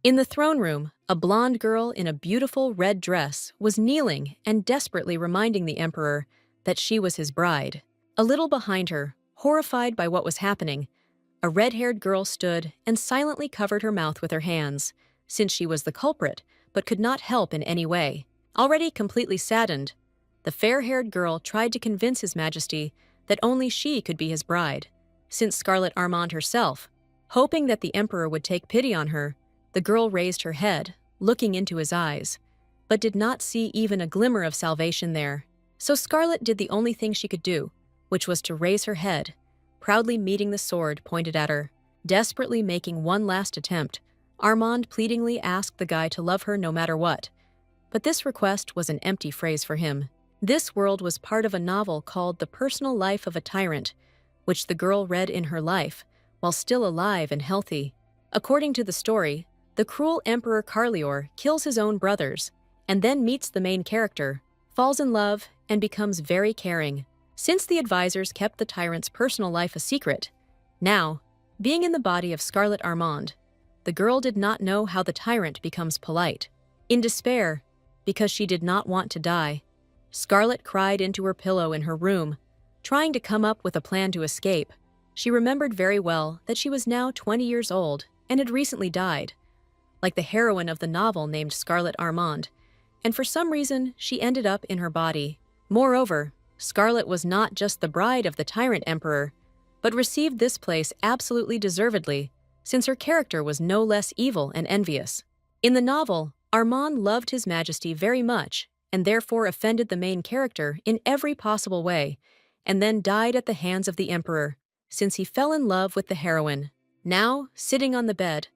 In the throne room, a blonde girl in a beautiful red dress was kneeling and desperately reminding the emperor that she was his bride. A little behind her, horrified by what was happening, a red-haired girl stood and silently covered her mouth with her hands, since she was the culprit, but could not help in any way. Already completely saddened, the fair-haired girl tried to convince His Majesty that only she could be his bride, since Scarlet Armand herself. Hoping that the emperor would take pity on her, the girl raised her head, looking into his eyes, but did not see even a glimmer of salvation there. So Scarlet did the only thing she could do, which was to raise her head, proudly meeting the sword pointed at her. Desperately making one last attempt, Armand pleadingly asked the guy to love her no matter what. But this request was an empty phrase for him. This world was part of a novel called The Personal Life of a Tyrant, which the girl read in her life, while still alive and healthy. According to the story, the cruel Emperor Carlior kills his own brothers, and then meets the main character, falls in love, and becomes very caring. Since the advisors kept the tyrant's personal life a secret, now, being in the body of Scarlet Armand, the girl did not know how the tyrant becomes polite. In despair, because she did not want to die, Scarlet cried into her pillow in her room, trying to come up with a plan to escape. She remembered very well that she was now 20 years old and had recently died, like the heroine of the novel named Scarlet Armand, and for some reason she ended up in her body. Moreover, Scarlet was not just the bride of the tyrant emperor, but received this place absolutely deservedly, since her character was no less evil and envious. In the novel, Armand loved His Majesty very much, and therefore offended the main character in every possible way, and then died at the hands of the emperor, since he fell in love with the heroine. Now, sitting on the bed,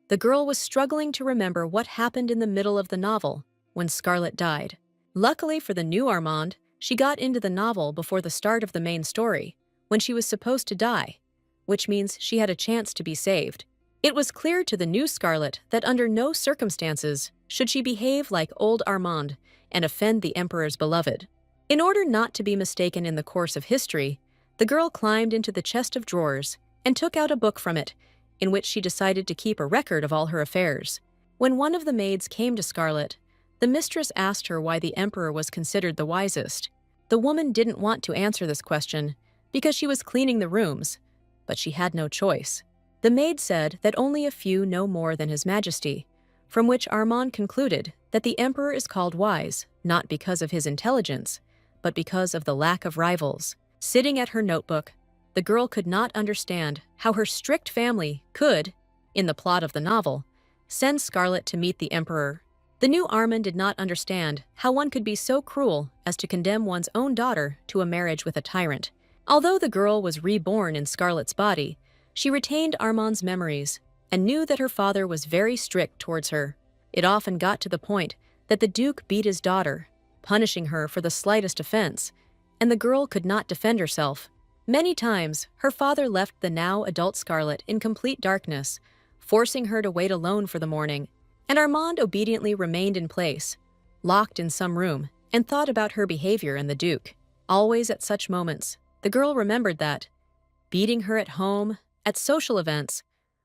the girl was struggling to remember what happened in the middle of the novel, when Scarlet died. Luckily for the new Armand, she got into the novel before the start of the main story, when she was supposed to die, which means she had a chance to be saved. It was clear to the new Scarlet that under no circumstances should she behave like old Armand and offend the Emperor's beloved. In order not to be mistaken in the course of history, the girl climbed into the chest of drawers and took out a book from it, in which she decided to keep a record of all her affairs. When one of the maids came to Scarlet, the mistress asked her why the Emperor was considered the wisest. The woman didn't want to answer this question because she was cleaning the rooms, but she had no choice. The maid said that only a few know more than His Majesty, from which Armand concluded that the Emperor is called wise, not because of his intelligence, but because of the lack of rivals. Sitting at her notebook, the girl could not understand how her strict family could, in the plot of the novel, send Scarlet to meet the Emperor. The new Armand did not understand how one could be so cruel as to condemn one's own daughter to a marriage with a tyrant. Although the girl was reborn in Scarlet's body, she retained Armand's memories and knew that her father was very strict towards her. It often got to the point that the Duke beat his daughter, punishing her for the slightest offense, and the girl could not defend herself. Many times, her father left the now adult Scarlet in complete darkness, forcing her to wait alone for the morning, and Armand obediently remained in place, locked in some room, and thought about her behavior and the Duke. Always at such moments, the girl remembered that, beating her at home, at social events,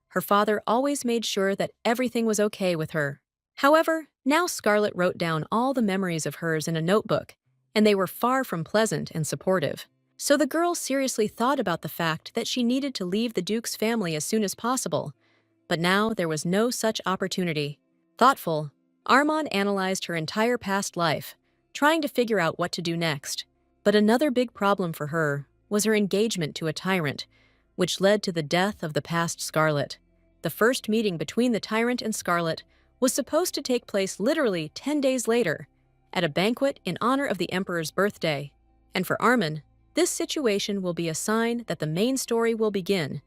her father always made sure that everything was okay with her. However, now Scarlet wrote down all the memories of hers in a notebook, and they were far from pleasant and supportive. So the girl seriously thought about the fact that she needed to leave the Duke's family as soon as possible, but now there was no such opportunity. Thoughtful, Armand analyzed her entire past life, trying to figure out what to do next. But another big problem for her was her engagement to a tyrant, which led to the death of the past Scarlet. The first meeting between the tyrant and Scarlet was supposed to take place literally 10 days later, at a banquet in honor of the Emperor's birthday. And for Armand, this situation will be a sign that the main story will begin,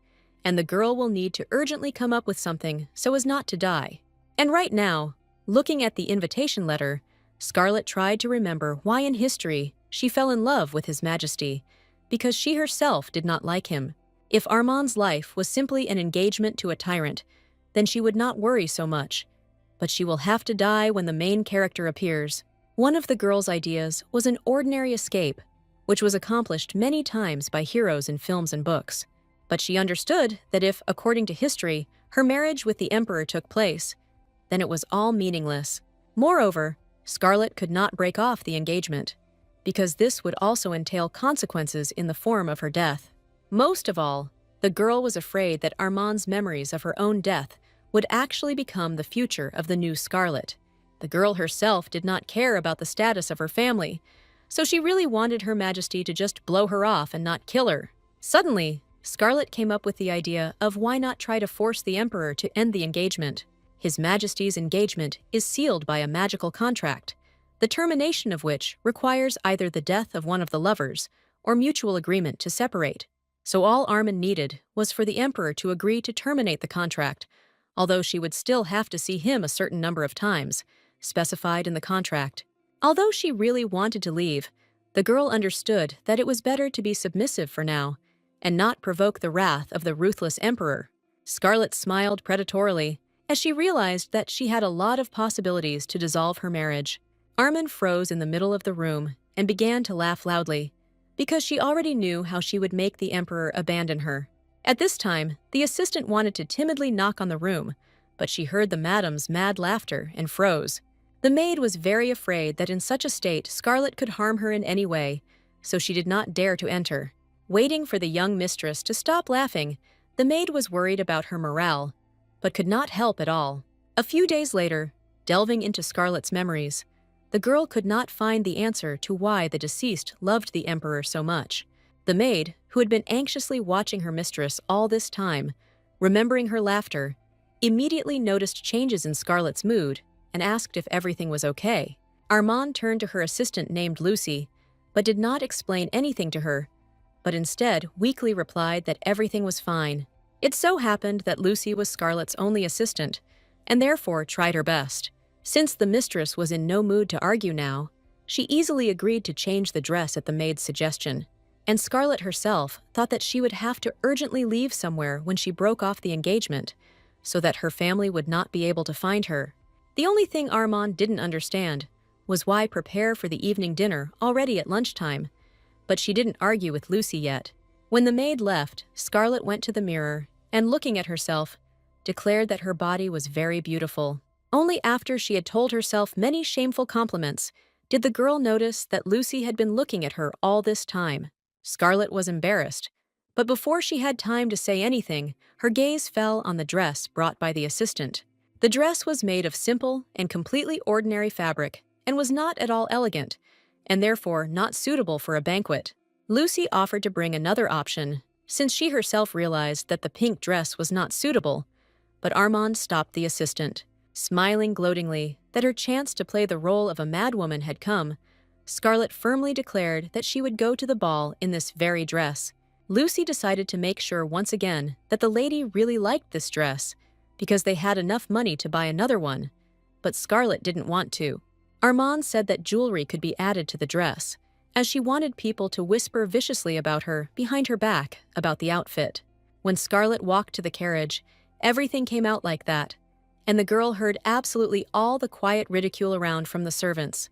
and the girl will need to urgently come up with something so as not to die. And right now, looking at the invitation letter, Scarlet tried to remember why in history she fell in love with His Majesty, because she herself did not like him. If Armand's life was simply an engagement to a tyrant, then she would not worry so much. But she will have to die when the main character appears. One of the girl's ideas was an ordinary escape, which was accomplished many times by heroes in films and books. But she understood that if, according to history, her marriage with the Emperor took place, then it was all meaningless. Moreover, Scarlet could not break off the engagement, because this would also entail consequences in the form of her death. Most of all, the girl was afraid that Armand's memories of her own death would actually become the future of the new Scarlet. The girl herself did not care about the status of her family, so she really wanted Her Majesty to just blow her off and not kill her. Suddenly, Scarlet came up with the idea of why not try to force the Emperor to end the engagement. His Majesty's engagement is sealed by a magical contract, the termination of which requires either the death of one of the lovers or mutual agreement to separate. So all Armand needed was for the Emperor to agree to terminate the contract, although she would still have to see him a certain number of times, specified in the contract. Although she really wanted to leave, the girl understood that it was better to be submissive for now and not provoke the wrath of the ruthless Emperor. Scarlet smiled predatorily as she realized that she had a lot of possibilities to dissolve her marriage. Armand froze in the middle of the room and began to laugh loudly, because she already knew how she would make the Emperor abandon her. At this time, the assistant wanted to timidly knock on the room, but she heard the madam's mad laughter and froze. The maid was very afraid that in such a state Scarlet could harm her in any way, so she did not dare to enter. Waiting for the young mistress to stop laughing, the maid was worried about her morale, but could not help at all. A few days later, delving into Scarlet's memories, the girl could not find the answer to why the deceased loved the Emperor so much. The maid, who had been anxiously watching her mistress all this time, remembering her laughter, immediately noticed changes in Scarlet's mood and asked if everything was okay. Armand turned to her assistant named Lucy, but did not explain anything to her, but instead weakly replied that everything was fine. It so happened that Lucy was Scarlet's only assistant, and therefore tried her best. Since the mistress was in no mood to argue now, she easily agreed to change the dress at the maid's suggestion, and Scarlet herself thought that she would have to urgently leave somewhere when she broke off the engagement, so that her family would not be able to find her. The only thing Armand didn't understand was why prepare for the evening dinner already at lunchtime, but she didn't argue with Lucy yet. When the maid left, Scarlet went to the mirror and, looking at herself, declared that her body was very beautiful. Only after she had told herself many shameful compliments did the girl notice that Lucy had been looking at her all this time. Scarlet was embarrassed, but before she had time to say anything, her gaze fell on the dress brought by the assistant. The dress was made of simple and completely ordinary fabric and was not at all elegant, and therefore not suitable for a banquet. Lucy offered to bring another option, since she herself realized that the pink dress was not suitable, but Armand stopped the assistant. Smiling gloatingly that her chance to play the role of a madwoman had come, Scarlet firmly declared that she would go to the ball in this very dress. Lucy decided to make sure once again that the lady really liked this dress, because they had enough money to buy another one, but Scarlet didn't want to. Armand said that jewelry could be added to the dress, as she wanted people to whisper viciously about her behind her back about the outfit. When Scarlet walked to the carriage, everything came out like that, and the girl heard absolutely all the quiet ridicule around from the servants.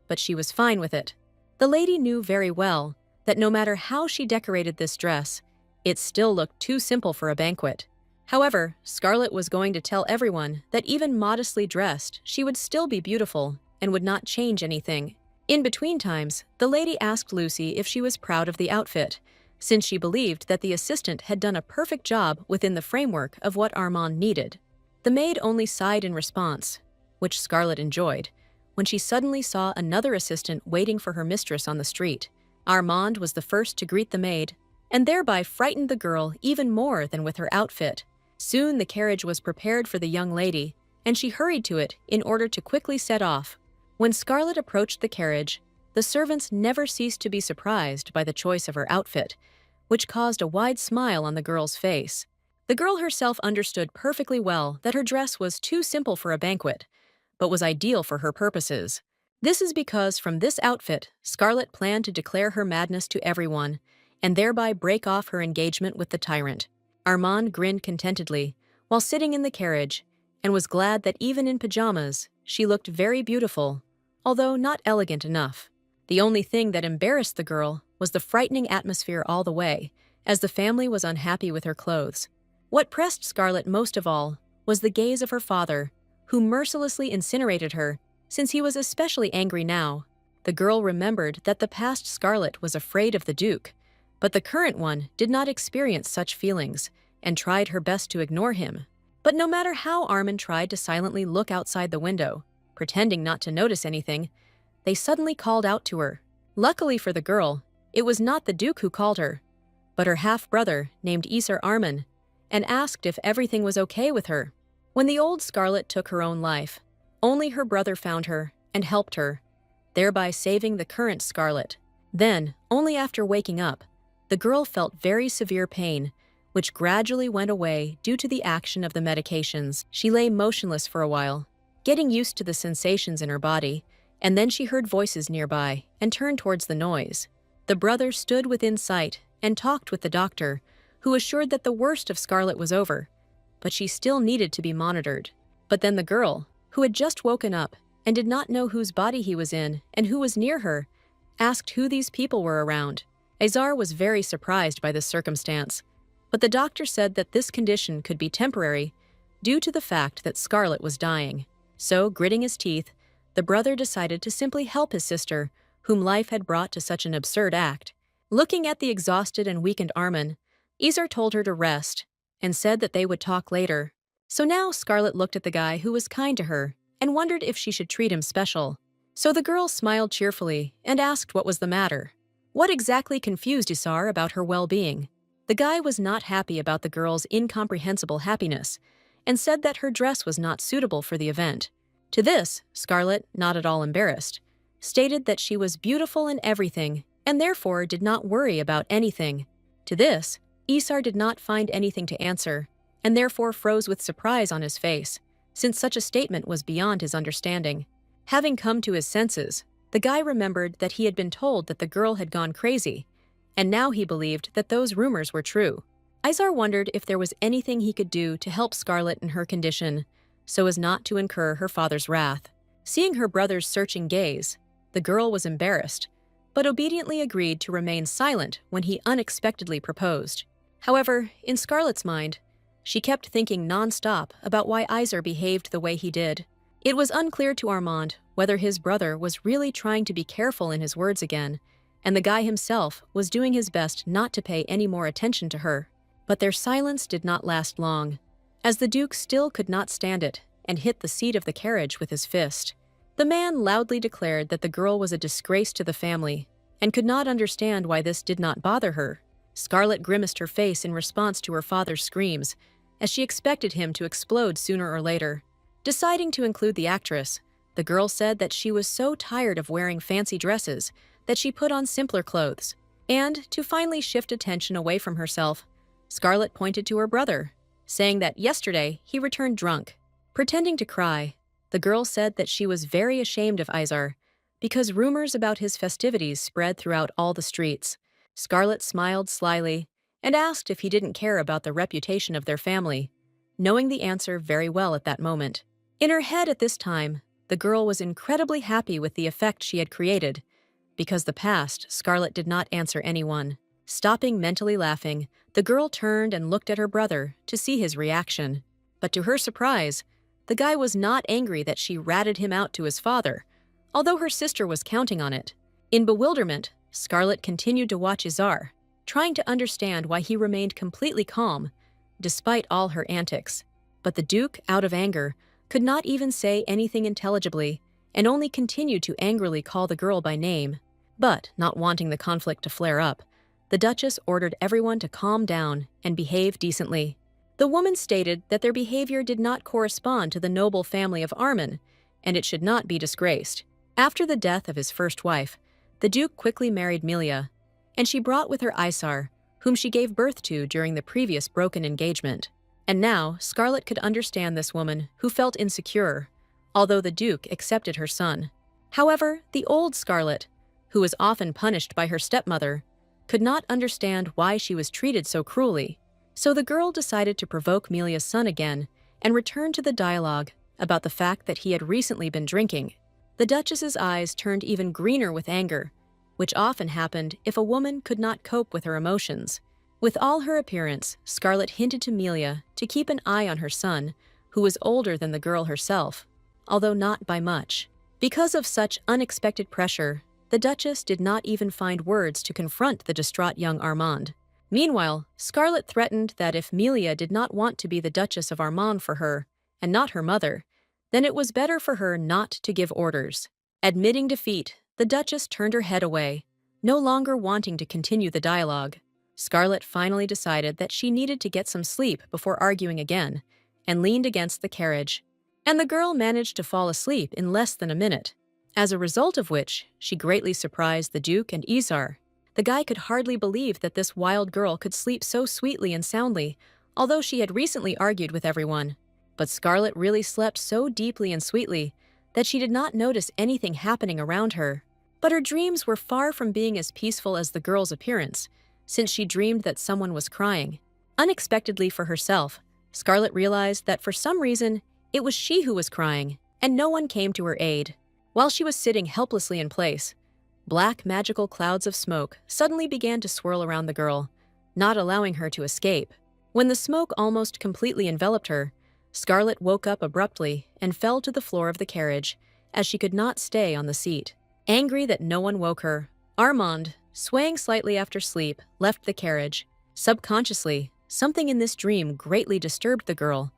But she was fine with it. The lady knew very well that no matter how she decorated this dress, it still looked too simple for a banquet. However, Scarlet was going to tell everyone that even modestly dressed, she would still be beautiful and would not change anything. In between times, the lady asked Lucy if she was proud of the outfit, since she believed that the assistant had done a perfect job within the framework of what Armand needed. The maid only sighed in response, which Scarlet enjoyed, when she suddenly saw another assistant waiting for her mistress on the street. Armand was the first to greet the maid, and thereby frightened the girl even more than with her outfit. Soon the carriage was prepared for the young lady, and she hurried to it in order to quickly set off. When Scarlet approached the carriage, the servants never ceased to be surprised by the choice of her outfit, which caused a wide smile on the girl's face. The girl herself understood perfectly well that her dress was too simple for a banquet, but was ideal for her purposes. This is because from this outfit, Scarlet planned to declare her madness to everyone, and thereby break off her engagement with the Tyrant. Armand grinned contentedly while sitting in the carriage, and was glad that even in pajamas, she looked very beautiful, although not elegant enough. The only thing that embarrassed the girl was the frightening atmosphere all the way, as the family was unhappy with her clothes. What pressed Scarlet most of all was the gaze of her father, who mercilessly incinerated her, since he was especially angry now. The girl remembered that the past Scarlet was afraid of the Duke, but the current one did not experience such feelings and tried her best to ignore him. But no matter how Armin tried to silently look outside the window, pretending not to notice anything, they suddenly called out to her. Luckily for the girl, it was not the Duke who called her, but her half-brother named Isar Armin, and asked if everything was okay with her. When the old Scarlet took her own life, only her brother found her and helped her, thereby saving the current Scarlet. Then, only after waking up, the girl felt very severe pain, which gradually went away due to the action of the medications. She lay motionless for a while, getting used to the sensations in her body, and then she heard voices nearby and turned towards the noise. The brother stood within sight and talked with the doctor, who assured that the worst of Scarlet was over, but she still needed to be monitored. But then the girl, who had just woken up and did not know whose body he was in and who was near her, asked who these people were around. Azar was very surprised by this circumstance, but the doctor said that this condition could be temporary due to the fact that Scarlet was dying. So, gritting his teeth, the brother decided to simply help his sister, whom life had brought to such an absurd act. Looking at the exhausted and weakened Armin, Izar told her to rest and said that they would talk later. So now Scarlet looked at the guy who was kind to her and wondered if she should treat him special. So the girl smiled cheerfully and asked what was the matter. What exactly confused Isar about her well-being? The guy was not happy about the girl's incomprehensible happiness and said that her dress was not suitable for the event. To this, Scarlet, not at all embarrassed, stated that she was beautiful in everything and therefore did not worry about anything. To this, Isar did not find anything to answer and therefore froze with surprise on his face, since such a statement was beyond his understanding. Having come to his senses, the guy remembered that he had been told that the girl had gone crazy, and now he believed that those rumors were true. Izar wondered if there was anything he could do to help Scarlet in her condition, so as not to incur her father's wrath. Seeing her brother's searching gaze, the girl was embarrassed, but obediently agreed to remain silent when he unexpectedly proposed. However, in Scarlet's mind, she kept thinking non-stop about why Izar behaved the way he did. It was unclear to Armand whether his brother was really trying to be careful in his words again, and the guy himself was doing his best not to pay any more attention to her. But their silence did not last long, as the Duke still could not stand it and hit the seat of the carriage with his fist. The man loudly declared that the girl was a disgrace to the family and could not understand why this did not bother her. Scarlet grimaced her face in response to her father's screams, as she expected him to explode sooner or later. Deciding to include the actress, the girl said that she was so tired of wearing fancy dresses that she put on simpler clothes. And, to finally shift attention away from herself, Scarlet pointed to her brother, saying that yesterday he returned drunk. Pretending to cry, the girl said that she was very ashamed of Izar because rumors about his festivities spread throughout all the streets. Scarlet smiled slyly and asked if he didn't care about the reputation of their family, knowing the answer very well at that moment. In her head at this time, the girl was incredibly happy with the effect she had created, because the past, Scarlet did not answer anyone. Stopping mentally laughing, the girl turned and looked at her brother to see his reaction. But to her surprise, the guy was not angry that she ratted him out to his father, although her sister was counting on it. In bewilderment, Scarlet continued to watch Izar, trying to understand why he remained completely calm, despite all her antics. But the Duke, out of anger, could not even say anything intelligibly, and only continued to angrily call the girl by name. But, not wanting the conflict to flare up, the Duchess ordered everyone to calm down and behave decently. The woman stated that their behavior did not correspond to the noble family of Armin, and it should not be disgraced. After the death of his first wife, the Duke quickly married Milia, and she brought with her Isar, whom she gave birth to during the previous broken engagement. And now, Scarlet could understand this woman who felt insecure, although the Duke accepted her son. However, the old Scarlet, who was often punished by her stepmother, could not understand why she was treated so cruelly. So the girl decided to provoke Milia's son again and return to the dialogue about the fact that he had recently been drinking. The Duchess's eyes turned even greener with anger, which often happened if a woman could not cope with her emotions. With all her appearance, Scarlet hinted to Milia to keep an eye on her son, who was older than the girl herself, although not by much. Because of such unexpected pressure, the Duchess did not even find words to confront the distraught young Armand. Meanwhile, Scarlet threatened that if Melia did not want to be the Duchess of Armand for her, and not her mother, then it was better for her not to give orders. Admitting defeat, the Duchess turned her head away, no longer wanting to continue the dialogue. Scarlet finally decided that she needed to get some sleep before arguing again, and leaned against the carriage. And the girl managed to fall asleep in less than a minute, as a result of which she greatly surprised the Duke and Isar. The guy could hardly believe that this wild girl could sleep so sweetly and soundly, although she had recently argued with everyone. But Scarlet really slept so deeply and sweetly that she did not notice anything happening around her. But her dreams were far from being as peaceful as the girl's appearance, since she dreamed that someone was crying. Unexpectedly for herself, Scarlet realized that for some reason, it was she who was crying, and no one came to her aid. While she was sitting helplessly in place, black magical clouds of smoke suddenly began to swirl around the girl, not allowing her to escape. When the smoke almost completely enveloped her, Scarlet woke up abruptly and fell to the floor of the carriage, as she could not stay on the seat. Angry that no one woke her, Armand, swaying slightly after sleep, left the carriage. Subconsciously, something in this dream greatly disturbed the girl,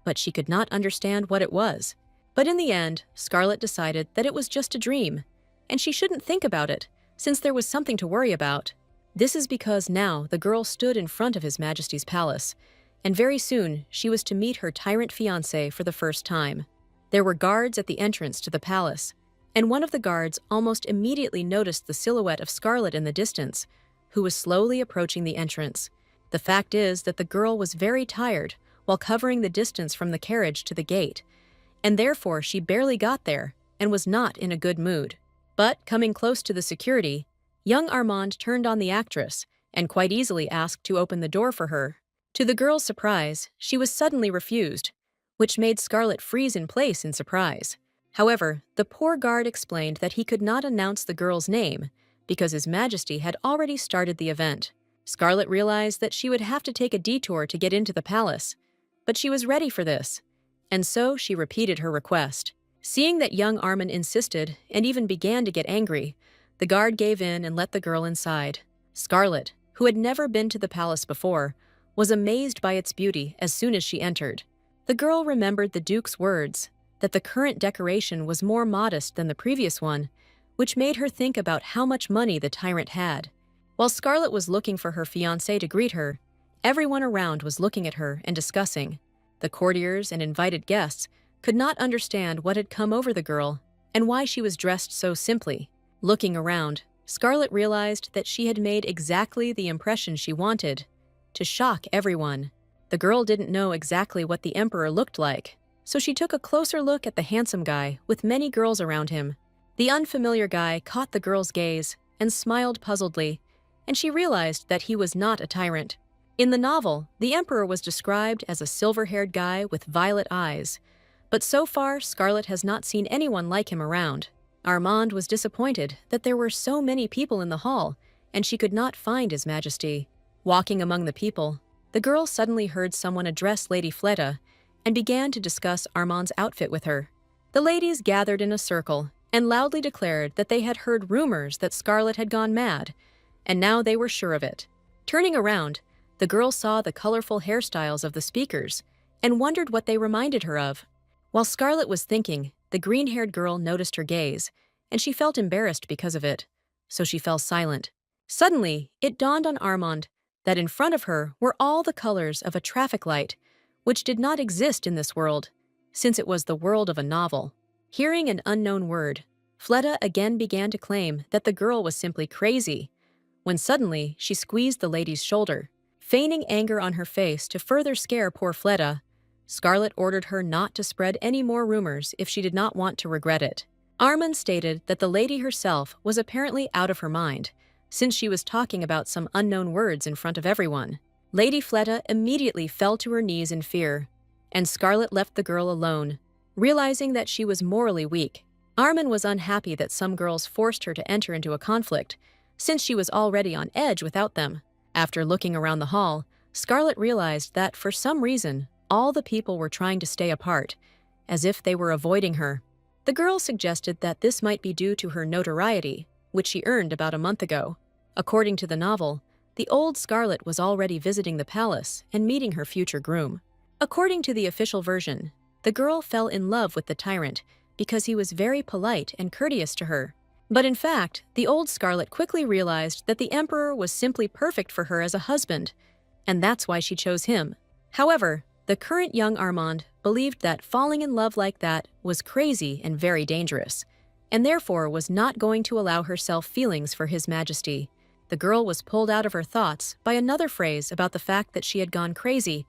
but she could not understand what it was. But in the end, Scarlet decided that it was just a dream, and she shouldn't think about it, since there was something to worry about. This is because now the girl stood in front of His Majesty's palace, and very soon she was to meet her tyrant fiancé for the first time. There were guards at the entrance to the palace, and one of the guards almost immediately noticed the silhouette of Scarlet in the distance, who was slowly approaching the entrance. The fact is that the girl was very tired while covering the distance from the carriage to the gate, and therefore she barely got there and was not in a good mood. But coming close to the security, young Armand turned on the actress and quite easily asked to open the door for her. To the girl's surprise, she was suddenly refused, which made Scarlet freeze in place in surprise. However, the poor guard explained that he could not announce the girl's name because His Majesty had already started the event. Scarlet realized that she would have to take a detour to get into the palace, but she was ready for this, and so she repeated her request. Seeing that young Armand insisted and even began to get angry, the guard gave in and let the girl inside. Scarlet, who had never been to the palace before, was amazed by its beauty as soon as she entered. The girl remembered the Duke's words that the current decoration was more modest than the previous one, which made her think about how much money the tyrant had. While Scarlet was looking for her fiancé to greet her, everyone around was looking at her and discussing. The courtiers and invited guests could not understand what had come over the girl and why she was dressed so simply. Looking around, Scarlet realized that she had made exactly the impression she wanted, to shock everyone. The girl didn't know exactly what the Emperor looked like, so she took a closer look at the handsome guy with many girls around him. The unfamiliar guy caught the girl's gaze and smiled puzzledly, and she realized that he was not a tyrant. In the novel, the Emperor was described as a silver-haired guy with violet eyes, but so far Scarlet has not seen anyone like him around. Armand was disappointed that there were so many people in the hall, and she could not find His Majesty. Walking among the people, the girl suddenly heard someone address Lady Fleda and began to discuss Armand's outfit with her. The ladies gathered in a circle and loudly declared that they had heard rumors that Scarlet had gone mad, and now they were sure of it. Turning around, the girl saw the colorful hairstyles of the speakers and wondered what they reminded her of. While Scarlet was thinking, the green-haired girl noticed her gaze, and she felt embarrassed because of it, so she fell silent. Suddenly, it dawned on Armand that in front of her were all the colors of a traffic light, which did not exist in this world, since it was the world of a novel. Hearing an unknown word, Fleda again began to claim that the girl was simply crazy, when suddenly she squeezed the lady's shoulder. Feigning anger on her face to further scare poor Fleda, Scarlet ordered her not to spread any more rumors if she did not want to regret it. Armand stated that the lady herself was apparently out of her mind, since she was talking about some unknown words in front of everyone. Lady Fleda immediately fell to her knees in fear, and Scarlet left the girl alone, realizing that she was morally weak. Armand was unhappy that some girls forced her to enter into a conflict, since she was already on edge without them. After looking around the hall, Scarlet realized that, for some reason, all the people were trying to stay apart, as if they were avoiding her. The girl suggested that this might be due to her notoriety, which she earned about a month ago. According to the novel, the old Scarlet was already visiting the palace and meeting her future groom. According to the official version, the girl fell in love with the Tyrant because he was very polite and courteous to her. But in fact, the old Scarlet quickly realized that the Emperor was simply perfect for her as a husband, and that's why she chose him. However, the current young Armand believed that falling in love like that was crazy and very dangerous, and therefore was not going to allow herself feelings for His Majesty. The girl was pulled out of her thoughts by another phrase about the fact that she had gone crazy,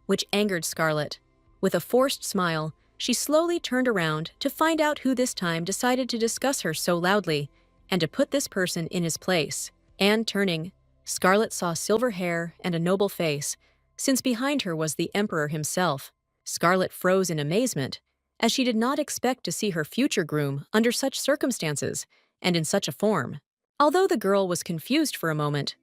which angered Scarlet. With a forced smile, she slowly turned around to find out who this time decided to discuss her so loudly, and to put this person in his place. And turning, Scarlet saw silver hair and a noble face, since behind her was the Emperor himself. Scarlet froze in amazement, as she did not expect to see her future groom under such circumstances and in such a form. Although the girl was confused for a moment,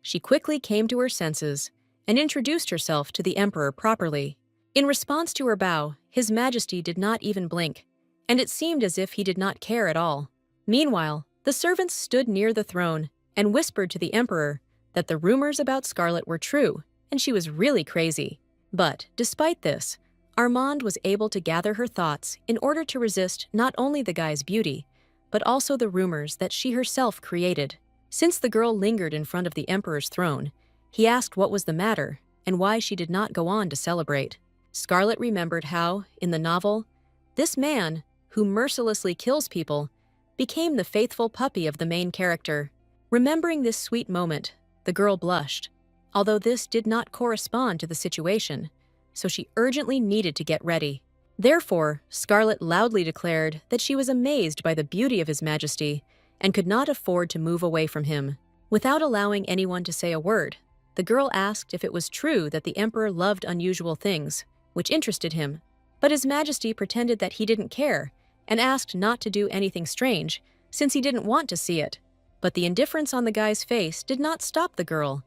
she quickly came to her senses and introduced herself to the Emperor properly. In response to her bow, His Majesty did not even blink, and it seemed as if he did not care at all. Meanwhile, the servants stood near the throne and whispered to the Emperor that the rumors about Scarlet were true and she was really crazy. But, despite this, Armand was able to gather her thoughts in order to resist not only the guy's beauty, but also the rumors that she herself created. Since the girl lingered in front of the Emperor's throne, he asked what was the matter and why she did not go on to celebrate. Scarlet remembered how, in the novel, this man, who mercilessly kills people, became the faithful puppy of the main character. Remembering this sweet moment, the girl blushed, although this did not correspond to the situation, so she urgently needed to get ready. Therefore, Scarlet loudly declared that she was amazed by the beauty of His Majesty and could not afford to move away from him. Without allowing anyone to say a word, the girl asked if it was true that the Emperor loved unusual things, which interested him. But His Majesty pretended that he didn't care and asked not to do anything strange, since he didn't want to see it. But the indifference on the guy's face did not stop the girl,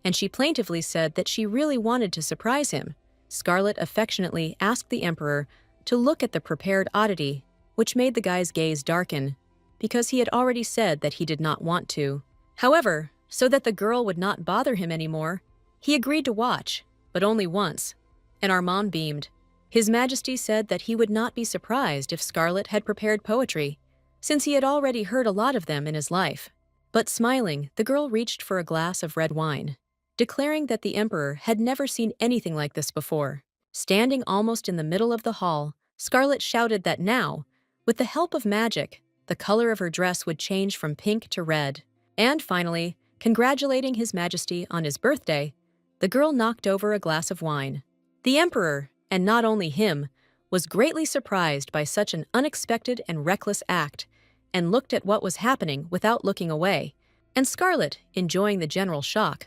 and she plaintively said that she really wanted to surprise him. Scarlet affectionately asked the Emperor to look at the prepared oddity, which made the guy's gaze darken, because he had already said that he did not want to. However, so that the girl would not bother him anymore, he agreed to watch, but only once, and Armand beamed. His Majesty said that he would not be surprised if Scarlet had prepared poetry, since he had already heard a lot of them in his life. But smiling, the girl reached for a glass of red wine, declaring that the Emperor had never seen anything like this before. Standing almost in the middle of the hall, Scarlet shouted that now, with the help of magic, the color of her dress would change from pink to red. And finally, congratulating His Majesty on his birthday, the girl knocked over a glass of wine. The Emperor, and not only him, was greatly surprised by such an unexpected and reckless act, and looked at what was happening without looking away. And Scarlet, enjoying the general shock,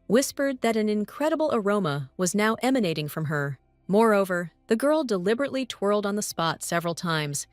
whispered that an incredible aroma was now emanating from her. Moreover, the girl deliberately twirled on the spot several times,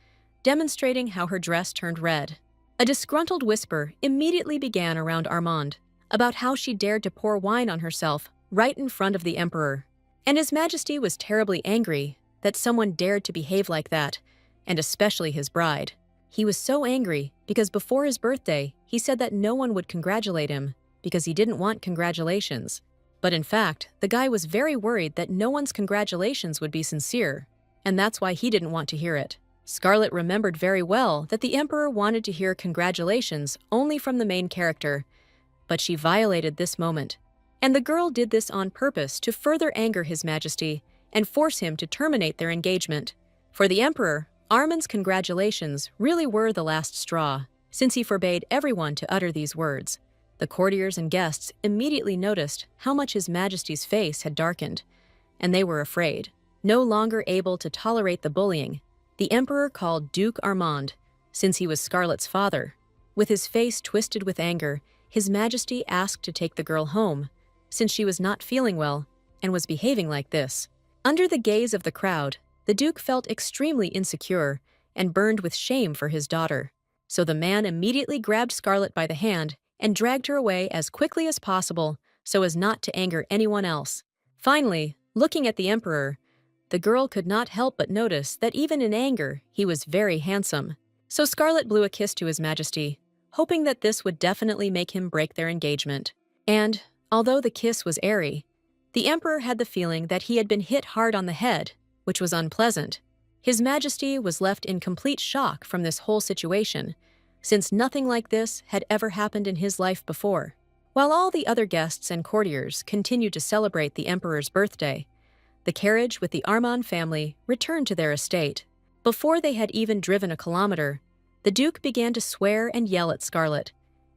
demonstrating how her dress turned red. A disgruntled whisper immediately began around Armand about how she dared to pour wine on herself right in front of the Emperor. And His Majesty was terribly angry that someone dared to behave like that, and especially his bride. He was so angry because before his birthday, he said that no one would congratulate him because he didn't want congratulations. But in fact, the guy was very worried that no one's congratulations would be sincere, and that's why he didn't want to hear it. Scarlet remembered very well that the Emperor wanted to hear congratulations only from the main character, but she violated this moment. And the girl did this on purpose to further anger His Majesty and force him to terminate their engagement. For the Emperor, Armand's congratulations really were the last straw, since he forbade everyone to utter these words. The courtiers and guests immediately noticed how much His Majesty's face had darkened, and they were afraid. No longer able to tolerate the bullying, the Emperor called Duke Armand, since he was Scarlet's father. With his face twisted with anger, His Majesty asked to take the girl home, since she was not feeling well and was behaving like this. Under the gaze of the crowd, the Duke felt extremely insecure and burned with shame for his daughter. So the man immediately grabbed Scarlet by the hand and dragged her away as quickly as possible so as not to anger anyone else. Finally, looking at the Emperor, The girl could not help but notice that even in anger, he was very handsome. So Scarlet blew a kiss to His Majesty, hoping that this would definitely make him break their engagement. And, although the kiss was airy, the Emperor had the feeling that he had been hit hard on the head, which was unpleasant. His Majesty was left in complete shock from this whole situation, since nothing like this had ever happened in his life before. While all the other guests and courtiers continued to celebrate the Emperor's birthday, the carriage with the Armand family returned to their estate. Before they had even driven a kilometer, the Duke began to swear and yell at Scarlet,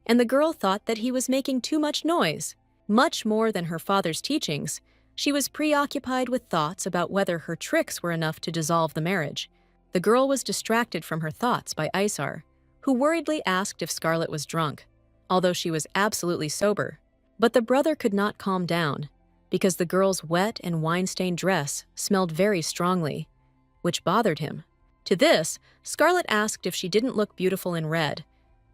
and the girl thought that he was making too much noise. Much more than her father's teachings, she was preoccupied with thoughts about whether her tricks were enough to dissolve the marriage. The girl was distracted from her thoughts by Isar, who worriedly asked if Scarlet was drunk, although she was absolutely sober. But the brother could not calm down, because the girl's wet and wine-stained dress smelled very strongly, which bothered him. To this, Scarlet asked if she didn't look beautiful in red,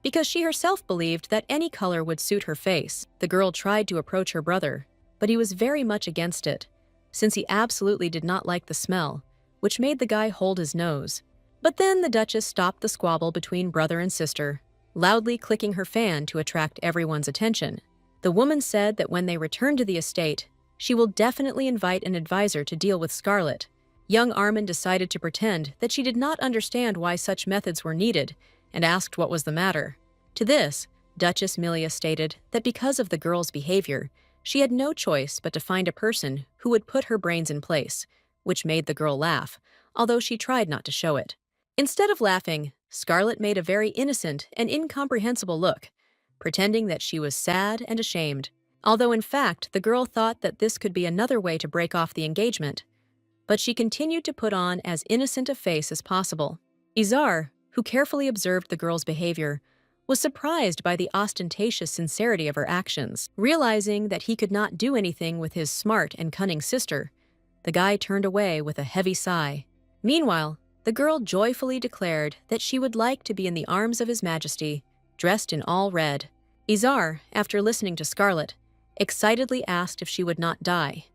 because she herself believed that any color would suit her face. The girl tried to approach her brother, but he was very much against it, since he absolutely did not like the smell, which made the guy hold his nose. But then the Duchess stopped the squabble between brother and sister, loudly clicking her fan to attract everyone's attention. The woman said that when they return to the estate, she will definitely invite an advisor to deal with Scarlet. Young Armand decided to pretend that she did not understand why such methods were needed and asked what was the matter. To this, Duchess Milia stated that because of the girl's behavior, she had no choice but to find a person who would put her brains in place, which made the girl laugh, although she tried not to show it. Instead of laughing, Scarlet made a very innocent and incomprehensible look, pretending that she was sad and ashamed, although in fact the girl thought that this could be another way to break off the engagement. But she continued to put on as innocent a face as possible. Isar, who carefully observed the girl's behavior, was surprised by the ostentatious sincerity of her actions. Realizing that he could not do anything with his smart and cunning sister, the guy turned away with a heavy sigh. Meanwhile, the girl joyfully declared that she would like to be in the arms of His Majesty, dressed in all red. Isar, after listening to Scarlet, excitedly asked if she would not die,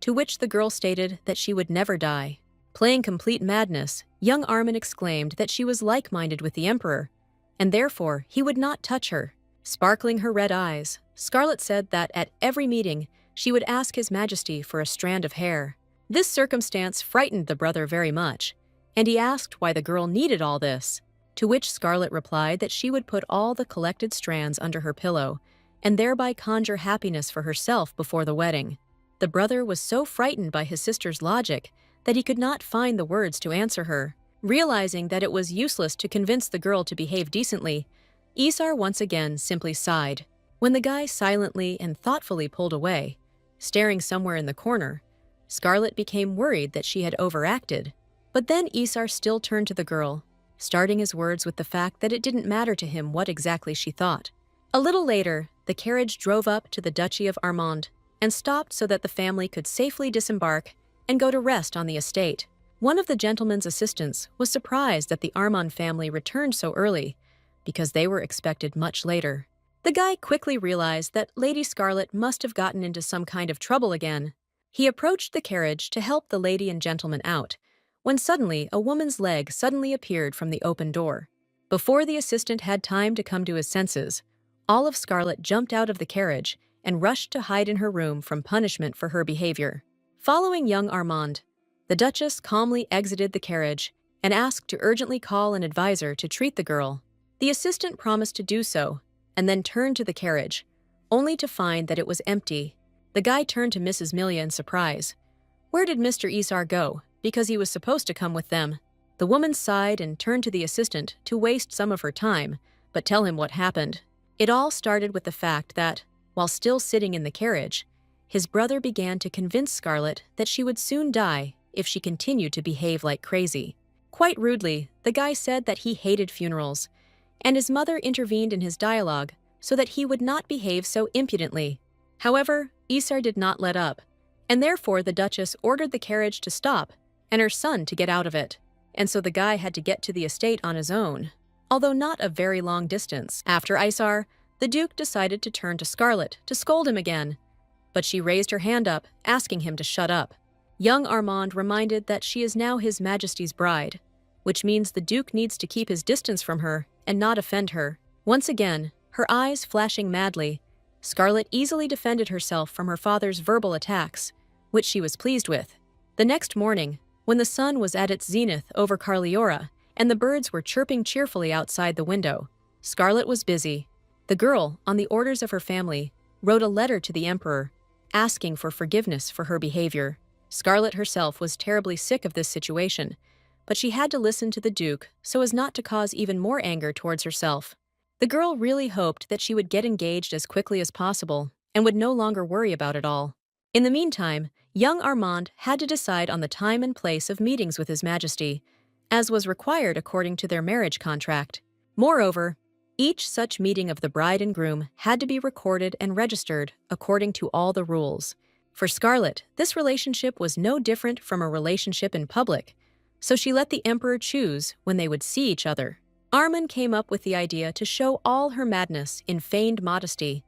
to which the girl stated that she would never die. Playing complete madness, young Armand exclaimed that she was like-minded with the Emperor, and therefore he would not touch her. Sparkling her red eyes, Scarlet said that at every meeting she would ask His Majesty for a strand of hair. This circumstance frightened the brother very much, and he asked why the girl needed all this, to which Scarlet replied that she would put all the collected strands under her pillow, and thereby conjure happiness for herself before the wedding. The brother was so frightened by his sister's logic that he could not find the words to answer her. Realizing that it was useless to convince the girl to behave decently, Isar once again simply sighed. When the guy silently and thoughtfully pulled away, staring somewhere in the corner, Scarlet became worried that she had overacted. But then Isar still turned to the girl, starting his words with the fact that it didn't matter to him what exactly she thought. A little later, the carriage drove up to the Duchy of Armand and stopped so that the family could safely disembark and go to rest on the estate. One of the gentleman's assistants was surprised that the Armand family returned so early, because they were expected much later. The guy quickly realized that Lady Scarlet must have gotten into some kind of trouble again. He approached the carriage to help the lady and gentleman out, when suddenly a woman's leg suddenly appeared from the open door. Before the assistant had time to come to his senses, Olive Scarlet jumped out of the carriage and rushed to hide in her room from punishment for her behavior. Following young Armand, the Duchess calmly exited the carriage and asked to urgently call an advisor to treat the girl. The assistant promised to do so, and then turned to the carriage, only to find that it was empty. The guy turned to Mrs. Milia in surprise. Where did Mr. Isar go? Because he was supposed to come with them. The woman sighed and turned to the assistant to waste some of her time, but tell him what happened. It all started with the fact that, while still sitting in the carriage, his brother began to convince Scarlet that she would soon die if she continued to behave like crazy. Quite rudely, the guy said that he hated funerals, and his mother intervened in his dialogue so that he would not behave so impudently. However, Isar did not let up, and therefore the Duchess ordered the carriage to stop and her son to get out of it, and so the guy had to get to the estate on his own, although not a very long distance. After Isar, the Duke decided to turn to Scarlet to scold him again, but she raised her hand up, asking him to shut up. Young Armand reminded that she is now His Majesty's bride, which means the Duke needs to keep his distance from her and not offend her. Once again, her eyes flashing madly, Scarlet easily defended herself from her father's verbal attacks, which she was pleased with. The next morning, when the sun was at its zenith over Carliora and the birds were chirping cheerfully outside the window, Scarlet was busy. The girl, on the orders of her family, wrote a letter to the Emperor, asking for forgiveness for her behavior. Scarlet herself was terribly sick of this situation, but she had to listen to the Duke so as not to cause even more anger towards herself. The girl really hoped that she would get engaged as quickly as possible and would no longer worry about it all. In the meantime, young Armand had to decide on the time and place of meetings with His Majesty, as was required according to their marriage contract. Moreover, each such meeting of the bride and groom had to be recorded and registered according to all the rules. For Scarlet, this relationship was no different from a relationship in public, so she let the Emperor choose when they would see each other. Armand came up with the idea to show all her madness in feigned modesty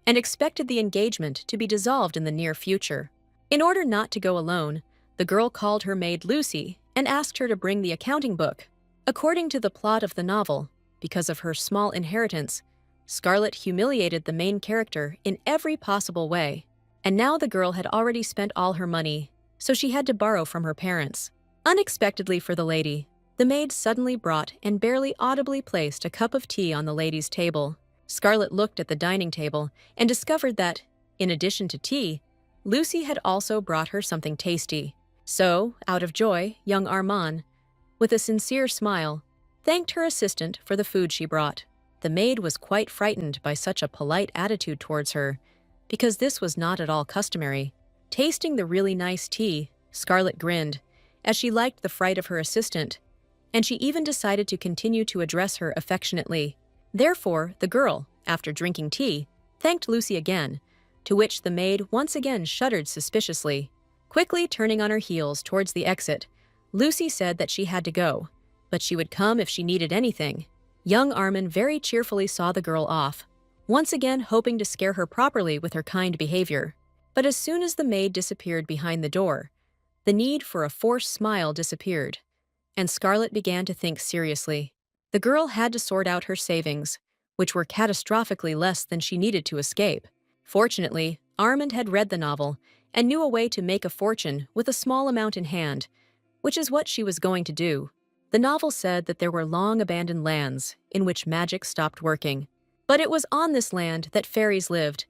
and expected the engagement to be dissolved in the near future. In order not to go alone, the girl called her maid Lucy and asked her to bring the accounting book. According to the plot of the novel, because of her small inheritance, Scarlet humiliated the main character in every possible way. And now the girl had already spent all her money, so she had to borrow from her parents. Unexpectedly for the lady, the maid suddenly brought and barely audibly placed a cup of tea on the lady's table. Scarlet looked at the dining table and discovered that, in addition to tea, Lucy had also brought her something tasty. So, out of joy, young Armand, with a sincere smile, thanked her assistant for the food she brought. The maid was quite frightened by such a polite attitude towards her, because this was not at all customary. Tasting the really nice tea, Scarlet grinned, as she liked the fright of her assistant, and she even decided to continue to address her affectionately. Therefore, the girl, after drinking tea, thanked Lucy again, to which the maid once again shuddered suspiciously. Quickly turning on her heels towards the exit, Lucy said that she had to go, but she would come if she needed anything. Young Armand very cheerfully saw the girl off, once again hoping to scare her properly with her kind behavior. But as soon as the maid disappeared behind the door, the need for a forced smile disappeared, and Scarlet began to think seriously. The girl had to sort out her savings, which were catastrophically less than she needed to escape. Fortunately, Armand had read the novel and knew a way to make a fortune with a small amount in hand, which is what she was going to do. The novel said that there were long-abandoned lands in which magic stopped working. But it was on this land that fairies lived,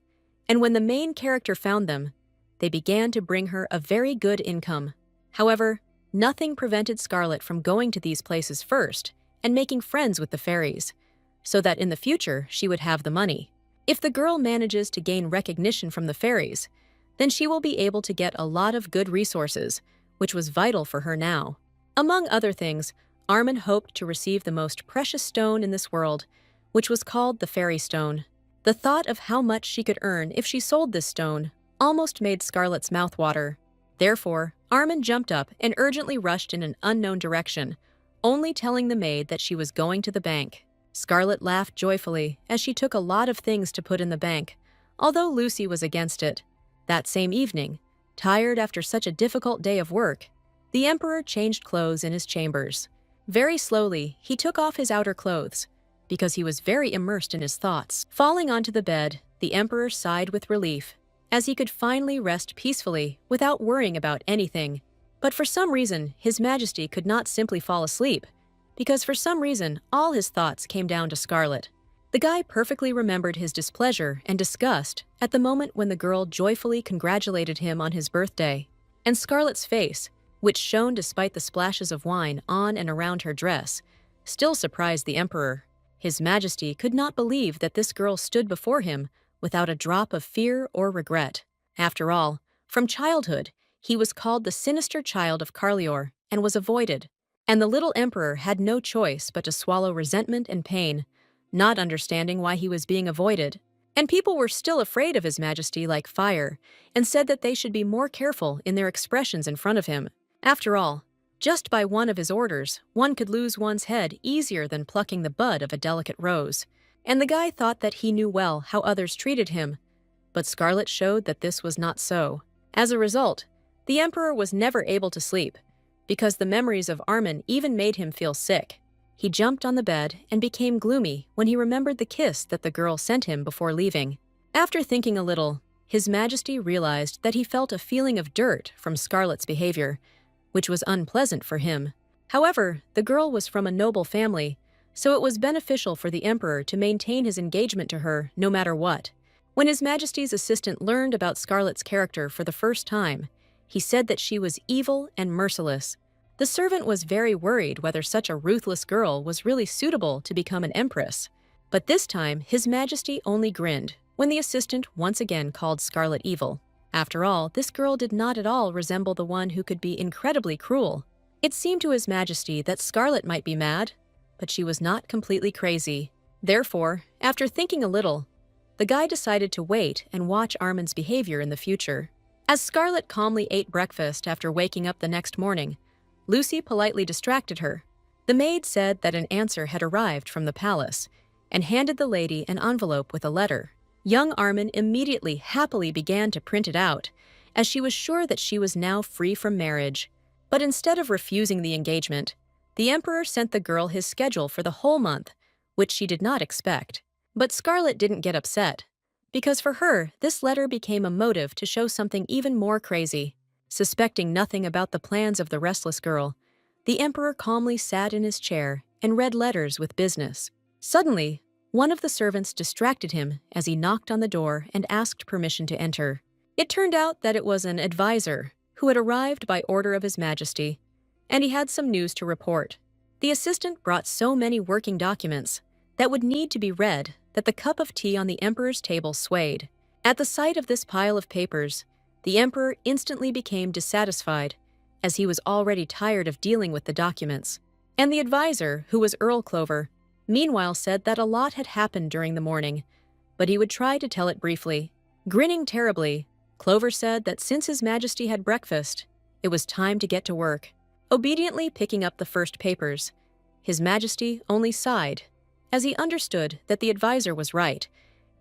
and when the main character found them, they began to bring her a very good income. However, nothing prevented Scarlet from going to these places first and making friends with the fairies, so that in the future she would have the money. If the girl manages to gain recognition from the fairies, then she will be able to get a lot of good resources, which was vital for her now. Among other things, Armand hoped to receive the most precious stone in this world, which was called the Fairy Stone. The thought of how much she could earn if she sold this stone almost made Scarlet's mouth water. Therefore, Armand jumped up and urgently rushed in an unknown direction, only telling the maid that she was going to the bank. Scarlet laughed joyfully as she took a lot of things to put in the bank, although Lucy was against it. That same evening, tired after such a difficult day of work, the Emperor changed clothes in his chambers. Very slowly, he took off his outer clothes, because he was very immersed in his thoughts. Falling onto the bed, the Emperor sighed with relief, as he could finally rest peacefully without worrying about anything. But for some reason, His Majesty could not simply fall asleep, because for some reason, all his thoughts came down to Scarlet. The guy perfectly remembered his displeasure and disgust at the moment when the girl joyfully congratulated him on his birthday. And Scarlet's face, which shone despite the splashes of wine on and around her dress, still surprised the Emperor. His Majesty could not believe that this girl stood before him without a drop of fear or regret. After all, from childhood, he was called the sinister child of Carlior and was avoided, and the little Emperor had no choice but to swallow resentment and pain, not understanding why he was being avoided. And people were still afraid of His Majesty like fire, and said that they should be more careful in their expressions in front of him. After all, just by one of his orders, one could lose one's head easier than plucking the bud of a delicate rose. And the guy thought that he knew well how others treated him, but Scarlet showed that this was not so. As a result, The emperor was never able to sleep, because the memories of Armin even made him feel sick. He jumped on the bed and became gloomy when he remembered the kiss that the girl sent him before leaving. After thinking a little, His Majesty realized that he felt a feeling of dirt from Scarlet's behavior, which was unpleasant for him. However, the girl was from a noble family, so it was beneficial for the emperor to maintain his engagement to her no matter what. When His Majesty's assistant learned about Scarlet's character for the first time, he said that she was evil and merciless. The servant was very worried whether such a ruthless girl was really suitable to become an empress. But this time, His Majesty only grinned when the assistant once again called Scarlet evil. After all, this girl did not at all resemble the one who could be incredibly cruel. It seemed to His Majesty that Scarlet might be mad, but she was not completely crazy. Therefore, after thinking a little, the guy decided to wait and watch Armin's behavior in the future. As Scarlet calmly ate breakfast after waking up the next morning, Lucy politely distracted her. The maid said that an answer had arrived from the palace and handed the lady an envelope with a letter. Young Armin immediately happily began to print it out, as she was sure that she was now free from marriage. But instead of refusing the engagement, the emperor sent the girl his schedule for the whole month, which she did not expect. But Scarlet didn't get upset, because for her, this letter became a motive to show something even more crazy. Suspecting nothing about the plans of the restless girl, the emperor calmly sat in his chair and read letters with business. Suddenly, one of the servants distracted him as he knocked on the door and asked permission to enter. It turned out that it was an advisor who had arrived by order of His Majesty, and he had some news to report. The assistant brought so many working documents that would need to be read that the cup of tea on the emperor's table swayed. At the sight of this pile of papers, the emperor instantly became dissatisfied, as he was already tired of dealing with the documents. And the advisor, who was Earl Clover, meanwhile said that a lot had happened during the morning, but he would try to tell it briefly. Grinning terribly, Clover said that since His Majesty had breakfast, it was time to get to work. Obediently picking up the first papers, His Majesty only sighed, as he understood that the advisor was right,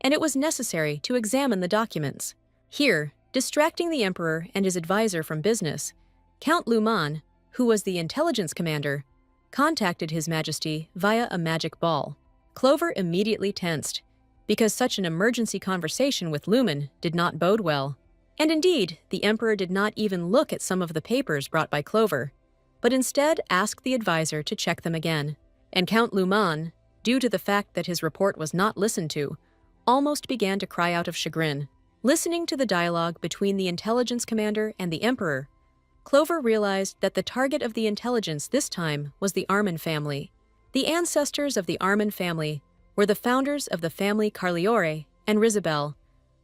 and it was necessary to examine the documents. Here, distracting the emperor and his advisor from business, Count Luman, who was the intelligence commander, contacted His Majesty via a magic ball. Clover immediately tensed, because such an emergency conversation with Luman did not bode well. And indeed, the emperor did not even look at some of the papers brought by Clover, but instead asked the advisor to check them again. And Count Luman, due to the fact that his report was not listened to, almost began to cry out of chagrin. Listening to the dialogue between the intelligence commander and the emperor, Clover realized that the target of the intelligence this time was the Armin family. The ancestors of the Armin family were the founders of the family Carliore and Rizabel,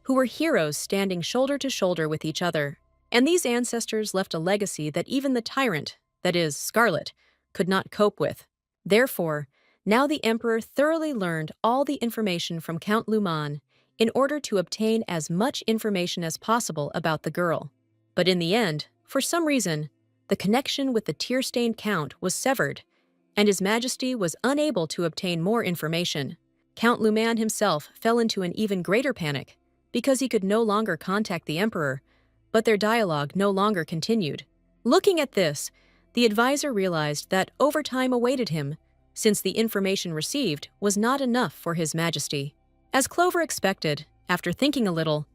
who were heroes standing shoulder to shoulder with each other. And these ancestors left a legacy that even the Tyrant, that is, Scarlet, could not cope with. Therefore, now the emperor thoroughly learned all the information from Count Luman in order to obtain as much information as possible about the girl. But in the end, for some reason, the connection with the tear-stained count was severed, and His Majesty was unable to obtain more information. Count Luman himself fell into an even greater panic, because he could no longer contact the emperor, but their dialogue no longer continued. Looking at this, the advisor realized that overtime awaited him, since the information received was not enough for His Majesty. As Clover expected, after thinking a little,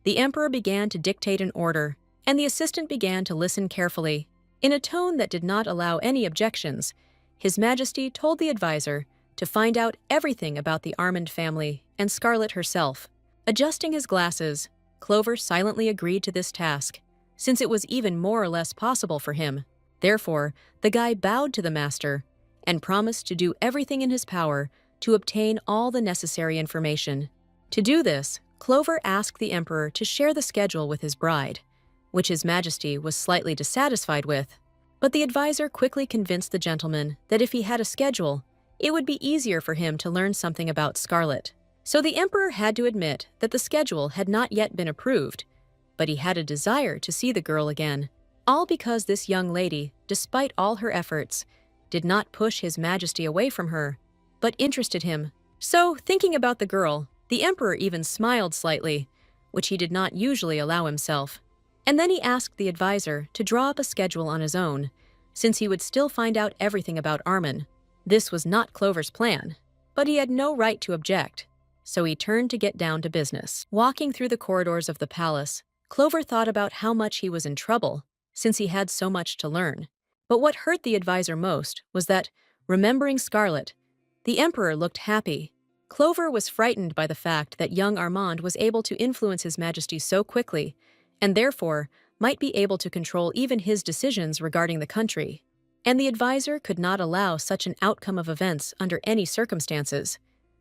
the emperor began to dictate an order, and the assistant began to listen carefully. In a tone that did not allow any objections, His Majesty told the advisor to find out everything about the Armand family and Scarlet herself. Adjusting his glasses, Clover silently agreed to this task, since it was even more or less possible for him. Therefore, the guy bowed to the master and promised to do everything in his power to obtain all the necessary information. To do this, Clover asked the emperor to share the schedule with his bride, which His Majesty was slightly dissatisfied with. But the advisor quickly convinced the gentleman that if he had a schedule, it would be easier for him to learn something about Scarlet. So the emperor had to admit that the schedule had not yet been approved, but he had a desire to see the girl again, all because this young lady, despite all her efforts, did not push His Majesty away from her, but interested him. So, thinking about the girl, the emperor even smiled slightly, which he did not usually allow himself. And then he asked the advisor to draw up a schedule on his own, since he would still find out everything about Armin. This was not Clover's plan, but he had no right to object, so he turned to get down to business. Walking through the corridors of the palace, Clover thought about how much he was in trouble, since he had so much to learn. But what hurt the advisor most was that, remembering Scarlet, the Emperor looked happy. Clover was frightened by the fact that young Armand was able to influence His Majesty so quickly, and therefore might be able to control even his decisions regarding the country. And the advisor could not allow such an outcome of events under any circumstances,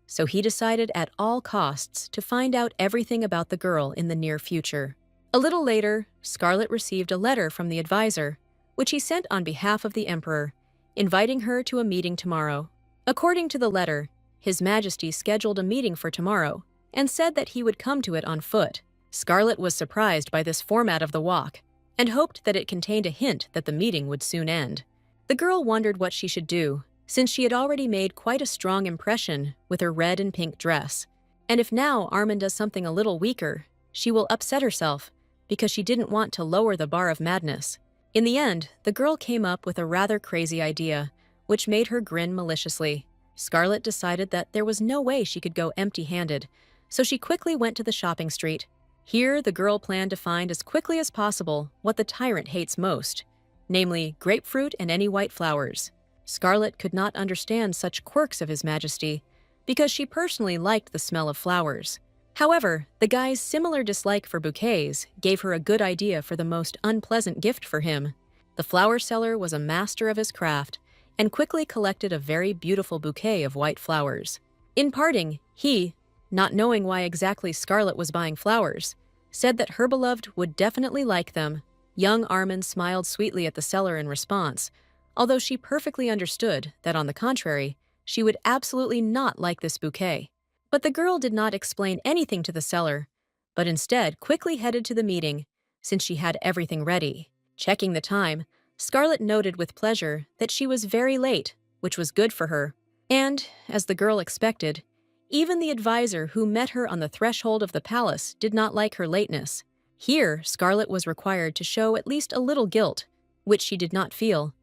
so he decided at all costs to find out everything about the girl in the near future. A little later, Scarlet received a letter from the advisor, which he sent on behalf of the Emperor, inviting her to a meeting tomorrow. According to the letter, His Majesty scheduled a meeting for tomorrow and said that he would come to it on foot. Scarlet was surprised by this format of the walk and hoped that it contained a hint that the meeting would soon end. The girl wondered what she should do, since she had already made quite a strong impression with her red and pink dress. And if now Armin does something a little weaker, she will upset herself because she didn't want to lower the bar of madness. In the end, the girl came up with a rather crazy idea, which made her grin maliciously. Scarlet decided that there was no way she could go empty-handed, so she quickly went to the shopping street. Here, the girl planned to find as quickly as possible what the Tyrant hates most, namely grapefruit and any white flowers. Scarlet could not understand such quirks of His Majesty because she personally liked the smell of flowers. However, the guy's similar dislike for bouquets gave her a good idea for the most unpleasant gift for him. The flower seller was a master of his craft and quickly collected a very beautiful bouquet of white flowers. In parting, he, not knowing why exactly Scarlet was buying flowers, said that her beloved would definitely like them. Young Armin smiled sweetly at the seller in response, although she perfectly understood that, on the contrary, she would absolutely not like this bouquet. But the girl did not explain anything to the seller, but instead quickly headed to the meeting, since she had everything ready. Checking the time, Scarlet noted with pleasure that she was very late, which was good for her. And, as the girl expected, even the advisor who met her on the threshold of the palace did not like her lateness. Here, Scarlet was required to show at least a little guilt, which she did not feel,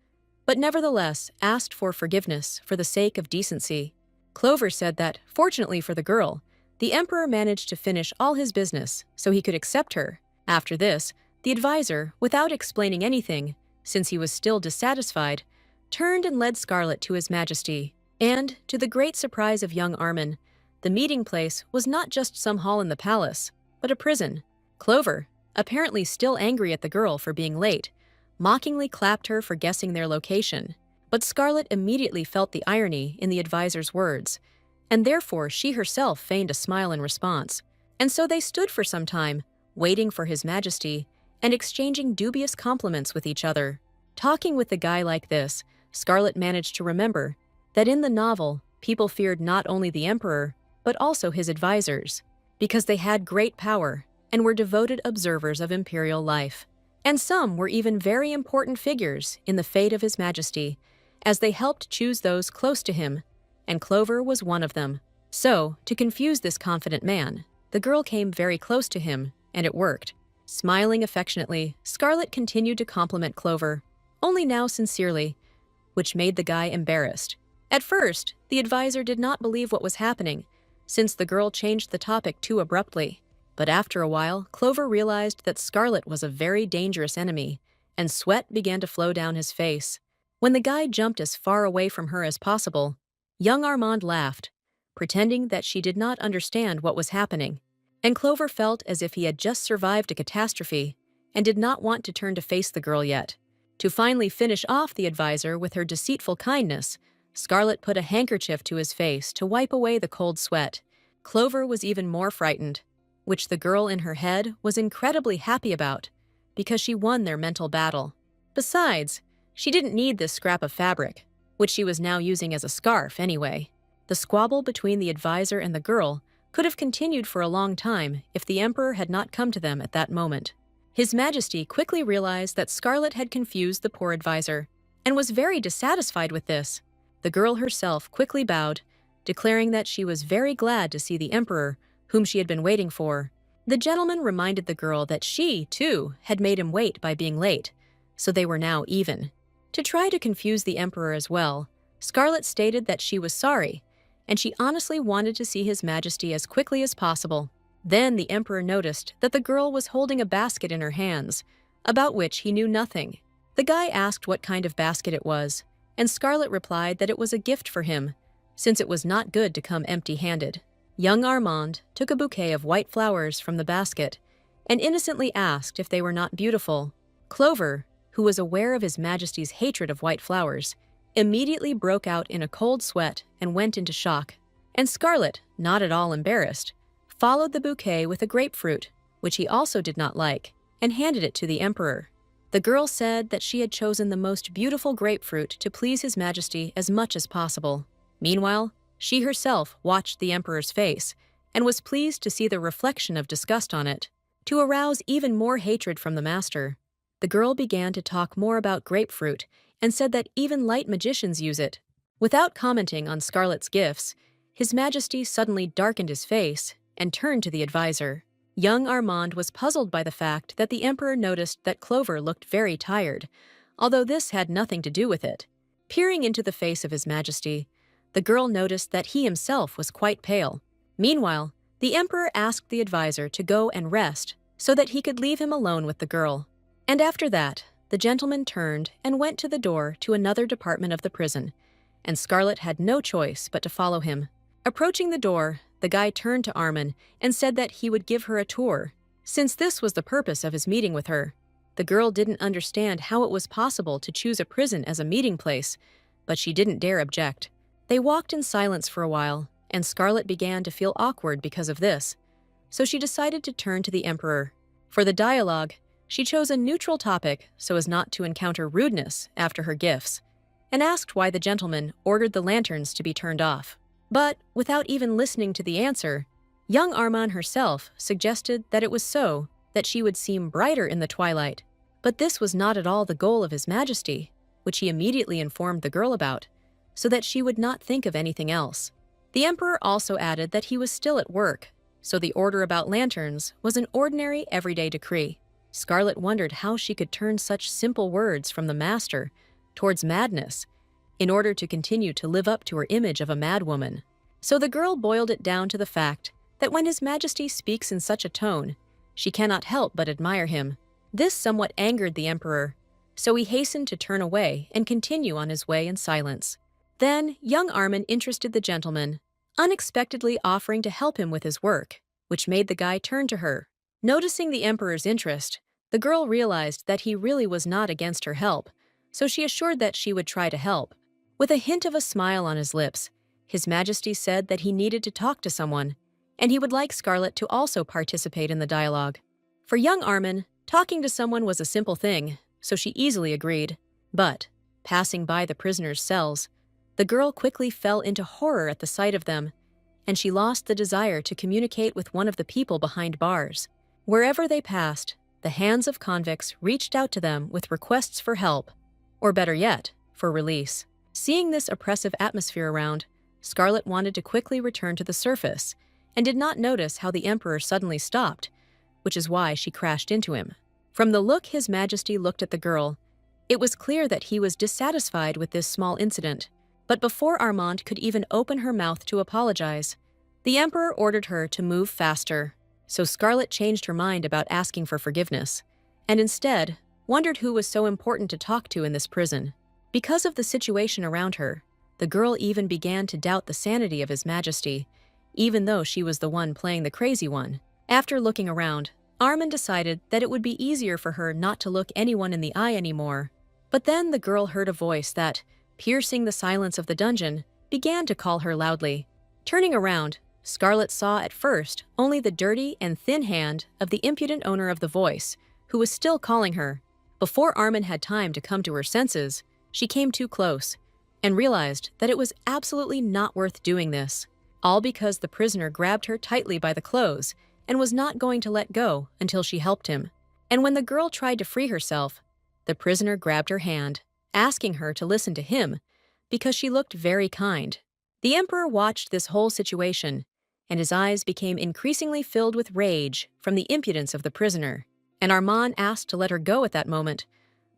but nevertheless asked for forgiveness for the sake of decency. Clover said that, fortunately for the girl, the Emperor managed to finish all his business so he could accept her. After this, the advisor, without explaining anything, since he was still dissatisfied, turned and led Scarlet to His Majesty. And, to the great surprise of young Armin, the meeting place was not just some hall in the palace, but a prison. Clover, apparently still angry at the girl for being late, mockingly clapped her for guessing their location. But Scarlet immediately felt the irony in the advisor's words, and therefore she herself feigned a smile in response. And so they stood for some time, waiting for His Majesty, and exchanging dubious compliments with each other. Talking with the guy like this, Scarlet managed to remember that in the novel, people feared not only the Emperor, but also his advisors, because they had great power and were devoted observers of imperial life. And some were even very important figures in the fate of His Majesty, as they helped choose those close to him, and Clover was one of them. So, to confuse this confident man, the girl came very close to him, and it worked. Smiling affectionately, Scarlet continued to compliment Clover, only now sincerely, which made the guy embarrassed. At first, the advisor did not believe what was happening, since the girl changed the topic too abruptly. But after a while, Clover realized that Scarlet was a very dangerous enemy, and sweat began to flow down his face. When the guy jumped as far away from her as possible, young Armand laughed, pretending that she did not understand what was happening. And Clover felt as if he had just survived a catastrophe and did not want to turn to face the girl yet. To finally finish off the advisor with her deceitful kindness, Scarlet put a handkerchief to his face to wipe away the cold sweat. Clover was even more frightened, which the girl in her head was incredibly happy about, because she won their mental battle. Besides, she didn't need this scrap of fabric, which she was now using as a scarf anyway. The squabble between the advisor and the girl could have continued for a long time if the Emperor had not come to them at that moment. His Majesty quickly realized that Scarlet had confused the poor advisor, and was very dissatisfied with this. The girl herself quickly bowed, declaring that she was very glad to see the Emperor, whom she had been waiting for. The gentleman reminded the girl that she, too, had made him wait by being late, so they were now even. To try to confuse the emperor as well, Scarlet stated that she was sorry, and she honestly wanted to see His Majesty as quickly as possible. Then the emperor noticed that the girl was holding a basket in her hands, about which he knew nothing. The guy asked what kind of basket it was, and Scarlet replied that it was a gift for him, since it was not good to come empty-handed. Young Armand took a bouquet of white flowers from the basket and innocently asked if they were not beautiful. Clover, who was aware of His Majesty's hatred of white flowers, immediately broke out in a cold sweat and went into shock. And Scarlet, not at all embarrassed, followed the bouquet with a grapefruit, which he also did not like, and handed it to the emperor. The girl said that she had chosen the most beautiful grapefruit to please His Majesty as much as possible. Meanwhile, she herself watched the emperor's face and was pleased to see the reflection of disgust on it. To arouse even more hatred from the master, the girl began to talk more about grapefruit and said that even light magicians use it. Without commenting on Scarlet's gifts, His Majesty suddenly darkened his face and turned to the advisor. Young Armand was puzzled by the fact that the emperor noticed that Clover looked very tired, although this had nothing to do with it. Peering into the face of His Majesty, the girl noticed that he himself was quite pale. Meanwhile, the emperor asked the advisor to go and rest so that he could leave him alone with the girl. And after that, the gentleman turned and went to the door to another department of the prison, and Scarlet had no choice but to follow him. Approaching the door, the guy turned to Armin and said that he would give her a tour, since this was the purpose of his meeting with her. The girl didn't understand how it was possible to choose a prison as a meeting place, but she didn't dare object. They walked in silence for a while, and Scarlet began to feel awkward because of this, so she decided to turn to the emperor. For the dialogue, she chose a neutral topic so as not to encounter rudeness after her gifts, and asked why the gentleman ordered the lanterns to be turned off. But, without even listening to the answer, young Armand herself suggested that it was so that she would seem brighter in the twilight. But this was not at all the goal of His Majesty, which he immediately informed the girl about, so that she would not think of anything else. The emperor also added that he was still at work, so the order about lanterns was an ordinary, everyday decree. Scarlet wondered how she could turn such simple words from the master towards madness in order to continue to live up to her image of a madwoman. So the girl boiled it down to the fact that when His Majesty speaks in such a tone, she cannot help but admire him. This somewhat angered the emperor, so he hastened to turn away and continue on his way in silence. Then, young Armin interested the gentleman, unexpectedly offering to help him with his work, which made the guy turn to her. Noticing the emperor's interest, the girl realized that he really was not against her help, so she assured that she would try to help. With a hint of a smile on his lips, His Majesty said that he needed to talk to someone, and he would like Scarlet to also participate in the dialogue. For young Armin, talking to someone was a simple thing, so she easily agreed. But, passing by the prisoners' cells, the girl quickly fell into horror at the sight of them, and she lost the desire to communicate with one of the people behind bars. Wherever they passed, the hands of convicts reached out to them with requests for help, or better yet, for release. Seeing this oppressive atmosphere around, Scarlet wanted to quickly return to the surface and did not notice how the emperor suddenly stopped, which is why she crashed into him. From the look His Majesty looked at the girl, it was clear that he was dissatisfied with this small incident. But before Armand could even open her mouth to apologize, the emperor ordered her to move faster. So Scarlet changed her mind about asking for forgiveness, and instead wondered who was so important to talk to in this prison. Because of the situation around her, the girl even began to doubt the sanity of His Majesty, even though she was the one playing the crazy one. After looking around, Armin decided that it would be easier for her not to look anyone in the eye anymore. But then the girl heard a voice that, piercing the silence of the dungeon, began to call her loudly. Turning around, Scarlet saw at first only the dirty and thin hand of the impudent owner of the voice, who was still calling her. Before Armin had time to come to her senses, she came too close and realized that it was absolutely not worth doing this, all because the prisoner grabbed her tightly by the clothes and was not going to let go until she helped him. And when the girl tried to free herself, the prisoner grabbed her hand, asking her to listen to him because she looked very kind. The emperor watched this whole situation and his eyes became increasingly filled with rage from the impudence of the prisoner. And Armand asked to let her go at that moment,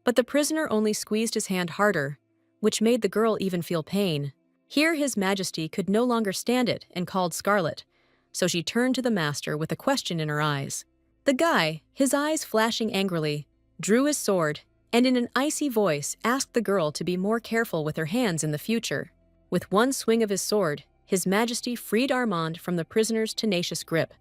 but the prisoner only squeezed his hand harder, which made the girl even feel pain. Here His Majesty could no longer stand it and called Scarlet, so she turned to the master with a question in her eyes. The guy, his eyes flashing angrily, drew his sword and in an icy voice asked the girl to be more careful with her hands in the future. With one swing of his sword, His Majesty freed Armand from the prisoner's tenacious grip.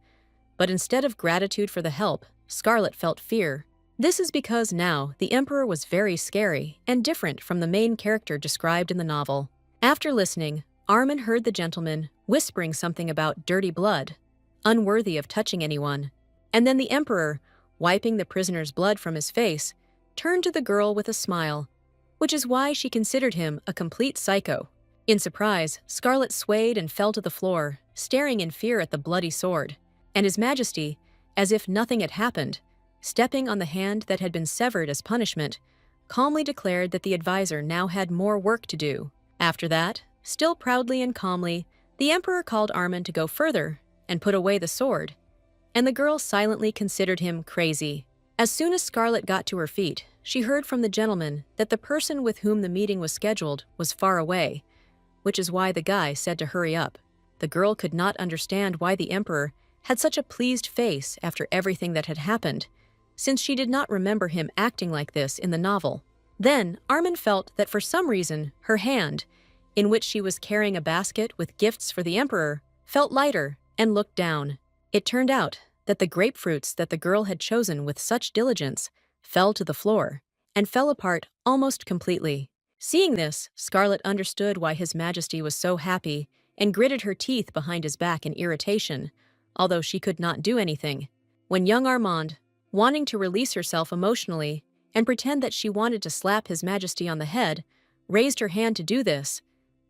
But instead of gratitude for the help, Scarlet felt fear. This is because now the Emperor was very scary and different from the main character described in the novel. After listening, Armand heard the gentleman whispering something about dirty blood, unworthy of touching anyone. And then the Emperor, wiping the prisoner's blood from his face, turned to the girl with a smile, which is why she considered him a complete psycho. In surprise, Scarlet swayed and fell to the floor, staring in fear at the bloody sword. And His Majesty, as if nothing had happened, stepping on the hand that had been severed as punishment, calmly declared that the advisor now had more work to do. After that, still proudly and calmly, the Emperor called Armand to go further and put away the sword, and the girl silently considered him crazy. As soon as Scarlet got to her feet, she heard from the gentleman that the person with whom the meeting was scheduled was far away, which is why the guy said to hurry up. The girl could not understand why the Emperor had such a pleased face after everything that had happened, since she did not remember him acting like this in the novel. Then, Armand felt that for some reason, her hand, in which she was carrying a basket with gifts for the Emperor, felt lighter and looked down. It turned out that the grapefruits that the girl had chosen with such diligence fell to the floor and fell apart almost completely. Seeing this, Scarlet understood why His Majesty was so happy and gritted her teeth behind his back in irritation, although she could not do anything. When young Armand, wanting to release herself emotionally and pretend that she wanted to slap His Majesty on the head, raised her hand to do this,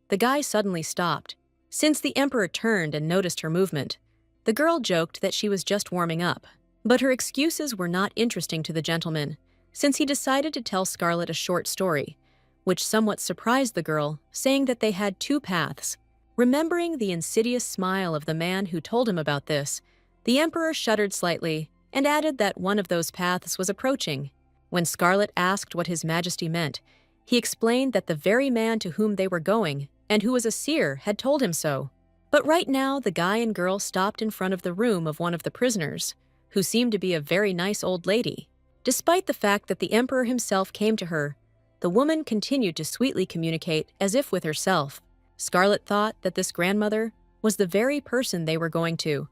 the guy suddenly stopped. Since the Emperor turned and noticed her movement, the girl joked that she was just warming up. But her excuses were not interesting to the gentleman, since he decided to tell Scarlet a short story, which somewhat surprised the girl, saying that they had two paths. Remembering the insidious smile of the man who told him about this, the Emperor shuddered slightly and added that one of those paths was approaching. When Scarlet asked what His Majesty meant, he explained that the very man to whom they were going, and who was a seer, had told him so. But right now, the guy and girl stopped in front of the room of one of the prisoners, who seemed to be a very nice old lady. Despite the fact that the Emperor himself came to her, the woman continued to sweetly communicate as if with herself. Scarlet thought that this grandmother was the very person they were going to,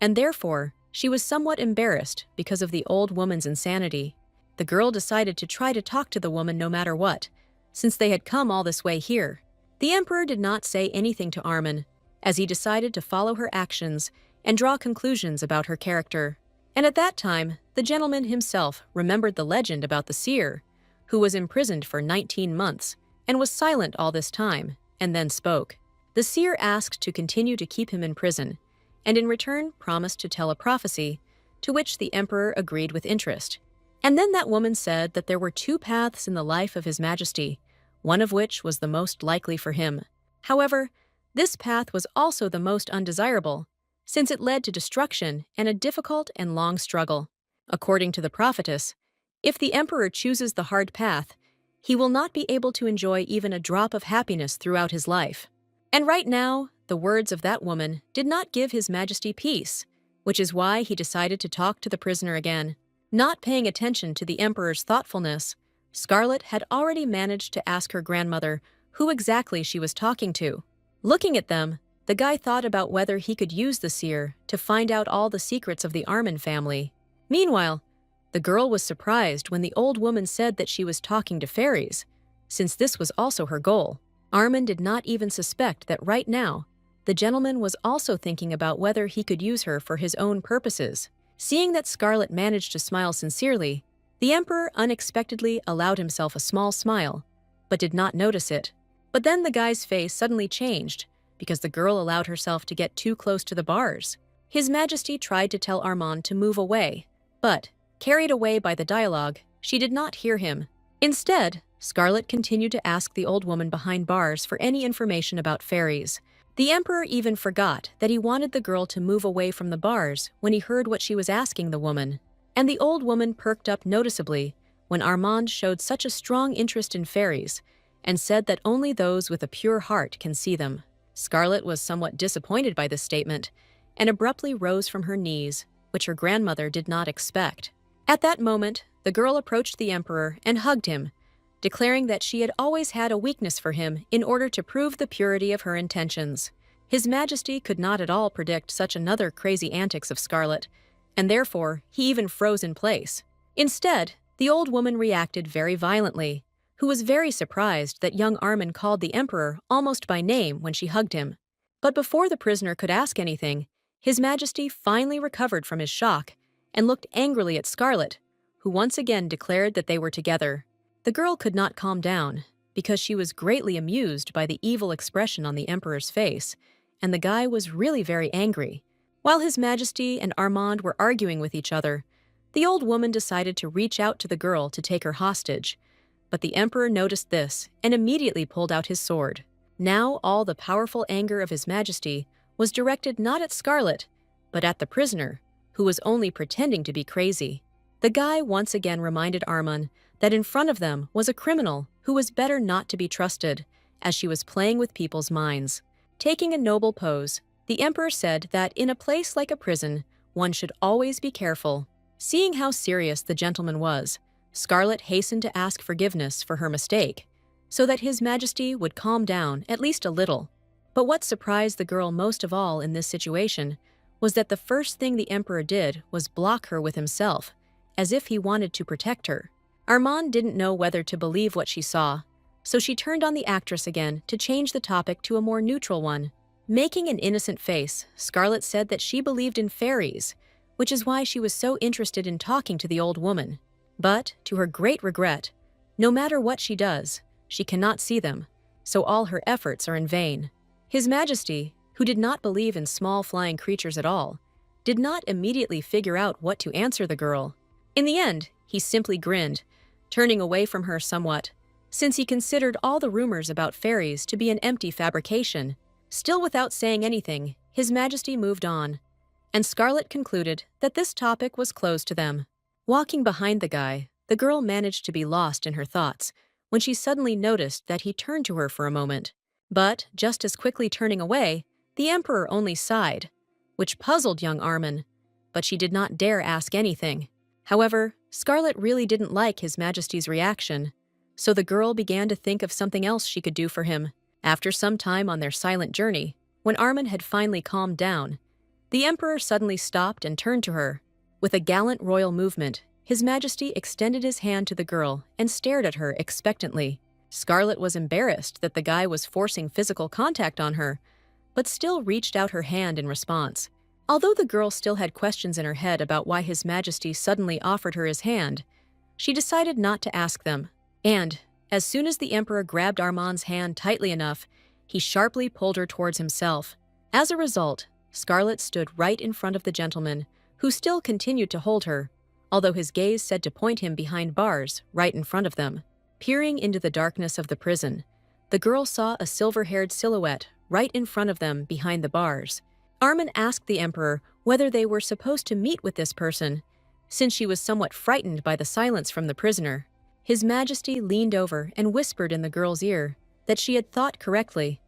and therefore she was somewhat embarrassed because of the old woman's insanity. The girl decided to try to talk to the woman no matter what, since they had come all this way here. The Emperor did not say anything to Armand, as he decided to follow her actions and draw conclusions about her character. And at that time, the gentleman himself remembered the legend about the seer, who was imprisoned for 19 months and was silent all this time, and then spoke. The seer asked to continue to keep him in prison, and in return promised to tell a prophecy, to which the Emperor agreed with interest. And then that woman said that there were two paths in the life of His Majesty, one of which was the most likely for him. However, this path was also the most undesirable, since it led to destruction and a difficult and long struggle. According to the prophetess, if the Emperor chooses the hard path, he will not be able to enjoy even a drop of happiness throughout his life. And right now, the words of that woman did not give His Majesty peace, which is why he decided to talk to the prisoner again. Not paying attention to the Emperor's thoughtfulness, Scarlet had already managed to ask her grandmother who exactly she was talking to. Looking at them, the guy thought about whether he could use the seer to find out all the secrets of the Armand family. Meanwhile, the girl was surprised when the old woman said that she was talking to fairies, since this was also her goal. Armand did not even suspect that right now, the gentleman was also thinking about whether he could use her for his own purposes. Seeing that Scarlet managed to smile sincerely, the Emperor unexpectedly allowed himself a small smile, but did not notice it. But then the guy's face suddenly changed, because the girl allowed herself to get too close to the bars. His Majesty tried to tell Armand to move away, but, carried away by the dialogue, she did not hear him. Instead, Scarlet continued to ask the old woman behind bars for any information about fairies, The emperor even forgot that he wanted the girl to move away from the bars when he heard what she was asking the woman. And the old woman perked up noticeably when Armand showed such a strong interest in fairies and said that only those with a pure heart can see them. Scarlet was somewhat disappointed by this statement and abruptly rose from her knees, which her grandmother did not expect. At that moment, the girl approached the emperor and hugged him, declaring that she had always had a weakness for him in order to prove the purity of her intentions. His Majesty could not at all predict such another crazy antics of Scarlet, and therefore he even froze in place. Instead, the old woman reacted very violently, who was very surprised that young Armand called the emperor almost by name when she hugged him. But before the prisoner could ask anything, His Majesty finally recovered from his shock and looked angrily at Scarlet, who once again declared that they were together. The girl could not calm down, because she was greatly amused by the evil expression on the emperor's face, and the guy was really very angry. While His Majesty and Armand were arguing with each other, the old woman decided to reach out to the girl to take her hostage, but the emperor noticed this and immediately pulled out his sword. Now all the powerful anger of His Majesty was directed not at Scarlet, but at the prisoner, who was only pretending to be crazy. The guy once again reminded Armand that in front of them was a criminal who was better not to be trusted, as she was playing with people's minds. Taking a noble pose, the emperor said that in a place like a prison, one should always be careful. Seeing how serious the gentleman was, Scarlet hastened to ask forgiveness for her mistake, so that His Majesty would calm down at least a little. But what surprised the girl most of all in this situation was that the first thing the emperor did was block her with himself, as if he wanted to protect her. Armand didn't know whether to believe what she saw, so she turned on the actress again to change the topic to a more neutral one. Making an innocent face, Scarlet said that she believed in fairies, which is why she was so interested in talking to the old woman. But, to her great regret, no matter what she does, she cannot see them, so all her efforts are in vain. His Majesty, who did not believe in small flying creatures at all, did not immediately figure out what to answer the girl. In the end, he simply grinned, turning away from her somewhat, since he considered all the rumors about fairies to be an empty fabrication. Still without saying anything, His Majesty moved on, and Scarlet concluded that this topic was closed to them. Walking behind the guy, the girl managed to be lost in her thoughts when she suddenly noticed that he turned to her for a moment. But, just as quickly turning away, the emperor only sighed, which puzzled young Armand, but she did not dare ask anything. However, Scarlet really didn't like His Majesty's reaction, so the girl began to think of something else she could do for him. After some time on their silent journey, when Armand had finally calmed down, the emperor suddenly stopped and turned to her. With a gallant royal movement, His Majesty extended his hand to the girl and stared at her expectantly. Scarlet was embarrassed that the guy was forcing physical contact on her, but still reached out her hand in response. Although the girl still had questions in her head about why His Majesty suddenly offered her his hand, she decided not to ask them. And, as soon as the emperor grabbed Armand's hand tightly enough, he sharply pulled her towards himself. As a result, Scarlet stood right in front of the gentleman, who still continued to hold her, although his gaze said to point him behind bars right in front of them. Peering into the darkness of the prison, the girl saw a silver-haired silhouette right in front of them behind the bars. Armand asked the emperor whether they were supposed to meet with this person, since she was somewhat frightened by the silence from the prisoner. His Majesty leaned over and whispered in the girl's ear that she had thought correctly,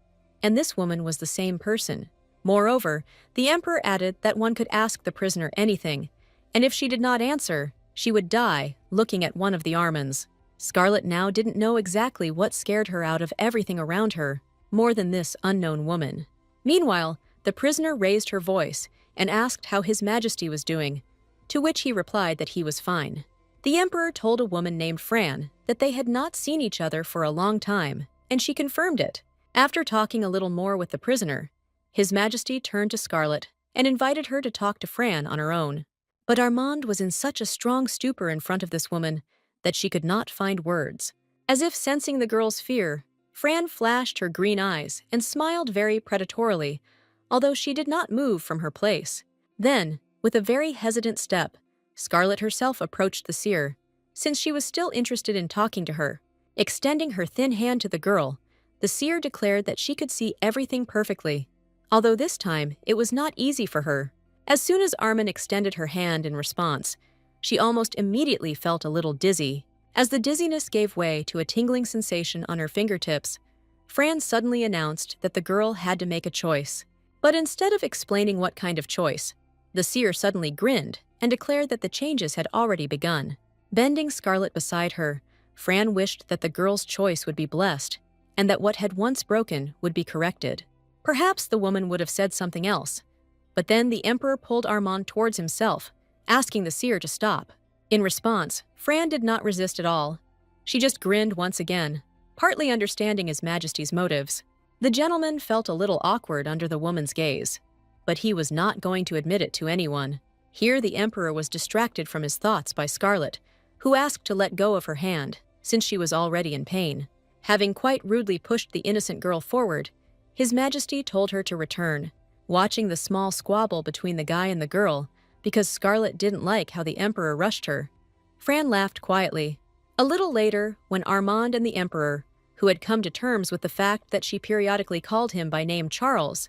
and this woman was the same person. Moreover, the emperor added that one could ask the prisoner anything, and if she did not answer, she would die looking at one of the Armands. Scarlet now didn't know exactly what scared her out of everything around her, more than this unknown woman. Meanwhile, the prisoner raised her voice and asked how His Majesty was doing, to which he replied that he was fine. The emperor told a woman named Fran that they had not seen each other for a long time, and she confirmed it. After talking a little more with the prisoner, His Majesty turned to Scarlet and invited her to talk to Fran on her own. But Armand was in such a strong stupor in front of this woman that she could not find words. As if sensing the girl's fear, Fran flashed her green eyes and smiled very predatorily, although she did not move from her place. Then, with a very hesitant step, Scarlet herself approached the seer, since she was still interested in talking to her. Extending her thin hand to the girl, the seer declared that she could see everything perfectly, although this time it was not easy for her. As soon as Armin extended her hand in response, she almost immediately felt a little dizzy. As the dizziness gave way to a tingling sensation on her fingertips, Fran suddenly announced that the girl had to make a choice. But instead of explaining what kind of choice, the seer suddenly grinned and declared that the changes had already begun. Bending Scarlet beside her, Fran wished that the girl's choice would be blessed and that what had once broken would be corrected. Perhaps the woman would have said something else, but then the Emperor pulled Armand towards himself, asking the seer to stop. In response, Fran did not resist at all. She just grinned once again, partly understanding His Majesty's motives. The gentleman felt a little awkward under the woman's gaze, but he was not going to admit it to anyone. Here the Emperor was distracted from his thoughts by Scarlet, who asked to let go of her hand, since she was already in pain. Having quite rudely pushed the innocent girl forward, His Majesty told her to return. Watching the small squabble between the guy and the girl, because Scarlet didn't like how the Emperor rushed her, Fran laughed quietly. A little later, when Armand and the Emperor, who had come to terms with the fact that she periodically called him by name Charles,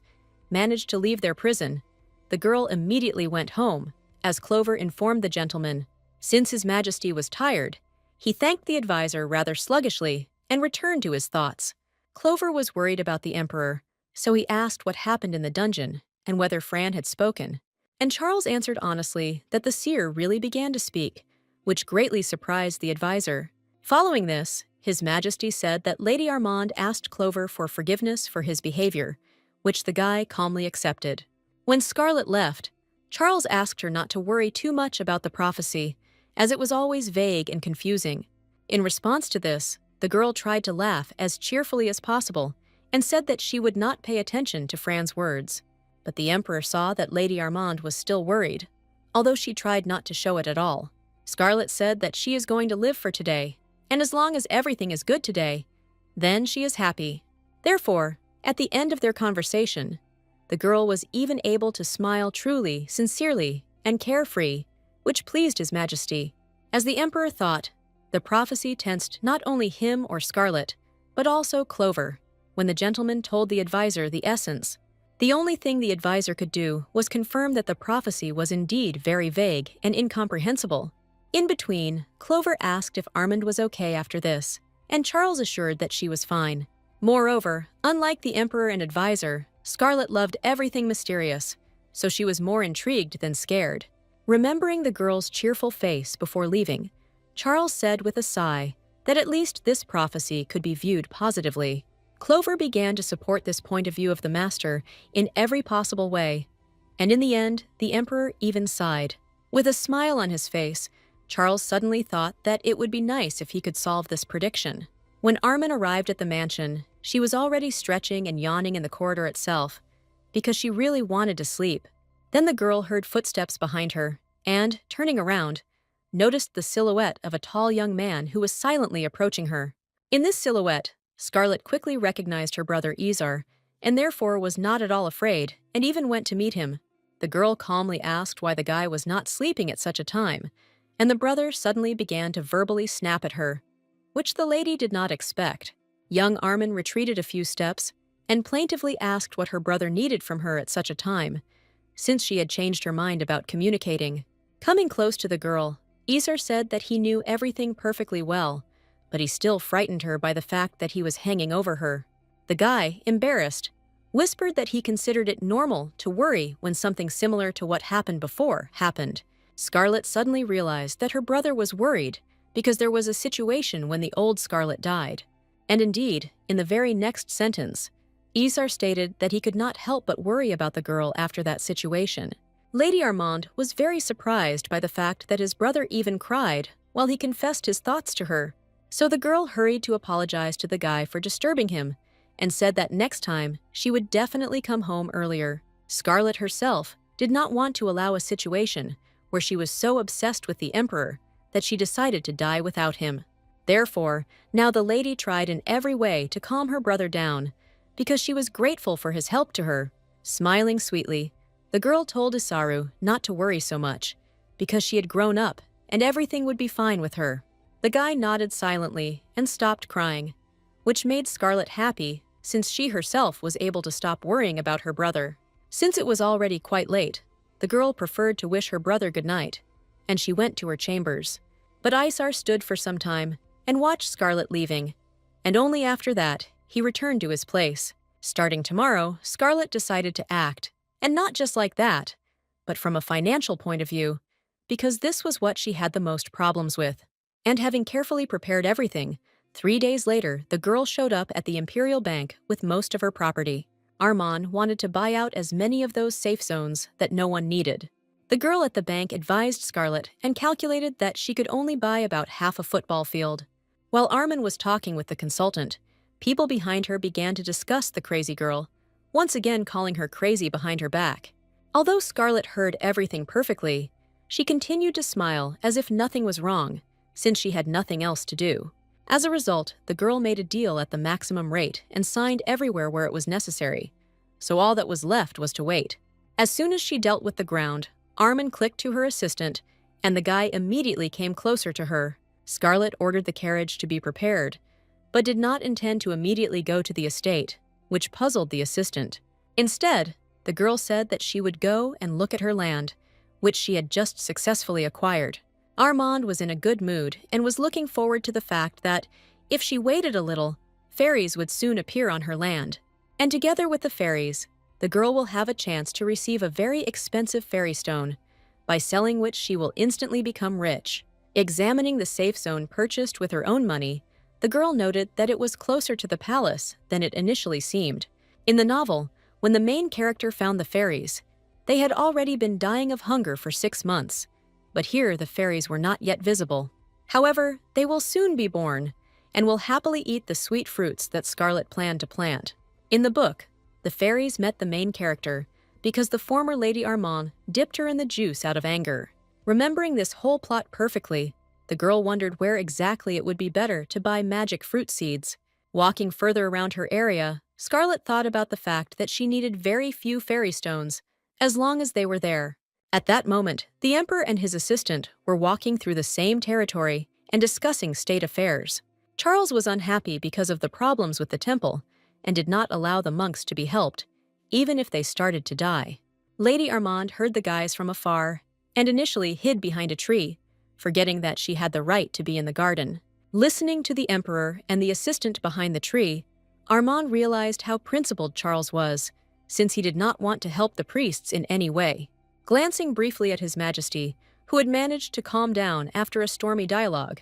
managed to leave their prison, the girl immediately went home, as Clover informed the gentleman. Since His Majesty was tired, he thanked the advisor rather sluggishly and returned to his thoughts. Clover was worried about the Emperor, so he asked what happened in the dungeon and whether Fran had spoken. And Charles answered honestly that the seer really began to speak, which greatly surprised the advisor. Following this, His Majesty said that Lady Armand asked Clover for forgiveness for his behavior, which the guy calmly accepted. When Scarlet left, Charles asked her not to worry too much about the prophecy, as it was always vague and confusing. In response to this, the girl tried to laugh as cheerfully as possible and said that she would not pay attention to Fran's words. But the Emperor saw that Lady Armand was still worried, although she tried not to show it at all. Scarlet said that she is going to live for today, and as long as everything is good today, then she is happy. Therefore, at the end of their conversation, the girl was even able to smile truly, sincerely, and carefree, which pleased His Majesty. As the Emperor thought, the prophecy tensed not only him or Scarlet, but also Clover. When the gentleman told the advisor the essence, the only thing the advisor could do was confirm that the prophecy was indeed very vague and incomprehensible. In between, Clover asked if Armand was okay after this, and Charles assured that she was fine. Moreover, unlike the Emperor and advisor, Scarlet loved everything mysterious, so she was more intrigued than scared. Remembering the girl's cheerful face before leaving, Charles said with a sigh that at least this prophecy could be viewed positively. Clover began to support this point of view of the master in every possible way, and in the end, the Emperor even sighed. With a smile on his face, Charles suddenly thought that it would be nice if he could solve this prediction. When Armin arrived at the mansion, she was already stretching and yawning in the corridor itself, because she really wanted to sleep. Then the girl heard footsteps behind her, and, turning around, noticed the silhouette of a tall young man who was silently approaching her. In this silhouette, Scarlet quickly recognized her brother Izar, and therefore was not at all afraid, and even went to meet him. The girl calmly asked why the guy was not sleeping at such a time, and the brother suddenly began to verbally snap at her, which the lady did not expect. Young Armin retreated a few steps and plaintively asked what her brother needed from her at such a time, since she had changed her mind about communicating. Coming close to the girl, Izar said that he knew everything perfectly well, but he still frightened her by the fact that he was hanging over her. The guy, embarrassed, whispered that he considered it normal to worry when something similar to what happened before happened. Scarlet suddenly realized that her brother was worried because there was a situation when the old Scarlet died. And indeed, in the very next sentence, Izar stated that he could not help but worry about the girl after that situation. Lady Armand was very surprised by the fact that his brother even cried while he confessed his thoughts to her. So the girl hurried to apologize to the guy for disturbing him and said that next time she would definitely come home earlier. Scarlet herself did not want to allow a situation where she was so obsessed with the Emperor that she decided to die without him. Therefore, now the lady tried in every way to calm her brother down because she was grateful for his help to her. Smiling sweetly, the girl told Isaru not to worry so much because she had grown up and everything would be fine with her. The guy nodded silently and stopped crying, which made Scarlet happy since she herself was able to stop worrying about her brother. Since it was already quite late, the girl preferred to wish her brother good night, and she went to her chambers. But Isar stood for some time and watched Scarlet leaving, and only after that he returned to his place. Starting tomorrow, Scarlet decided to act, and not just like that, but from a financial point of view, because this was what she had the most problems with. And having carefully prepared everything, 3 days later, the girl showed up at the Imperial Bank with most of her property. Armand wanted to buy out as many of those safe zones that no one needed. The girl at the bank advised Scarlet and calculated that she could only buy about half a football field. While Armand was talking with the consultant, people behind her began to discuss the crazy girl, once again calling her crazy behind her back. Although Scarlet heard everything perfectly, she continued to smile as if nothing was wrong, since she had nothing else to do. As a result, the girl made a deal at the maximum rate and signed everywhere where it was necessary, so all that was left was to wait. As soon as she dealt with the ground, Armand clicked to her assistant, and the guy immediately came closer to her. Scarlet ordered the carriage to be prepared, but did not intend to immediately go to the estate, which puzzled the assistant. Instead, the girl said that she would go and look at her land, which she had just successfully acquired. Armand was in a good mood and was looking forward to the fact that, if she waited a little, fairies would soon appear on her land. And together with the fairies, the girl will have a chance to receive a very expensive fairy stone, by selling which she will instantly become rich. Examining the safe zone purchased with her own money, the girl noted that it was closer to the palace than it initially seemed. In the novel, when the main character found the fairies, they had already been dying of hunger for 6 months. But here the fairies were not yet visible. However, they will soon be born, and will happily eat the sweet fruits that Scarlet planned to plant. In the book, the fairies met the main character because the former Lady Armand dipped her in the juice out of anger. Remembering this whole plot perfectly, the girl wondered where exactly it would be better to buy magic fruit seeds. Walking further around her area, Scarlet thought about the fact that she needed very few fairy stones, as long as they were there. At that moment, the Emperor and his assistant were walking through the same territory and discussing state affairs. Charles was unhappy because of the problems with the temple and did not allow the monks to be helped, even if they started to die. Lady Armand heard the guys from afar and initially hid behind a tree, forgetting that she had the right to be in the garden. Listening to the Emperor and the assistant behind the tree, Armand realized how principled Charles was, since he did not want to help the priests in any way. Glancing briefly at His Majesty, who had managed to calm down after a stormy dialogue,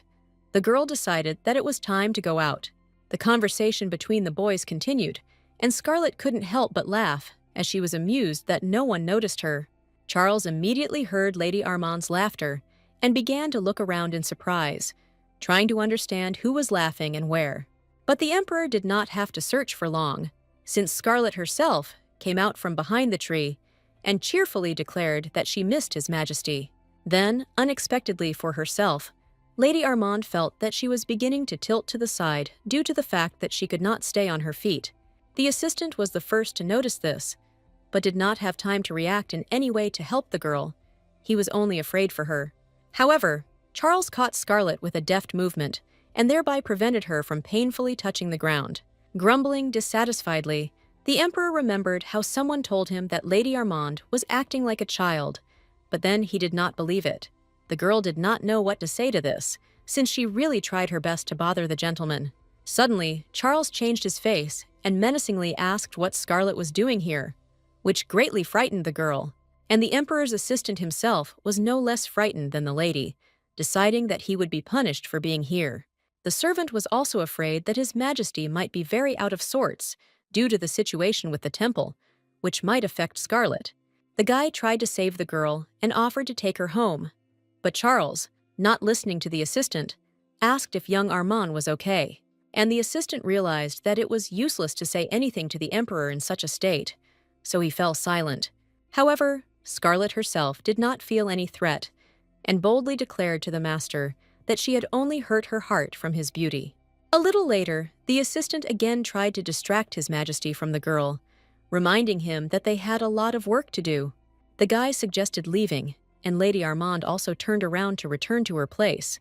the girl decided that it was time to go out. The conversation between the boys continued, and Scarlet couldn't help but laugh, as she was amused that no one noticed her. Charles immediately heard Lady Armand's laughter and began to look around in surprise, trying to understand who was laughing and where. But the Emperor did not have to search for long, since Scarlet herself came out from behind the tree and cheerfully declared that she missed His Majesty. Then, unexpectedly for herself, Lady Armand felt that she was beginning to tilt to the side due to the fact that she could not stay on her feet. The assistant was the first to notice this, but did not have time to react in any way to help the girl. He was only afraid for her. However, Charles caught Scarlet with a deft movement and thereby prevented her from painfully touching the ground. Grumbling dissatisfiedly, the Emperor remembered how someone told him that Lady Armand was acting like a child, but then he did not believe it. The girl did not know what to say to this, since she really tried her best to bother the gentleman. Suddenly, Charles changed his face and menacingly asked what Scarlet was doing here, which greatly frightened the girl, and the Emperor's assistant himself was no less frightened than the lady, deciding that he would be punished for being here. The servant was also afraid that His Majesty might be very out of sorts due to the situation with the temple, which might affect Scarlet. The guy tried to save the girl and offered to take her home, but Charles, not listening to the assistant, asked if young Armand was okay, and the assistant realized that it was useless to say anything to the Emperor in such a state, so he fell silent. However, Scarlet herself did not feel any threat, and boldly declared to the master that she had only hurt her heart from his beauty. A little later, the assistant again tried to distract His Majesty from the girl, reminding him that they had a lot of work to do. The guy suggested leaving, and Lady Armand also turned around to return to her place,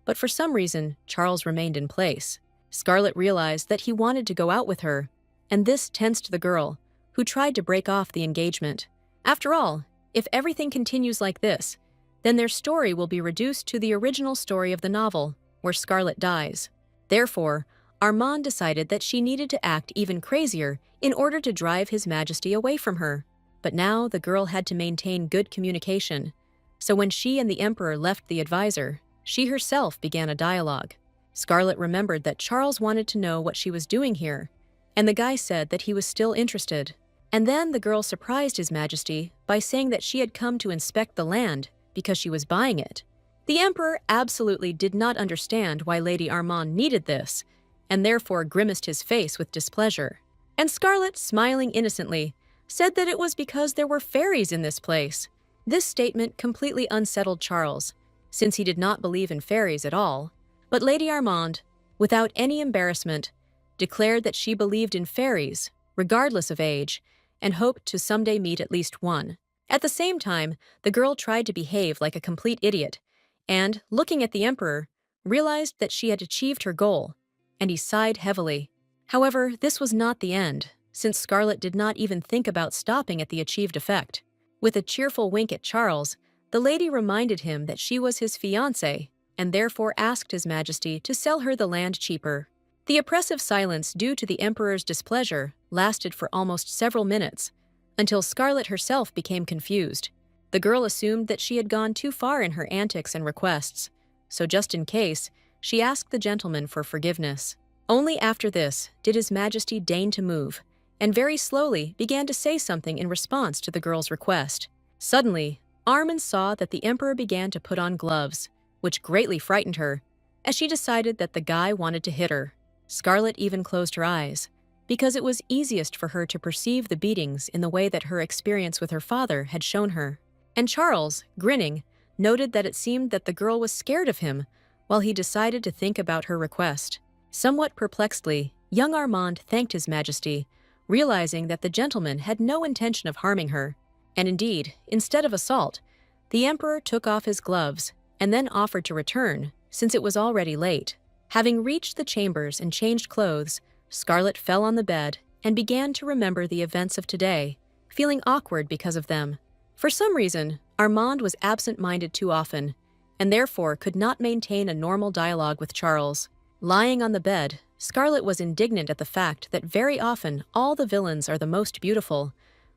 but for some reason, Charles remained in place. Scarlet realized that he wanted to go out with her, and this tensed the girl, who tried to break off the engagement. After all, if everything continues like this, then their story will be reduced to the original story of the novel, where Scarlet dies. Therefore, Armand decided that she needed to act even crazier in order to drive His Majesty away from her. But now the girl had to maintain good communication, so when she and the Emperor left the advisor, she herself began a dialogue. Scarlet remembered that Charles wanted to know what she was doing here, and the guy said that he was still interested. And then the girl surprised His Majesty by saying that she had come to inspect the land because she was buying it. The Emperor absolutely did not understand why Lady Armand needed this, and therefore grimaced his face with displeasure. And Scarlet, smiling innocently, said that it was because there were fairies in this place. This statement completely unsettled Charles, since he did not believe in fairies at all. But Lady Armand, without any embarrassment, declared that she believed in fairies, regardless of age, and hoped to someday meet at least one. At the same time, the girl tried to behave like a complete idiot, and, looking at the Emperor, realized that she had achieved her goal, and he sighed heavily. However, this was not the end, since Scarlet did not even think about stopping at the achieved effect. With a cheerful wink at Charles, the lady reminded him that she was his fiancée, and therefore asked His Majesty to sell her the land cheaper. The oppressive silence due to the Emperor's displeasure lasted for almost several minutes, until Scarlet herself became confused. The girl assumed that she had gone too far in her antics and requests, so just in case, she asked the gentleman for forgiveness. Only after this did His Majesty deign to move, and very slowly began to say something in response to the girl's request. Suddenly, Armand saw that the Emperor began to put on gloves, which greatly frightened her, as she decided that the guy wanted to hit her. Scarlet even closed her eyes, because it was easiest for her to perceive the beatings in the way that her experience with her father had shown her. And Charles, grinning, noted that it seemed that the girl was scared of him, while he decided to think about her request. Somewhat perplexedly, young Armand thanked His Majesty, realizing that the gentleman had no intention of harming her. And indeed, instead of assault, the Emperor took off his gloves and then offered to return, since it was already late. Having reached the chambers and changed clothes, Scarlet fell on the bed and began to remember the events of today, feeling awkward because of them. For some reason, Armand was absent-minded too often, and therefore could not maintain a normal dialogue with Charles. Lying on the bed, Scarlet was indignant at the fact that very often all the villains are the most beautiful,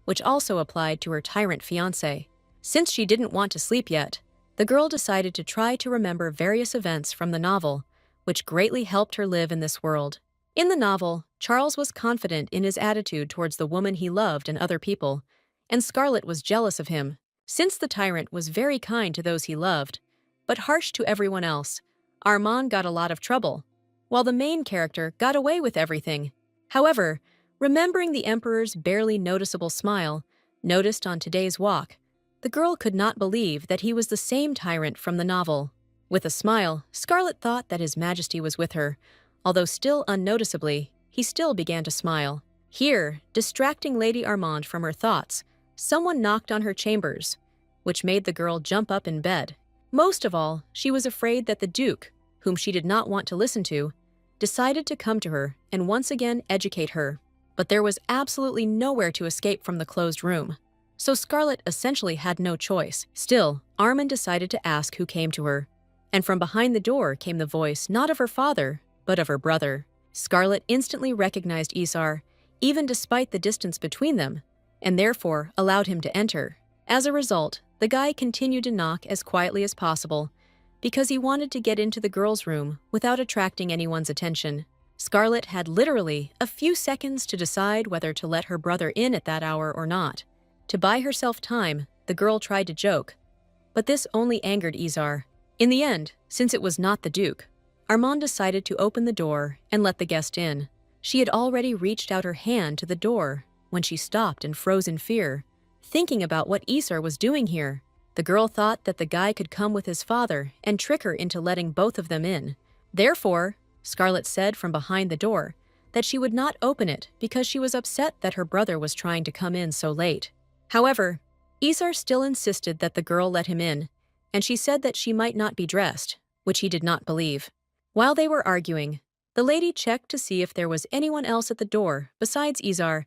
which also applied to her tyrant fiancé. Since she didn't want to sleep yet, the girl decided to try to remember various events from the novel, which greatly helped her live in this world. In the novel, Charles was confident in his attitude towards the woman he loved and other people, and Scarlet was jealous of him. Since the tyrant was very kind to those he loved, but harsh to everyone else, Armand got a lot of trouble, while the main character got away with everything. However, remembering the Emperor's barely noticeable smile, noticed on today's walk, the girl could not believe that he was the same tyrant from the novel. With a smile, Scarlet thought that His Majesty was with her, although still unnoticeably, he still began to smile. Here, distracting Lady Armand from her thoughts, someone knocked on her chambers, which made the girl jump up in bed. Most of all, she was afraid that the Duke, whom she did not want to listen to, decided to come to her and once again educate her. But there was absolutely nowhere to escape from the closed room, so Scarlet essentially had no choice. Still, Armand decided to ask who came to her, and from behind the door came the voice not of her father, but of her brother. Scarlet instantly recognized Isar, even despite the distance between them, and therefore allowed him to enter. As a result, the guy continued to knock as quietly as possible, because he wanted to get into the girl's room without attracting anyone's attention. Scarlet had literally a few seconds to decide whether to let her brother in at that hour or not. To buy herself time, the girl tried to joke, but this only angered Isar. In the end, since it was not the Duke, Armand decided to open the door and let the guest in. She had already reached out her hand to the door when she stopped and froze in fear, thinking about what Isar was doing here. The girl thought that the guy could come with his father and trick her into letting both of them in. Therefore, Scarlet said from behind the door that she would not open it because she was upset that her brother was trying to come in so late. However, Isar still insisted that the girl let him in, and she said that she might not be dressed, which he did not believe. While they were arguing, The lady checked to see if there was anyone else at the door besides Izar,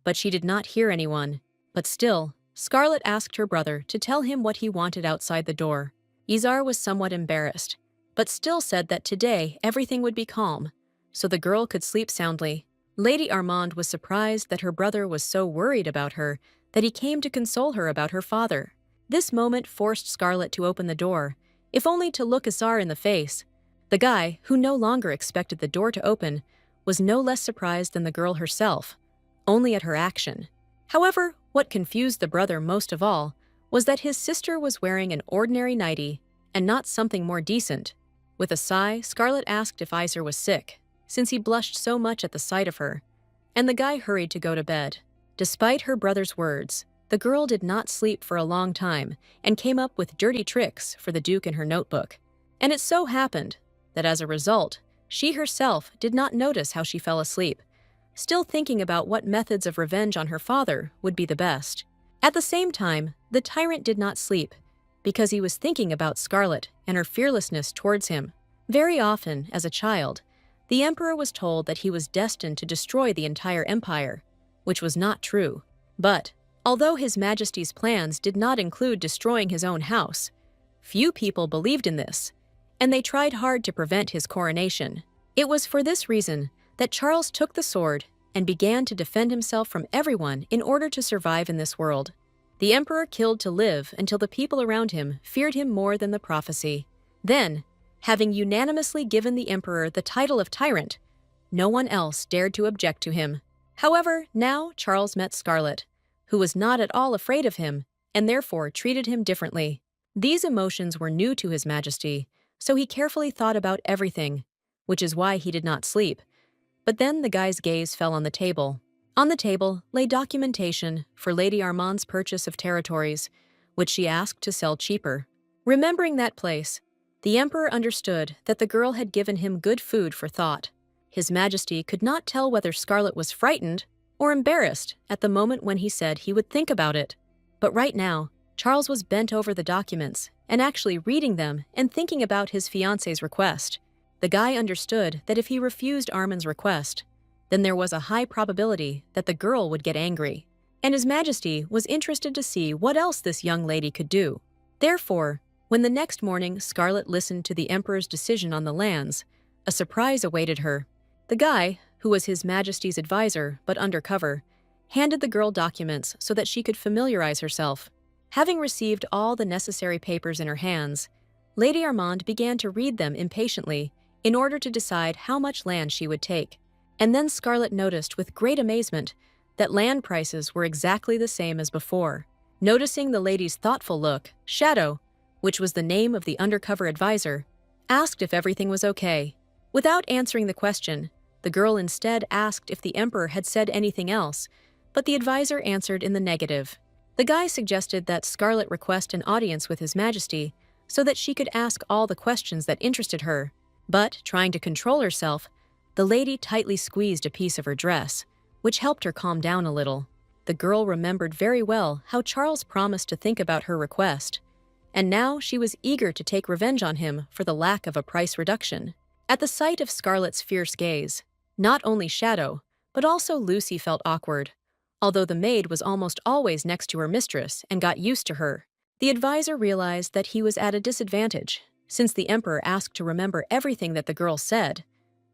but she did not hear anyone. But still, Scarlet asked her brother to tell him what he wanted outside the door. Izar was somewhat embarrassed, but still said that today everything would be calm, so the girl could sleep soundly. Lady Armand was surprised that her brother was so worried about her that he came to console her about her father. This moment forced Scarlet to open the door, if only to look Izar in the face. The guy, who no longer expected the door to open, was no less surprised than the girl herself, only at her action. However, what confused the brother most of all was that his sister was wearing an ordinary nightie and not something more decent. With a sigh, Scarlet asked if Izar was sick, since he blushed so much at the sight of her, and the guy hurried to go to bed. Despite her brother's words, the girl did not sleep for a long time and came up with dirty tricks for the Duke in her notebook. And it so happened that as a result, she herself did not notice how she fell asleep, still thinking about what methods of revenge on her father would be the best. At the same time, the tyrant did not sleep, because he was thinking about Scarlet and her fearlessness towards him. Very often, as a child, the emperor was told that he was destined to destroy the entire empire, which was not true. But, although His Majesty's plans did not include destroying his own house, few people believed in this, and they tried hard to prevent his coronation. It was for this reason that Charles took the sword and began to defend himself from everyone in order to survive in this world. The emperor killed to live until the people around him feared him more than the prophecy. Then, having unanimously given the emperor the title of tyrant, no one else dared to object to him. However, now Charles met Scarlet, who was not at all afraid of him and therefore treated him differently. These emotions were new to His Majesty, so he carefully thought about everything, which is why he did not sleep. But then the guy's gaze fell on the table. On the table lay documentation for Lady Armand's purchase of territories, which she asked to sell cheaper. Remembering that place, the emperor understood that the girl had given him good food for thought. His Majesty could not tell whether Scarlet was frightened or embarrassed at the moment when he said he would think about it. But right now, Charles was bent over the documents and actually reading them and thinking about his fiancée's request. The guy understood that if he refused Armand's request, then there was a high probability that the girl would get angry, and His Majesty was interested to see what else this young lady could do. Therefore, when the next morning Scarlet listened to the emperor's decision on the lands, a surprise awaited her. The guy, who was His Majesty's advisor but undercover, handed the girl documents so that she could familiarize herself. Having received all the necessary papers in her hands, Lady Armand began to read them impatiently in order to decide how much land she would take. And then Scarlet noticed with great amazement that land prices were exactly the same as before. Noticing the lady's thoughtful look, Shadow, which was the name of the undercover advisor, asked if everything was okay. Without answering the question, the girl instead asked if the emperor had said anything else, but the advisor answered in the negative. The guy suggested that Scarlet request an audience with His Majesty so that she could ask all the questions that interested her. But, trying to control herself, the lady tightly squeezed a piece of her dress, which helped her calm down a little. The girl remembered very well how Charles promised to think about her request, and now she was eager to take revenge on him for the lack of a price reduction. At the sight of Scarlet's fierce gaze, not only Shadow, but also Lucy felt awkward. Although the maid was almost always next to her mistress and got used to her, the advisor realized that he was at a disadvantage, since the emperor asked to remember everything that the girl said,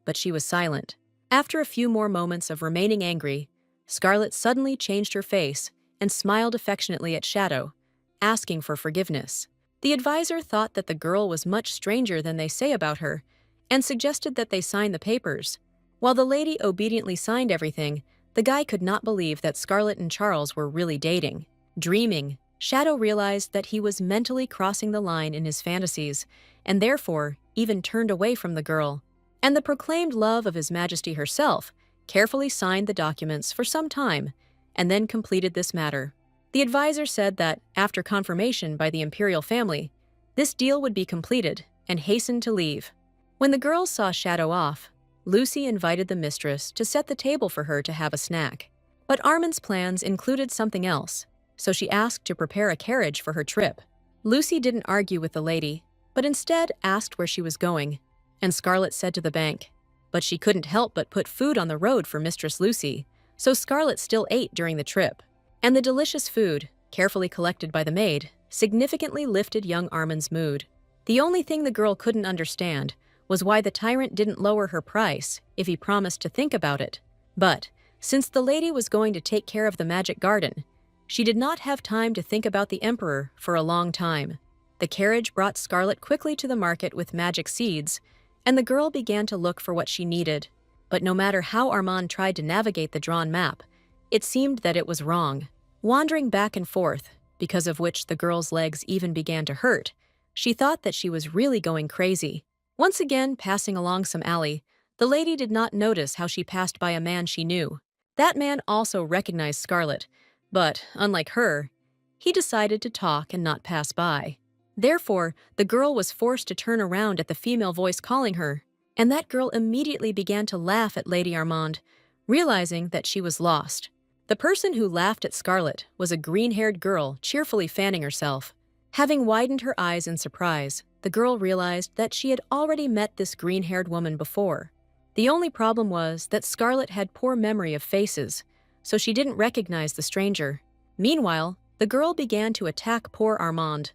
but she was silent. After a few more moments of remaining angry, Scarlet suddenly changed her face and smiled affectionately at Shadow, asking for forgiveness. The advisor thought that the girl was much stranger than they say about her, and suggested that they sign the papers. While the lady obediently signed everything, the guy could not believe that Scarlet and Charles were really dating. Dreaming, Shadow realized that he was mentally crossing the line in his fantasies, and therefore even turned away from the girl. And the proclaimed love of His Majesty herself carefully signed the documents for some time, and then completed this matter. The advisor said that, after confirmation by the imperial family, this deal would be completed, and hastened to leave. When the girls saw Shadow off, Lucy invited the mistress to set the table for her to have a snack. But Armand's plans included something else, so she asked to prepare a carriage for her trip. Lucy didn't argue with the lady, but instead asked where she was going, and Scarlet said to the bank, But she couldn't help but put food on the road for Mistress Lucy, so Scarlet still ate during the trip. And the delicious food, carefully collected by the maid, significantly lifted young Armin's mood. The only thing the girl couldn't understand was why the tyrant didn't lower her price if he promised to think about it. But, since the lady was going to take care of the magic garden, she did not have time to think about the emperor for a long time. The carriage brought Scarlet quickly to the market with magic seeds, and the girl began to look for what she needed. But no matter how Armand tried to navigate the drawn map, it seemed that it was wrong. Wandering back and forth, because of which the girl's legs even began to hurt, she thought that she was really going crazy. Once again, passing along some alley, the lady did not notice how she passed by a man she knew. That man also recognized Scarlet, but, unlike her, he decided to talk and not pass by. Therefore, the girl was forced to turn around at the female voice calling her, and that girl immediately began to laugh at Lady Armand, realizing that she was lost. The person who laughed at Scarlet was a green-haired girl cheerfully fanning herself. Having widened her eyes in surprise, the girl realized that she had already met this green-haired woman before. The only problem was that Scarlet had poor memory of faces, so she didn't recognize the stranger. Meanwhile, the girl began to attack poor Armand,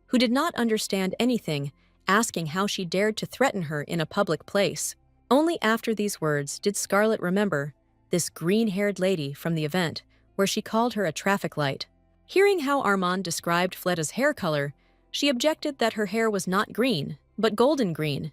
who did not understand anything, asking how she dared to threaten her in a public place. Only after these words did Scarlet remember this green-haired lady from the event where she called her a traffic light. Hearing how Armand described Fleda's hair color, she objected that her hair was not green, but golden green.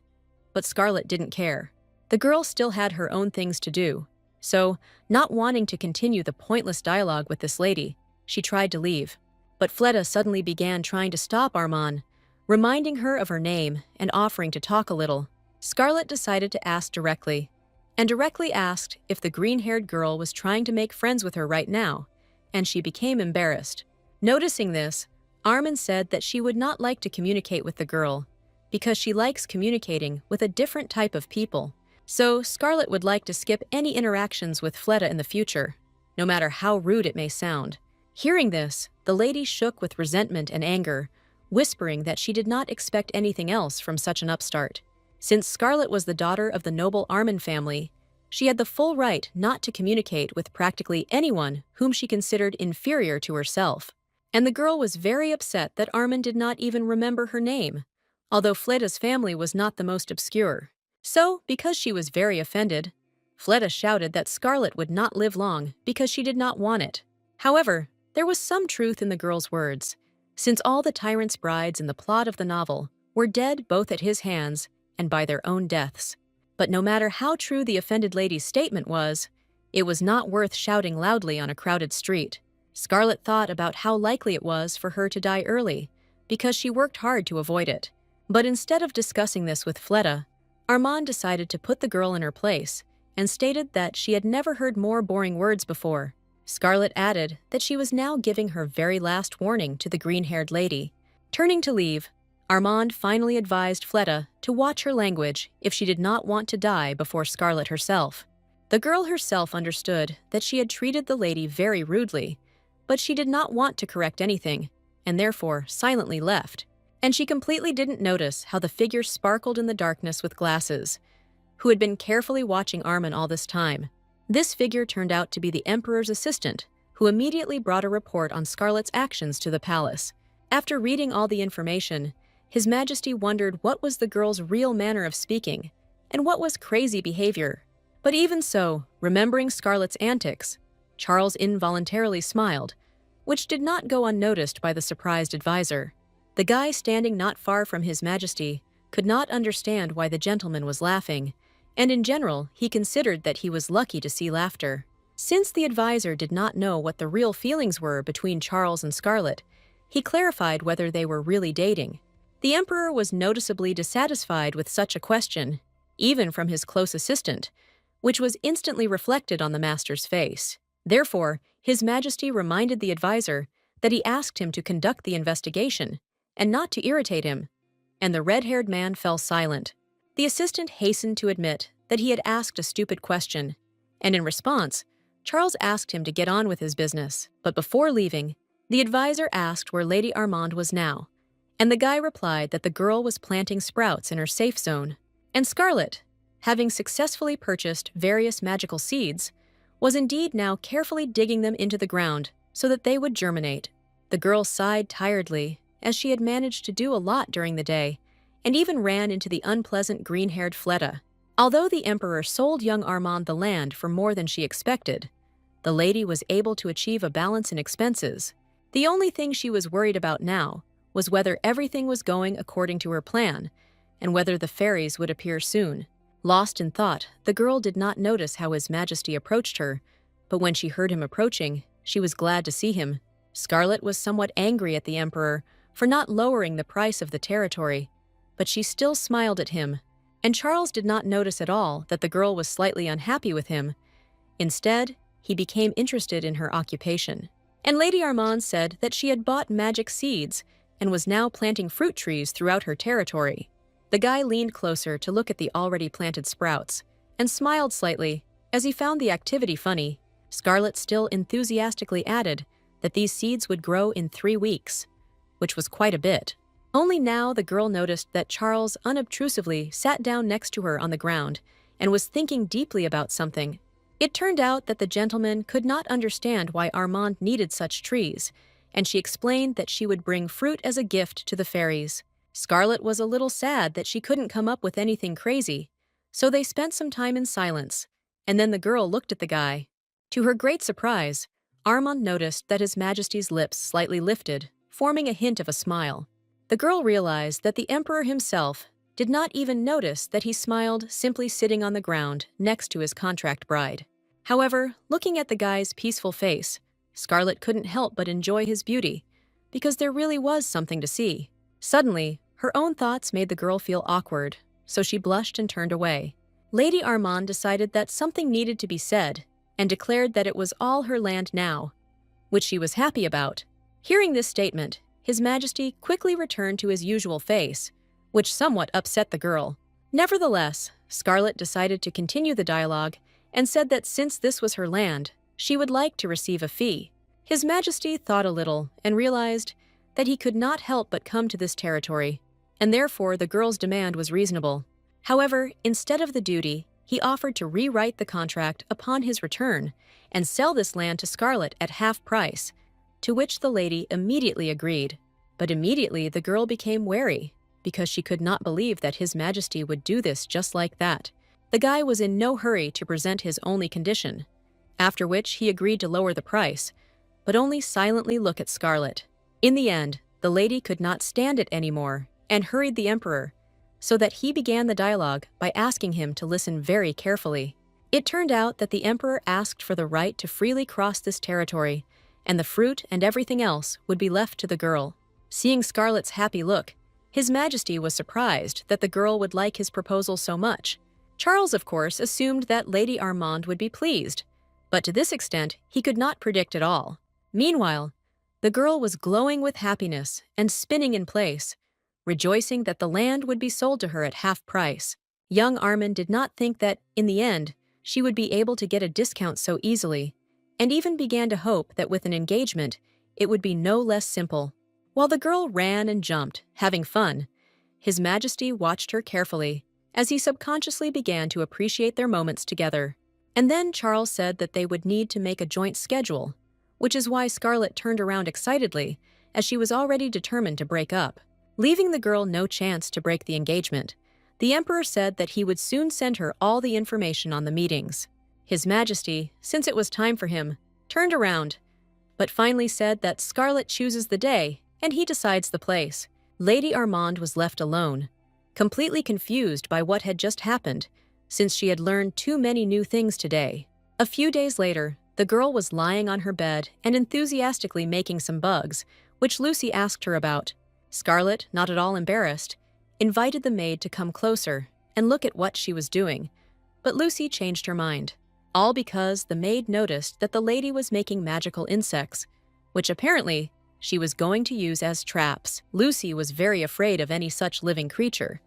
But Scarlet didn't care. The girl still had her own things to do, so, not wanting to continue the pointless dialogue with this lady, she tried to leave. But Fleda suddenly began trying to stop Armand, reminding her of her name and offering to talk a little. Scarlet decided to ask directly, and directly asked if the green-haired girl was trying to make friends with her right now, and she became embarrassed. Noticing this, Armand said that she would not like to communicate with the girl, because she likes communicating with a different type of people. So Scarlet would like to skip any interactions with Fleda in the future, no matter how rude it may sound. Hearing this, the lady shook with resentment and anger, whispering that she did not expect anything else from such an upstart. Since Scarlet was the daughter of the noble Armin family, she had the full right not to communicate with practically anyone whom she considered inferior to herself. And the girl was very upset that Armin did not even remember her name, although Fleda's family was not the most obscure. So, because she was very offended, Fleda shouted that Scarlet would not live long because she did not want it. However, there was some truth in the girl's words, since all the tyrant's brides in the plot of the novel were dead both at his hands and by their own deaths. But no matter how true the offended lady's statement was, it was not worth shouting loudly on a crowded street. Scarlet thought about how likely it was for her to die early, because she worked hard to avoid it. But instead of discussing this with Fleda, Armand decided to put the girl in her place and stated that she had never heard more boring words before. Scarlet added that she was now giving her very last warning to the green-haired lady. Turning to leave, Armand finally advised Fleda to watch her language if she did not want to die before Scarlet herself. The girl herself understood that she had treated the lady very rudely, but she did not want to correct anything, and therefore silently left. And she completely didn't notice how the figure sparkled in the darkness with glasses, who had been carefully watching Armin all this time. This figure turned out to be the Emperor's assistant, who immediately brought a report on Scarlet's actions to the palace. After reading all the information, His Majesty wondered what was the girl's real manner of speaking, and what was crazy behavior. But even so, remembering Scarlet's antics, Charles involuntarily smiled, which did not go unnoticed by the surprised advisor. The guy standing not far from His Majesty could not understand why the gentleman was laughing, and in general, he considered that he was lucky to see laughter. Since the advisor did not know what the real feelings were between Charles and Scarlet, he clarified whether they were really dating. The Emperor was noticeably dissatisfied with such a question, even from his close assistant, which was instantly reflected on the master's face. Therefore, His Majesty reminded the advisor that he asked him to conduct the investigation, and not to irritate him, and the red-haired man fell silent. The assistant hastened to admit that he had asked a stupid question, and in response, Charles asked him to get on with his business. But before leaving, the advisor asked where Lady Armand was now, and the guy replied that the girl was planting sprouts in her safe zone. And Scarlet, having successfully purchased various magical seeds, was indeed now carefully digging them into the ground so that they would germinate. The girl sighed tiredly, as she had managed to do a lot during the day, and even ran into the unpleasant green-haired Fleta. Although the emperor sold young Armand the land for more than she expected, the lady was able to achieve a balance in expenses. The only thing she was worried about now was whether everything was going according to her plan, and whether the fairies would appear soon. Lost in thought, the girl did not notice how His Majesty approached her, but when she heard him approaching, she was glad to see him. Scarlet was somewhat angry at the emperor for not lowering the price of the territory, but she still smiled at him, and Charles did not notice at all that the girl was slightly unhappy with him. Instead, he became interested in her occupation. And Lady Armand said that she had bought magic seeds and was now planting fruit trees throughout her territory. The guy leaned closer to look at the already planted sprouts and smiled slightly as he found the activity funny. Scarlet still enthusiastically added that these seeds would grow in 3 weeks, which was quite a bit. Only now the girl noticed that Charles unobtrusively sat down next to her on the ground and was thinking deeply about something. It turned out that the gentleman could not understand why Armand needed such trees, and she explained that she would bring fruit as a gift to the fairies. Scarlet was a little sad that she couldn't come up with anything crazy, so they spent some time in silence, and then the girl looked at the guy. To her great surprise, Armand noticed that His Majesty's lips slightly lifted, forming a hint of a smile. The girl realized that the emperor himself did not even notice that he smiled simply sitting on the ground next to his contract bride. However, looking at the guy's peaceful face, Scarlet couldn't help but enjoy his beauty, because there really was something to see. Suddenly, her own thoughts made the girl feel awkward, so she blushed and turned away. Lady Armand decided that something needed to be said, and declared that it was all her land now, which she was happy about. Hearing this statement, His Majesty quickly returned to his usual face, which somewhat upset the girl. Nevertheless, Scarlet decided to continue the dialogue and said that since this was her land, she would like to receive a fee. His Majesty thought a little and realized that he could not help but come to this territory, and therefore the girl's demand was reasonable. However, instead of the duty, he offered to rewrite the contract upon his return and sell this land to Scarlet at half price, to which the lady immediately agreed. But immediately the girl became wary, because she could not believe that His Majesty would do this just like that. The guy was in no hurry to present his only condition, after which he agreed to lower the price, but only silently look at Scarlet. In the end, the lady could not stand it anymore and hurried the emperor, so that he began the dialogue by asking him to listen very carefully. It turned out that the emperor asked for the right to freely cross this territory, and the fruit and everything else would be left to the girl. Seeing Scarlet's happy look, His Majesty was surprised that the girl would like his proposal so much. Charles, of course, assumed that Lady Armand would be pleased, but to this extent he could not predict at all. Meanwhile, the girl was glowing with happiness and spinning in place, rejoicing that the land would be sold to her at half price. Young Armand did not think that, in the end, she would be able to get a discount so easily, and even began to hope that with an engagement, it would be no less simple. While the girl ran and jumped, having fun, His Majesty watched her carefully as he subconsciously began to appreciate their moments together. And then Charles said that they would need to make a joint schedule, which is why Scarlet turned around excitedly, as she was already determined to break up. Leaving the girl no chance to break the engagement, the emperor said that he would soon send her all the information on the meetings. His Majesty, since it was time for him, turned around, but finally said that Scarlet chooses the day and he decides the place. Lady Armand was left alone, completely confused by what had just happened, since she had learned too many new things today. A few days later, the girl was lying on her bed and enthusiastically making some bugs, which Lucy asked her about. Scarlet, not at all embarrassed, invited the maid to come closer and look at what she was doing, but Lucy changed her mind. All because the maid noticed that the lady was making magical insects, which apparently she was going to use as traps. Lucy was very afraid of any such living creature,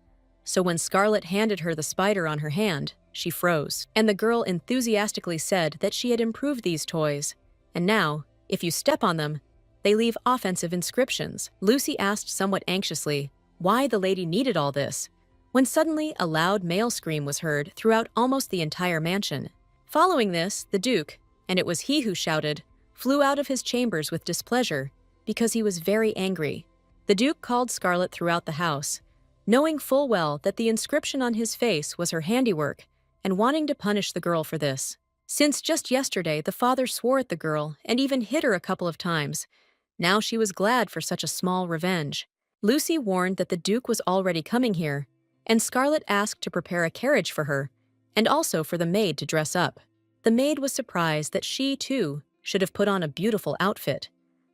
so when Scarlet handed her the spider on her hand, she froze. And the girl enthusiastically said that she had improved these toys, and now, if you step on them, they leave offensive inscriptions. Lucy asked somewhat anxiously why the lady needed all this, when suddenly a loud male scream was heard throughout almost the entire mansion. Following this, the Duke, and it was he who shouted, flew out of his chambers with displeasure because he was very angry. The Duke called Scarlet throughout the house, knowing full well that the inscription on his face was her handiwork and wanting to punish the girl for this. Since just yesterday the father swore at the girl and even hit her a couple of times, now she was glad for such a small revenge. Lucy warned that the Duke was already coming here, and Scarlet asked to prepare a carriage for her, and also for the maid to dress up. The maid was surprised that she, too, should have put on a beautiful outfit.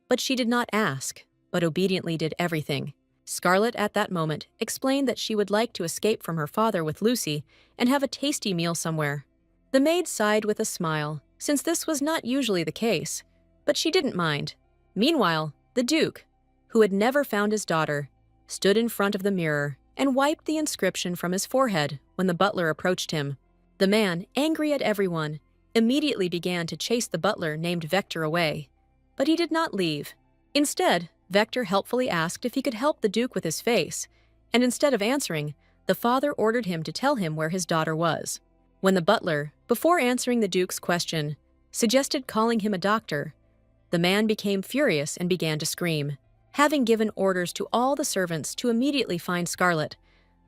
But she did not ask, but obediently did everything. Scarlet, at that moment, explained that she would like to escape from her father with Lucy and have a tasty meal somewhere. The maid sighed with a smile, since this was not usually the case, but she didn't mind. Meanwhile, the Duke, who had never found his daughter, stood in front of the mirror and wiped the inscription from his forehead when the butler approached him. The man, angry at everyone, immediately began to chase the butler named Vector away. But he did not leave. Instead, Vector helpfully asked if he could help the Duke with his face, and instead of answering, the father ordered him to tell him where his daughter was. When the butler, before answering the Duke's question, suggested calling him a doctor, the man became furious and began to scream. Having given orders to all the servants to immediately find Scarlet,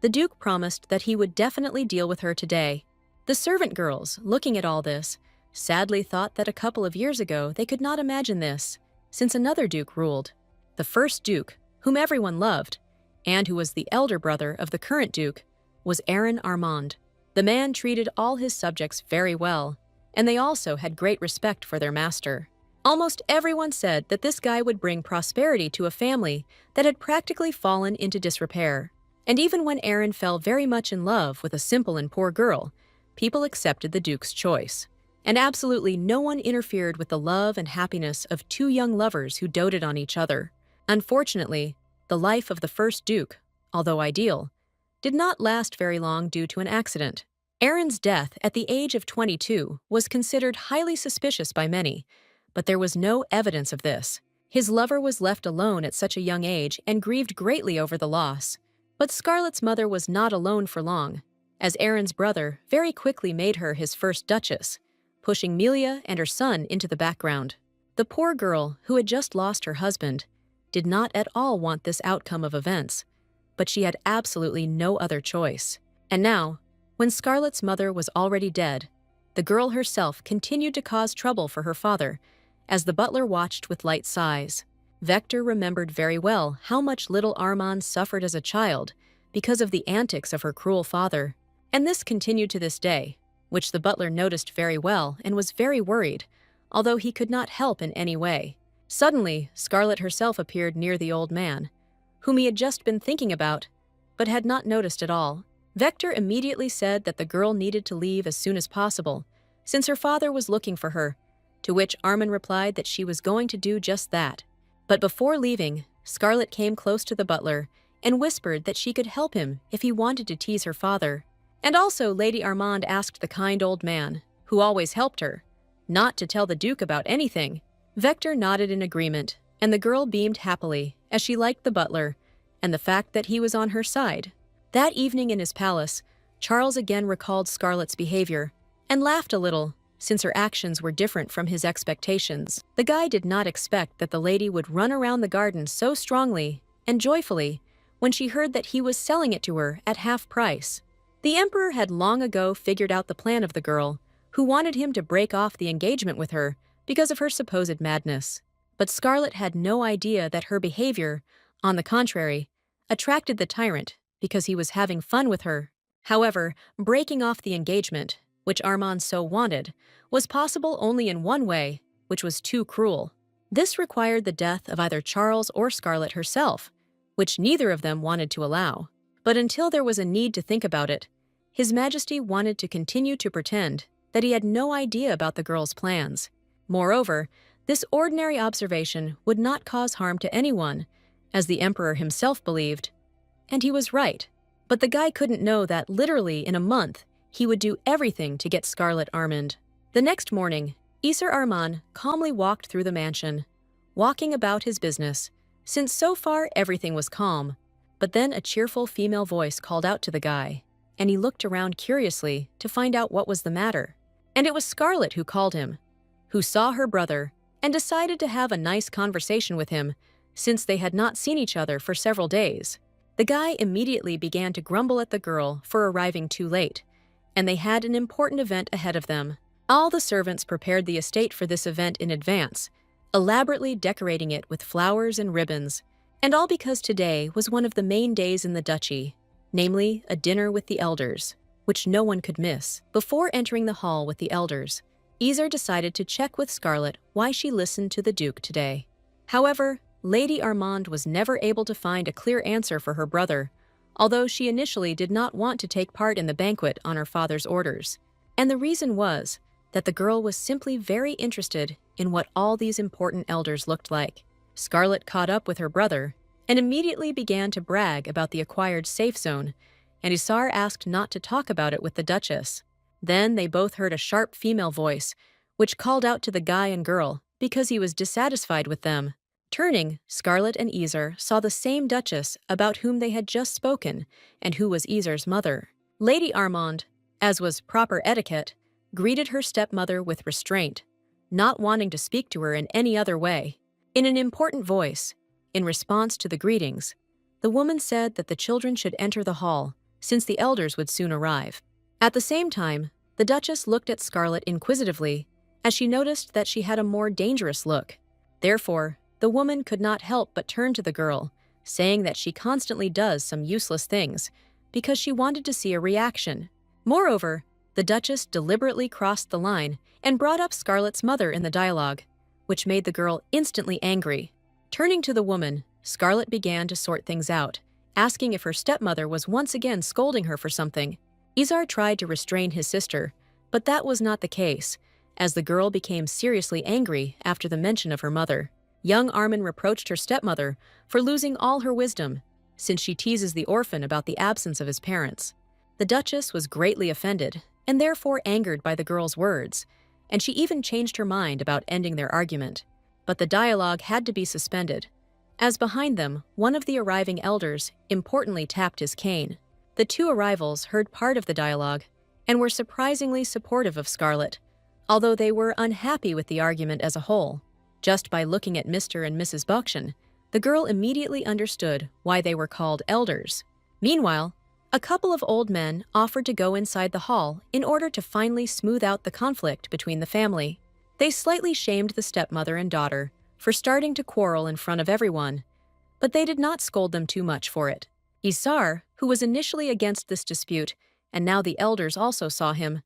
the Duke promised that he would definitely deal with her today. The servant girls, looking at all this, sadly thought that a couple of years ago they could not imagine this, since another Duke ruled. The first Duke, whom everyone loved, and who was the elder brother of the current Duke, was Aaron Armand. The man treated all his subjects very well, and they also had great respect for their master. Almost everyone said that this guy would bring prosperity to a family that had practically fallen into disrepair. And even when Aaron fell very much in love with a simple and poor girl, people accepted the Duke's choice. And absolutely no one interfered with the love and happiness of two young lovers who doted on each other. Unfortunately, the life of the first Duke, although ideal, did not last very long due to an accident. Aaron's death at the age of 22 was considered highly suspicious by many, but there was no evidence of this. His lover was left alone at such a young age and grieved greatly over the loss. But Scarlet's mother was not alone for long, as Aaron's brother very quickly made her his first duchess, pushing Melia and her son into the background. The poor girl, who had just lost her husband, did not at all want this outcome of events, but she had absolutely no other choice. And now, when Scarlet's mother was already dead, the girl herself continued to cause trouble for her father, as the butler watched with light sighs. Vector remembered very well how much little Armand suffered as a child because of the antics of her cruel father, and this continued to this day, which the butler noticed very well and was very worried, although he could not help in any way. Suddenly, Scarlet herself appeared near the old man, whom he had just been thinking about, but had not noticed at all. Vector immediately said that the girl needed to leave as soon as possible, since her father was looking for her, to which Armand replied that she was going to do just that. But before leaving, Scarlet came close to the butler and whispered that she could help him if he wanted to tease her father. And also Lady Armand asked the kind old man, who always helped her, not to tell the Duke about anything. Vector nodded in agreement, and the girl beamed happily as she liked the butler and the fact that he was on her side. That evening in his palace, Charles again recalled Scarlet's behavior and laughed a little, since her actions were different from his expectations. The guy did not expect that the lady would run around the garden so strongly and joyfully when she heard that he was selling it to her at half price. The emperor had long ago figured out the plan of the girl, who wanted him to break off the engagement with her because of her supposed madness. But Scarlet had no idea that her behavior, on the contrary, attracted the tyrant because he was having fun with her. However, breaking off the engagement, which Armand so wanted, was possible only in one way, which was too cruel. This required the death of either Charles or Scarlet herself, which neither of them wanted to allow. But until there was a need to think about it, His Majesty wanted to continue to pretend that he had no idea about the girl's plans. Moreover, this ordinary observation would not cause harm to anyone, as the Emperor himself believed. And he was right. But the guy couldn't know that literally in a month, he would do everything to get Scarlet Armand. The next morning, Isar Armand calmly walked through the mansion, walking about his business, since so far everything was calm. But then a cheerful female voice called out to the guy, and he looked around curiously to find out what was the matter. And it was Scarlet who called him, who saw her brother and decided to have a nice conversation with him since they had not seen each other for several days. The guy immediately began to grumble at the girl for arriving too late, and they had an important event ahead of them. All the servants prepared the estate for this event in advance, elaborately decorating it with flowers and ribbons, and all because today was one of the main days in the duchy, namely a dinner with the elders, which no one could miss. Before entering the hall with the elders, Ezer decided to check with Scarlet why she listened to the Duke today. However, Lady Armand was never able to find a clear answer for her brother, although she initially did not want to take part in the banquet on her father's orders. And the reason was that the girl was simply very interested in what all these important elders looked like. Scarlet caught up with her brother and immediately began to brag about the acquired safe zone, and Isar asked not to talk about it with the Duchess. Then they both heard a sharp female voice, which called out to the guy and girl because he was dissatisfied with them. Turning, Scarlet and Ezer saw the same Duchess about whom they had just spoken and who was Ezer's mother. Lady Armand, as was proper etiquette, greeted her stepmother with restraint, not wanting to speak to her in any other way. In an important voice, in response to the greetings, the woman said that the children should enter the hall, since the elders would soon arrive. At the same time, the Duchess looked at Scarlet inquisitively, as she noticed that she had a more dangerous look. Therefore, the woman could not help but turn to the girl, saying that she constantly does some useless things, because she wanted to see a reaction. Moreover, the Duchess deliberately crossed the line and brought up Scarlet's mother in the dialogue, which made the girl instantly angry. Turning to the woman, Scarlet began to sort things out, asking if her stepmother was once again scolding her for something. Izar tried to restrain his sister, but that was not the case, as the girl became seriously angry after the mention of her mother. Young Armin reproached her stepmother for losing all her wisdom, since she teases the orphan about the absence of his parents. The Duchess was greatly offended, and therefore angered by the girl's words, and she even changed her mind about ending their argument. But the dialogue had to be suspended, as behind them, one of the arriving elders importantly tapped his cane. The two arrivals heard part of the dialogue and were surprisingly supportive of Scarlet, although they were unhappy with the argument as a whole. Just by looking at Mr. and Mrs. Buckshon, the girl immediately understood why they were called elders. Meanwhile, a couple of old men offered to go inside the hall in order to finally smooth out the conflict between the family. They slightly shamed the stepmother and daughter for starting to quarrel in front of everyone, but they did not scold them too much for it. Isar, who was initially against this dispute, and now the elders also saw him,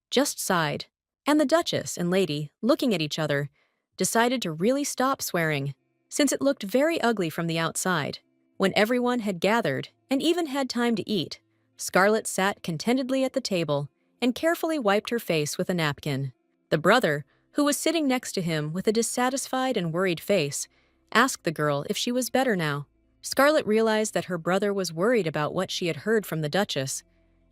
just sighed, and the Duchess and Lady, looking at each other, decided to really stop swearing, since it looked very ugly from the outside. When everyone had gathered and even had time to eat, Scarlet sat contentedly at the table and carefully wiped her face with a napkin. The brother, who was sitting next to him with a dissatisfied and worried face, asked the girl if she was better now. Scarlet realized that her brother was worried about what she had heard from the Duchess,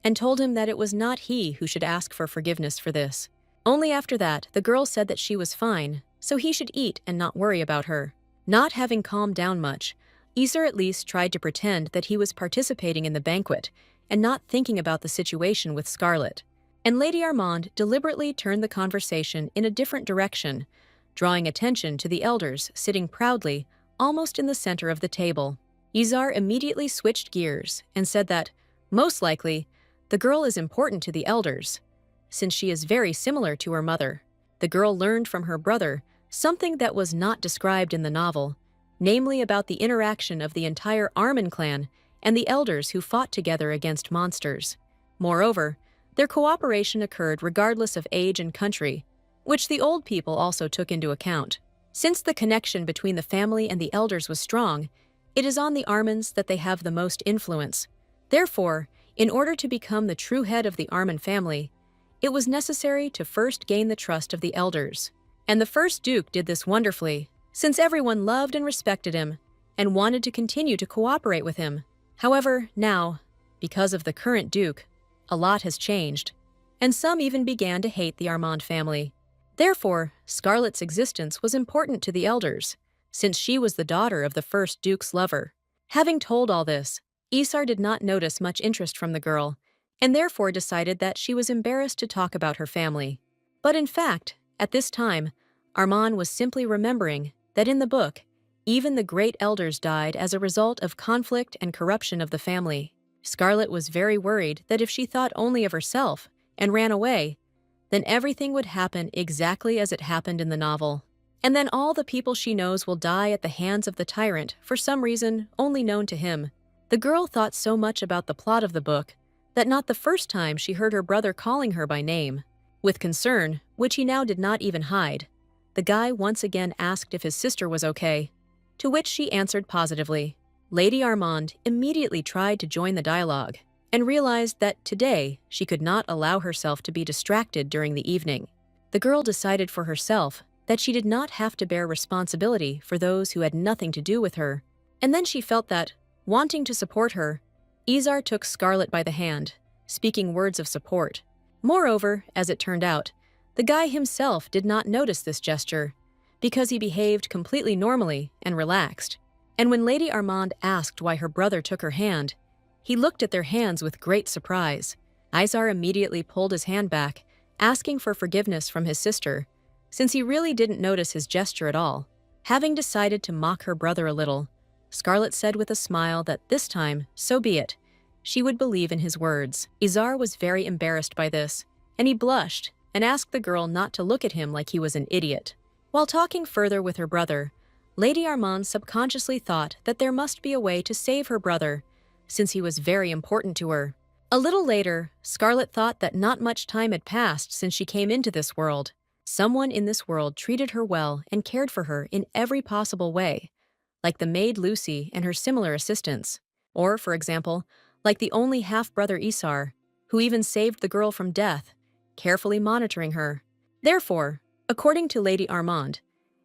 and told him that it was not he who should ask for forgiveness for this. Only after that, the girl said that she was fine, so he should eat and not worry about her. Not having calmed down much, Isar at least tried to pretend that he was participating in the banquet and not thinking about the situation with Scarlet. And Lady Armand deliberately turned the conversation in a different direction, drawing attention to the elders sitting proudly almost in the center of the table. Isar immediately switched gears and said that, most likely, the girl is important to the elders, since she is very similar to her mother. The girl learned from her brother something that was not described in the novel, namely about the interaction of the entire Armin clan and the elders who fought together against monsters. Moreover, their cooperation occurred regardless of age and country, which the old people also took into account. Since the connection between the family and the elders was strong, it is on the Armins that they have the most influence. Therefore, in order to become the true head of the Armin family, it was necessary to first gain the trust of the elders. And the first Duke did this wonderfully, since everyone loved and respected him and wanted to continue to cooperate with him. However, now, because of the current Duke, a lot has changed, and some even began to hate the Armand family. Therefore, Scarlet's existence was important to the elders, since she was the daughter of the first Duke's lover. Having told all this, Isar did not notice much interest from the girl, and therefore decided that she was embarrassed to talk about her family. But in fact, at this time, Armand was simply remembering that in the book, even the great elders died as a result of conflict and corruption of the family. Scarlet was very worried that if she thought only of herself and ran away, then everything would happen exactly as it happened in the novel. And then all the people she knows will die at the hands of the tyrant for some reason only known to him. The girl thought so much about the plot of the book that not the first time she heard her brother calling her by name. With concern, which he now did not even hide, the guy once again asked if his sister was okay, to which she answered positively. Lady Armand immediately tried to join the dialogue and realized that today she could not allow herself to be distracted during the evening. The girl decided for herself that she did not have to bear responsibility for those who had nothing to do with her, and then she felt that, wanting to support her, Isar took Scarlet by the hand, speaking words of support. Moreover, as it turned out, the guy himself did not notice this gesture, because he behaved completely normally and relaxed. And when Lady Armand asked why her brother took her hand, he looked at their hands with great surprise. Isar immediately pulled his hand back, asking for forgiveness from his sister, since he really didn't notice his gesture at all. Having decided to mock her brother a little, Scarlet said with a smile that this time, so be it, she would believe in his words. Isar was very embarrassed by this, and he blushed and asked the girl not to look at him like he was an idiot. While talking further with her brother, Lady Armand subconsciously thought that there must be a way to save her brother, since he was very important to her. A little later, Scarlet thought that not much time had passed since she came into this world. Someone in this world treated her well and cared for her in every possible way, like the maid Lucy and her similar assistants, or, for example, like the only half-brother Isar, who even saved the girl from death, carefully monitoring her. Therefore, according to Lady Armand,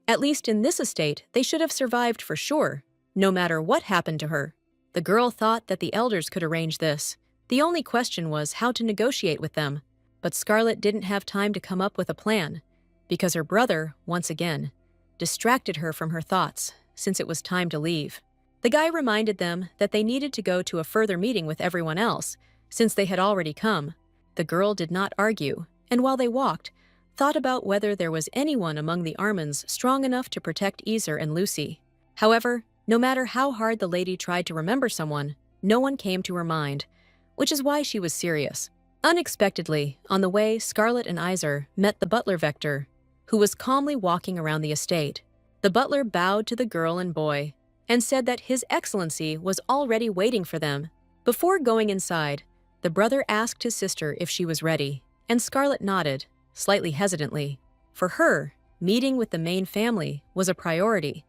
at least in this estate they should have survived for sure, no matter what happened to her. The girl thought that the elders could arrange this. The only question was how to negotiate with them, but Scarlet didn't have time to come up with a plan, because her brother, once again, distracted her from her thoughts since it was time to leave. The guy reminded them that they needed to go to a further meeting with everyone else, since they had already come. The girl did not argue, and while they walked, thought about whether there was anyone among the Armands strong enough to protect Isar and Lucy. However, no matter how hard the lady tried to remember someone, no one came to her mind, which is why she was serious. Unexpectedly, on the way, Scarlet and Isar met the butler Vector, who was calmly walking around the estate. The butler bowed to the girl and boy and said that His Excellency was already waiting for them. Before going inside, the brother asked his sister if she was ready, and Scarlet nodded, slightly hesitantly. For her, meeting with the main family was a priority.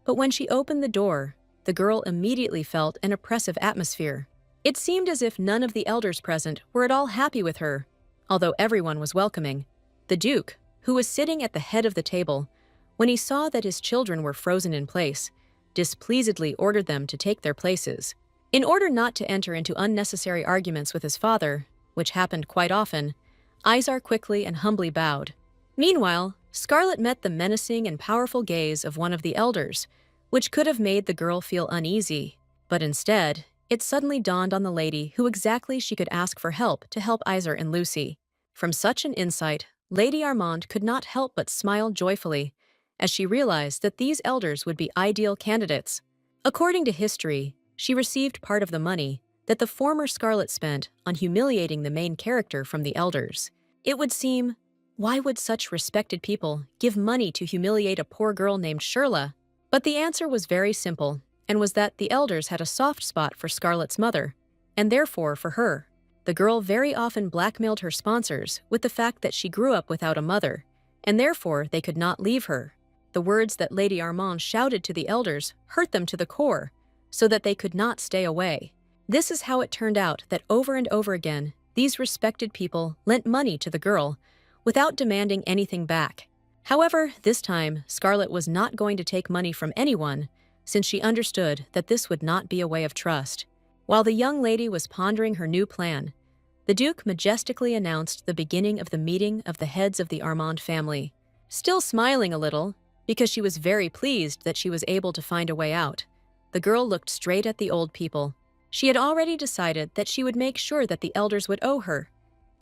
But when she opened the door, the girl immediately felt an oppressive atmosphere. It seemed as if none of the elders present were at all happy with her, although everyone was welcoming. The Duke, who was sitting at the head of the table, when he saw that his children were frozen in place, displeasedly ordered them to take their places. In order not to enter into unnecessary arguments with his father, which happened quite often, Isar quickly and humbly bowed. Meanwhile, Scarlet met the menacing and powerful gaze of one of the elders, which could have made the girl feel uneasy, but instead, it suddenly dawned on the lady who exactly she could ask for help to help Isar and Lucy. From such an insight, Lady Armand could not help but smile joyfully as she realized that these elders would be ideal candidates. According to history, she received part of the money that the former Scarlet spent on humiliating the main character from the elders. It would seem, why would such respected people give money to humiliate a poor girl named Shirla? But the answer was very simple, and was that the elders had a soft spot for Scarlet's mother, and therefore for her. The girl very often blackmailed her sponsors with the fact that she grew up without a mother, and therefore they could not leave her. The words that Lady Armand shouted to the elders hurt them to the core, so that they could not stay away. This is how it turned out that over and over again, these respected people lent money to the girl without demanding anything back. However, this time, Scarlet was not going to take money from anyone, since she understood that this would not be a way of trust. While the young lady was pondering her new plan, the Duke majestically announced the beginning of the meeting of the heads of the Armand family. Still smiling a little, because she was very pleased that she was able to find a way out, the girl looked straight at the old people, She had already decided that she would make sure that the elders would owe her,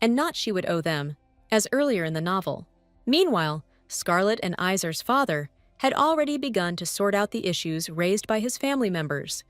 and not she would owe them, as earlier in the novel. Meanwhile, Scarlet and Iser's father had already begun to sort out the issues raised by his family members,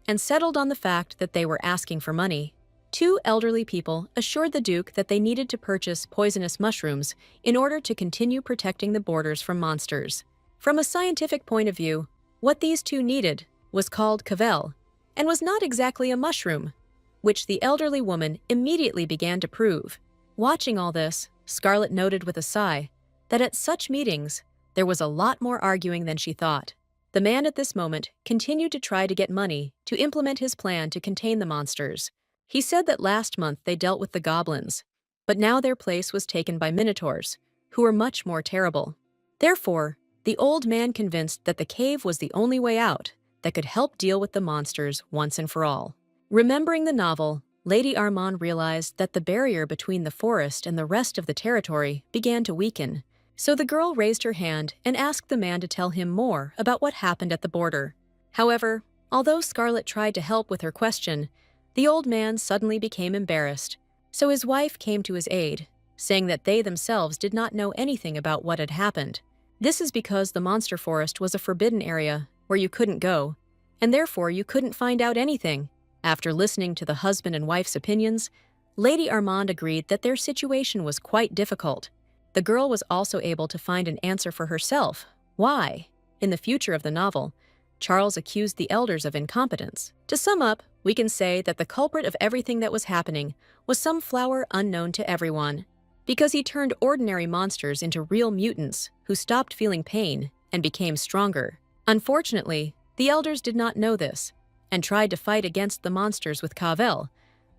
and settled on the fact that they were asking for money. Two elderly people assured the Duke that they needed to purchase poisonous mushrooms in order to continue protecting the borders from monsters. From a scientific point of view, what these two needed was called cavell, and was not exactly a mushroom, which the elderly woman immediately began to prove. Watching all this, Scarlet noted with a sigh that at such meetings, there was a lot more arguing than she thought. The man at this moment continued to try to get money to implement his plan to contain the monsters. He said that last month they dealt with the goblins, but now their place was taken by minotaurs, who were much more terrible. Therefore, the old man convinced that the cave was the only way out that could help deal with the monsters once and for all. Remembering the novel, Lady Armand realized that the barrier between the forest and the rest of the territory began to weaken. So the girl raised her hand and asked the man to tell him more about what happened at the border. However, although Scarlet tried to help with her question, the old man suddenly became embarrassed, so his wife came to his aid, saying that they themselves did not know anything about what had happened. This is because the monster forest was a forbidden area where you couldn't go, and therefore you couldn't find out anything. After listening to the husband and wife's opinions, Lady Armand agreed that their situation was quite difficult. The girl was also able to find an answer for herself. Why? In the future of the novel, Charles accused the elders of incompetence. To sum up, we can say that the culprit of everything that was happening was some flower unknown to everyone, because he turned ordinary monsters into real mutants who stopped feeling pain and became stronger. Unfortunately, the elders did not know this and tried to fight against the monsters with cavell,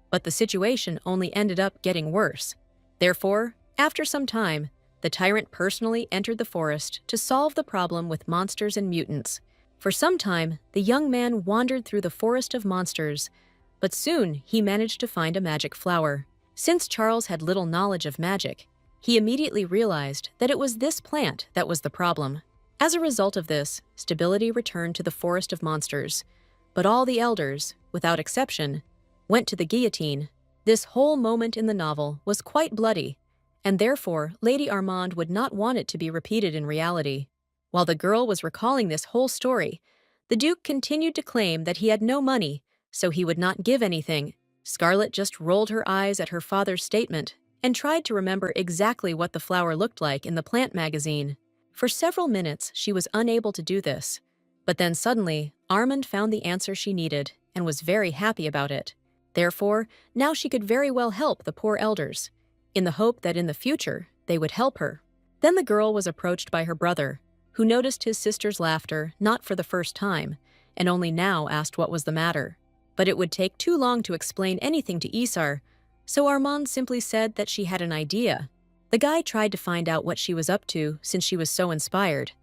but the situation only ended up getting worse. Therefore, after some time, the tyrant personally entered the forest to solve the problem with monsters and mutants. For some time, the young man wandered through the forest of monsters, but soon he managed to find a magic flower. Since Charles had little knowledge of magic, he immediately realized that it was this plant that was the problem. As a result of this, stability returned to the forest of monsters, but all the elders, without exception, went to the guillotine. This whole moment in the novel was quite bloody, and therefore Lady Armand would not want it to be repeated in reality. While the girl was recalling this whole story, the Duke continued to claim that he had no money, so he would not give anything. Scarlet just rolled her eyes at her father's statement and tried to remember exactly what the flower looked like in the plant magazine. For several minutes, she was unable to do this, but then suddenly, Armand found the answer she needed and was very happy about it. Therefore, now she could very well help the poor elders, in the hope that in the future, they would help her. Then the girl was approached by her brother, who noticed his sister's laughter not for the first time, and only now asked what was the matter. But it would take too long to explain anything to Isar, so Armand simply said that she had an idea. The guy tried to find out what she was up to since she was so inspired,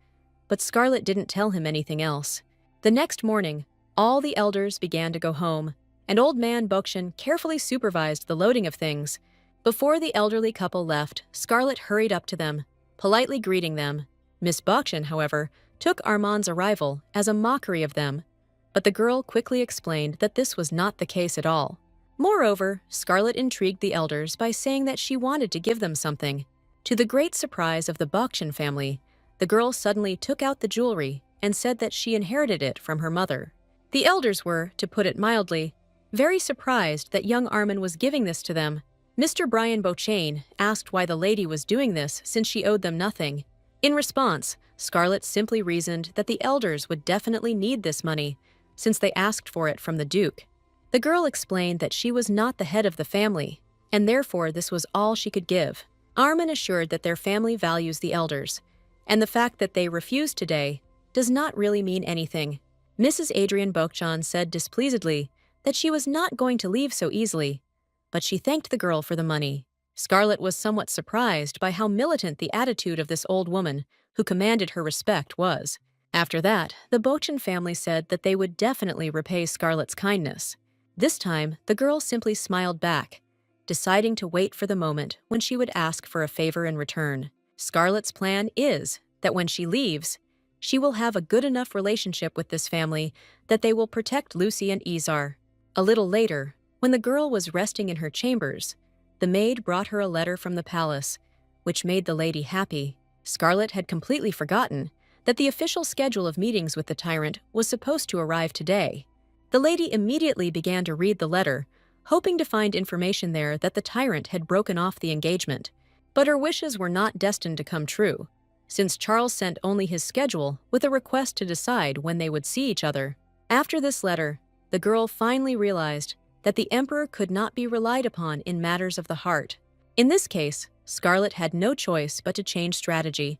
but Scarlet didn't tell him anything else. The next morning, all the elders began to go home, and Old Man Bokshin carefully supervised the loading of things. Before the elderly couple left, Scarlet hurried up to them, politely greeting them. Miss Bokshin, however, took Armand's arrival as a mockery of them, but the girl quickly explained that this was not the case at all. Moreover, Scarlet intrigued the elders by saying that she wanted to give them something. To the great surprise of the Bokshin family, the girl suddenly took out the jewelry and said that she inherited it from her mother. The elders were, to put it mildly, very surprised that young Armand was giving this to them. Mr. Brian Beauchesne asked why the lady was doing this since she owed them nothing. In response, Scarlet simply reasoned that the elders would definitely need this money, since they asked for it from the Duke. The girl explained that she was not the head of the family, and therefore this was all she could give. Armand assured that their family values the elders, and the fact that they refused today does not really mean anything. Mrs. Adrian Boukchan said displeasedly that she was not going to leave so easily, but she thanked the girl for the money. Scarlet was somewhat surprised by how militant the attitude of this old woman, who commanded her respect, was. After that, the Boukchan family said that they would definitely repay Scarlet's kindness. This time, the girl simply smiled back, deciding to wait for the moment when she would ask for a favor in return. Scarlet's plan is that when she leaves, she will have a good enough relationship with this family that they will protect Lucy and Izar. A little later, when the girl was resting in her chambers, the maid brought her a letter from the palace, which made the lady happy. Scarlet had completely forgotten that the official schedule of meetings with the tyrant was supposed to arrive today. The lady immediately began to read the letter, hoping to find information there that the tyrant had broken off the engagement. But her wishes were not destined to come true, since Charles sent only his schedule with a request to decide when they would see each other. After this letter, the girl finally realized that the emperor could not be relied upon in matters of the heart. In this case, Scarlet had no choice but to change strategy,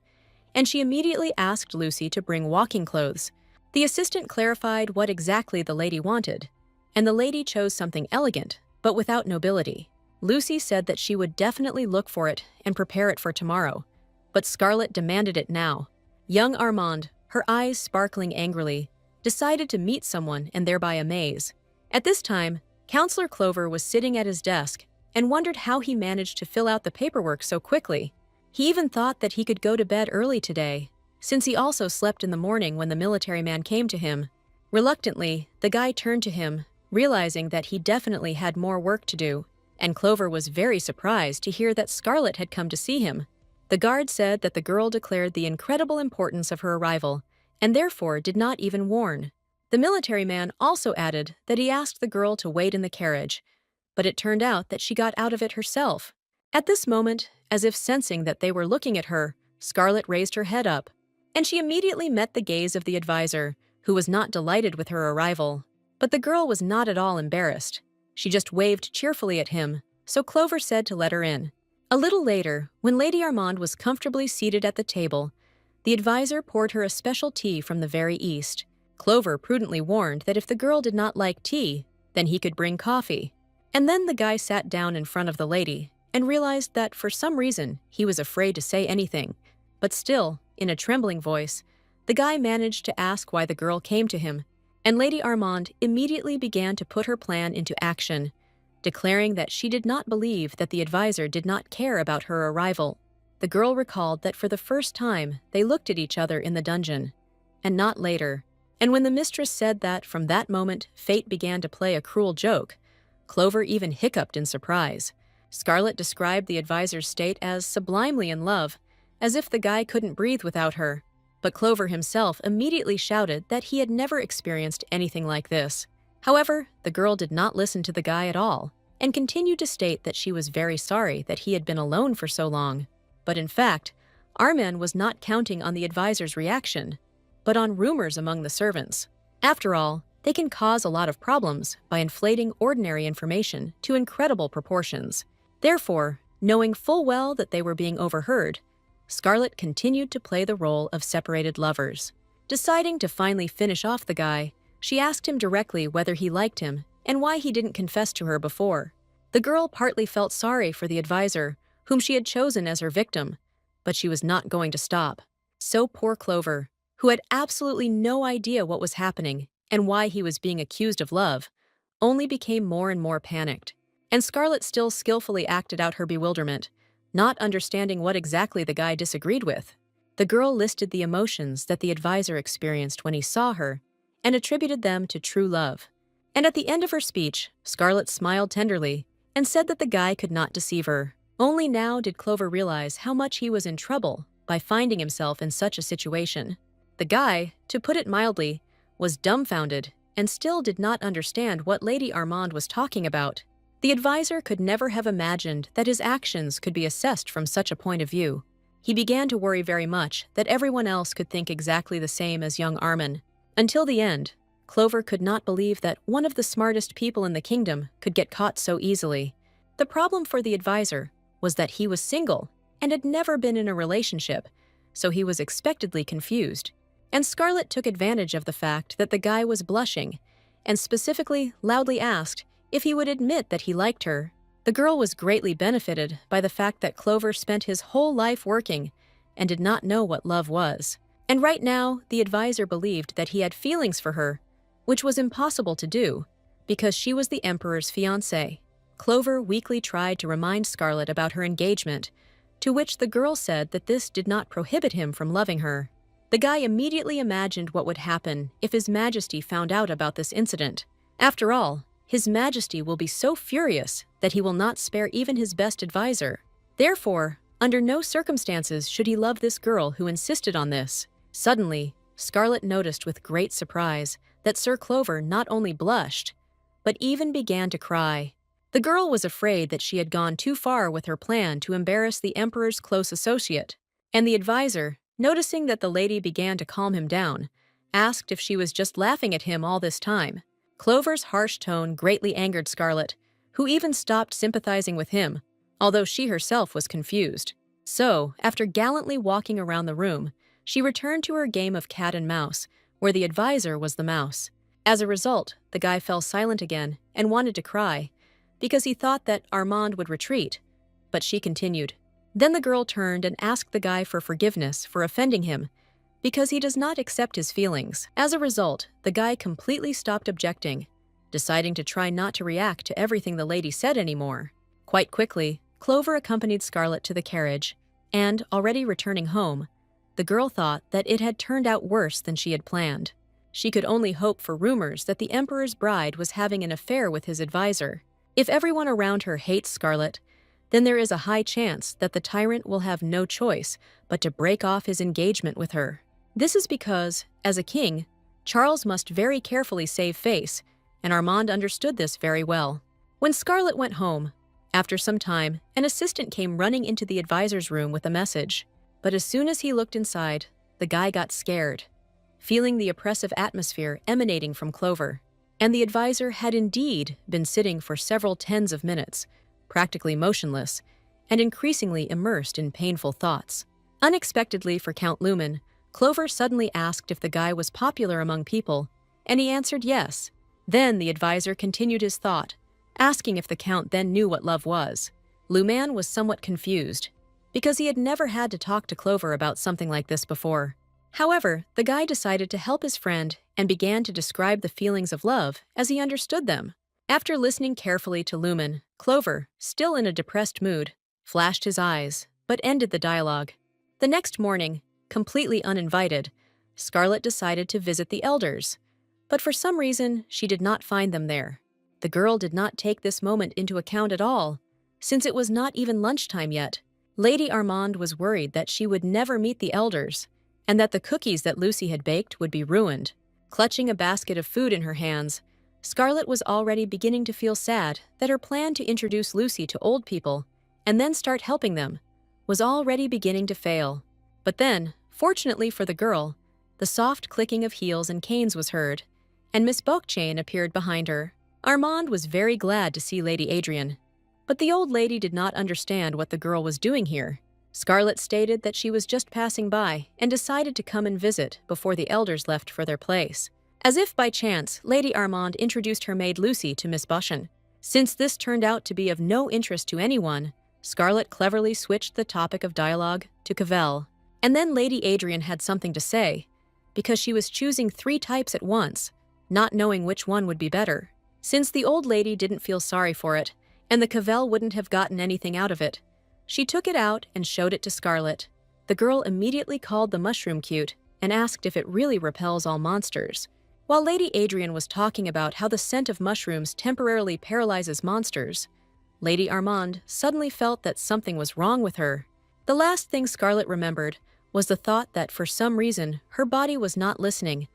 and she immediately asked Lucy to bring walking clothes. The assistant clarified what exactly the lady wanted, and the lady chose something elegant, but without nobility. Lucy said that she would definitely look for it and prepare it for tomorrow, but Scarlet demanded it now. Young Armand, her eyes sparkling angrily, decided to meet someone and thereby amaze. At this time, Counselor Clover was sitting at his desk and wondered how he managed to fill out the paperwork so quickly. He even thought that he could go to bed early today, since he also slept in the morning when the military man came to him. Reluctantly, the guy turned to him, realizing that he definitely had more work to do, and Clover was very surprised to hear that Scarlet had come to see him. The guard said that the girl declared the incredible importance of her arrival, and therefore did not even warn. The military man also added that he asked the girl to wait in the carriage, but it turned out that she got out of it herself. At this moment, as if sensing that they were looking at her, Scarlet raised her head up, and she immediately met the gaze of the advisor, who was not delighted with her arrival. But the girl was not at all embarrassed. She just waved cheerfully at him, so Clover said to let her in. A little later, when Lady Armand was comfortably seated at the table, the advisor poured her a special tea from the very east. Clover prudently warned that if the girl did not like tea, then he could bring coffee. And then the guy sat down in front of the lady and realized that for some reason he was afraid to say anything. But still, in a trembling voice, the guy managed to ask why the girl came to him, and Lady Armand immediately began to put her plan into action, declaring that she did not believe that the advisor did not care about her arrival. The girl recalled that for the first time they looked at each other in the dungeon, and not later. And when the mistress said that from that moment fate began to play a cruel joke, Clover even hiccuped in surprise. Scarlet described the advisor's state as sublimely in love, as if the guy couldn't breathe without her. But Clover himself immediately shouted that he had never experienced anything like this. However, the girl did not listen to the guy at all, and continued to state that she was very sorry that he had been alone for so long. But in fact, Armand was not counting on the advisor's reaction, but on rumors among the servants. After all, they can cause a lot of problems by inflating ordinary information to incredible proportions. Therefore, knowing full well that they were being overheard, Scarlet continued to play the role of separated lovers. Deciding to finally finish off the guy, she asked him directly whether he liked him and why he didn't confess to her before. The girl partly felt sorry for the advisor, whom she had chosen as her victim, but she was not going to stop. So poor Clover, who had absolutely no idea what was happening and why he was being accused of love, only became more and more panicked. And Scarlet still skillfully acted out her bewilderment, not understanding what exactly the guy disagreed with. The girl listed the emotions that the advisor experienced when he saw her and attributed them to true love. And at the end of her speech, Scarlet smiled tenderly and said that the guy could not deceive her. Only now did Clover realize how much he was in trouble by finding himself in such a situation. The guy, to put it mildly, was dumbfounded and still did not understand what Lady Armand was talking about. The advisor could never have imagined that his actions could be assessed from such a point of view. He began to worry very much that everyone else could think exactly the same as young Armin. Until the end, Clover could not believe that one of the smartest people in the kingdom could get caught so easily. The problem for the advisor was that he was single and had never been in a relationship, so he was expectedly confused. And Scarlet took advantage of the fact that the guy was blushing and specifically loudly asked if he would admit that he liked her. The girl was greatly benefited by the fact that Clover spent his whole life working and did not know what love was. And right now, the advisor believed that he had feelings for her, which was impossible to do because she was the Emperor's fiancée. Clover weakly tried to remind Scarlet about her engagement, to which the girl said that this did not prohibit him from loving her. The guy immediately imagined what would happen if His Majesty found out about this incident. After all, His Majesty will be so furious that he will not spare even his best advisor. Therefore, under no circumstances should he love this girl who insisted on this. Suddenly, Scarlet noticed with great surprise that Sir Clover not only blushed, but even began to cry. The girl was afraid that she had gone too far with her plan to embarrass the Emperor's close associate, and the advisor, noticing that the lady began to calm him down, asked if she was just laughing at him all this time. Clover's harsh tone greatly angered Scarlet, who even stopped sympathizing with him, although she herself was confused. So, after gallantly walking around the room, she returned to her game of cat and mouse, where the advisor was the mouse. As a result, the guy fell silent again and wanted to cry, because he thought that Armand would retreat, but she continued. Then the girl turned and asked the guy for forgiveness for offending him, because he does not accept his feelings. As a result, the guy completely stopped objecting, deciding to try not to react to everything the lady said anymore. Quite quickly, Clover accompanied Scarlet to the carriage, and, already returning home, the girl thought that it had turned out worse than she had planned. She could only hope for rumors that the Emperor's bride was having an affair with his advisor. If everyone around her hates Scarlet, then there is a high chance that the tyrant will have no choice but to break off his engagement with her. This is because, as a king, Charles must very carefully save face, and Armand understood this very well. When Scarlet went home, after some time, an assistant came running into the advisor's room with a message. But as soon as he looked inside, the guy got scared, feeling the oppressive atmosphere emanating from Clover. And the advisor had indeed been sitting for several tens of minutes, practically motionless, and increasingly immersed in painful thoughts. Unexpectedly for Count Lumen, Clover suddenly asked if the guy was popular among people, and he answered yes. Then the advisor continued his thought, asking if the Count then knew what love was. Luman was somewhat confused, because he had never had to talk to Clover about something like this before. However, the guy decided to help his friend and began to describe the feelings of love as he understood them. After listening carefully to Lumen, Clover, still in a depressed mood, flashed his eyes, but ended the dialogue. The next morning, completely uninvited, Scarlet decided to visit the elders, but for some reason she did not find them there. The girl did not take this moment into account at all, since it was not even lunchtime yet. Lady Armand was worried that she would never meet the elders, and that the cookies that Lucy had baked would be ruined. Clutching a basket of food in her hands, Scarlet was already beginning to feel sad that her plan to introduce Lucy to old people and then start helping them was already beginning to fail. But then, fortunately for the girl, the soft clicking of heels and canes was heard, and Miss Bokchain appeared behind her. Armand was very glad to see Lady Adrian, but the old lady did not understand what the girl was doing here. Scarlet stated that she was just passing by and decided to come and visit before the elders left for their place. As if by chance, Lady Armand introduced her maid Lucy to Miss Boshin. Since this turned out to be of no interest to anyone, Scarlet cleverly switched the topic of dialogue to Cavell. And then Lady Adrian had something to say, because she was choosing 3 types at once, not knowing which one would be better. Since the old lady didn't feel sorry for it, and the Cavell wouldn't have gotten anything out of it, she took it out and showed it to Scarlet. The girl immediately called the mushroom cute and asked if it really repels all monsters. While Lady Adrian was talking about how the scent of mushrooms temporarily paralyzes monsters, Lady Armand suddenly felt that something was wrong with her. The last thing Scarlet remembered was the thought that for some reason her body was not listening,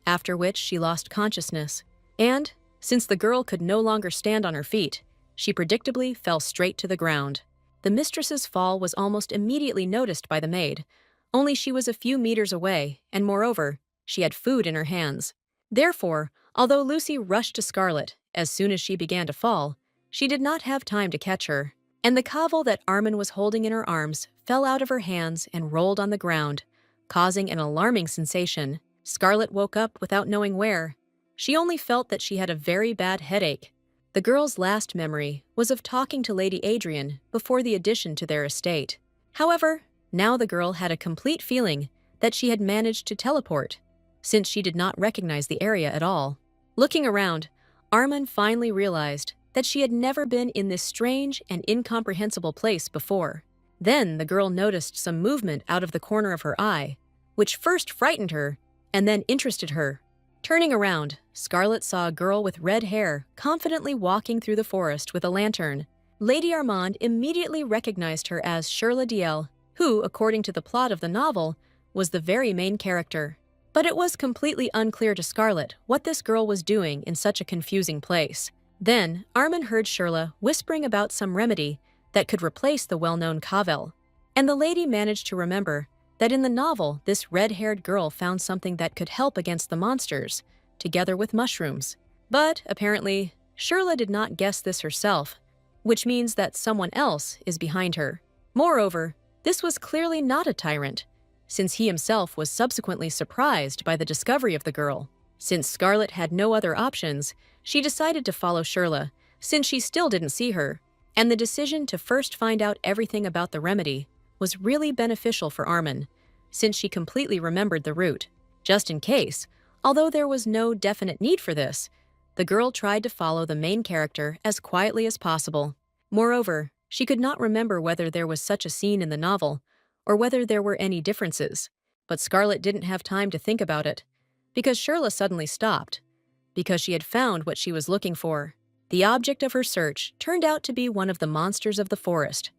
after which she lost consciousness. And, since the girl could no longer stand on her feet, she predictably fell straight to the ground. The mistress's fall was almost immediately noticed by the maid, only she was a few meters away, and moreover, she had food in her hands. Therefore, although Lucy rushed to Scarlet as soon as she began to fall, she did not have time to catch her, and the cavil that Armin was holding in her arms fell out of her hands and rolled on the ground, causing an alarming sensation. Scarlet woke up without knowing where. She only felt that she had a very bad headache. The girl's last memory was of talking to Lady Adrian before the addition to their estate. However, now the girl had a complete feeling that she had managed to teleport, since she did not recognize the area at all. Looking around, Armin finally realized that she had never been in this strange and incomprehensible place before. Then the girl noticed some movement out of the corner of her eye, which first frightened her and then interested her. Turning around, Scarlet saw a girl with red hair confidently walking through the forest with a lantern. Lady Armand immediately recognized her as Shirla Diel, who, according to the plot of the novel, was the very main character. But it was completely unclear to Scarlet what this girl was doing in such a confusing place. Then, Armin heard Shirla whispering about some remedy that could replace the well-known Cavell. And the lady managed to remember that in the novel, this red-haired girl found something that could help against the monsters, together with mushrooms. But, apparently, Shirla did not guess this herself, which means that someone else is behind her. Moreover, this was clearly not a tyrant, since he himself was subsequently surprised by the discovery of the girl. Since Scarlet had no other options, she decided to follow Shirla, since she still didn't see her, and the decision to first find out everything about the remedy was really beneficial for Armin, since she completely remembered the route. Just in case, although there was no definite need for this, the girl tried to follow the main character as quietly as possible. Moreover, she could not remember whether there was such a scene in the novel, or whether there were any differences. But Scarlet didn't have time to think about it, because Shirla suddenly stopped, because she had found what she was looking for. The object of her search turned out to be one of the monsters of the forest.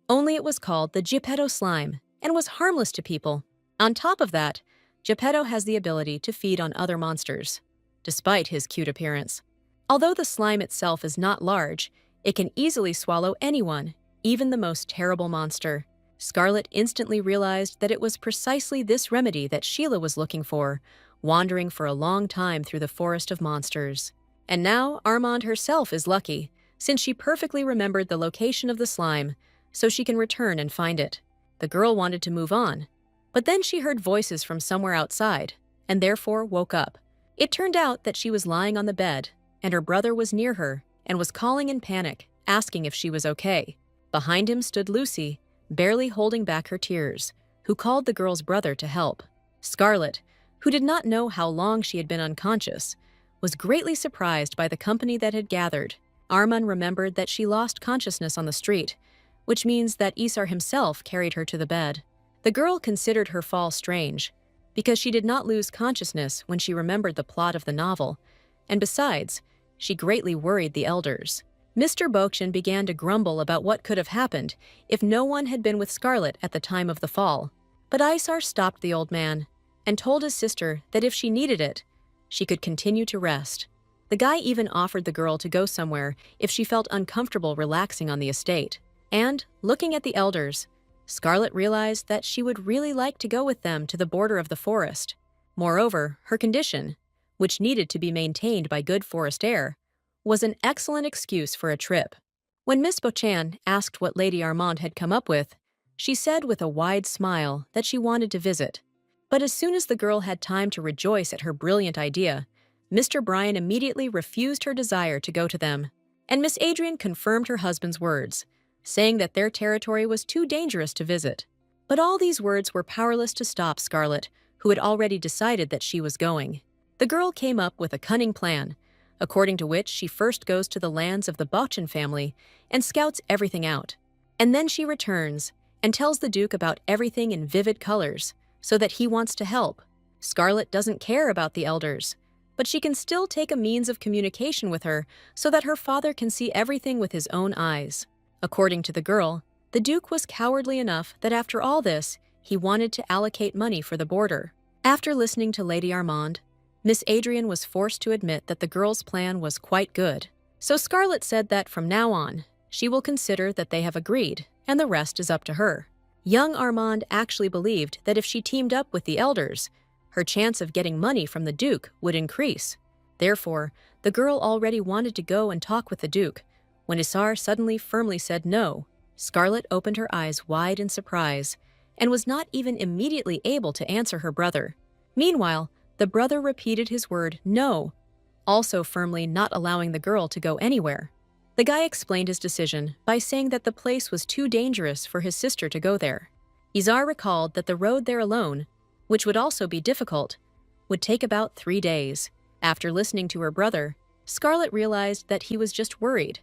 Only it was called the Geppetto slime, and was harmless to people. On top of that, Geppetto has the ability to feed on other monsters, despite his cute appearance. Although the slime itself is not large, it can easily swallow anyone, even the most terrible monster. Scarlet instantly realized that it was precisely this remedy that Sheila was looking for, wandering for a long time through the forest of monsters. And now Armand herself is lucky, since she perfectly remembered the location of the slime, so she can return and find it. The girl wanted to move on, but then she heard voices from somewhere outside, and therefore woke up. It turned out that she was lying on the bed, and her brother was near her and was calling in panic, asking if she was okay. Behind him stood Lucy, barely holding back her tears, who called the girl's brother to help. Scarlet, who did not know how long she had been unconscious, was greatly surprised by the company that had gathered. Armand remembered that she lost consciousness on the street, which means that Isar himself carried her to the bed. The girl considered her fall strange, because she did not lose consciousness when she remembered the plot of the novel, and besides, she greatly worried the elders. Mr. Bokshin began to grumble about what could have happened if no one had been with Scarlet at the time of the fall. But Isar stopped the old man and told his sister that if she needed it, she could continue to rest. The guy even offered the girl to go somewhere if she felt uncomfortable relaxing on the estate. And, looking at the elders, Scarlet realized that she would really like to go with them to the border of the forest. Moreover, her condition, which needed to be maintained by good forest air, was an excellent excuse for a trip. When Miss Bochan asked what Lady Armand had come up with, she said with a wide smile that she wanted to visit. But as soon as the girl had time to rejoice at her brilliant idea, Mr. Bryan immediately refused her desire to go to them, and Miss Adrian confirmed her husband's words, saying that their territory was too dangerous to visit. But all these words were powerless to stop Scarlet, who had already decided that she was going. The girl came up with a cunning plan, according to which she first goes to the lands of the Bochan family and scouts everything out. And then she returns and tells the Duke about everything in vivid colors, so that he wants to help. Scarlet doesn't care about the elders, but she can still take a means of communication with her so that her father can see everything with his own eyes. According to the girl, the Duke was cowardly enough that after all this, he wanted to allocate money for the border. After listening to Lady Armand, Miss Adrian was forced to admit that the girl's plan was quite good. So Scarlet said that from now on, she will consider that they have agreed, and the rest is up to her. Young Armand actually believed that if she teamed up with the elders, her chance of getting money from the Duke would increase. Therefore, the girl already wanted to go and talk with the Duke. When Isar suddenly firmly said no, Scarlet opened her eyes wide in surprise and was not even immediately able to answer her brother. Meanwhile, the brother repeated his word no, also firmly not allowing the girl to go anywhere. The guy explained his decision by saying that the place was too dangerous for his sister to go there. Isar recalled that the road there alone, which would also be difficult, would take about 3 days. After listening to her brother, Scarlet realized that he was just worried,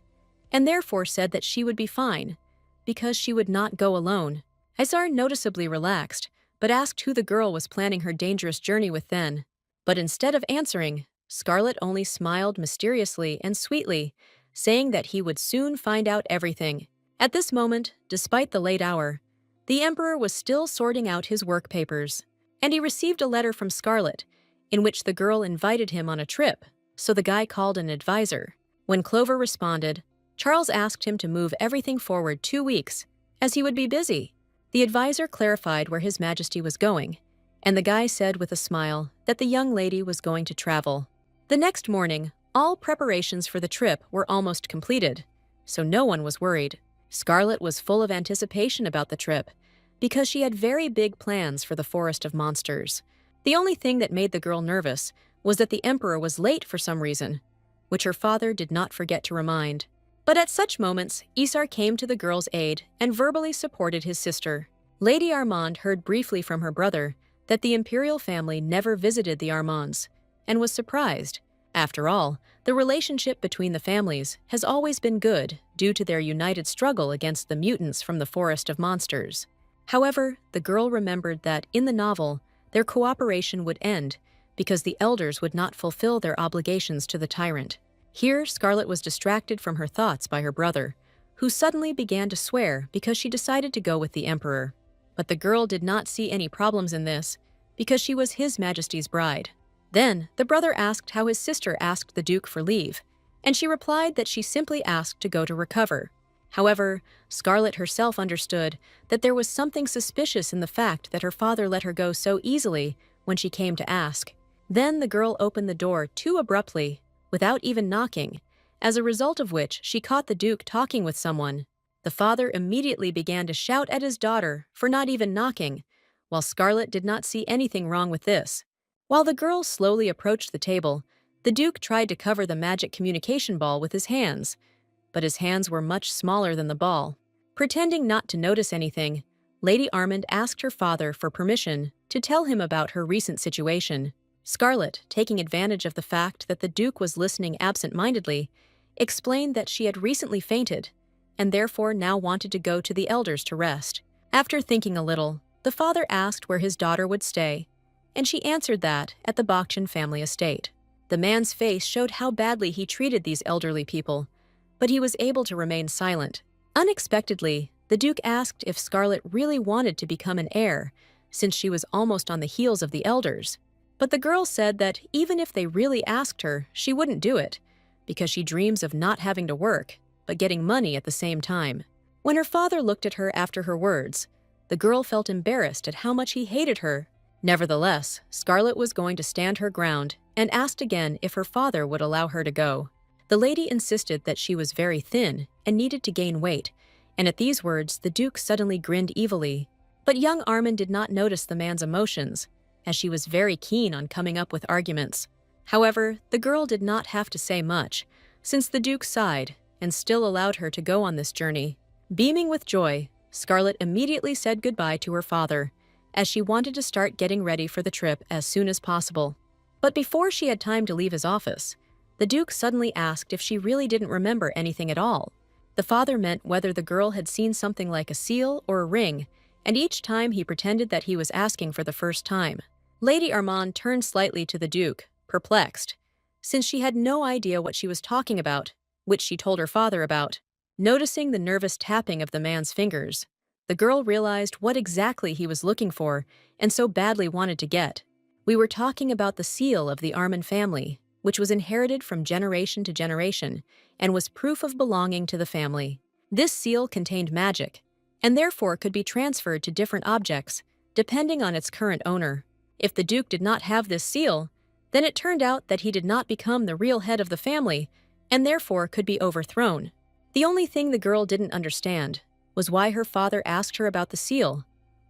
and therefore said that she would be fine, because she would not go alone. Isar noticeably relaxed, but asked who the girl was planning her dangerous journey with then. But instead of answering, Scarlet only smiled mysteriously and sweetly, saying that he would soon find out everything. At this moment, despite the late hour, the Emperor was still sorting out his work papers, and he received a letter from Scarlet, in which the girl invited him on a trip, so the guy called an advisor. When Clover responded, Charles asked him to move everything forward 2 weeks, as he would be busy. The advisor clarified where His Majesty was going, and the guy said with a smile that the young lady was going to travel. The next morning, all preparations for the trip were almost completed, so no one was worried. Scarlet was full of anticipation about the trip, because she had very big plans for the Forest of Monsters. The only thing that made the girl nervous was that the Emperor was late for some reason, which her father did not forget to remind. But at such moments, Isar came to the girl's aid and verbally supported his sister. Lady Armand heard briefly from her brother that the imperial family never visited the Armands, and was surprised. After all, the relationship between the families has always been good due to their united struggle against the mutants from the Forest of Monsters. However, the girl remembered that, in the novel, their cooperation would end because the elders would not fulfill their obligations to the Tyrant. Here, Scarlet was distracted from her thoughts by her brother, who suddenly began to swear because she decided to go with the Emperor. But the girl did not see any problems in this, because she was His Majesty's bride. Then, the brother asked how his sister asked the Duke for leave, and she replied that she simply asked to go to recover. However, Scarlet herself understood that there was something suspicious in the fact that her father let her go so easily when she came to ask. Then the girl opened the door too abruptly, without even knocking, as a result of which she caught the Duke talking with someone. The father immediately began to shout at his daughter for not even knocking, while Scarlet did not see anything wrong with this. While the girl slowly approached the table, the Duke tried to cover the magic communication ball with his hands, but his hands were much smaller than the ball. Pretending not to notice anything, Lady Armand asked her father for permission to tell him about her recent situation. Scarlet, taking advantage of the fact that the Duke was listening absent-mindedly, explained that she had recently fainted, and therefore now wanted to go to the elders to rest. After thinking a little, the father asked where his daughter would stay, and she answered that at the Bakshin family estate. The man's face showed how badly he treated these elderly people, but he was able to remain silent. Unexpectedly, the Duke asked if Scarlet really wanted to become an heir, since she was almost on the heels of the elders. But the girl said that even if they really asked her, she wouldn't do it, because she dreams of not having to work, but getting money at the same time. When her father looked at her after her words, the girl felt embarrassed at how much he hated her. Nevertheless, Scarlet was going to stand her ground and asked again if her father would allow her to go. The lady insisted that she was very thin and needed to gain weight, and at these words the Duke suddenly grinned evilly. But young Armand did not notice the man's emotions, as she was very keen on coming up with arguments. However, the girl did not have to say much, since the Duke sighed and still allowed her to go on this journey. Beaming with joy, Scarlet immediately said goodbye to her father, as she wanted to start getting ready for the trip as soon as possible. But before she had time to leave his office, the Duke suddenly asked if she really didn't remember anything at all. The father meant whether the girl had seen something like a seal or a ring, and each time he pretended that he was asking for the first time. Lady Armand turned slightly to the Duke, perplexed, since she had no idea what she was talking about, which she told her father about. Noticing the nervous tapping of the man's fingers, the girl realized what exactly he was looking for and so badly wanted to get. We were talking about the seal of the Armand family, which was inherited from generation to generation and was proof of belonging to the family. This seal contained magic, and therefore could be transferred to different objects, depending on its current owner. If the Duke did not have this seal, then it turned out that he did not become the real head of the family, and therefore could be overthrown. The only thing the girl didn't understand was why her father asked her about the seal.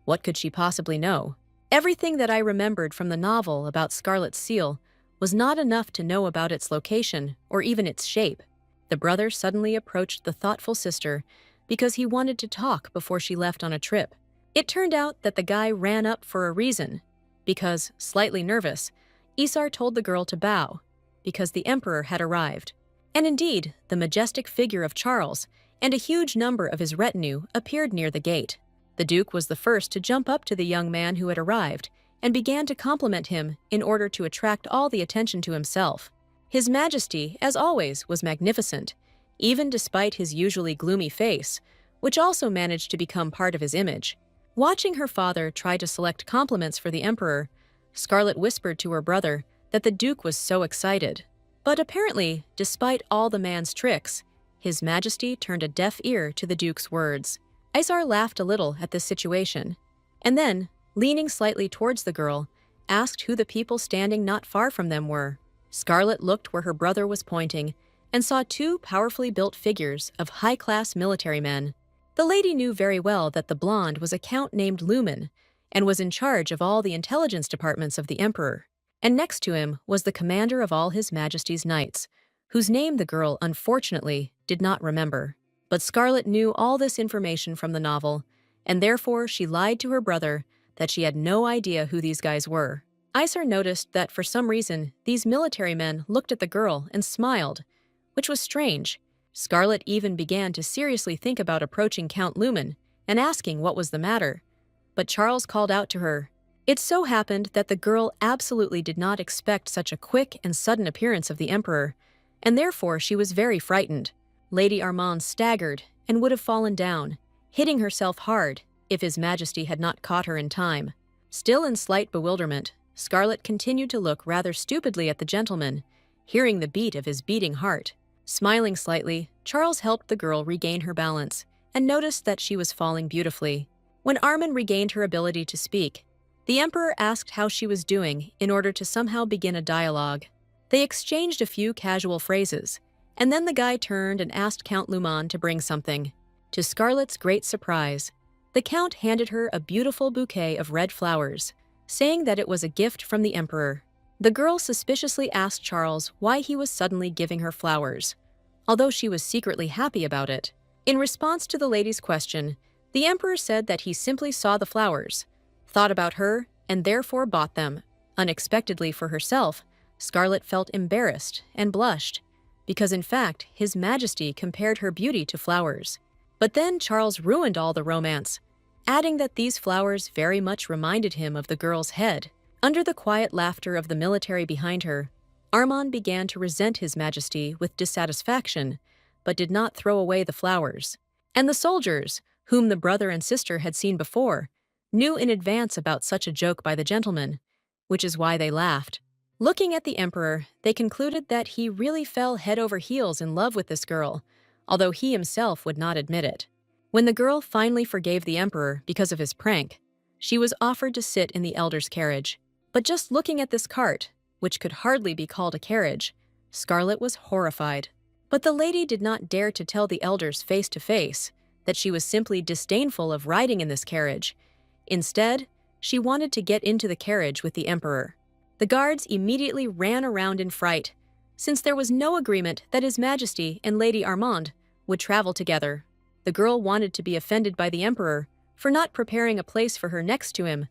What could she possibly know? Everything that I remembered from the novel about Scarlet's seal was not enough to know about its location or even its shape. The brother suddenly approached the thoughtful sister because he wanted to talk before she left on a trip. It turned out that the guy ran up for a reason, because, slightly nervous, Isar told the girl to bow, because the Emperor had arrived. And indeed, the majestic figure of Charles and a huge number of his retinue appeared near the gate. The Duke was the first to jump up to the young man who had arrived and began to compliment him in order to attract all the attention to himself. His Majesty, as always, was magnificent, even despite his usually gloomy face, which also managed to become part of his image. Watching her father try to select compliments for the Emperor, Scarlet whispered to her brother that the Duke was so excited. But apparently, despite all the man's tricks, His Majesty turned a deaf ear to the Duke's words. Isar laughed a little at this situation, and then, leaning slightly towards the girl, asked who the people standing not far from them were. Scarlet looked where her brother was pointing and saw two powerfully built figures of high-class military men. The lady knew very well that the blonde was a count named Lumen and was in charge of all the intelligence departments of the Emperor. And next to him was the commander of all His Majesty's knights, whose name the girl, unfortunately, did not remember. But Scarlet knew all this information from the novel, and therefore she lied to her brother that she had no idea who these guys were. Isar noticed that for some reason these military men looked at the girl and smiled, which was strange. Scarlet even began to seriously think about approaching Count Lumen and asking what was the matter. But Charles called out to her. It so happened that the girl absolutely did not expect such a quick and sudden appearance of the Emperor, and therefore she was very frightened. Lady Armand staggered and would have fallen down, hitting herself hard if His Majesty had not caught her in time. Still in slight bewilderment, Scarlet continued to look rather stupidly at the gentleman, hearing the beat of his beating heart. Smiling slightly, Charles helped the girl regain her balance and noticed that she was falling beautifully. When Armand regained her ability to speak, the Emperor asked how she was doing in order to somehow begin a dialogue. They exchanged a few casual phrases, and then the guy turned and asked Count Luman to bring something. To Scarlet's great surprise, the Count handed her a beautiful bouquet of red flowers, saying that it was a gift from the Emperor. The girl suspiciously asked Charles why he was suddenly giving her flowers, although she was secretly happy about it. In response to the lady's question, the Emperor said that he simply saw the flowers, thought about her, and therefore bought them. Unexpectedly for herself, Scarlet felt embarrassed and blushed, because in fact His Majesty compared her beauty to flowers. But then Charles ruined all the romance, adding that these flowers very much reminded him of the girl's head. Under the quiet laughter of the military behind her, Armand began to resent His Majesty with dissatisfaction, but did not throw away the flowers. And the soldiers, whom the brother and sister had seen before, knew in advance about such a joke by the gentleman, which is why they laughed. Looking at the Emperor, they concluded that he really fell head over heels in love with this girl, although he himself would not admit it. When the girl finally forgave the Emperor because of his prank, she was offered to sit in the elder's carriage. But just looking at this cart, which could hardly be called a carriage, Scarlet was horrified. But the lady did not dare to tell the elders face to face that she was simply disdainful of riding in this carriage. Instead, she wanted to get into the carriage with the Emperor. The guards immediately ran around in fright, since there was no agreement that His Majesty and Lady Armand would travel together. The girl wanted to be offended by the Emperor for not preparing a place for her next to him,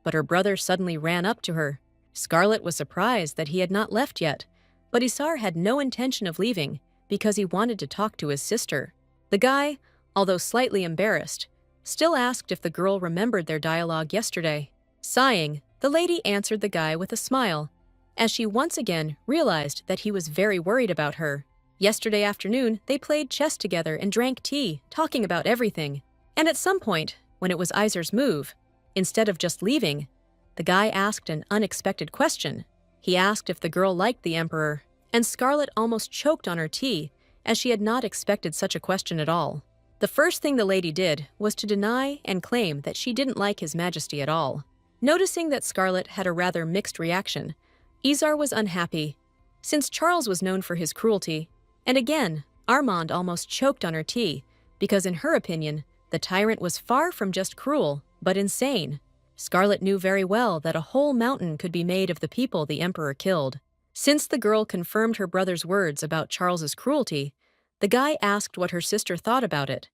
but her brother suddenly ran up to her. Scarlet was surprised that he had not left yet, but Isar had no intention of leaving because he wanted to talk to his sister. The guy, although slightly embarrassed, still asked if the girl remembered their dialogue yesterday. Sighing, the lady answered the guy with a smile, as she once again realized that he was very worried about her. Yesterday afternoon, they played chess together and drank tea, talking about everything. And at some point, when it was Isar's move, instead of just leaving, the guy asked an unexpected question. He asked if the girl liked the Emperor, and Scarlet almost choked on her tea, as she had not expected such a question at all. The first thing the lady did was to deny and claim that she didn't like His Majesty at all. Noticing that Scarlet had a rather mixed reaction, Isar was unhappy, since Charles was known for his cruelty, and again, Armand almost choked on her tea, because in her opinion, the tyrant was far from just cruel, but insane. Scarlet knew very well that a whole mountain could be made of the people the Emperor killed. Since the girl confirmed her brother's words about Charles's cruelty, the guy asked what her sister thought about it,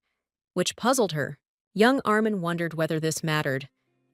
which puzzled her. Young Armand wondered whether this mattered,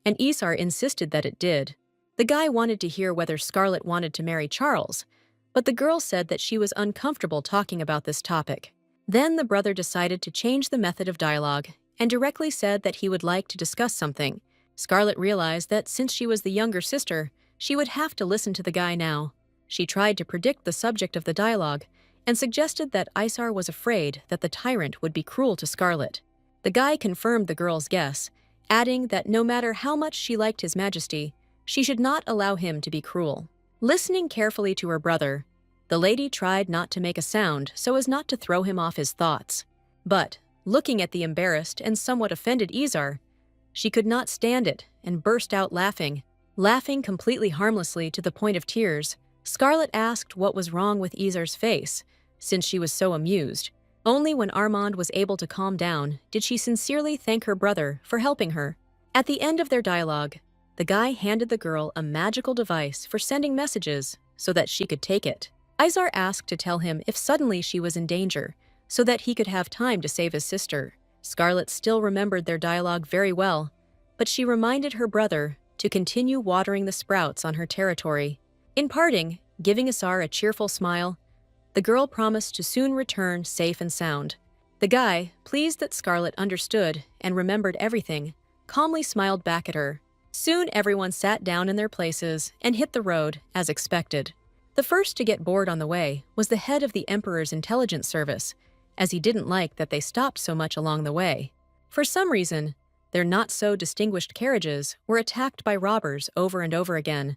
and Isar insisted that it did. The guy wanted to hear whether Scarlet wanted to marry Charles, but the girl said that she was uncomfortable talking about this topic. Then the brother decided to change the method of dialogue and directly said that he would like to discuss something, Scarlet realized that since she was the younger sister, she would have to listen to the guy now. She tried to predict the subject of the dialogue and suggested that Isar was afraid that the Tyrant would be cruel to Scarlet. The guy confirmed the girl's guess, adding that no matter how much she liked His Majesty, she should not allow him to be cruel. Listening carefully to her brother, the lady tried not to make a sound so as not to throw him off his thoughts. But, looking at the embarrassed and somewhat offended Isar, she could not stand it and burst out laughing. Laughing completely harmlessly to the point of tears, Scarlet asked what was wrong with Isar's face, since she was so amused. Only when Armand was able to calm down did she sincerely thank her brother for helping her. At the end of their dialogue, the guy handed the girl a magical device for sending messages so that she could take it. Isar asked to tell him if suddenly she was in danger, so that he could have time to save his sister. Scarlet still remembered their dialogue very well, but she reminded her brother to continue watering the sprouts on her territory. In parting, giving Isar a cheerful smile, the girl promised to soon return safe and sound. The guy, pleased that Scarlet understood and remembered everything, calmly smiled back at her. Soon everyone sat down in their places and hit the road, as expected. The first to get bored on the way was the head of the Emperor's intelligence service, as he didn't like that they stopped so much along the way. For some reason, their not-so-distinguished carriages were attacked by robbers over and over again,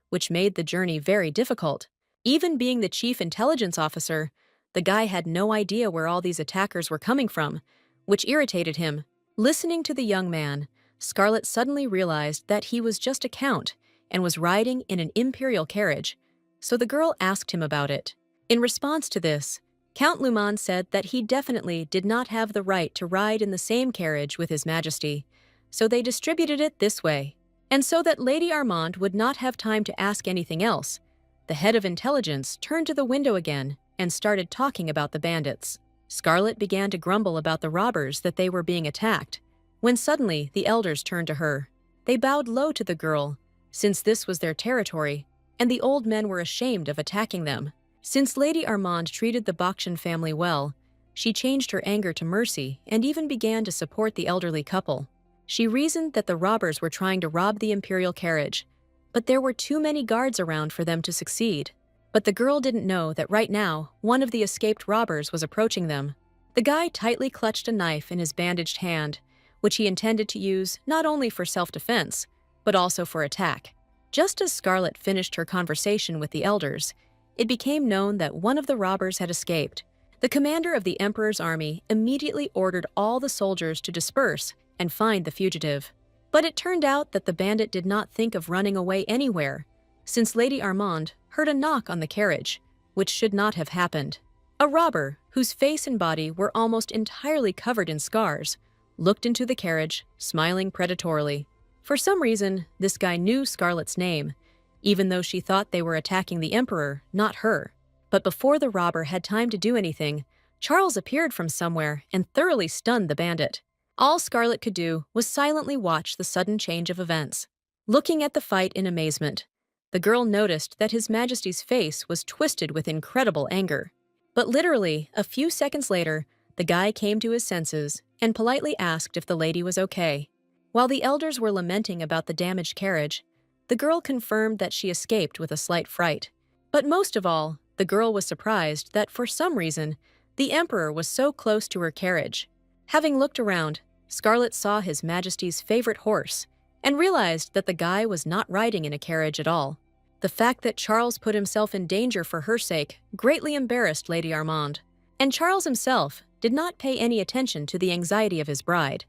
which made the journey very difficult. Even being the chief intelligence officer, the guy had no idea where all these attackers were coming from, which irritated him. Listening to the young man, Scarlet suddenly realized that he was just a count and was riding in an imperial carriage, so the girl asked him about it. In response to this, Count Luman said that he definitely did not have the right to ride in the same carriage with His Majesty, so they distributed it this way. And so that Lady Armand would not have time to ask anything else, the head of intelligence turned to the window again and started talking about the bandits. Scarlet began to grumble about the robbers that they were being attacked, when suddenly the elders turned to her. They bowed low to the girl, since this was their territory, and the old men were ashamed of attacking them. Since Lady Armand treated the Bakshan family well, she changed her anger to mercy and even began to support the elderly couple. She reasoned that the robbers were trying to rob the imperial carriage, but there were too many guards around for them to succeed. But the girl didn't know that right now, one of the escaped robbers was approaching them. The guy tightly clutched a knife in his bandaged hand, which he intended to use not only for self-defense, but also for attack. Just as Scarlet finished her conversation with the elders, it became known that one of the robbers had escaped. The commander of the Emperor's army immediately ordered all the soldiers to disperse and find the fugitive. But it turned out that the bandit did not think of running away anywhere, since Lady Armand heard a knock on the carriage, which should not have happened. A robber, whose face and body were almost entirely covered in scars, looked into the carriage, smiling predatorily. For some reason, this guy knew Scarlet's name, even though she thought they were attacking the Emperor, not her. But before the robber had time to do anything, Charles appeared from somewhere and thoroughly stunned the bandit. All Scarlet could do was silently watch the sudden change of events. Looking at the fight in amazement, the girl noticed that His Majesty's face was twisted with incredible anger. But literally, a few seconds later, the guy came to his senses and politely asked if the lady was okay. While the elders were lamenting about the damaged carriage, the girl confirmed that she escaped with a slight fright. But most of all, the girl was surprised that for some reason, the Emperor was so close to her carriage. Having looked around, Scarlet saw His Majesty's favorite horse and realized that the guy was not riding in a carriage at all. The fact that Charles put himself in danger for her sake greatly embarrassed Lady Armand, and Charles himself did not pay any attention to the anxiety of his bride,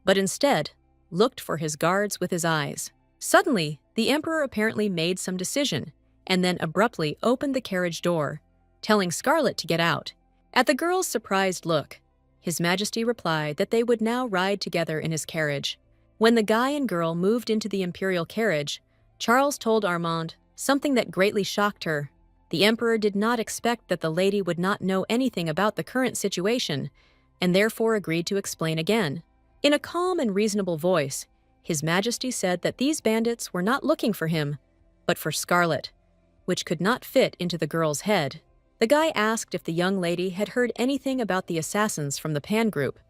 but instead looked for his guards with his eyes. Suddenly, the Emperor apparently made some decision and then abruptly opened the carriage door, telling Scarlet to get out. At the girl's surprised look, His Majesty replied that they would now ride together in his carriage. When the guy and girl moved into the imperial carriage, Charles told Armand something that greatly shocked her. The Emperor did not expect that the lady would not know anything about the current situation, and therefore agreed to explain again. In a calm and reasonable voice, His Majesty said that these bandits were not looking for him, but for Scarlet, which could not fit into the girl's head. The guy asked if the young lady had heard anything about the assassins from the Pan group,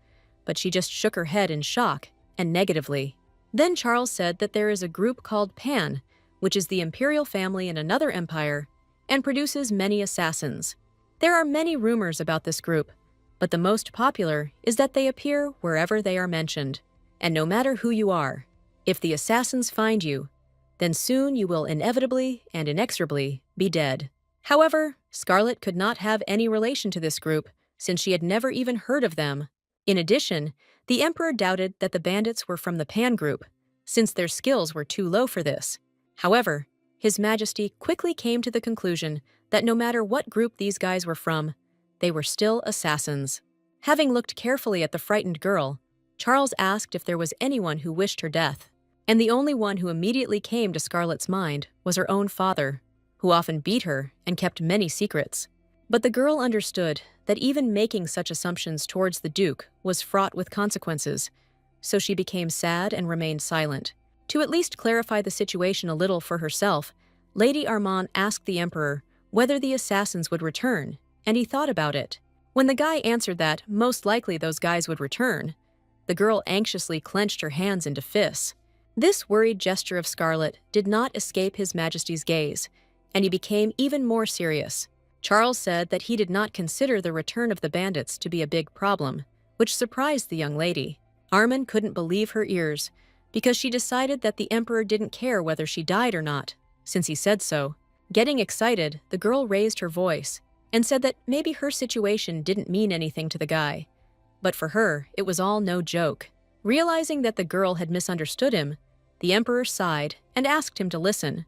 but she just shook her head in shock and negatively. Then Charles said that there is a group called Pan, which is the imperial family in another empire, and produces many assassins. There are many rumors about this group, but the most popular is that they appear wherever they are mentioned. And no matter who you are, if the assassins find you, then soon you will inevitably and inexorably be dead. However, Scarlet could not have any relation to this group, since she had never even heard of them. In addition, the Emperor doubted that the bandits were from the Pan group, since their skills were too low for this. However, His Majesty quickly came to the conclusion that no matter what group these guys were from, they were still assassins. Having looked carefully at the frightened girl, Charles asked if there was anyone who wished her death, and the only one who immediately came to Scarlet's mind was her own father, who often beat her and kept many secrets. But the girl understood that even making such assumptions towards the Duke was fraught with consequences, so she became sad and remained silent. To at least clarify the situation a little for herself, Lady Armand asked the Emperor whether the assassins would return, and he thought about it. When the guy answered that most likely those guys would return, the girl anxiously clenched her hands into fists. This worried gesture of Scarlet did not escape His Majesty's gaze, and he became even more serious. Charles said that he did not consider the return of the bandits to be a big problem, which surprised the young lady. Armand couldn't believe her ears, because she decided that the Emperor didn't care whether she died or not, since he said so. Getting excited, the girl raised her voice and said that maybe her situation didn't mean anything to the guy, but for her, it was all no joke. Realizing that the girl had misunderstood him, the Emperor sighed and asked him to listen,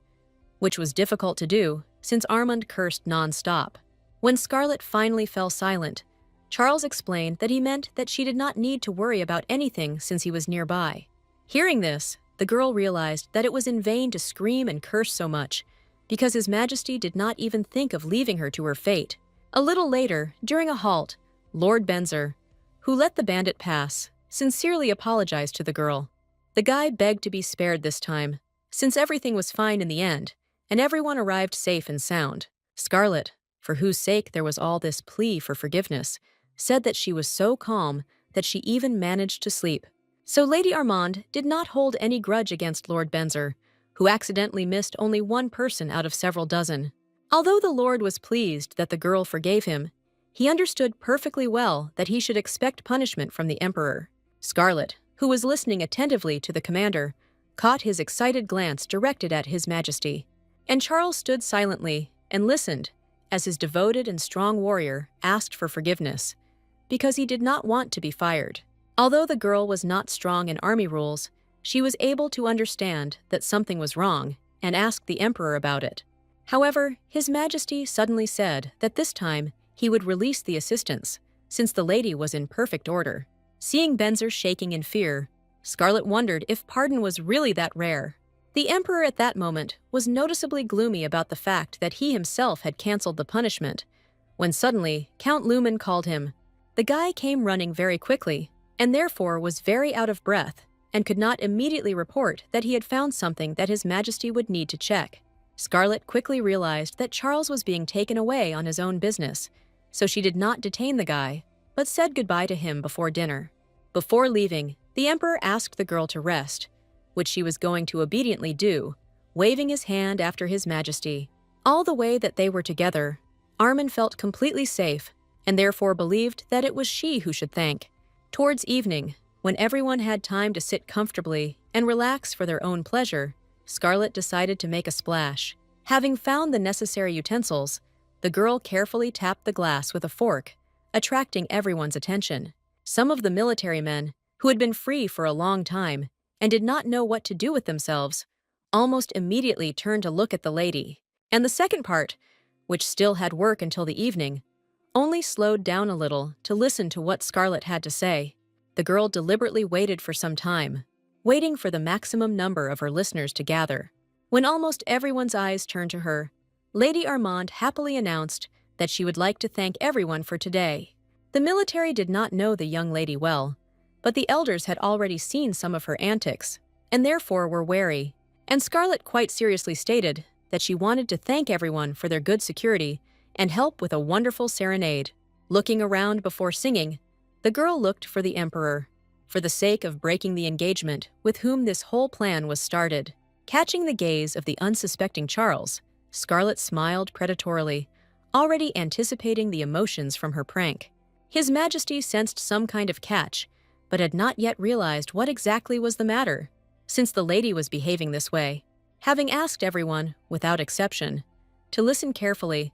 which was difficult to do since Armand cursed non-stop. When Scarlet finally fell silent, Charles explained that he meant that she did not need to worry about anything since he was nearby. Hearing this, the girl realized that it was in vain to scream and curse so much, because His Majesty did not even think of leaving her to her fate. A little later, during a halt, Lord Benzer, who let the bandit pass, sincerely apologized to the girl. The guy begged to be spared this time, since everything was fine in the end, and everyone arrived safe and sound. Scarlet, for whose sake there was all this plea for forgiveness, said that she was so calm that she even managed to sleep. So Lady Armand did not hold any grudge against Lord Benzer, who accidentally missed only one person out of several dozen. Although the Lord was pleased that the girl forgave him, he understood perfectly well that he should expect punishment from the Emperor. Scarlet, who was listening attentively to the commander, caught his excited glance directed at His Majesty, and Charles stood silently and listened as his devoted and strong warrior asked for forgiveness, because he did not want to be fired. Although the girl was not strong in army rules, she was able to understand that something was wrong and asked the Emperor about it. However, His Majesty suddenly said that this time he would release the assistants, since the lady was in perfect order. Seeing Benzer shaking in fear, Scarlet wondered if pardon was really that rare. The Emperor at that moment was noticeably gloomy about the fact that he himself had canceled the punishment, when suddenly Count Lumen called him. The guy came running very quickly, and therefore was very out of breath, and could not immediately report that he had found something that His Majesty would need to check. Scarlet quickly realized that Charles was being taken away on his own business, so she did not detain the guy, but said goodbye to him before dinner. Before leaving, the Emperor asked the girl to rest, which she was going to obediently do, waving his hand after His Majesty. All the way that they were together, Armand felt completely safe, and therefore believed that it was she who should thank. Towards evening, when everyone had time to sit comfortably and relax for their own pleasure, Scarlet decided to make a splash. Having found the necessary utensils, the girl carefully tapped the glass with a fork, attracting everyone's attention. Some of the military men, who had been free for a long time and did not know what to do with themselves, almost immediately turned to look at the lady. And the second part, which still had work until the evening, only slowed down a little to listen to what Scarlet had to say. The girl deliberately waited for some time, waiting for the maximum number of her listeners to gather. When almost everyone's eyes turned to her, Lady Armand happily announced that she would like to thank everyone for today. The military did not know the young lady well, but the elders had already seen some of her antics, and therefore were wary, and Scarlet quite seriously stated that she wanted to thank everyone for their good security and help with a wonderful serenade. Looking around before singing, the girl looked for the Emperor, for the sake of breaking the engagement with whom this whole plan was started. Catching the gaze of the unsuspecting Charles, Scarlet smiled predatorily, already anticipating the emotions from her prank. His Majesty sensed some kind of catch, but had not yet realized what exactly was the matter, since the lady was behaving this way. Having asked everyone, without exception, to listen carefully,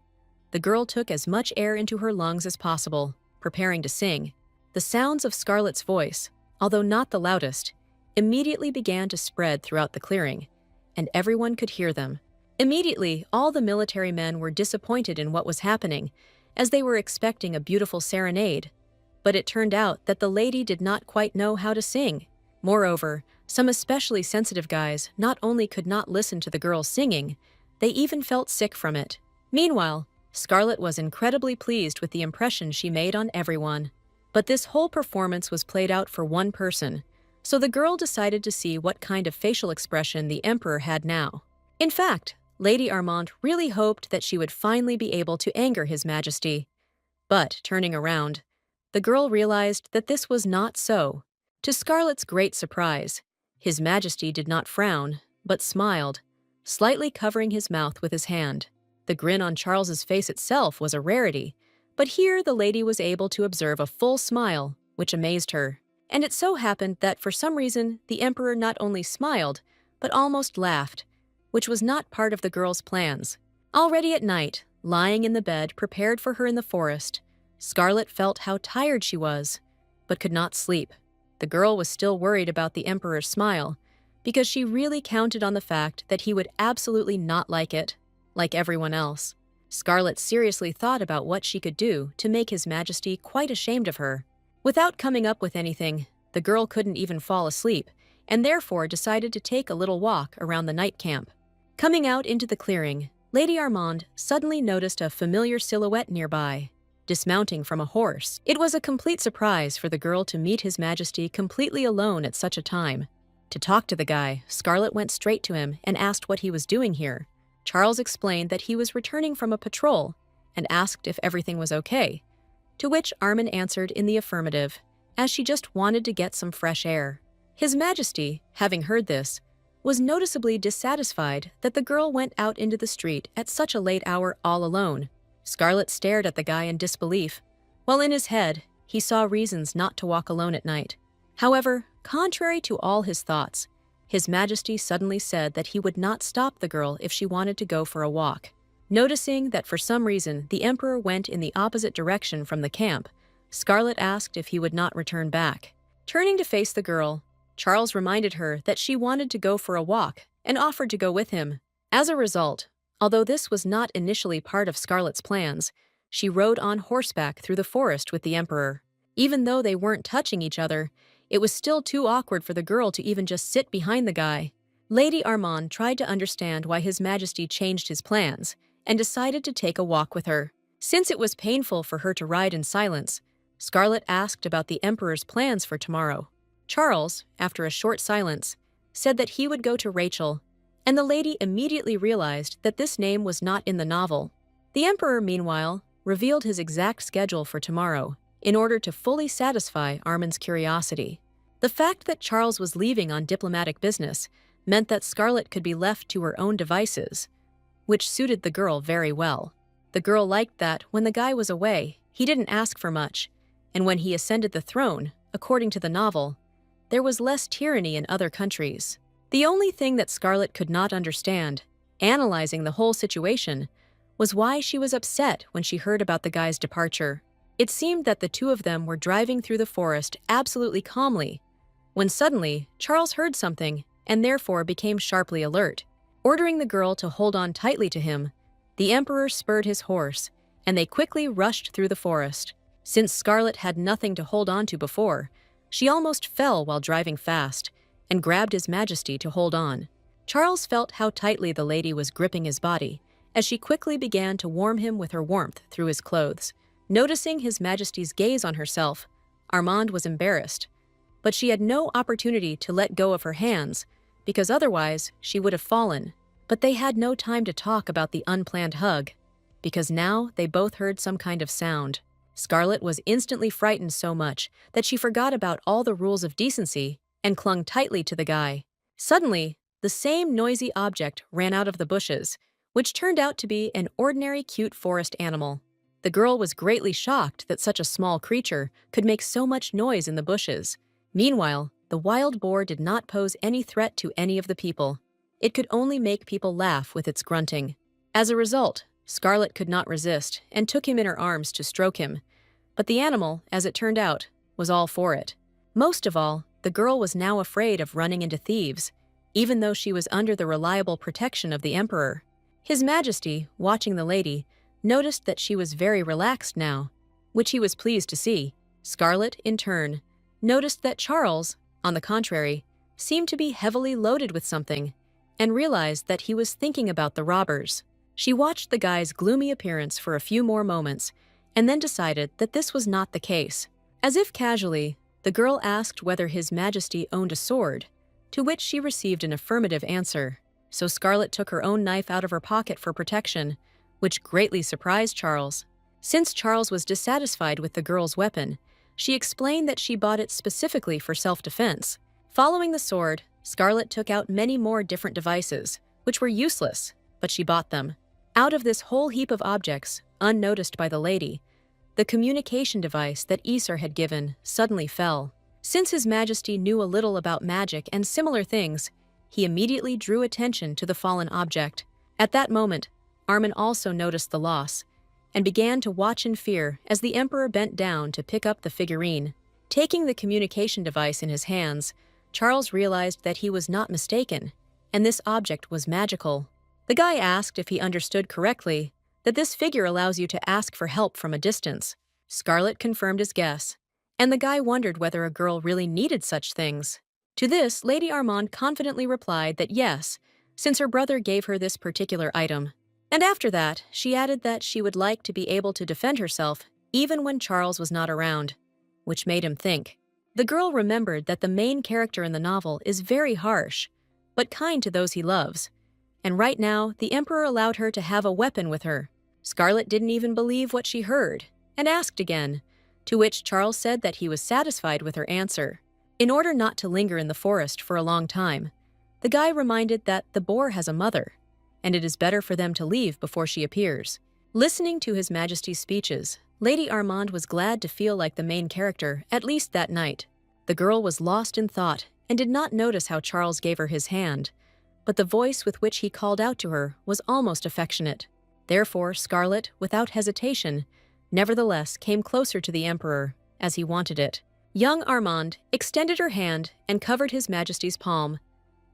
the girl took as much air into her lungs as possible, preparing to sing. The sounds of Scarlet's voice, although not the loudest, immediately began to spread throughout the clearing, and everyone could hear them. Immediately, all the military men were disappointed in what was happening, as they were expecting a beautiful serenade. But it turned out that the lady did not quite know how to sing. Moreover, some especially sensitive guys not only could not listen to the girl singing, they even felt sick from it. Meanwhile, Scarlet was incredibly pleased with the impression she made on everyone. But this whole performance was played out for one person, so the girl decided to see what kind of facial expression the Emperor had now. In fact, Lady Armand really hoped that she would finally be able to anger His Majesty. But, turning around, the girl realized that this was not so. To Scarlet's great surprise, His Majesty did not frown, but smiled, slightly covering his mouth with his hand. The grin on Charles's face itself was a rarity, but here the lady was able to observe a full smile, which amazed her. And it so happened that for some reason the Emperor not only smiled, but almost laughed, which was not part of the girl's plans. Already at night, lying in the bed prepared for her in the forest, Scarlet felt how tired she was, but could not sleep. The girl was still worried about the Emperor's smile, because she really counted on the fact that he would absolutely not like it, like everyone else. Scarlet seriously thought about what she could do to make His Majesty quite ashamed of her. Without coming up with anything, the girl couldn't even fall asleep, and therefore decided to take a little walk around the night camp. Coming out into the clearing, Lady Armand suddenly noticed a familiar silhouette nearby, dismounting from a horse. It was a complete surprise for the girl to meet His Majesty completely alone at such a time. To talk to the guy, Scarlet went straight to him and asked what he was doing here. Charles explained that he was returning from a patrol and asked if everything was okay, to which Armin answered in the affirmative, as she just wanted to get some fresh air. His Majesty, having heard this, was noticeably dissatisfied that the girl went out into the street at such a late hour all alone. Scarlet stared at the guy in disbelief, while in his head, he saw reasons not to walk alone at night. However, contrary to all his thoughts, His Majesty suddenly said that he would not stop the girl if she wanted to go for a walk. Noticing that for some reason the Emperor went in the opposite direction from the camp, Scarlet asked if he would not return back. Turning to face the girl, Charles reminded her that she wanted to go for a walk and offered to go with him. As a result, although this was not initially part of Scarlet's plans, she rode on horseback through the forest with the Emperor. Even though they weren't touching each other, it was still too awkward for the girl to even just sit behind the guy. Lady Armand tried to understand why His Majesty changed his plans and decided to take a walk with her. Since it was painful for her to ride in silence, Scarlet asked about the Emperor's plans for tomorrow. Charles, after a short silence, said that he would go to Rachel, and the lady immediately realized that this name was not in the novel. The Emperor, meanwhile, revealed his exact schedule for tomorrow in order to fully satisfy Armin's curiosity. The fact that Charles was leaving on diplomatic business meant that Scarlet could be left to her own devices, which suited the girl very well. The girl liked that when the guy was away, he didn't ask for much, and when he ascended the throne, according to the novel, there was less tyranny in other countries. The only thing that Scarlet could not understand, analyzing the whole situation, was why she was upset when she heard about the guy's departure. It seemed that the two of them were driving through the forest absolutely calmly, when suddenly Charles heard something and therefore became sharply alert. Ordering the girl to hold on tightly to him, the Emperor spurred his horse, and they quickly rushed through the forest. Since Scarlet had nothing to hold on to before, she almost fell while driving fast, and grabbed His Majesty to hold on. Charles felt how tightly the lady was gripping his body, as she quickly began to warm him with her warmth through his clothes. Noticing His Majesty's gaze on herself, Armand was embarrassed, but she had no opportunity to let go of her hands, because otherwise she would have fallen. But they had no time to talk about the unplanned hug, because now they both heard some kind of sound. Scarlet was instantly frightened so much that she forgot about all the rules of decency and clung tightly to the guy. Suddenly, the same noisy object ran out of the bushes, which turned out to be an ordinary cute forest animal. The girl was greatly shocked that such a small creature could make so much noise in the bushes. Meanwhile, the wild boar did not pose any threat to any of the people. It could only make people laugh with its grunting. As a result, Scarlet could not resist and took him in her arms to stroke him. But the animal, as it turned out, was all for it. Most of all, the girl was now afraid of running into thieves, even though she was under the reliable protection of the Emperor. His Majesty, watching the lady, noticed that she was very relaxed now, which he was pleased to see. Scarlet, in turn, noticed that Charles, on the contrary, seemed to be heavily loaded with something, and realized that he was thinking about the robbers. She watched the guy's gloomy appearance for a few more moments, and then decided that this was not the case. As if casually, the girl asked whether His Majesty owned a sword, to which she received an affirmative answer. So Scarlet took her own knife out of her pocket for protection, which greatly surprised Charles. Since Charles was dissatisfied with the girl's weapon, she explained that she bought it specifically for self-defense. Following the sword, Scarlet took out many more different devices, which were useless, but she bought them. Out of this whole heap of objects, unnoticed by the lady, the communication device that Aesir had given suddenly fell. Since His Majesty knew a little about magic and similar things, he immediately drew attention to the fallen object. At that moment, Armin also noticed the loss, and began to watch in fear as the Emperor bent down to pick up the figurine. Taking the communication device in his hands, Charles realized that he was not mistaken, and this object was magical. The guy asked if he understood correctly that this figure allows you to ask for help from a distance. Scarlet confirmed his guess, and the guy wondered whether a girl really needed such things. To this, Lady Armand confidently replied that yes, since her brother gave her this particular item. And after that, she added that she would like to be able to defend herself even when Charles was not around, which made him think. The girl remembered that the main character in the novel is very harsh, but kind to those he loves. And right now, the Emperor allowed her to have a weapon with her. Scarlet didn't even believe what she heard, and asked again, to which Charles said that he was satisfied with her answer. In order not to linger in the forest for a long time, the guy reminded that the boar has a mother, and it is better for them to leave before she appears. Listening to His Majesty's speeches, Lady Armand was glad to feel like the main character, at least that night. The girl was lost in thought and did not notice how Charles gave her his hand, but the voice with which he called out to her was almost affectionate. Therefore, Scarlet, without hesitation, nevertheless came closer to the Emperor, as he wanted it. Young Armand extended her hand and covered His Majesty's palm,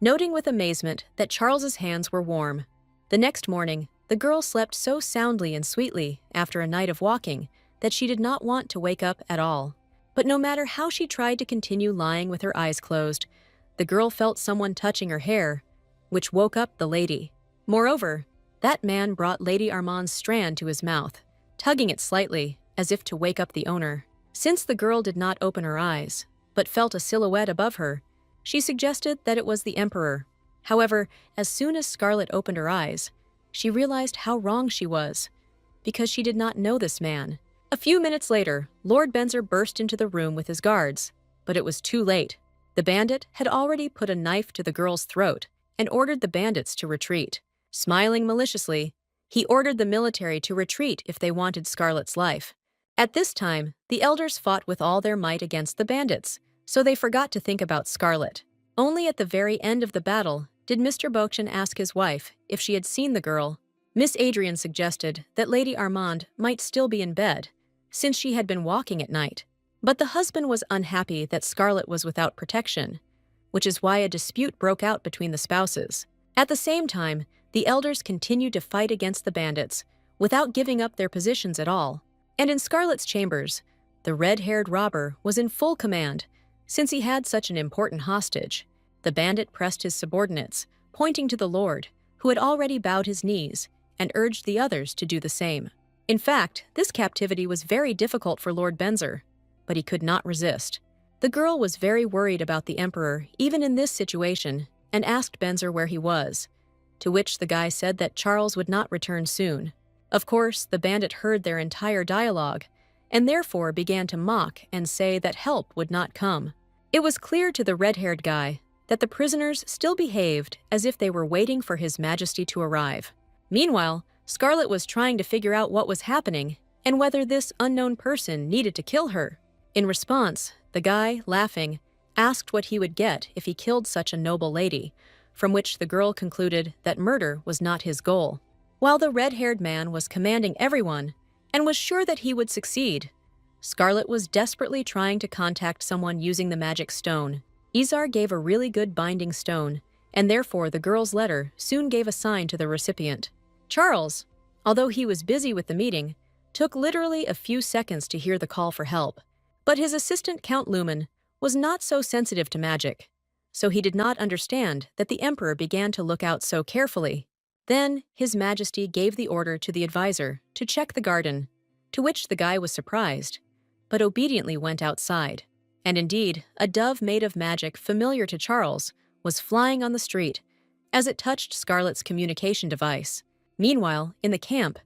noting with amazement that Charles's hands were warm. The next morning, the girl slept so soundly and sweetly after a night of walking that she did not want to wake up at all. But no matter how she tried to continue lying with her eyes closed, the girl felt someone touching her hair, which woke up the lady. Moreover, that man brought Lady Armand's strand to his mouth, tugging it slightly, as if to wake up the owner. Since the girl did not open her eyes, but felt a silhouette above her, she suggested that it was the Emperor. However, as soon as Scarlet opened her eyes, she realized how wrong she was, because she did not know this man. A few minutes later, Lord Benzer burst into the room with his guards, but it was too late. The bandit had already put a knife to the girl's throat and ordered the bandits to retreat. Smiling maliciously, he ordered the military to retreat if they wanted Scarlet's life. At this time, the elders fought with all their might against the bandits, so they forgot to think about Scarlet. Only at the very end of the battle did Mr. Bochen ask his wife if she had seen the girl. Miss Adrian suggested that Lady Armand might still be in bed, since she had been walking at night. But the husband was unhappy that Scarlet was without protection, which is why a dispute broke out between the spouses. At the same time, the elders continued to fight against the bandits, without giving up their positions at all. And in Scarlet's chambers, the red-haired robber was in full command, since he had such an important hostage. The bandit pressed his subordinates, pointing to the Lord, who had already bowed his knees, and urged the others to do the same. In fact, this captivity was very difficult for Lord Benzer, but he could not resist. The girl was very worried about the Emperor, even in this situation, and asked Benzer where he was, to which the guy said that Charles would not return soon. Of course, the bandit heard their entire dialogue, and therefore began to mock and say that help would not come. It was clear to the red-haired guy that the prisoners still behaved as if they were waiting for His Majesty to arrive. Meanwhile, Scarlet was trying to figure out what was happening and whether this unknown person needed to kill her. In response, the guy, laughing, asked what he would get if he killed such a noble lady, from which the girl concluded that murder was not his goal. While the red-haired man was commanding everyone and was sure that he would succeed, Scarlet was desperately trying to contact someone using the magic stone. Izar gave a really good binding stone, and therefore the girl's letter soon gave a sign to the recipient. Charles, although he was busy with the meeting, took literally a few seconds to hear the call for help. But his assistant Count Lumen was not so sensitive to magic, so he did not understand that the Emperor began to look out so carefully. Then His Majesty gave the order to the advisor to check the garden, to which the guy was surprised, but obediently went outside. And indeed, a dove made of magic familiar to Charles was flying on the street as it touched Scarlet's communication device. Meanwhile, in the camp,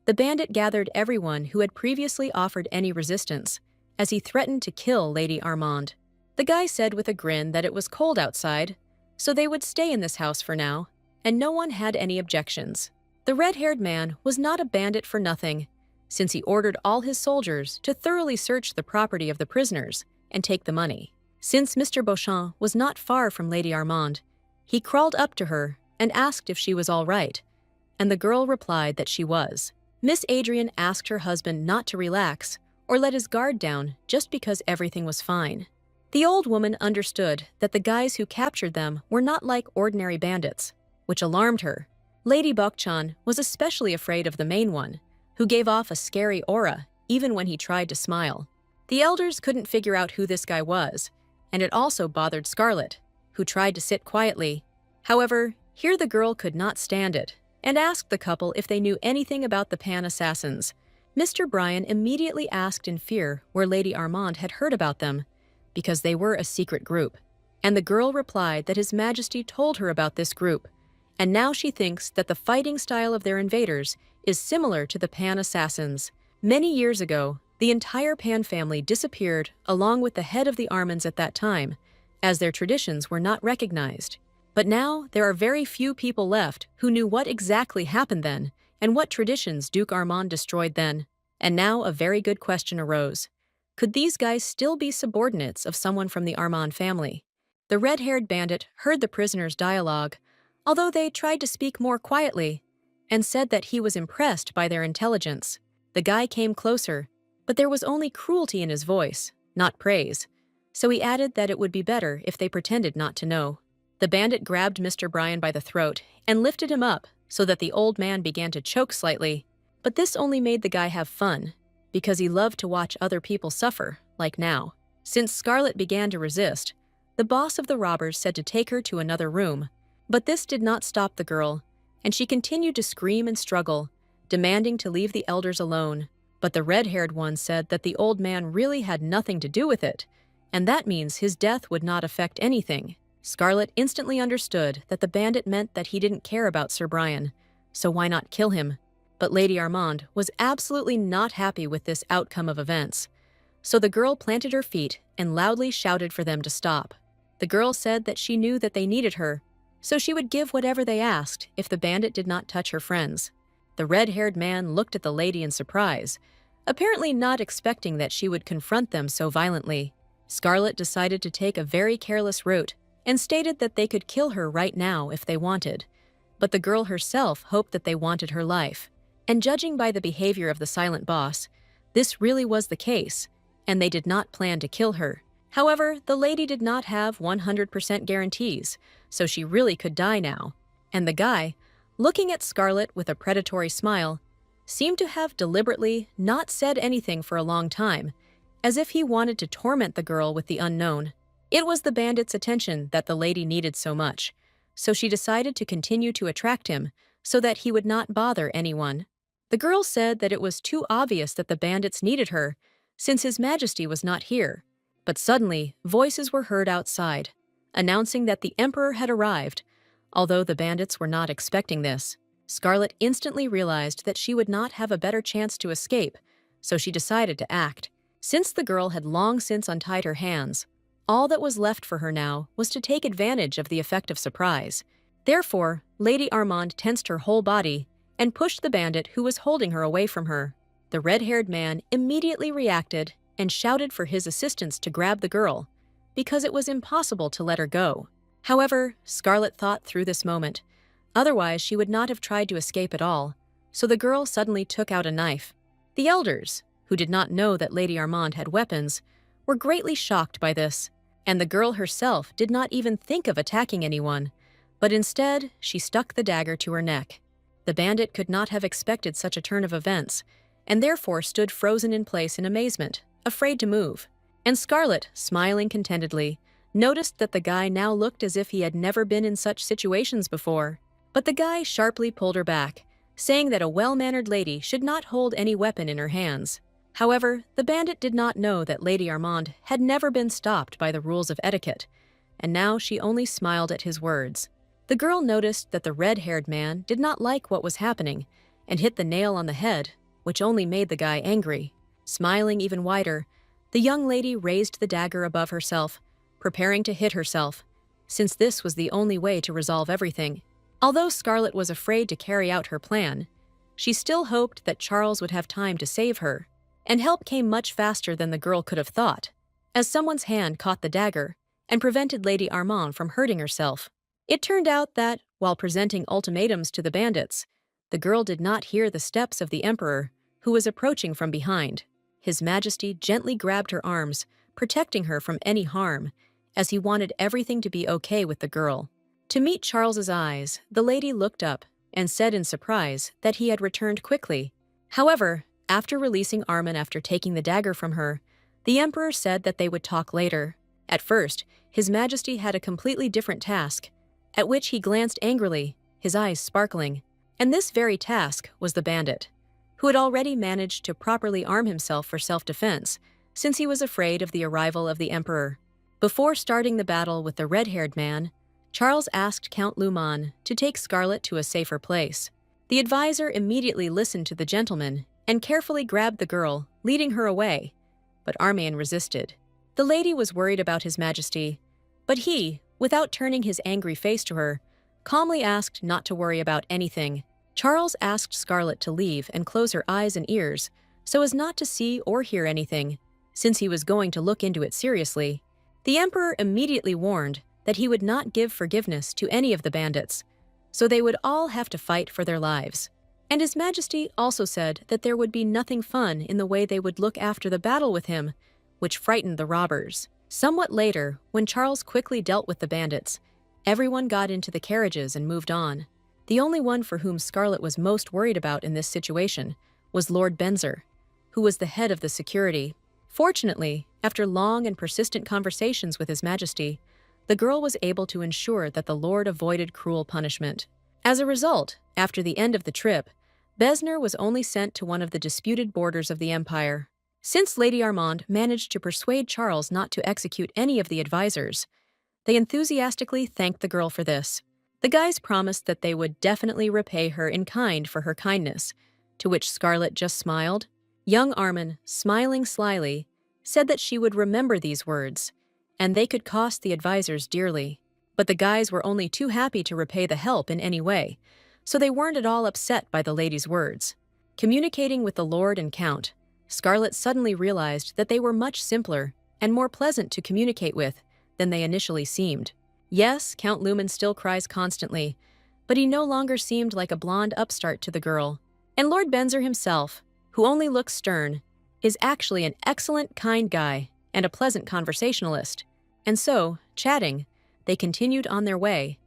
the bandit gathered everyone who had previously offered any resistance, as he threatened to kill Lady Armand. The guy said with a grin that it was cold outside, so they would stay in this house for now, and no one had any objections. The red-haired man was not a bandit for nothing, since he ordered all his soldiers to thoroughly search the property of the prisoners and take the money. Since Mr. Beauchamp was not far from Lady Armand, he crawled up to her and asked if she was all right, and the girl replied that she was. Miss Adrian asked her husband not to relax or let his guard down just because everything was fine. The old woman understood that the guys who captured them were not like ordinary bandits, which alarmed her. Lady Bokchan was especially afraid of the main one, who gave off a scary aura even when he tried to smile. The elders couldn't figure out who this guy was, and it also bothered Scarlet, who tried to sit quietly. However, here the girl could not stand it and asked the couple if they knew anything about the Pan assassins. Mr. Bryan immediately asked in fear where Lady Armand had heard about them, because they were a secret group, and the girl replied that His Majesty told her about this group, and now she thinks that the fighting style of their invaders is similar to the Pan assassins. Many years ago, the entire Pan family disappeared along with the head of the Armands at that time, as their traditions were not recognized. But now there are very few people left who knew what exactly happened then and what traditions Duke Armand destroyed then. And now a very good question arose. Could these guys still be subordinates of someone from the Armand family? The red-haired bandit heard the prisoners' dialogue, although they tried to speak more quietly, and said that he was impressed by their intelligence. The guy came closer, but there was only cruelty in his voice, not praise, so he added that it would be better if they pretended not to know. The bandit grabbed Mr. Bryan by the throat and lifted him up so that the old man began to choke slightly, but this only made the guy have fun, because he loved to watch other people suffer, like now. Since Scarlet began to resist, the boss of the robbers said to take her to another room, but this did not stop the girl, and she continued to scream and struggle, demanding to leave the elders alone. But the red-haired one said that the old man really had nothing to do with it, and that means his death would not affect anything. Scarlet instantly understood that the bandit meant that he didn't care about Sir Bryan, so why not kill him? But Lady Armand was absolutely not happy with this outcome of events, so the girl planted her feet and loudly shouted for them to stop. The girl said that she knew that they needed her, so she would give whatever they asked if the bandit did not touch her friends. The red-haired man looked at the lady in surprise, apparently not expecting that she would confront them so violently. Scarlet decided to take a very careless route and stated that they could kill her right now if they wanted, but the girl herself hoped that they wanted her life. And judging by the behavior of the silent boss, this really was the case, and they did not plan to kill her. However, the lady did not have 100% guarantees, so she really could die now. And the guy, looking at Scarlet with a predatory smile, seemed to have deliberately not said anything for a long time, as if he wanted to torment the girl with the unknown. It was the bandit's attention that the lady needed so much, so she decided to continue to attract him so that he would not bother anyone. The girl said that it was too obvious that the bandits needed her, since His Majesty was not here. But suddenly, voices were heard outside, announcing that the Emperor had arrived, although the bandits were not expecting this. Scarlet instantly realized that she would not have a better chance to escape, so she decided to act. Since the girl had long since untied her hands, all that was left for her now was to take advantage of the effect of surprise. Therefore, Lady Armand tensed her whole body and pushed the bandit who was holding her away from her. The red-haired man immediately reacted and shouted for his assistants to grab the girl, because it was impossible to let her go. However, Scarlet thought through this moment. Otherwise, she would not have tried to escape at all, so the girl suddenly took out a knife. The elders, who did not know that Lady Armand had weapons, were greatly shocked by this, and the girl herself did not even think of attacking anyone, but instead she stuck the dagger to her neck. The bandit could not have expected such a turn of events, and therefore stood frozen in place in amazement, afraid to move. And Scarlet, smiling contentedly, noticed that the guy now looked as if he had never been in such situations before. But the guy sharply pulled her back, saying that a well-mannered lady should not hold any weapon in her hands. However, the bandit did not know that Lady Armand had never been stopped by the rules of etiquette, and now she only smiled at his words. The girl noticed that the red-haired man did not like what was happening and hit the nail on the head, which only made the guy angry. Smiling even wider, the young lady raised the dagger above herself, preparing to hit herself, since this was the only way to resolve everything. Although Scarlet was afraid to carry out her plan, she still hoped that Charles would have time to save her, and help came much faster than the girl could have thought, as someone's hand caught the dagger and prevented Lady Armand from hurting herself. It turned out that, while presenting ultimatums to the bandits, the girl did not hear the steps of the Emperor, who was approaching from behind. His Majesty gently grabbed her arms, protecting her from any harm, as he wanted everything to be okay with the girl. To meet Charles's eyes, the lady looked up and said in surprise that he had returned quickly. However, after releasing Armin after taking the dagger from her, the Emperor said that they would talk later. At first, His Majesty had a completely different task, at which he glanced angrily, his eyes sparkling. And this very task was the bandit, who had already managed to properly arm himself for self-defense, since he was afraid of the arrival of the Emperor. Before starting the battle with the red-haired man, Charles asked Count Luman to take Scarlet to a safer place. The advisor immediately listened to the gentleman and carefully grabbed the girl, leading her away, but Armin resisted. The lady was worried about His Majesty, but he, without turning his angry face to her, calmly asked not to worry about anything. Charles asked Scarlet to leave and close her eyes and ears so as not to see or hear anything, since he was going to look into it seriously. The Emperor immediately warned that he would not give forgiveness to any of the bandits, so they would all have to fight for their lives. And His Majesty also said that there would be nothing fun in the way they would look after the battle with him, which frightened the robbers. Somewhat later, when Charles quickly dealt with the bandits, everyone got into the carriages and moved on. The only one for whom Scarlet was most worried about in this situation was Lord Benzer, who was the head of the security. Fortunately, after long and persistent conversations with His Majesty, the girl was able to ensure that the Lord avoided cruel punishment. As a result, after the end of the trip, Besner was only sent to one of the disputed borders of the empire. Since Lady Armand managed to persuade Charles not to execute any of the advisors, they enthusiastically thanked the girl for this. The guys promised that they would definitely repay her in kind for her kindness, to which Scarlet just smiled. Young Armin, smiling slyly, said that she would remember these words, and they could cost the advisors dearly. But the guys were only too happy to repay the help in any way, so they weren't at all upset by the lady's words. Communicating with the Lord and Count, Scarlet suddenly realized that they were much simpler and more pleasant to communicate with than they initially seemed. Yes, Count Lumen still cries constantly, but he no longer seemed like a blonde upstart to the girl. And Lord Benzer himself, who only looks stern, is actually an excellent, kind guy and a pleasant conversationalist. And so, chatting, they continued on their way.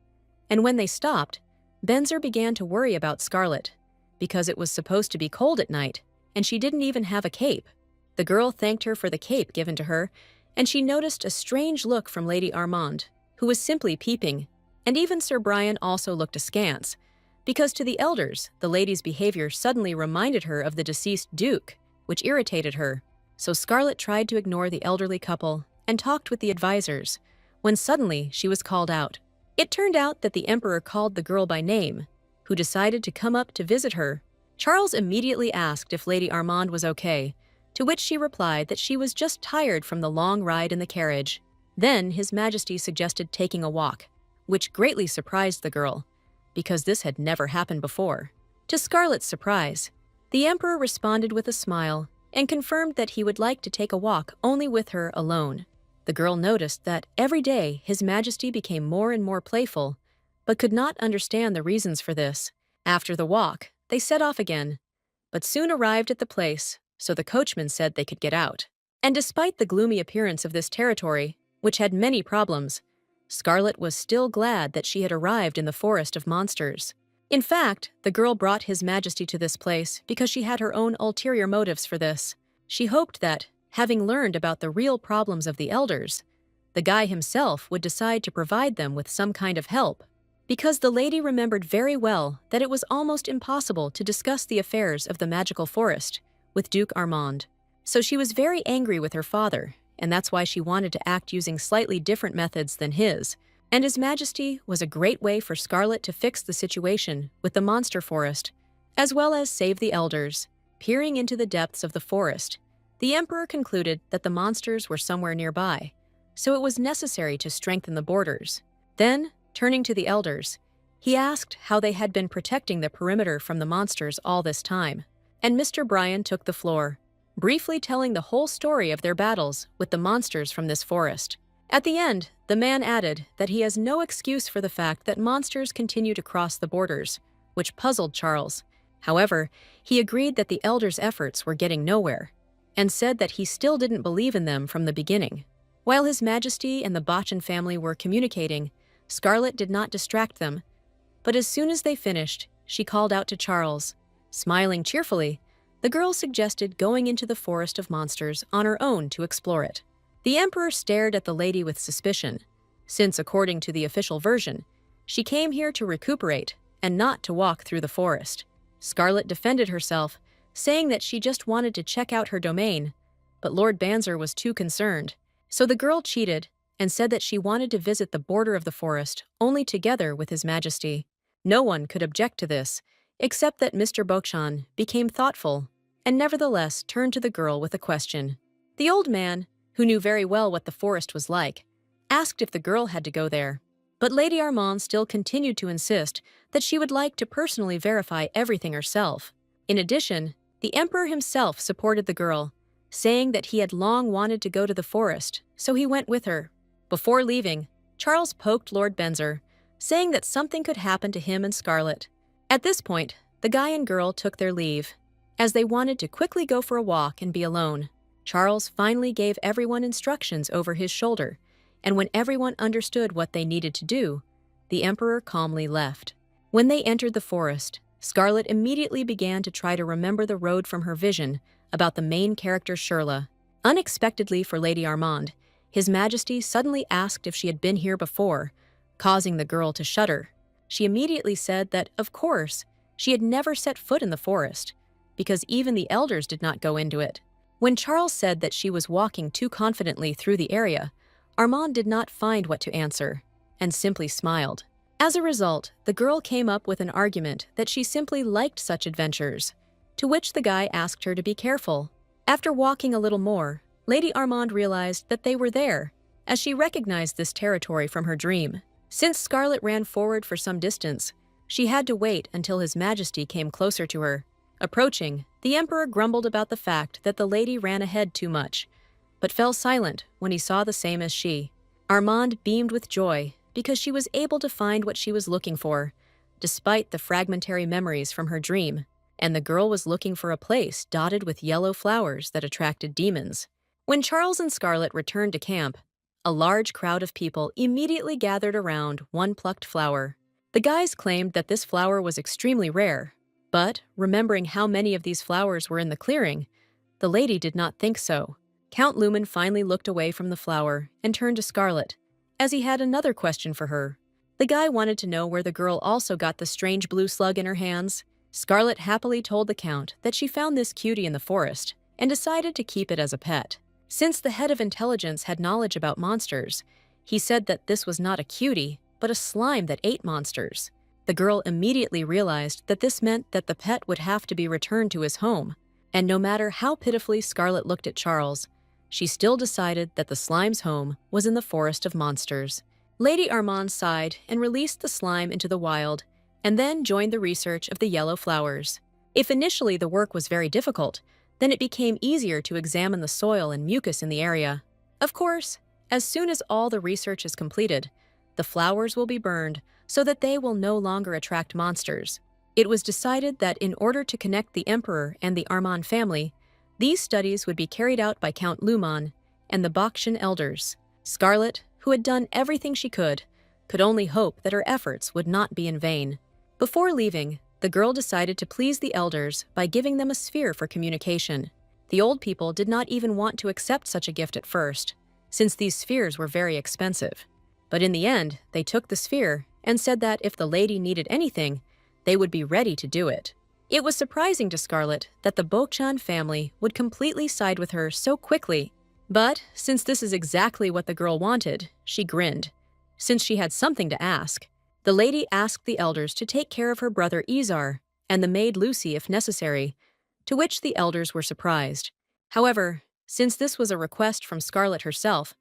And when they stopped, Benzer began to worry about Scarlet, because it was supposed to be cold at night, and she didn't even have a cape. The girl thanked her for the cape given to her, and she noticed a strange look from Lady Armand, who was simply peeping, and even Sir Brian also looked askance, because to the elders, the lady's behavior suddenly reminded her of the deceased Duke, which irritated her. So Scarlet tried to ignore the elderly couple and talked with the advisors, when suddenly she was called out. It turned out that the Emperor called the girl by name, who decided to come up to visit her. Charles immediately asked if Lady Armand was okay, to which she replied that she was just tired from the long ride in the carriage. Then His Majesty suggested taking a walk, which greatly surprised the girl, because this had never happened before. To Scarlet's surprise, the Emperor responded with a smile and confirmed that he would like to take a walk only with her alone. The girl noticed that every day His Majesty became more and more playful, but could not understand the reasons for this. After the walk, they set off again, but soon arrived at the place, so the coachman said they could get out. And despite the gloomy appearance of this territory, which had many problems, Scarlet was still glad that she had arrived in the forest of monsters. In fact, the girl brought His Majesty to this place because she had her own ulterior motives for this. She hoped that, having learned about the real problems of the elders, the guy himself would decide to provide them with some kind of help. Because the lady remembered very well that it was almost impossible to discuss the affairs of the magical forest with Duke Armand. So she was very angry with her father, and that's why she wanted to act using slightly different methods than his. And His Majesty was a great way for Scarlet to fix the situation with the monster forest, as well as save the elders. Peering into the depths of the forest, the Emperor concluded that the monsters were somewhere nearby, so it was necessary to strengthen the borders. Then, turning to the elders, he asked how they had been protecting the perimeter from the monsters all this time. And Mr. Bryan took the floor, briefly telling the whole story of their battles with the monsters from this forest. At the end, the man added that he has no excuse for the fact that monsters continue to cross the borders, which puzzled Charles. However, he agreed that the elders' efforts were getting nowhere, and said that he still didn't believe in them from the beginning. While His Majesty and the Botchan family were communicating, Scarlet did not distract them, but as soon as they finished, she called out to Charles. Smiling cheerfully, the girl suggested going into the forest of monsters on her own to explore it. The Emperor stared at the lady with suspicion, since according to the official version, she came here to recuperate and not to walk through the forest. Scarlet defended herself, saying that she just wanted to check out her domain, but Lord Banzer was too concerned. So the girl cheated and said that she wanted to visit the border of the forest only together with His Majesty. No one could object to this, except that Mr. Botchan became thoughtful and nevertheless turned to the girl with a question. The old man, who knew very well what the forest was like, asked if the girl had to go there. But Lady Armand still continued to insist that she would like to personally verify everything herself. In addition, the Emperor himself supported the girl, saying that he had long wanted to go to the forest, so he went with her. Before leaving, Charles poked Lord Banzer, saying that something could happen to him and Scarlet. At this point, the guy and girl took their leave, as they wanted to quickly go for a walk and be alone. Charles finally gave everyone instructions over his shoulder, and when everyone understood what they needed to do, the Emperor calmly left. When they entered the forest, Scarlet immediately began to try to remember the road from her vision about the main character Shirla. Unexpectedly for Lady Armand, His Majesty suddenly asked if she had been here before, causing the girl to shudder. She immediately said that, of course, she had never set foot in the forest, because even the elders did not go into it. When Charles said that she was walking too confidently through the area, Armand did not find what to answer, and simply smiled. As a result, the girl came up with an argument that she simply liked such adventures, to which the guy asked her to be careful. After walking a little more, Lady Armand realized that they were there, as she recognized this territory from her dream. Since Scarlet ran forward for some distance, she had to wait until His Majesty came closer to her. Approaching, the Emperor grumbled about the fact that the lady ran ahead too much, but fell silent when he saw the same as she. Armand beamed with joy because she was able to find what she was looking for, despite the fragmentary memories from her dream, and the girl was looking for a place dotted with yellow flowers that attracted demons. When Charles and Scarlet returned to camp, a large crowd of people immediately gathered around one plucked flower. The guys claimed that this flower was extremely rare, but, remembering how many of these flowers were in the clearing, the lady did not think so. Count Lumen finally looked away from the flower and turned to Scarlet, as he had another question for her. The guy wanted to know where the girl also got the strange blue slug in her hands. Scarlet happily told the Count that she found this cutie in the forest and decided to keep it as a pet. Since the head of intelligence had knowledge about monsters, he said that this was not a cutie, but a slime that ate monsters. The girl immediately realized that this meant that the pet would have to be returned to his home. And no matter how pitifully Scarlet looked at Charles, she still decided that the slime's home was in the forest of monsters. Lady Armand sighed and released the slime into the wild, and then joined the research of the yellow flowers. If initially the work was very difficult, then it became easier to examine the soil and mucus in the area. Of course, as soon as all the research is completed, the flowers will be burned so that they will no longer attract monsters. It was decided that in order to connect the Emperor and the Armand family, these studies would be carried out by Count Luman and the Bakshan elders. Scarlet, who had done everything she could only hope that her efforts would not be in vain. Before leaving, the girl decided to please the elders by giving them a sphere for communication. The old people did not even want to accept such a gift at first, since these spheres were very expensive. But in the end, they took the sphere and said that if the lady needed anything, they would be ready to do it. It was surprising to Scarlet that the Bakshan family would completely side with her so quickly. But since this is exactly what the girl wanted, she grinned. Since she had something to ask, the lady asked the elders to take care of her brother Izar and the maid Lucy if necessary, to which the elders were surprised. However, since this was a request from Scarlet herself,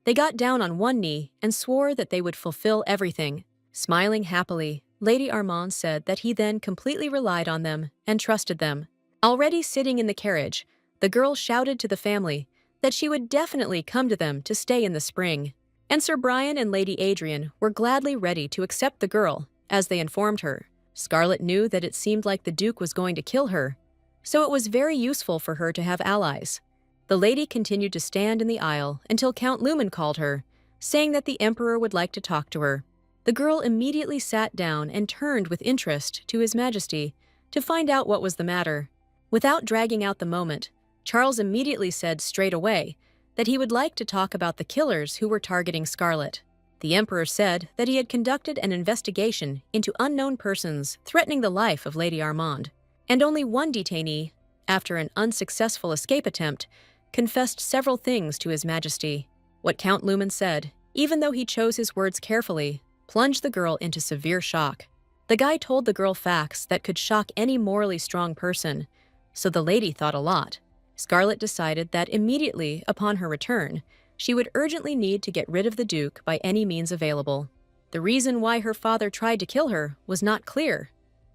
they got down on one knee and swore that they would fulfill everything. Smiling happily, Lady Armand said that he then completely relied on them and trusted them. Already sitting in the carriage, the girl shouted to the family that she would definitely come to them to stay in the spring. And Sir Brian and Lady Adrian were gladly ready to accept the girl, as they informed her. Scarlet knew that it seemed like the Duke was going to kill her, so it was very useful for her to have allies. The lady continued to stand in the aisle until Count Luman called her, saying that the Emperor would like to talk to her. The girl immediately sat down and turned with interest to His Majesty to find out what was the matter. Without dragging out the moment, Charles immediately said straight away that he would like to talk about the killers who were targeting Scarlet. The Emperor said that he had conducted an investigation into unknown persons threatening the life of Lady Armand, and only one detainee, after an unsuccessful escape attempt, confessed several things to His Majesty. What Count Luman said, even though he chose his words carefully, plunged the girl into severe shock. The guy told the girl facts that could shock any morally strong person, so the lady thought a lot. Scarlet decided that immediately upon her return, she would urgently need to get rid of the Duke by any means available. The reason why her father tried to kill her was not clear,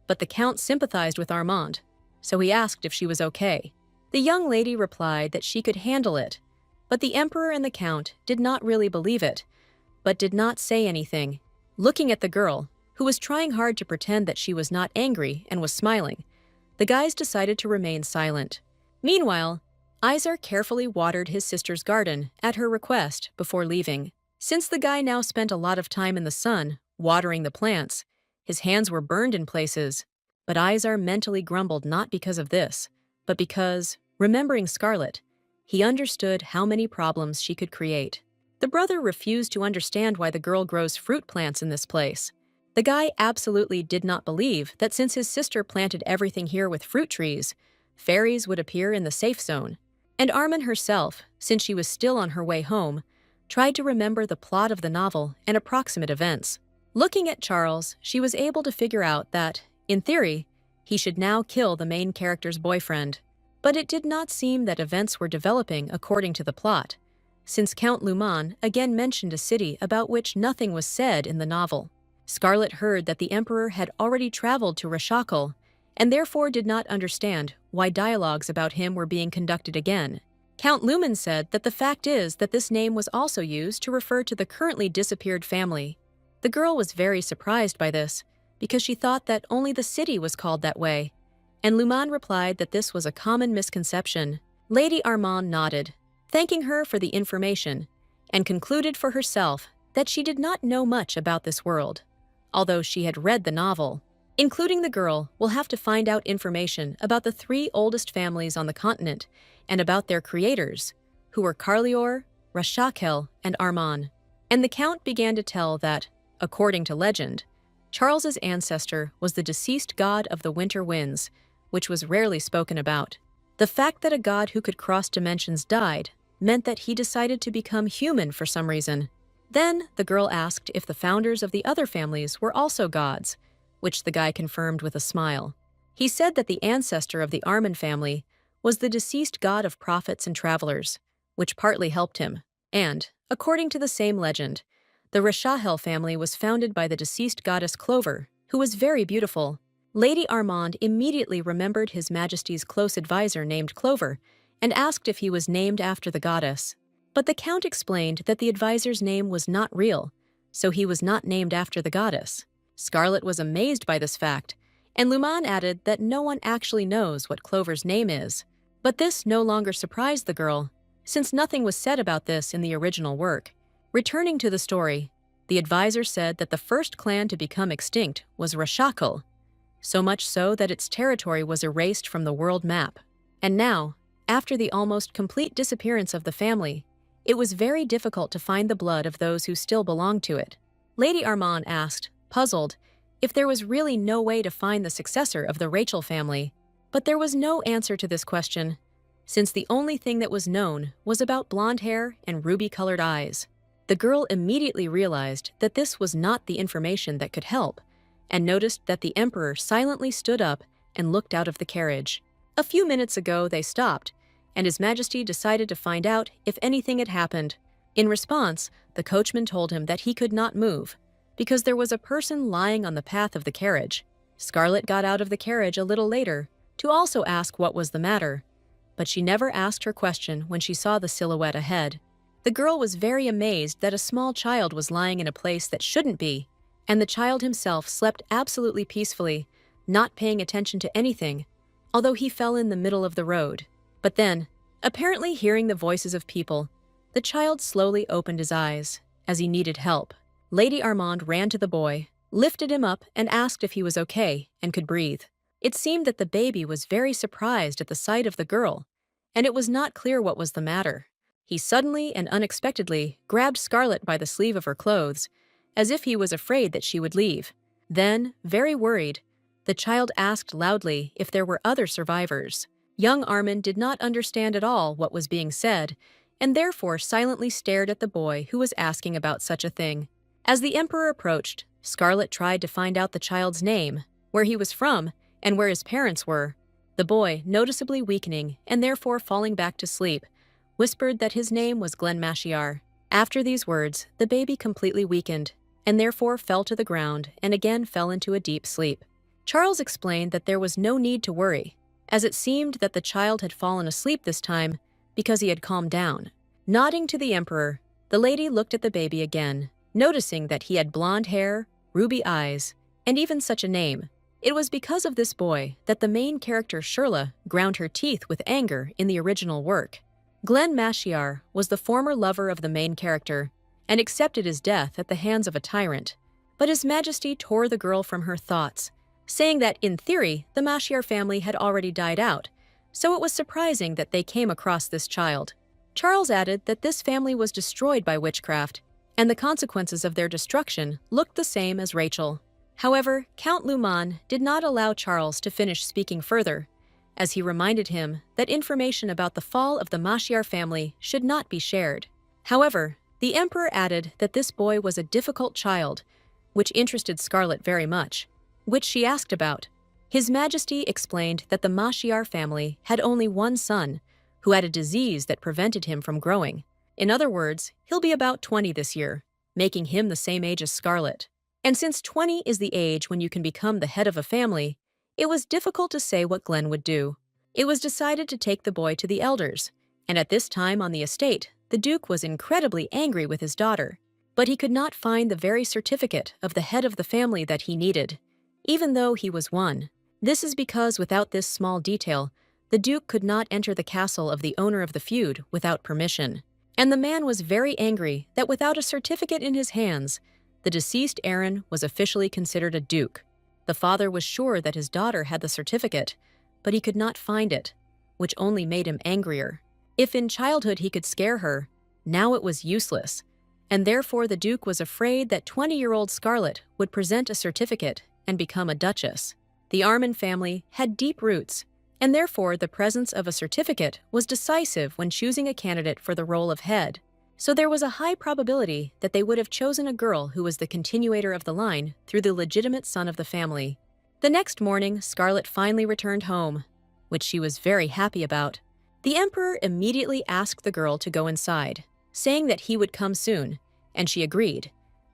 but the Count sympathized with Armand, so he asked if she was okay. The young lady replied that she could handle it, but the Emperor and the Count did not really believe it, but did not say anything. Looking at the girl, who was trying hard to pretend that she was not angry and was smiling, the guys decided to remain silent. Meanwhile, Izar carefully watered his sister's garden at her request before leaving. Since the guy now spent a lot of time in the sun, watering the plants, his hands were burned in places. But Izar mentally grumbled not because of this, but because, remembering Scarlet, he understood how many problems she could create. The brother refused to understand why the girl grows fruit plants in this place. The guy absolutely did not believe that since his sister planted everything here with fruit trees, fairies would appear in the safe zone. And Armin herself, since she was still on her way home, tried to remember the plot of the novel and approximate events. Looking at Charles, she was able to figure out that, in theory, he should now kill the main character's boyfriend. But it did not seem that events were developing according to the plot, since Count Luman again mentioned a city about which nothing was said in the novel. Scarlet heard that the Emperor had already traveled to Rashakal, and therefore did not understand why dialogues about him were being conducted again. Count Luman said that the fact is that this name was also used to refer to the currently disappeared family. The girl was very surprised by this, because she thought that only the city was called that way, and Luman replied that this was a common misconception. Lady Armand nodded, thanking her for the information, and concluded for herself that she did not know much about this world, although she had read the novel. Including the girl will have to find out information about the 3 oldest families on the continent and about their creators, who were Carlior, Rashakel, and Armand. And the Count began to tell that, according to legend, Charles's ancestor was the deceased god of the winter winds, which was rarely spoken about. The fact that a god who could cross dimensions died meant that he decided to become human for some reason. Then the girl asked if the founders of the other families were also gods, which the guy confirmed with a smile. He said that the ancestor of the Armin family was the deceased god of prophets and travelers, which partly helped him. And, according to the same legend, the Yahello family was founded by the deceased goddess Clover, who was very beautiful. Lady Armand immediately remembered His Majesty's close advisor named Clover and asked if he was named after the goddess. But the Count explained that the advisor's name was not real, so he was not named after the goddess. Scarlet was amazed by this fact, and Luman added that no one actually knows what Clover's name is. But this no longer surprised the girl, since nothing was said about this in the original work. Returning to the story, the advisor said that the first clan to become extinct was Rashakal, so much so that its territory was erased from the world map. And now, after the almost complete disappearance of the family, it was very difficult to find the blood of those who still belonged to it. Lady Armand asked, puzzled, if there was really no way to find the successor of the Rachel family. But there was no answer to this question, since the only thing that was known was about blonde hair and ruby-colored eyes. The girl immediately realized that this was not the information that could help, and noticed that the Emperor silently stood up and looked out of the carriage. A few minutes ago, they stopped, and His Majesty decided to find out if anything had happened. In response, the coachman told him that he could not move, because there was a person lying on the path of the carriage. Scarlet got out of the carriage a little later to also ask what was the matter, but she never asked her question when she saw the silhouette ahead. The girl was very amazed that a small child was lying in a place that shouldn't be, and the child himself slept absolutely peacefully, not paying attention to anything, although he fell in the middle of the road. But then, apparently hearing the voices of people, the child slowly opened his eyes, as he needed help. Lady Armand ran to the boy, lifted him up, and asked if he was okay and could breathe. It seemed that the baby was very surprised at the sight of the girl, and it was not clear what was the matter. He suddenly and unexpectedly grabbed Scarlet by the sleeve of her clothes, as if he was afraid that she would leave. Then, very worried, the child asked loudly if there were other survivors. Young Armand did not understand at all what was being said, and therefore silently stared at the boy who was asking about such a thing. As the Emperor approached, Scarlet tried to find out the child's name, where he was from, and where his parents were. The boy, noticeably weakening and therefore falling back to sleep, whispered that his name was Glen Mashiar. After these words, the baby completely weakened, and therefore fell to the ground and again fell into a deep sleep. Charles explained that there was no need to worry, as it seemed that the child had fallen asleep this time because he had calmed down. Nodding to the Emperor, the lady looked at the baby again, noticing that he had blonde hair, ruby eyes, and even such a name. It was because of this boy that the main character Shirla ground her teeth with anger in the original work. Glen Mashiar was the former lover of the main character and accepted his death at the hands of a tyrant, but His Majesty tore the girl from her thoughts, saying that, in theory, the Mashiar family had already died out, so it was surprising that they came across this child. Charles added that this family was destroyed by witchcraft, and the consequences of their destruction looked the same as Rachel. However, Count Luman did not allow Charles to finish speaking further, as he reminded him that information about the fall of the Mashiar family should not be shared. However, the Emperor added that this boy was a difficult child, which interested Scarlet very much, which she asked about. His Majesty explained that the Mashiar family had only one son, who had a disease that prevented him from growing. In other words, he'll be about 20 this year, making him the same age as Scarlet. And since 20 is the age when you can become the head of a family, it was difficult to say what Glen would do. It was decided to take the boy to the elders, and at this time on the estate, the Duke was incredibly angry with his daughter. But he could not find the very certificate of the head of the family that he needed, even though he was one. This is because without this small detail, the Duke could not enter the castle of the owner of the feud without permission. And the man was very angry that without a certificate in his hands, the deceased Aaron was officially considered a duke. The father was sure that his daughter had the certificate, but he could not find it, which only made him angrier. If in childhood he could scare her, now it was useless, and therefore the Duke was afraid that 20-year-old Scarlet would present a certificate and become a duchess. The Armand family had deep roots, and therefore the presence of a certificate was decisive when choosing a candidate for the role of head. So there was a high probability that they would have chosen a girl who was the continuator of the line through the legitimate son of the family. The next morning, Scarlet finally returned home, which she was very happy about. The emperor immediately asked the girl to go inside, saying that he would come soon, and she agreed,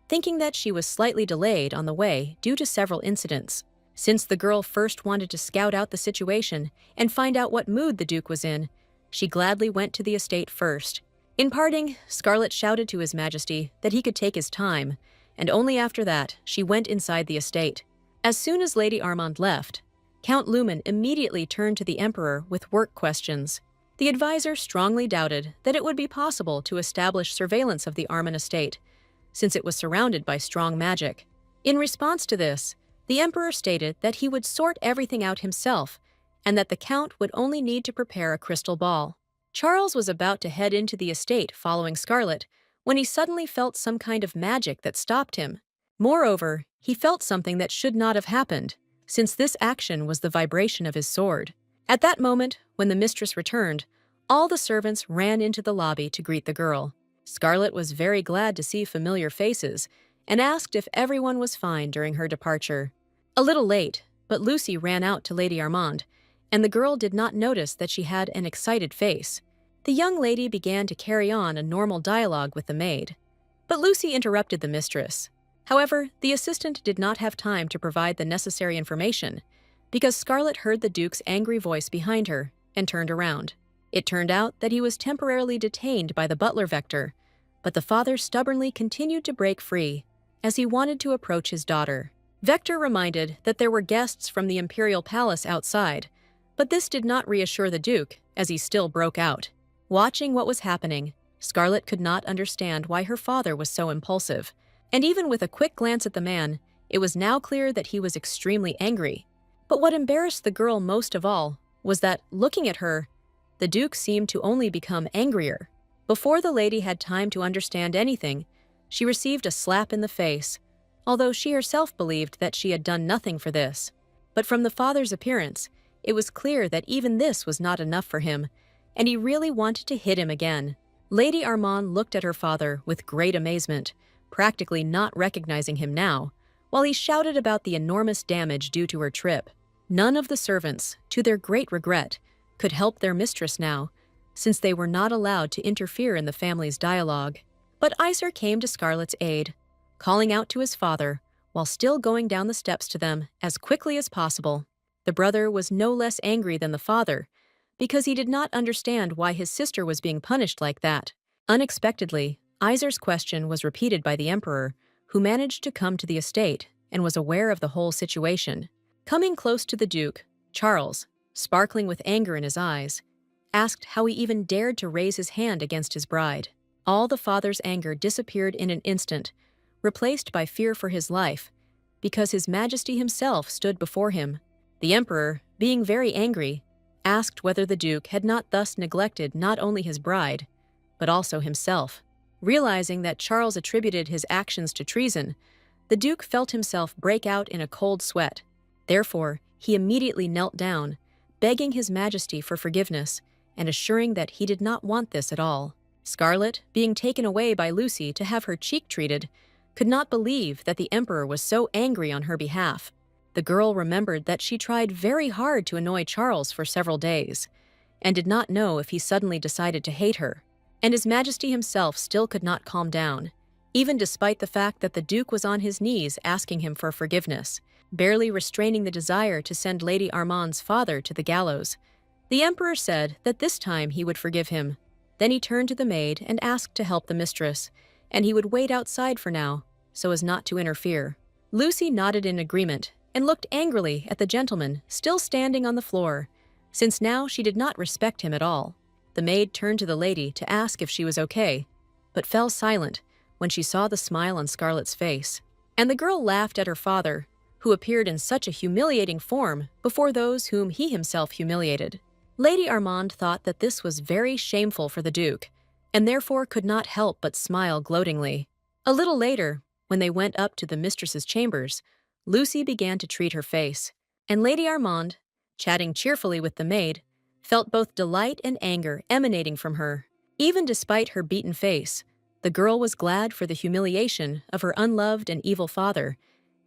thinking that she was slightly delayed on the way due to several incidents. Since the girl first wanted to scout out the situation and find out what mood the Duke was in, she gladly went to the estate first. In parting, Scarlet shouted to His Majesty that he could take his time, and only after that she went inside the estate. As soon as Lady Armand left, Count Lumen immediately turned to the Emperor with work questions. The advisor strongly doubted that it would be possible to establish surveillance of the Armand estate, since it was surrounded by strong magic. In response to this, the Emperor stated that he would sort everything out himself, and that the Count would only need to prepare a crystal ball. Charles was about to head into the estate following Scarlet when he suddenly felt some kind of magic that stopped him. Moreover, he felt something that should not have happened, since this action was the vibration of his sword. At that moment, when the mistress returned, all the servants ran into the lobby to greet the girl. Scarlet was very glad to see familiar faces and asked if everyone was fine during her departure. A little late, but Lucy ran out to Lady Armand, and the girl did not notice that she had an excited face. The young lady began to carry on a normal dialogue with the maid, but Lucy interrupted the mistress. However, the assistant did not have time to provide the necessary information, because Scarlet heard the Duke's angry voice behind her and turned around. It turned out that he was temporarily detained by the butler Vector, but the father stubbornly continued to break free as he wanted to approach his daughter. Vector reminded that there were guests from the Imperial Palace outside, but this did not reassure the Duke as he still broke out. Watching what was happening, Scarlet could not understand why her father was so impulsive, and even with a quick glance at the man, it was now clear that he was extremely angry. But what embarrassed the girl most of all was that, looking at her, the Duke seemed to only become angrier. Before the lady had time to understand anything, she received a slap in the face, although she herself believed that she had done nothing for this. But from the father's appearance, it was clear that even this was not enough for him, and he really wanted to hit him again. Lady Armand looked at her father with great amazement, practically not recognizing him now, while he shouted about the enormous damage due to her trip. None of the servants, to their great regret, could help their mistress now, since they were not allowed to interfere in the family's dialogue. But Iser came to Scarlet's aid, calling out to his father, while still going down the steps to them as quickly as possible. The brother was no less angry than the father, because he did not understand why his sister was being punished like that. Unexpectedly, Iser's question was repeated by the Emperor, who managed to come to the estate and was aware of the whole situation. Coming close to the Duke, Charles, sparkling with anger in his eyes, asked how he even dared to raise his hand against his bride. All the father's anger disappeared in an instant, replaced by fear for his life, because His Majesty himself stood before him. The Emperor, being very angry, asked whether the Duke had not thus neglected not only his bride, but also himself. Realizing that Charles attributed his actions to treason, the Duke felt himself break out in a cold sweat. Therefore, he immediately knelt down, begging His Majesty for forgiveness and assuring that he did not want this at all. Scarlet, being taken away by Lucy to have her cheek treated, could not believe that the Emperor was so angry on her behalf. The girl remembered that she tried very hard to annoy Charles for several days, and did not know if he suddenly decided to hate her. And His Majesty himself still could not calm down, even despite the fact that the Duke was on his knees asking him for forgiveness, barely restraining the desire to send Lady Armand's father to the gallows. The Emperor said that this time he would forgive him. Then he turned to the maid and asked to help the mistress, and he would wait outside for now, so as not to interfere. Lucy nodded in agreement and looked angrily at the gentleman still standing on the floor, since now she did not respect him at all. The maid turned to the lady to ask if she was okay, but fell silent when she saw the smile on Scarlet's face. And the girl laughed at her father, who appeared in such a humiliating form before those whom he himself humiliated. Lady Armand thought that this was very shameful for the Duke, and therefore could not help but smile gloatingly. A little later, when they went up to the mistress's chambers, Lucy began to treat her face, and Lady Armand, chatting cheerfully with the maid, felt both delight and anger emanating from her. Even despite her beaten face, the girl was glad for the humiliation of her unloved and evil father,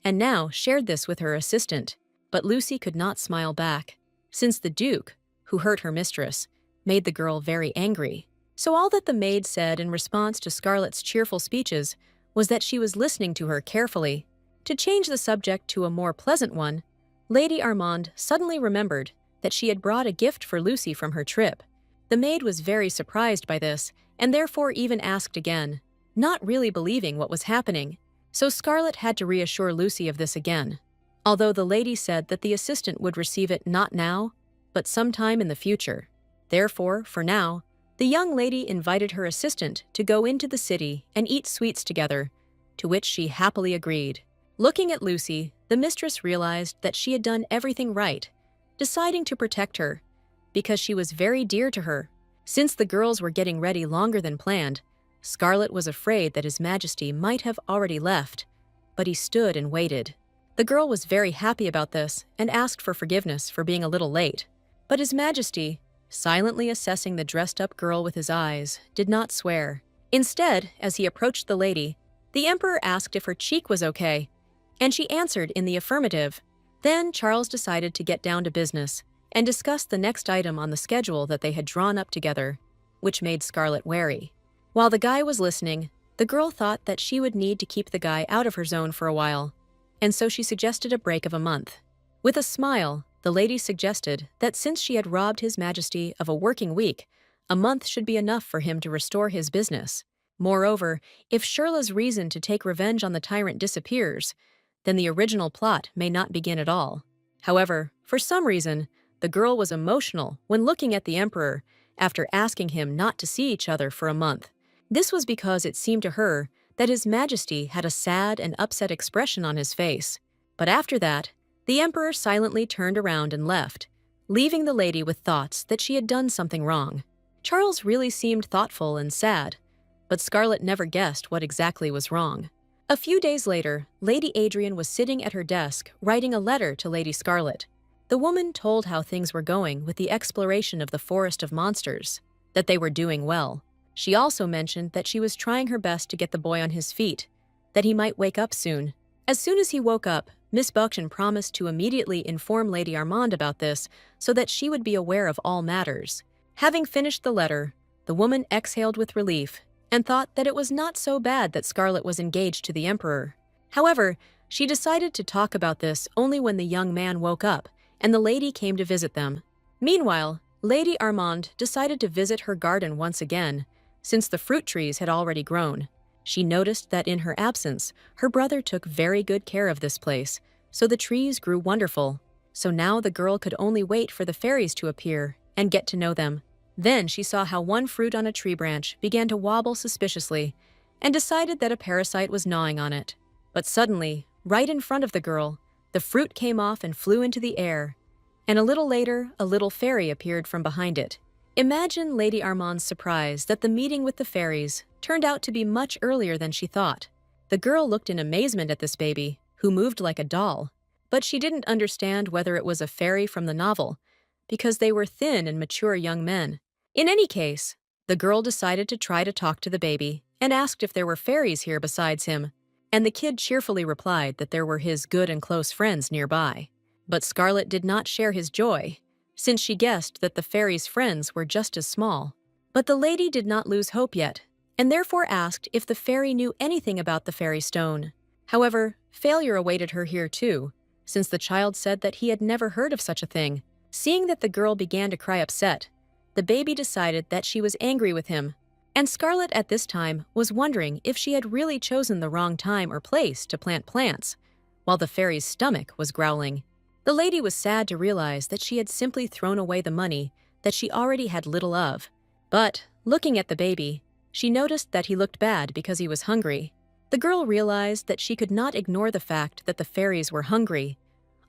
and now shared this with her assistant. But Lucy could not smile back, since the Duke, who hurt her mistress, made the girl very angry. So all that the maid said in response to Scarlet's cheerful speeches was that she was listening to her carefully. To change the subject to a more pleasant one, Lady Armand suddenly remembered that she had brought a gift for Lucy from her trip. The maid was very surprised by this, and therefore even asked again, not really believing what was happening. So Scarlet had to reassure Lucy of this again, although the lady said that the assistant would receive it not now, but sometime in the future. Therefore, for now, the young lady invited her assistant to go into the city and eat sweets together, to which she happily agreed. Looking at Lucy, the mistress realized that she had done everything right, deciding to protect her, because she was very dear to her. Since the girls were getting ready longer than planned, Scarlet was afraid that His Majesty might have already left, but he stood and waited. The girl was very happy about this and asked for forgiveness for being a little late. But His Majesty, silently assessing the dressed-up girl with his eyes, did not swear. Instead, as he approached the lady, the Emperor asked if her cheek was okay, and she answered in the affirmative. Then Charles decided to get down to business and discuss the next item on the schedule that they had drawn up together, which made Scarlet wary. While the guy was listening, the girl thought that she would need to keep the guy out of her zone for a while, and so she suggested a break of a month. With a smile, the lady suggested that since she had robbed His Majesty of a working week, a month should be enough for him to restore his business. Moreover, if Shirla's reason to take revenge on the tyrant disappears, then the original plot may not begin at all. However, for some reason, the girl was emotional when looking at the Emperor after asking him not to see each other for a month. This was because it seemed to her that His Majesty had a sad and upset expression on his face. But after that, the Emperor silently turned around and left, leaving the lady with thoughts that she had done something wrong. Charles really seemed thoughtful and sad, but Scarlet never guessed what exactly was wrong. A few days later, Lady Adrian was sitting at her desk writing a letter to Lady Scarlet. The woman told how things were going with the exploration of the Forest of Monsters, that they were doing well. She also mentioned that she was trying her best to get the boy on his feet, that he might wake up soon. As soon as he woke up, Miss Buckton promised to immediately inform Lady Armand about this so that she would be aware of all matters. Having finished the letter, the woman exhaled with relief and thought that it was not so bad that Scarlet was engaged to the Emperor. However, she decided to talk about this only when the young man woke up and the lady came to visit them. Meanwhile, Lady Armand decided to visit her garden once again, since the fruit trees had already grown. She noticed that in her absence, her brother took very good care of this place, so the trees grew wonderful. So now the girl could only wait for the fairies to appear and get to know them. Then she saw how one fruit on a tree branch began to wobble suspiciously and decided that a parasite was gnawing on it. But suddenly, right in front of the girl, the fruit came off and flew into the air, and a little later, a little fairy appeared from behind it. Imagine Lady Armand's surprise that the meeting with the fairies turned out to be much earlier than she thought. The girl looked in amazement at this baby, who moved like a doll, but she didn't understand whether it was a fairy from the novel, because they were thin and mature young men. In any case, the girl decided to try to talk to the baby and asked if there were fairies here besides him, and the kid cheerfully replied that there were his good and close friends nearby. But Scarlet did not share his joy, since she guessed that the fairies' friends were just as small. But the lady did not lose hope yet, and therefore asked if the fairy knew anything about the fairy stone. However, failure awaited her here too, since the child said that he had never heard of such a thing. Seeing that the girl began to cry upset, the baby decided that she was angry with him, and Scarlet at this time was wondering if she had really chosen the wrong time or place to plant plants, while the fairy's stomach was growling. The lady was sad to realize that she had simply thrown away the money that she already had little of. But, looking at the baby, she noticed that he looked bad because he was hungry. The girl realized that she could not ignore the fact that the fairies were hungry,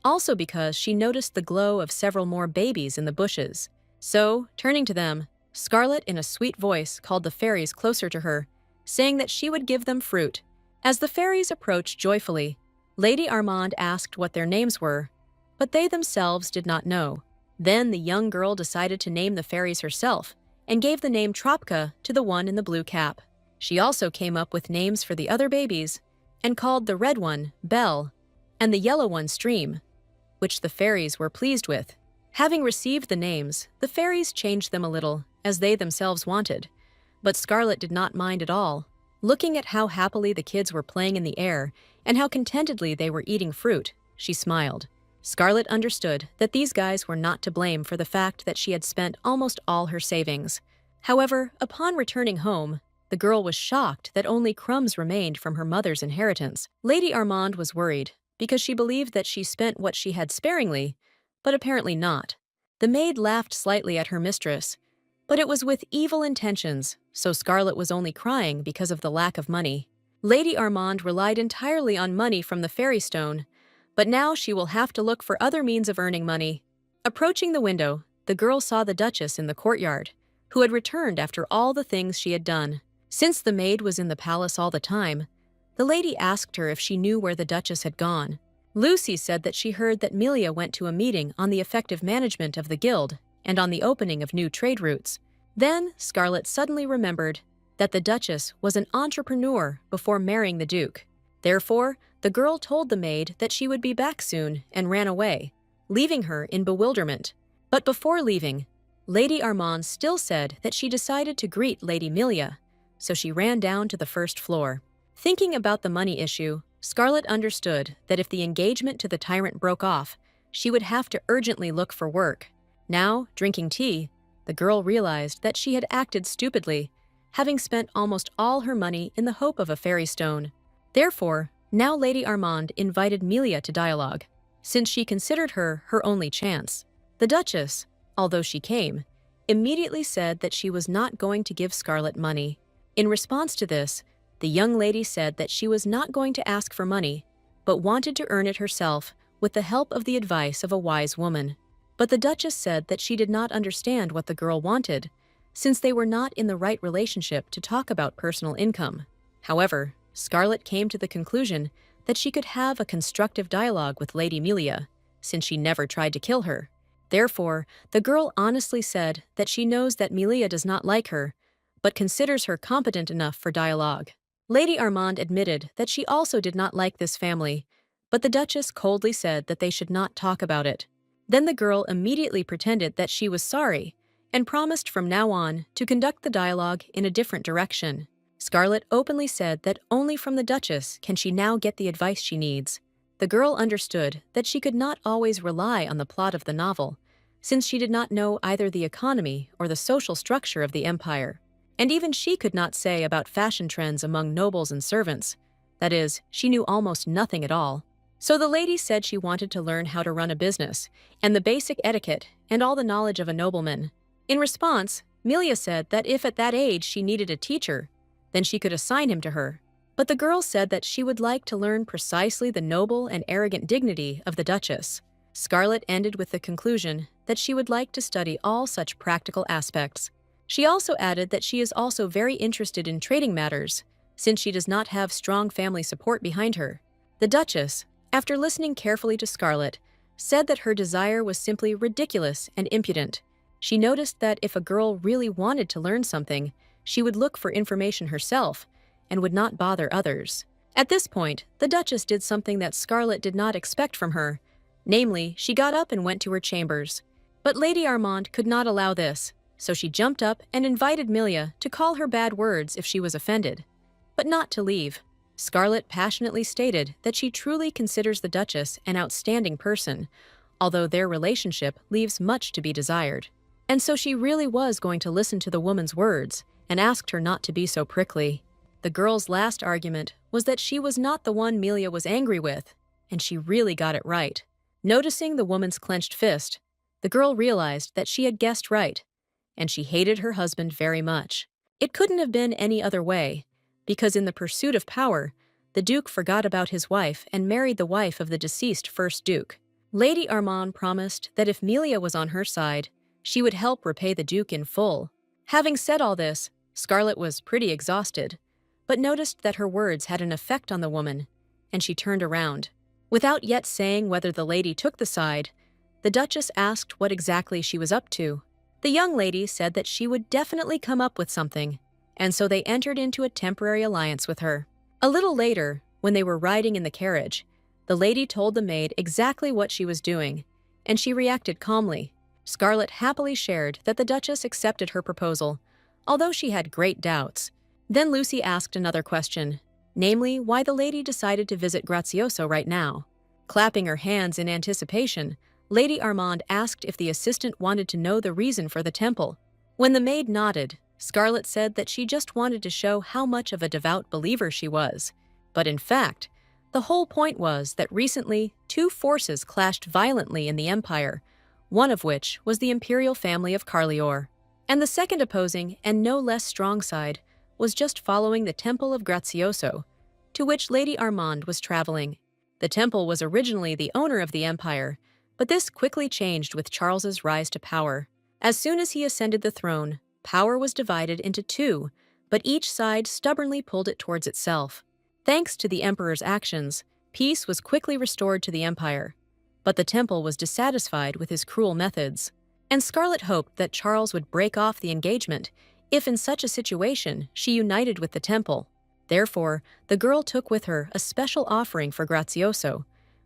also because she noticed the glow of several more babies in the bushes. So, turning to them, Scarlet in a sweet voice called the fairies closer to her, saying that she would give them fruit. As the fairies approached joyfully, Lady Armand asked what their names were, but they themselves did not know. Then the young girl decided to name the fairies herself and gave the name Tropka to the one in the blue cap. She also came up with names for the other babies and called the red one Belle and the yellow one Stream, which the fairies were pleased with. Having received the names, the fairies changed them a little, as they themselves wanted. But Scarlet did not mind at all. Looking at how happily the kids were playing in the air and how contentedly they were eating fruit, she smiled. Scarlet understood that these guys were not to blame for the fact that she had spent almost all her savings. However, upon returning home, the girl was shocked that only crumbs remained from her mother's inheritance. Lady Armand was worried, because she believed that she spent what she had sparingly, but apparently not. The maid laughed slightly at her mistress, but it was with evil intentions, so Scarlet was only crying because of the lack of money. Lady Armand relied entirely on money from the fairy stone, but now she will have to look for other means of earning money. Approaching the window, the girl saw the Duchess in the courtyard, who had returned after all the things she had done. Since the maid was in the palace all the time, the lady asked her if she knew where the Duchess had gone. Lucy said that she heard that Melia went to a meeting on the effective management of the guild and on the opening of new trade routes. Then Scarlet suddenly remembered that the Duchess was an entrepreneur before marrying the Duke. Therefore, the girl told the maid that she would be back soon and ran away, leaving her in bewilderment. But before leaving, Lady Armand still said that she decided to greet Lady Melia, so she ran down to the first floor. Thinking about the money issue, Scarlet understood that if the engagement to the Tyrant broke off, she would have to urgently look for work. Now, drinking tea, the girl realized that she had acted stupidly, having spent almost all her money in the hope of a fairy stone. Therefore, now Lady Armand invited Melia to dialogue, since she considered her her only chance. The Duchess, although she came, immediately said that she was not going to give Scarlet money. In response to this, the young lady said that she was not going to ask for money, but wanted to earn it herself with the help of the advice of a wise woman. But the Duchess said that she did not understand what the girl wanted, since they were not in the right relationship to talk about personal income. However, Scarlet came to the conclusion that she could have a constructive dialogue with Lady Melia, since she never tried to kill her. Therefore, the girl honestly said that she knows that Melia does not like her, but considers her competent enough for dialogue. Lady Armand admitted that she also did not like this family, but the Duchess coldly said that they should not talk about it. Then the girl immediately pretended that she was sorry and promised from now on to conduct the dialogue in a different direction. Scarlet openly said that only from the Duchess can she now get the advice she needs. The girl understood that she could not always rely on the plot of the novel, since she did not know either the economy or the social structure of the empire. And even she could not say about fashion trends among nobles and servants. That is, she knew almost nothing at all. So the lady said she wanted to learn how to run a business, and the basic etiquette, and all the knowledge of a nobleman. In response, Melia said that if at that age she needed a teacher, then she could assign him to her. But the girl said that she would like to learn precisely the noble and arrogant dignity of the Duchess. Scarlet ended with the conclusion that she would like to study all such practical aspects. She also added that she is also very interested in trading matters, since she does not have strong family support behind her. The Duchess, after listening carefully to Scarlet, said that her desire was simply ridiculous and impudent. She noticed that if a girl really wanted to learn something, she would look for information herself and would not bother others. At this point, the Duchess did something that Scarlet did not expect from her. Namely, she got up and went to her chambers. But Lady Armand could not allow this, so she jumped up and invited Melia to call her bad words if she was offended, but not to leave. Scarlet passionately stated that she truly considers the Duchess an outstanding person, although their relationship leaves much to be desired. And so she really was going to listen to the woman's words and asked her not to be so prickly. The girl's last argument was that she was not the one Melia was angry with, and she really got it right. Noticing the woman's clenched fist, the girl realized that she had guessed right, and she hated her husband very much. It couldn't have been any other way, because in the pursuit of power, the Duke forgot about his wife and married the wife of the deceased first Duke. Lady Armand promised that if Melia was on her side, she would help repay the Duke in full. Having said all this, Scarlet was pretty exhausted, but noticed that her words had an effect on the woman, and she turned around. Without yet saying whether the lady took the side, the Duchess asked what exactly she was up to. The young lady said that she would definitely come up with something, and so they entered into a temporary alliance with her. A little later, when they were riding in the carriage, the lady told the maid exactly what she was doing, and she reacted calmly. Scarlet happily shared that the Duchess accepted her proposal, although she had great doubts. Then Lucy asked another question, namely why the lady decided to visit Grazioso right now. Clapping her hands in anticipation, Lady Armand asked if the assistant wanted to know the reason for the temple. When the maid nodded, Scarlet said that she just wanted to show how much of a devout believer she was. But in fact, the whole point was that recently two forces clashed violently in the Empire, one of which was the imperial family of Carlior, and the second opposing and no less strong side was just following the Temple of Grazioso, to which Lady Armand was traveling. The temple was originally the owner of the empire, but this quickly changed with Charles's rise to power. As soon as he ascended the throne, power was divided into two, but each side stubbornly pulled it towards itself. Thanks to the emperor's actions, peace was quickly restored to the empire. But the temple was dissatisfied with his cruel methods, and Scarlet hoped that Charles would break off the engagement if in such a situation she united with the temple. Therefore, the girl took with her a special offering for Grazioso,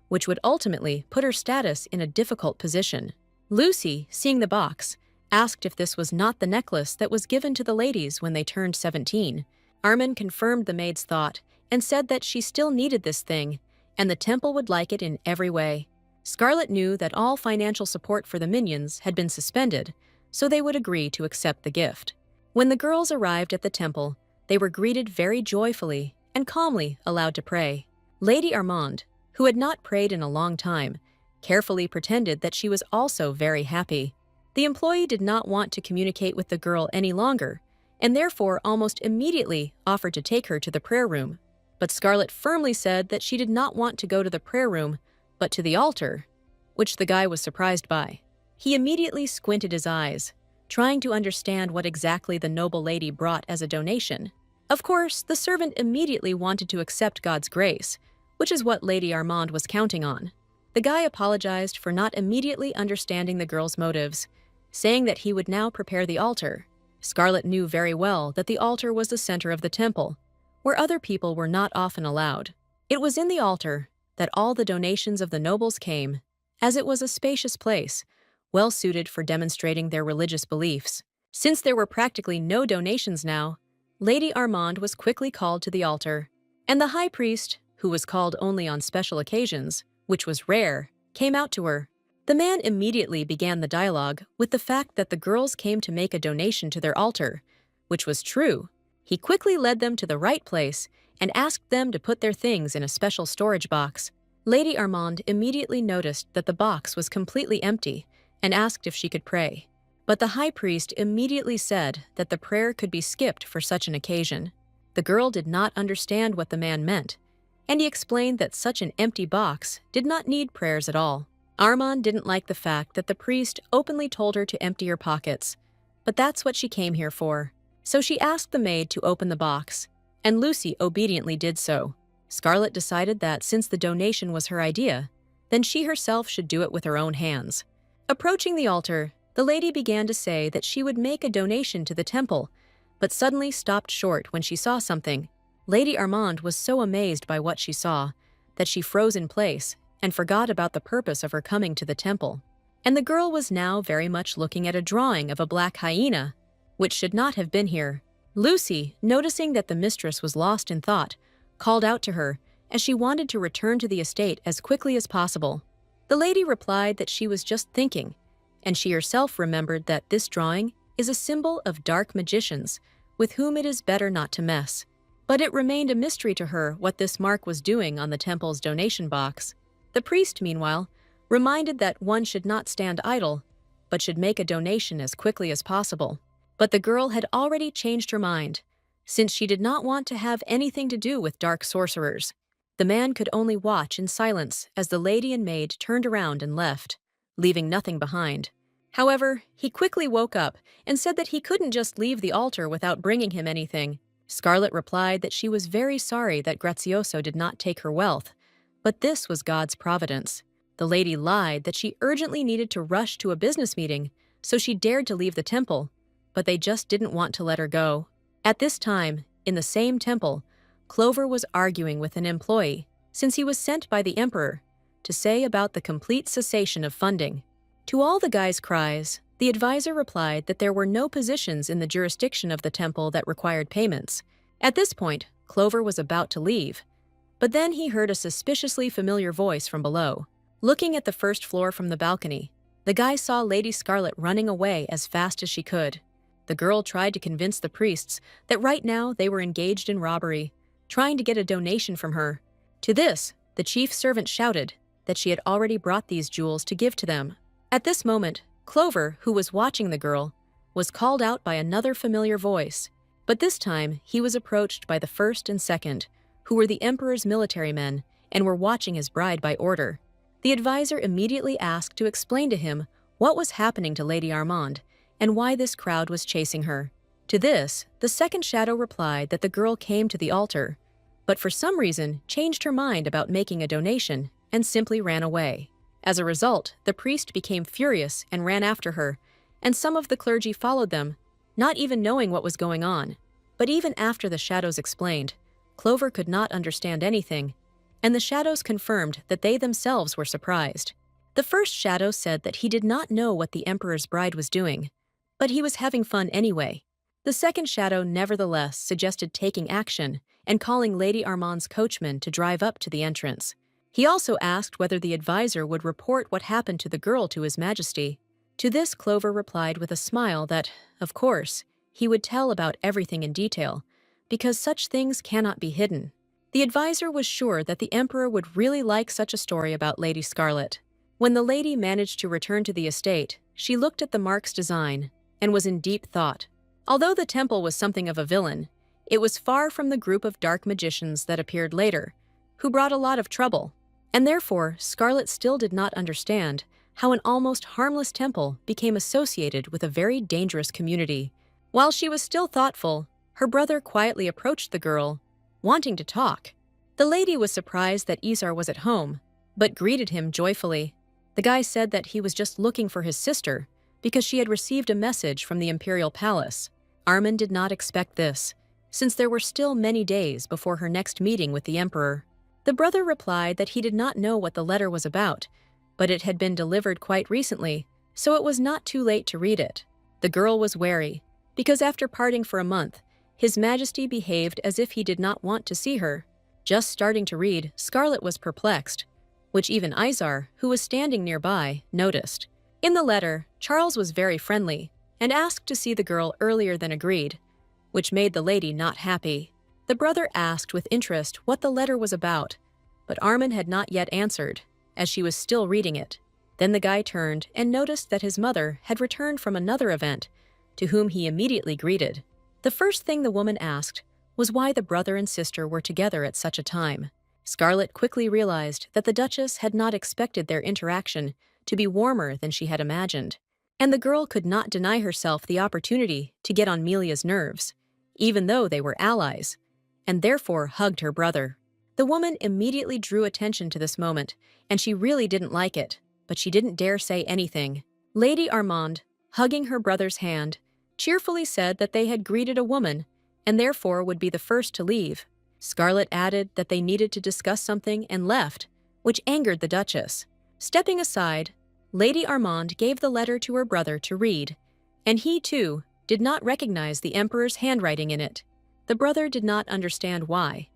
which would ultimately put her status in a difficult position. Lucy, seeing the box, asked if this was not the necklace that was given to the ladies when they turned 17. Armin confirmed the maid's thought and said that she still needed this thing, and the temple would like it in every way. Scarlet knew that all financial support for the minions had been suspended, so they would agree to accept the gift. When the girls arrived at the temple, they were greeted very joyfully and calmly allowed to pray. Lady Armand, who had not prayed in a long time, carefully pretended that she was also very happy. The employee did not want to communicate with the girl any longer, and therefore almost immediately offered to take her to the prayer room. But Scarlet firmly said that she did not want to go to the prayer room, but to the altar, which the guy was surprised by. He immediately squinted his eyes, trying to understand what exactly the noble lady brought as a donation. Of course, the servant immediately wanted to accept God's grace, which is what Lady Armand was counting on. The guy apologized for not immediately understanding the girl's motives, saying that he would now prepare the altar. Scarlet knew very well that the altar was the center of the temple, where other people were not often allowed. It was in the altar that all the donations of the nobles came, as it was a spacious place, well suited for demonstrating their religious beliefs. Since there were practically no donations now, Lady Armand was quickly called to the altar, and the high priest, who was called only on special occasions, which was rare, came out to her. The man immediately began the dialogue with the fact that the girls came to make a donation to their altar, which was true. He quickly led them to the right place and asked them to put their things in a special storage box. Lady Armand immediately noticed that the box was completely empty and asked if she could pray. But the high priest immediately said that the prayer could be skipped for such an occasion. The girl did not understand what the man meant, and he explained that such an empty box did not need prayers at all. Armand didn't like the fact that the priest openly told her to empty her pockets, but that's what she came here for. So she asked the maid to open the box, and Lucy obediently did so. Scarlet decided that since the donation was her idea, then she herself should do it with her own hands. Approaching the altar, the lady began to say that she would make a donation to the temple, but suddenly stopped short when she saw something. Lady Armand was so amazed by what she saw that she froze in place and forgot about the purpose of her coming to the temple. And the girl was now very much looking at a drawing of a black hyena, which should not have been here. Lucy, noticing that the mistress was lost in thought, called out to her as she wanted to return to the estate as quickly as possible. The lady replied that she was just thinking, and she herself remembered that this drawing is a symbol of dark magicians with whom it is better not to mess. But it remained a mystery to her what this mark was doing on the temple's donation box. The priest, meanwhile, reminded that one should not stand idle, but should make a donation as quickly as possible. But the girl had already changed her mind, since she did not want to have anything to do with dark sorcerers. The man could only watch in silence as the lady and maid turned around and left, leaving nothing behind. However, he quickly woke up and said that he couldn't just leave the altar without bringing him anything. Scarlet replied that she was very sorry that Grazioso did not take her wealth, but this was God's providence. The lady lied that she urgently needed to rush to a business meeting, so she dared to leave the temple, but they just didn't want to let her go. At this time, in the same temple, Clover was arguing with an employee, since he was sent by the emperor, to say about the complete cessation of funding. To all the guy's cries, the advisor replied that there were no positions in the jurisdiction of the temple that required payments. At this point, Clover was about to leave, but then he heard a suspiciously familiar voice from below. Looking at the first floor from the balcony, the guy saw Lady Scarlet running away as fast as she could. The girl tried to convince the priests that right now they were engaged in robbery, trying to get a donation from her. To this, the chief servant shouted that she had already brought these jewels to give to them. At this moment, Clover, who was watching the girl, was called out by another familiar voice, but this time he was approached by the first and second, who were the emperor's military men and were watching his bride by order. The advisor immediately asked to explain to him what was happening to Lady Armand and why this crowd was chasing her. To this, the second shadow replied that the girl came to the altar, but for some reason changed her mind about making a donation and simply ran away. As a result, the priest became furious and ran after her, and some of the clergy followed them, not even knowing what was going on. But even after the shadows explained, Clover could not understand anything, and the shadows confirmed that they themselves were surprised. The first shadow said that he did not know what the emperor's bride was doing, but he was having fun anyway. The second shadow nevertheless suggested taking action and calling Lady Armand's coachman to drive up to the entrance. He also asked whether the advisor would report what happened to the girl to His Majesty. To this, Clover replied with a smile that, of course, he would tell about everything in detail, because such things cannot be hidden. The advisor was sure that the emperor would really like such a story about Lady Scarlet. When the lady managed to return to the estate, she looked at the mark's design and was in deep thought. Although the temple was something of a villain, it was far from the group of dark magicians that appeared later, who brought a lot of trouble. And therefore, Scarlet still did not understand how an almost harmless temple became associated with a very dangerous community. While she was still thoughtful, her brother quietly approached the girl, wanting to talk. The lady was surprised that Izar was at home, but greeted him joyfully. The guy said that he was just looking for his sister because she had received a message from the imperial palace. Armin did not expect this, since there were still many days before her next meeting with the emperor. The brother replied that he did not know what the letter was about, but it had been delivered quite recently, so it was not too late to read it. The girl was wary, because after parting for a month, His Majesty behaved as if he did not want to see her. Just starting to read, Scarlet was perplexed, which even Izar, who was standing nearby, noticed. In the letter, Charles was very friendly and asked to see the girl earlier than agreed, which made the lady not happy. The brother asked with interest what the letter was about, but Armin had not yet answered, as she was still reading it. Then the guy turned and noticed that his mother had returned from another event, to whom he immediately greeted. The first thing the woman asked was why the brother and sister were together at such a time. Scarlet quickly realized that the Duchess had not expected their interaction to be warmer than she had imagined, and the girl could not deny herself the opportunity to get on Melia's nerves, even though they were allies, and therefore hugged her brother. The woman immediately drew attention to this moment, and she really didn't like it, but she didn't dare say anything. Lady Armand, hugging her brother's hand, cheerfully said that they had greeted a woman, and therefore would be the first to leave. Scarlet added that they needed to discuss something and left, which angered the Duchess. Stepping aside, Lady Armand gave the letter to her brother to read, and he, too, did not recognize the Emperor's handwriting in it. The brother did not understand why.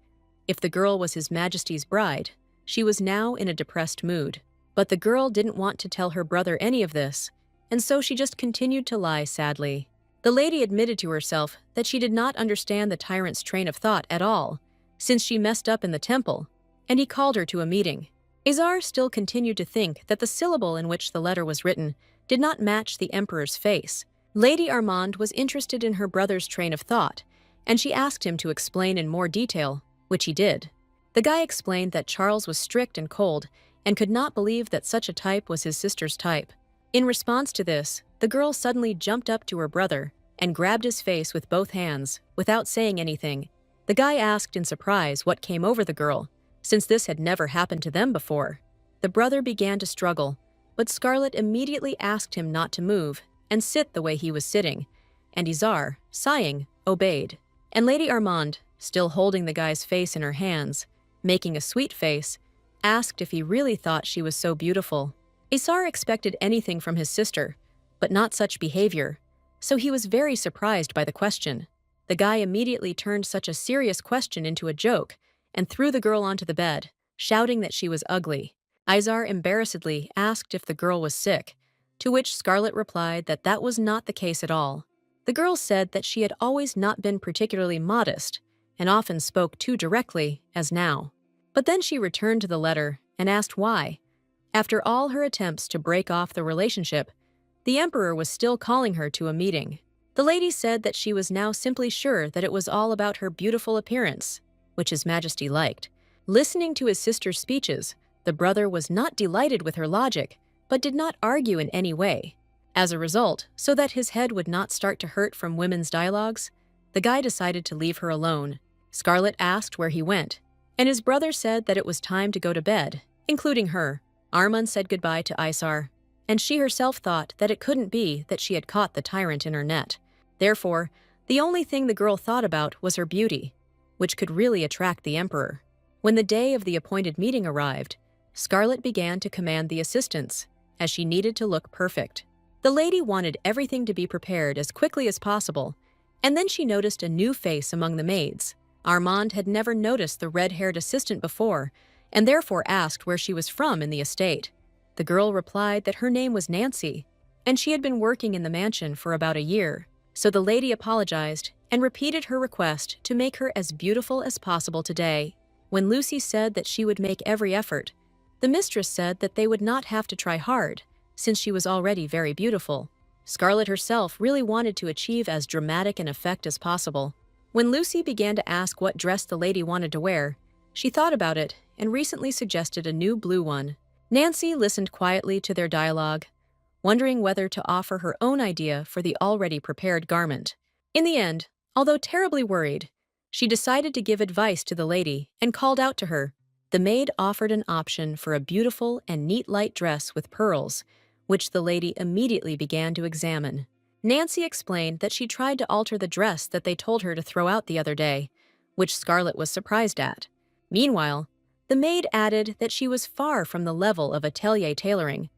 If the girl was His Majesty's bride, she was now in a depressed mood. But the girl didn't want to tell her brother any of this, and so she just continued to lie sadly. The lady admitted to herself that she did not understand the tyrant's train of thought at all, since she messed up in the temple, and he called her to a meeting. Izar still continued to think that the syllable in which the letter was written did not match the Emperor's face. Lady Armand was interested in her brother's train of thought, and she asked him to explain in more detail, which he did. The guy explained that Charles was strict and cold and could not believe that such a type was his sister's type. In response to this, the girl suddenly jumped up to her brother and grabbed his face with both hands, without saying anything. The guy asked in surprise what came over the girl, since this had never happened to them before. The brother began to struggle, but Scarlet immediately asked him not to move and sit the way he was sitting, and Izar, sighing, obeyed. And Lady Armand, still holding the guy's face in her hands, making a sweet face, asked if he really thought she was so beautiful. Asura expected anything from his sister, but not such behavior, so he was very surprised by the question. The guy immediately turned such a serious question into a joke and threw the girl onto the bed, shouting that she was ugly. Izar embarrassedly asked if the girl was sick, to which Scarlet replied that that was not the case at all. The girl said that she had always not been particularly modest and often spoke too directly, as now. But then she returned to the letter and asked why. After all her attempts to break off the relationship, the Emperor was still calling her to a meeting. The lady said that she was now simply sure that it was all about her beautiful appearance, which His Majesty liked. Listening to his sister's speeches, the brother was not delighted with her logic, but did not argue in any way. As a result, so that his head would not start to hurt from women's dialogues, the guy decided to leave her alone. Scarlet asked where he went, and his brother said that it was time to go to bed, including her. Armand said goodbye to Isar, and she herself thought that it couldn't be that she had caught the tyrant in her net. Therefore, the only thing the girl thought about was her beauty, which could really attract the Emperor. When the day of the appointed meeting arrived, Scarlet began to command the assistants, as she needed to look perfect. The lady wanted everything to be prepared as quickly as possible, and then she noticed a new face among the maids. Armand had never noticed the red-haired assistant before, and therefore asked where she was from in the estate. The girl replied that her name was Nancy, and she had been working in the mansion for about a year. So the lady apologized and repeated her request to make her as beautiful as possible today. When Lucy said that she would make every effort, the mistress said that they would not have to try hard, since she was already very beautiful. Scarlet herself really wanted to achieve as dramatic an effect as possible. When Lucy began to ask what dress the lady wanted to wear, she thought about it and recently suggested a new blue one. Nancy listened quietly to their dialogue, wondering whether to offer her own idea for the already prepared garment. In the end, although terribly worried, she decided to give advice to the lady and called out to her. The maid offered an option for a beautiful and neat light dress with pearls, which the lady immediately began to examine. Nancy explained that she tried to alter the dress that they told her to throw out the other day, which Scarlet was surprised at. Meanwhile, the maid added that she was far from the level of atelier tailoring,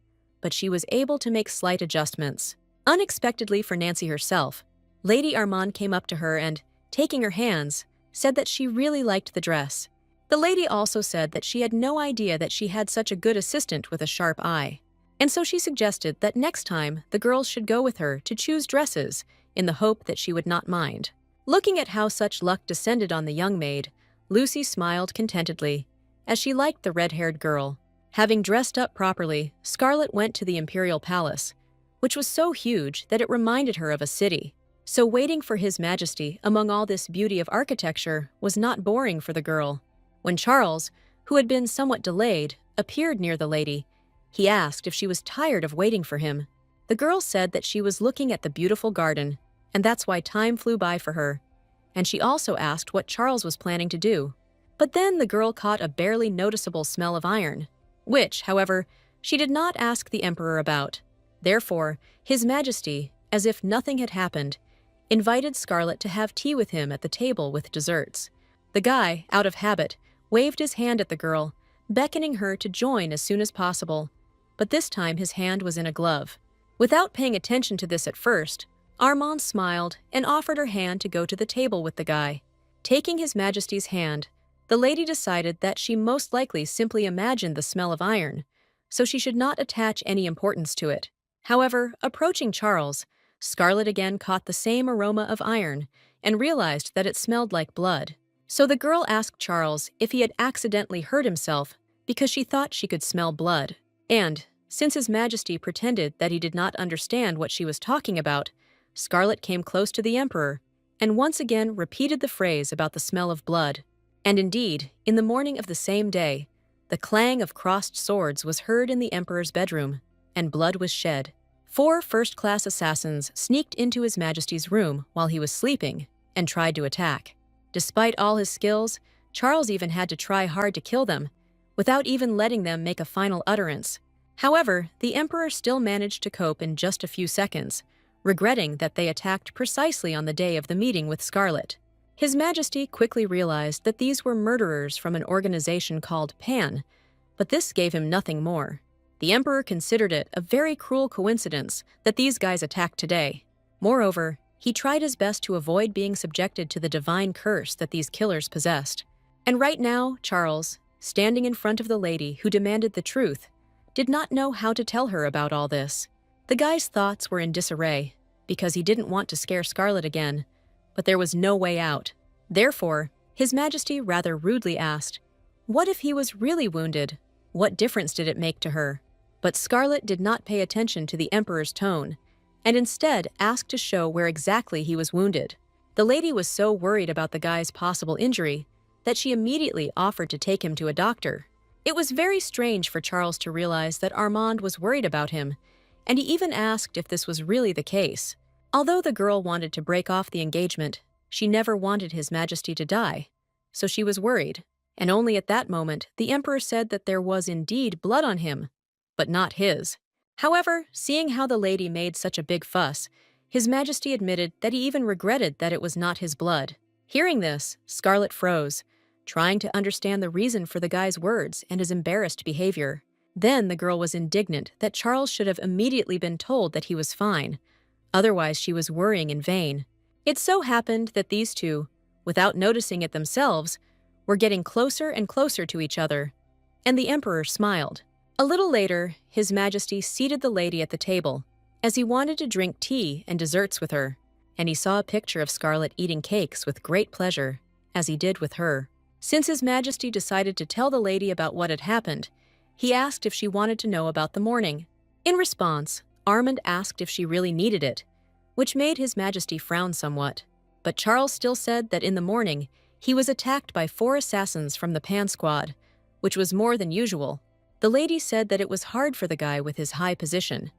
but she was able to make slight adjustments. Unexpectedly for Nancy herself, Lady Armand came up to her and, taking her hands, said that she really liked the dress. The lady also said that she had no idea that she had such a good assistant with a sharp eye, and so she suggested that next time the girls should go with her to choose dresses in the hope that she would not mind. Looking at how such luck descended on the young maid, Lucy smiled contentedly, as she liked the red-haired girl. Having dressed up properly, Scarlet went to the Imperial Palace, which was so huge that it reminded her of a city. So waiting for His Majesty among all this beauty of architecture was not boring for the girl. When Charles, who had been somewhat delayed, appeared near the lady, he asked if she was tired of waiting for him. The girl said that she was looking at the beautiful garden, and that's why time flew by for her. And she also asked what Charles was planning to do. But then the girl caught a barely noticeable smell of iron, which, however, she did not ask the Emperor about. Therefore, His Majesty, as if nothing had happened, invited Scarlet to have tea with him at the table with desserts. The guy, out of habit, waved his hand at the girl, beckoning her to join as soon as possible. But this time his hand was in a glove. Without paying attention to this at first, Armand smiled and offered her hand to go to the table with the guy. Taking His Majesty's hand, the lady decided that she most likely simply imagined the smell of iron, so she should not attach any importance to it. However, approaching Charles, Scarlet again caught the same aroma of iron and realized that it smelled like blood. So the girl asked Charles if he had accidentally hurt himself because she thought she could smell blood. And, since His Majesty pretended that he did not understand what she was talking about, Scarlet came close to the Emperor and once again repeated the phrase about the smell of blood. And indeed, in the morning of the same day, the clang of crossed swords was heard in the Emperor's bedroom, and blood was shed. 4 first-class assassins sneaked into His Majesty's room while he was sleeping and tried to attack. Despite all his skills, Charles even had to try hard to kill them, without even letting them make a final utterance. However, the Emperor still managed to cope in just a few seconds, regretting that they attacked precisely on the day of the meeting with Scarlet. His Majesty quickly realized that these were murderers from an organization called Pan, but this gave him nothing more. The emperor considered it a very cruel coincidence that these guys attacked today. Moreover, he tried his best to avoid being subjected to the divine curse that these killers possessed. And right now, Charles, standing in front of the lady who demanded the truth, did not know how to tell her about all this. The guy's thoughts were in disarray, because he didn't want to scare Scarlet again, but there was no way out. Therefore, His Majesty rather rudely asked, what if he was really wounded? What difference did it make to her? But Scarlet did not pay attention to the Emperor's tone, and instead asked to show where exactly he was wounded. The lady was so worried about the guy's possible injury that she immediately offered to take him to a doctor. It was very strange for Charles to realize that Armand was worried about him, and he even asked if this was really the case. Although the girl wanted to break off the engagement, she never wanted His Majesty to die, so she was worried. And only at that moment the Emperor said that there was indeed blood on him, but not his. However, seeing how the lady made such a big fuss, His Majesty admitted that he even regretted that it was not his blood. Hearing this, Scarlet froze, trying to understand the reason for the guy's words and his embarrassed behavior. Then the girl was indignant that Charles should have immediately been told that he was fine. Otherwise, she was worrying in vain. It so happened that these two, without noticing it themselves, were getting closer and closer to each other, and the Emperor smiled. A little later, His Majesty seated the lady at the table, as he wanted to drink tea and desserts with her, and he saw a picture of Scarlet eating cakes with great pleasure, as he did with her. Since His Majesty decided to tell the lady about what had happened, he asked if she wanted to know about the mourning. In response, Armand asked if she really needed it, which made His Majesty frown somewhat. But Charles still said that in the morning, he was attacked by 4 assassins from the Pan Squad, which was more than usual. The lady said that it was hard for the guy with his high position,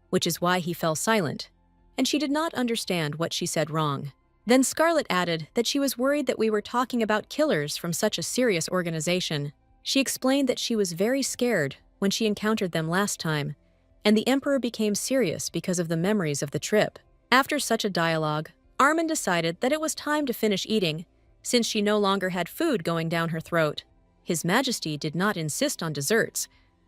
which is why he fell silent, and she did not understand what she said wrong. Then Scarlet added that she was worried that we were talking about killers from such a serious organization. She explained that she was very scared when she encountered them last time, and the Emperor became serious because of the memories of the trip. After such a dialogue, Armand decided that it was time to finish eating, since she no longer had food going down her throat. His Majesty did not insist on desserts,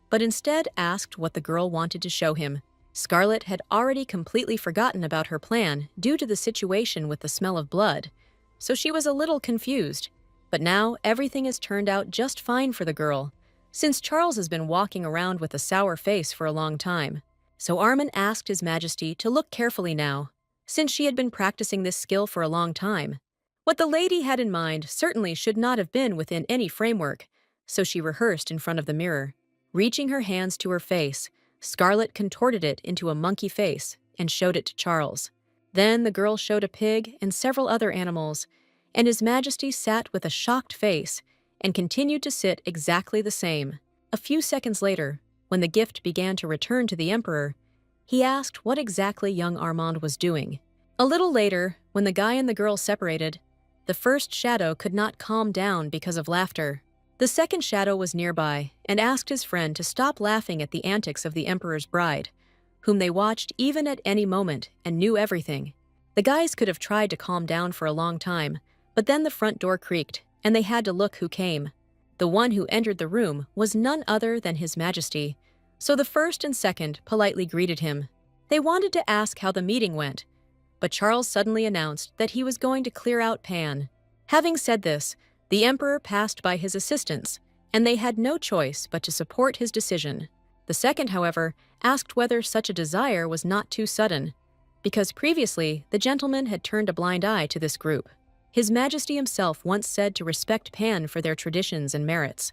but instead asked what the girl wanted to show him. Scarlet had already completely forgotten about her plan due to the situation with the smell of blood, so she was a little confused. But now everything has turned out just fine for the girl, since Charles has been walking around with a sour face for a long time. So Armand asked His Majesty to look carefully now, since she had been practicing this skill for a long time. What the lady had in mind certainly should not have been within any framework, so she rehearsed in front of the mirror. Reaching her hands to her face, Scarlet contorted it into a monkey face and showed it to Charles. Then the girl showed a pig and several other animals, and His Majesty sat with a shocked face and continued to sit exactly the same. A few seconds later, when the gift began to return to the Emperor, he asked what exactly young Armand was doing. A little later, when the guy and the girl separated, the first shadow could not calm down because of laughter. The second shadow was nearby and asked his friend to stop laughing at the antics of the Emperor's bride, whom they watched even at any moment and knew everything. The guys could have tried to calm down for a long time, but then the front door creaked, and they had to look who came. The one who entered the room was none other than His Majesty, so the first and second politely greeted him. They wanted to ask how the meeting went, but Charles suddenly announced that he was going to clear out Pan. Having said this, the Emperor passed by his assistants, and they had no choice but to support his decision. The second, however, asked whether such a desire was not too sudden, because previously the gentleman had turned a blind eye to this group. His Majesty himself once said to respect Pan for their traditions and merits,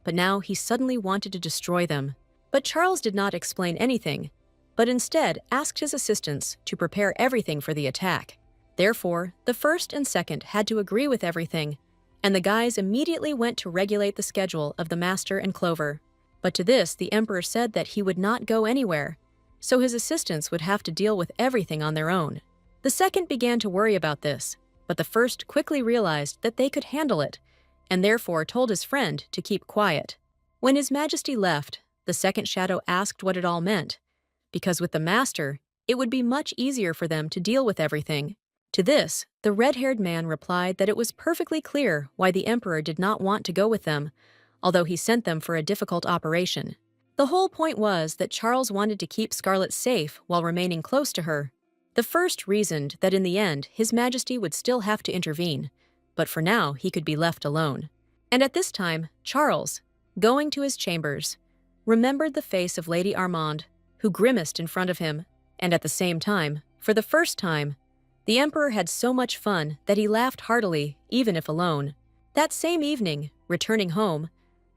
but now he suddenly wanted to destroy them. But Charles did not explain anything, but instead asked his assistants to prepare everything for the attack. Therefore, the first and second had to agree with everything, and the guys immediately went to regulate the schedule of the Master and Clover. But to this, the Emperor said that he would not go anywhere, so his assistants would have to deal with everything on their own. The second began to worry about this, but the first quickly realized that they could handle it, and therefore told his friend to keep quiet. When His Majesty left, the second shadow asked what it all meant, because with the Master, it would be much easier for them to deal with everything. To this, the red-haired man replied that it was perfectly clear why the Emperor did not want to go with them, although he sent them for a difficult operation. The whole point was that Charles wanted to keep Scarlet safe while remaining close to her. The first reasoned that in the end His Majesty would still have to intervene, but for now he could be left alone. And at this time, Charles, going to his chambers, remembered the face of Lady Armand, who grimaced in front of him, and at the same time, for the first time, the Emperor had so much fun that he laughed heartily, even if alone. That same evening, returning home,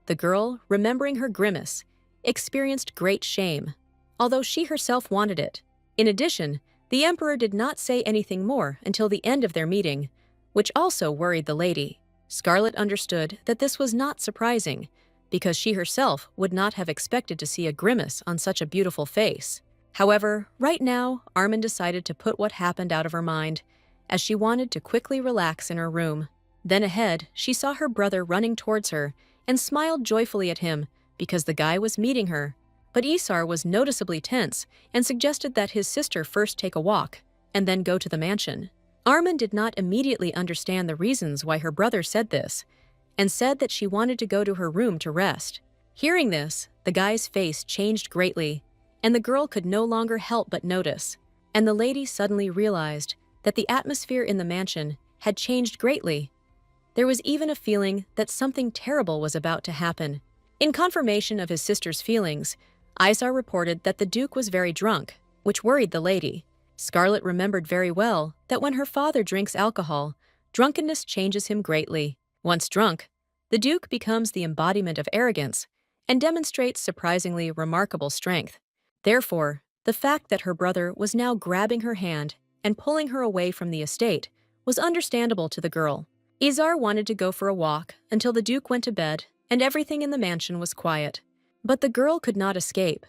the girl, remembering her grimace, experienced great shame, although she herself wanted it. In addition, the Emperor did not say anything more until the end of their meeting, which also worried the lady. Scarlet understood that this was not surprising, because she herself would not have expected to see a grimace on such a beautiful face. However, right now, Armin decided to put what happened out of her mind, as she wanted to quickly relax in her room. Then ahead, she saw her brother running towards her and smiled joyfully at him because the guy was meeting her. But Isar was noticeably tense and suggested that his sister first take a walk and then go to the mansion. Armin did not immediately understand the reasons why her brother said this, and said that she wanted to go to her room to rest. Hearing this, the guy's face changed greatly, and the girl could no longer help but notice, and the lady suddenly realized that the atmosphere in the mansion had changed greatly. There was even a feeling that something terrible was about to happen. In confirmation of his sister's feelings, Isar reported that the Duke was very drunk, which worried the lady. Scarlet remembered very well that when her father drinks alcohol, drunkenness changes him greatly. Once drunk, the Duke becomes the embodiment of arrogance and demonstrates surprisingly remarkable strength. Therefore, the fact that her brother was now grabbing her hand and pulling her away from the estate was understandable to the girl. Isar wanted to go for a walk until the Duke went to bed and everything in the mansion was quiet. But the girl could not escape,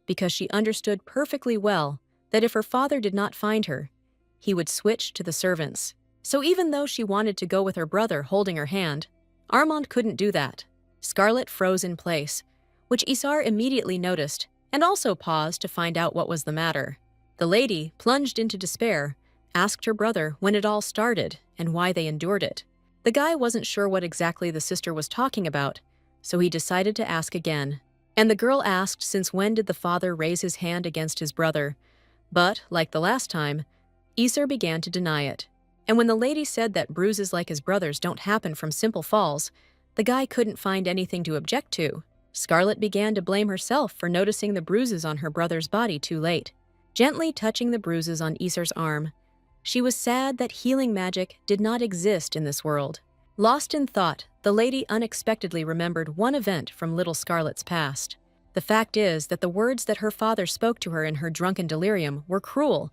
because she understood perfectly well that if her father did not find her, he would switch to the servants. So even though she wanted to go with her brother holding her hand, Armand couldn't do that. Scarlet froze in place, which Isar immediately noticed and also paused to find out what was the matter. The lady, plunged into despair, asked her brother when it all started and why they endured it. The guy wasn't sure what exactly the sister was talking about, so he decided to ask again. And the girl asked since when did the father raise his hand against his brother. But, like the last time, Isar began to deny it. And when the lady said that bruises like his brother's don't happen from simple falls, the guy couldn't find anything to object to. Scarlet began to blame herself for noticing the bruises on her brother's body too late. Gently touching the bruises on Isar's arm, she was sad that healing magic did not exist in this world. Lost in thought, the lady unexpectedly remembered one event from little Scarlet's past. The fact is that the words that her father spoke to her in her drunken delirium were cruel,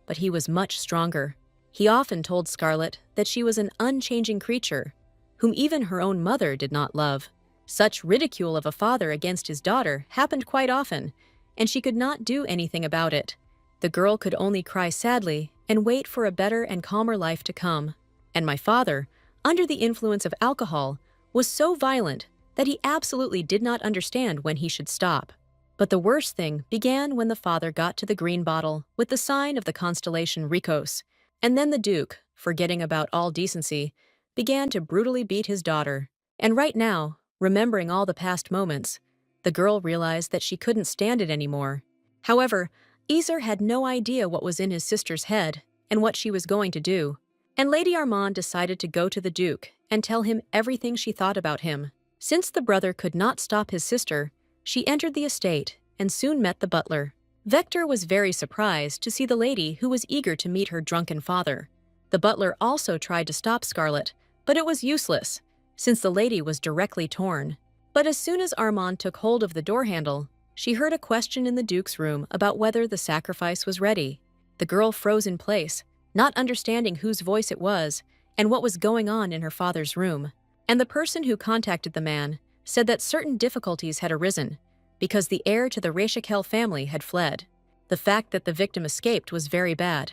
but he was much stronger. He often told Scarlet that she was an unchanging creature, whom even her own mother did not love. Such ridicule of a father against his daughter happened quite often, and she could not do anything about it. The girl could only cry sadly and wait for a better and calmer life to come. And my father, under the influence of alcohol, was so violent that he absolutely did not understand when he should stop. But the worst thing began when the father got to the green bottle with the sign of the constellation Ricos, and then the Duke, forgetting about all decency, began to brutally beat his daughter. And right now, remembering all the past moments, the girl realized that she couldn't stand it anymore. However, Isar had no idea what was in his sister's head and what she was going to do. And Lady Armand decided to go to the Duke and tell him everything she thought about him. Since the brother could not stop his sister, she entered the estate and soon met the butler. Vector was very surprised to see the lady who was eager to meet her drunken father. The butler also tried to stop Scarlet, but it was useless, since the lady was directly torn. But as soon as Armand took hold of the door handle, she heard a question in the Duke's room about whether the sacrifice was ready. The girl froze in place, not understanding whose voice it was and what was going on in her father's room. And the person who contacted the man said that certain difficulties had arisen because the heir to the Recap family had fled. The fact that the victim escaped was very bad,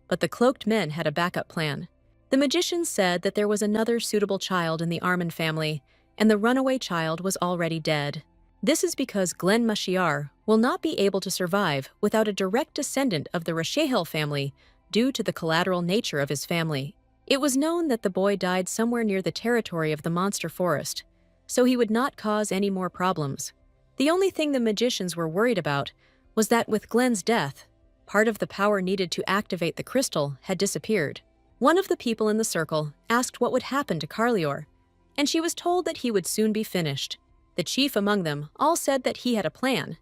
but the cloaked men had a backup plan. The magician said that there was another suitable child in the Armin family, and the runaway child was already dead. This is because Glenn Machiar will not be able to survive without a direct descendant of the Recap family due to the collateral nature of his family. It was known that the boy died somewhere near the territory of the monster forest, so he would not cause any more problems. The only thing the magicians were worried about was that with Glenn's death, part of the power needed to activate the crystal had disappeared. One of the people in the circle asked what would happen to Carlior, and she was told that he would soon be finished. The chief among them all said that he had a plan,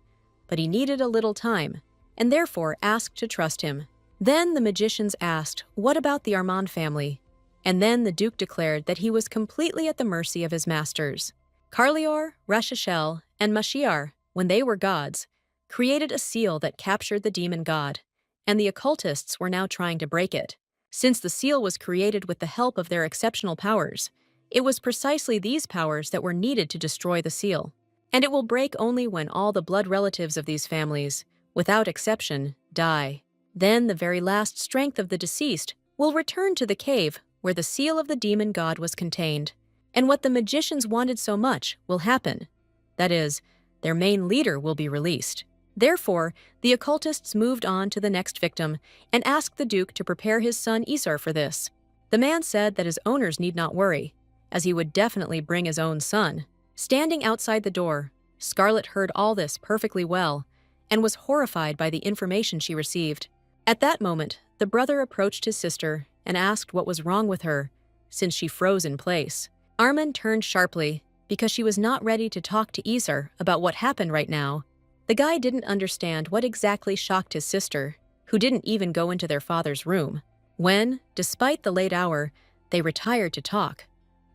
but he needed a little time, and therefore asked to trust him. Then the magicians asked, what about the Armand family? And then the Duke declared that he was completely at the mercy of his masters. Carlior, Rashashel, and Mashiar, when they were gods, created a seal that captured the demon god, and the occultists were now trying to break it. Since the seal was created with the help of their exceptional powers, it was precisely these powers that were needed to destroy the seal. And it will break only when all the blood relatives of these families, without exception, die. Then the very last strength of the deceased will return to the cave where the seal of the demon god was contained. And what the magicians wanted so much will happen. That is, their main leader will be released. Therefore, the occultists moved on to the next victim and asked the Duke to prepare his son Isar for this. The man said that his owners need not worry, as he would definitely bring his own son. Standing outside the door, Scarlet heard all this perfectly well and was horrified by the information she received. At that moment, the brother approached his sister and asked what was wrong with her, since she froze in place. Armin turned sharply because she was not ready to talk to Isar about what happened right now. The guy didn't understand what exactly shocked his sister, who didn't even go into their father's room. When, despite the late hour, they retired to talk,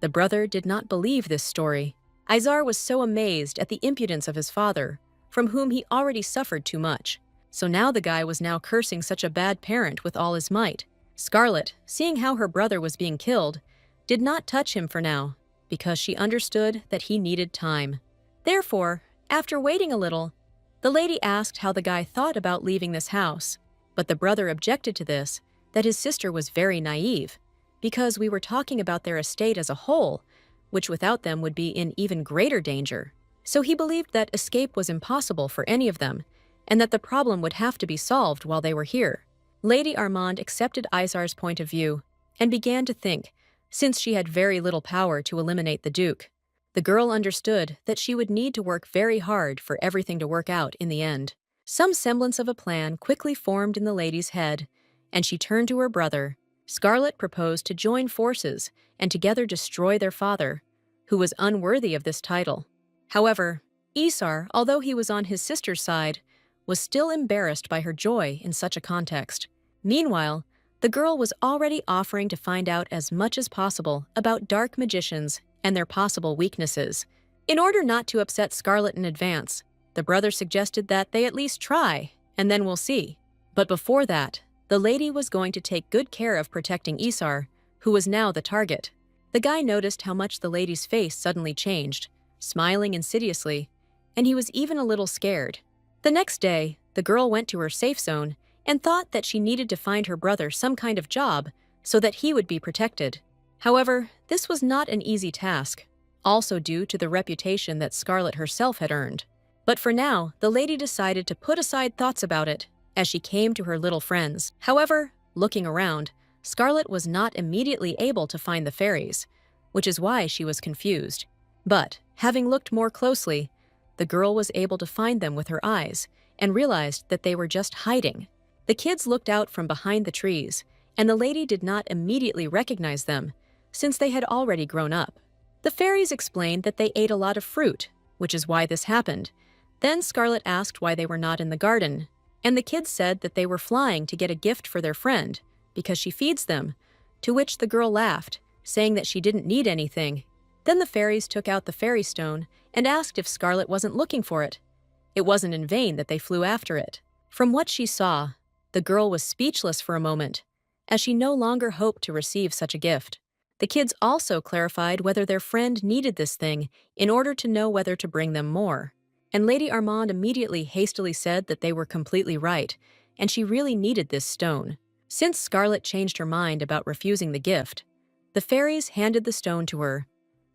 the brother did not believe this story. Isar was so amazed at the impudence of his father, from whom he already suffered too much. So now the guy was now cursing such a bad parent with all his might. Scarlet, seeing how her brother was being killed, did not touch him for now, because she understood that he needed time. Therefore, after waiting a little, the lady asked how the guy thought about leaving this house, but the brother objected to this, that his sister was very naive, because we were talking about their estate as a whole, which without them would be in even greater danger. So he believed that escape was impossible for any of them, and that the problem would have to be solved while they were here. Lady Armand accepted Isar's point of view and began to think, since she had very little power to eliminate the Duke. The girl understood that she would need to work very hard for everything to work out in the end. Some semblance of a plan quickly formed in the lady's head, and she turned to her brother. Scarlet proposed to join forces and together destroy their father, who was unworthy of this title. However, Isar, although he was on his sister's side, was still embarrassed by her joy in such a context. Meanwhile, the girl was already offering to find out as much as possible about dark magicians and their possible weaknesses. In order not to upset Scarlet in advance, the brother suggested that they at least try, and then we'll see. But before that, the lady was going to take good care of protecting Isar, who was now the target. The guy noticed how much the lady's face suddenly changed, smiling insidiously, and he was even a little scared. The next day, the girl went to her safe zone and thought that she needed to find her brother some kind of job so that he would be protected. However, this was not an easy task, also due to the reputation that Scarlet herself had earned. But for now, the lady decided to put aside thoughts about it as she came to her little friends. However, looking around, Scarlet was not immediately able to find the fairies, which is why she was confused. But, having looked more closely, the girl was able to find them with her eyes and realized that they were just hiding. The kids looked out from behind the trees, and the lady did not immediately recognize them, since they had already grown up. The fairies explained that they ate a lot of fruit, which is why this happened. Then Scarlet asked why they were not in the garden, and the kids said that they were flying to get a gift for their friend, because she feeds them, to which the girl laughed, saying that she didn't need anything. Then the fairies took out the fairy stone and asked if Scarlet wasn't looking for it. It wasn't in vain that they flew after it. From what she saw, the girl was speechless for a moment, as she no longer hoped to receive such a gift. The kids also clarified whether their friend needed this thing in order to know whether to bring them more. And Lady Armand immediately hastily said that they were completely right, and she really needed this stone. Since Scarlet changed her mind about refusing the gift, the fairies handed the stone to her,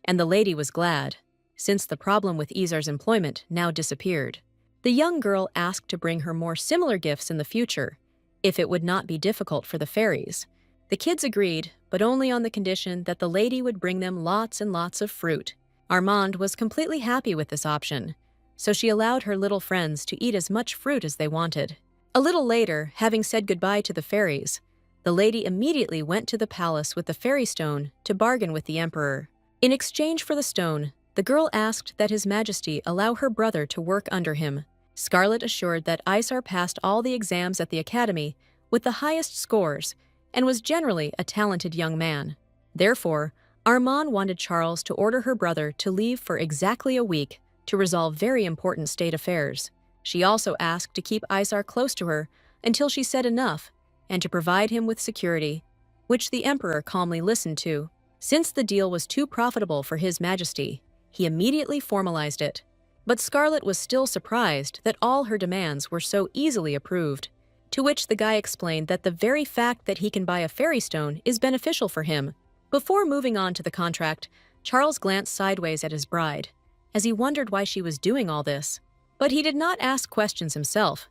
and the lady was glad, since the problem with Isar's employment now disappeared. The young girl asked to bring her more similar gifts in the future, if it would not be difficult for the fairies. The kids agreed, but only on the condition that the lady would bring them lots and lots of fruit. Armand was completely happy with this option, so she allowed her little friends to eat as much fruit as they wanted. A little later, having said goodbye to the fairies, the lady immediately went to the palace with the fairy stone to bargain with the emperor. In exchange for the stone, the girl asked that His Majesty allow her brother to work under him. Scarlet assured that Isar passed all the exams at the academy with the highest scores and was generally a talented young man. Therefore, Armand wanted Charles to order her brother to leave for exactly a week to resolve very important state affairs. She also asked to keep Isar close to her until she said enough, and to provide him with security, which the emperor calmly listened to. Since the deal was too profitable for His Majesty, he immediately formalized it. But Scarlet was still surprised that all her demands were so easily approved, to which the guy explained that the very fact that he can buy a fairy stone is beneficial for him. Before moving on to the contract, Charles glanced sideways at his bride, as he wondered why she was doing all this. But he did not ask questions himself,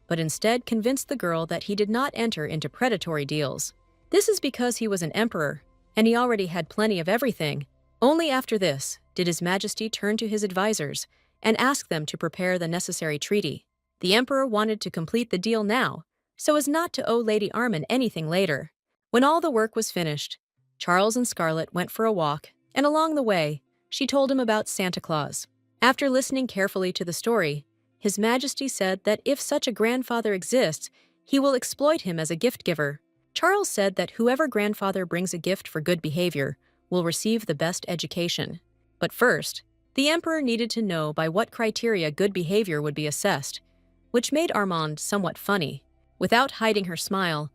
but instead convinced the girl that he did not enter into predatory deals. This is because he was an emperor, and he already had plenty of everything. Only after this did His Majesty turn to his advisors and ask them to prepare the necessary treaty. The emperor wanted to complete the deal now, so as not to owe Lady Armin anything later. When all the work was finished, Charles and Scarlet went for a walk, and along the way, she told him about Santa Claus. After listening carefully to the story, His Majesty said that if such a grandfather exists, he will exploit him as a gift giver. Charles said that whoever grandfather brings a gift for good behavior will receive the best education. But first, the emperor needed to know by what criteria good behavior would be assessed, which made Armand somewhat funny. Without hiding her smile,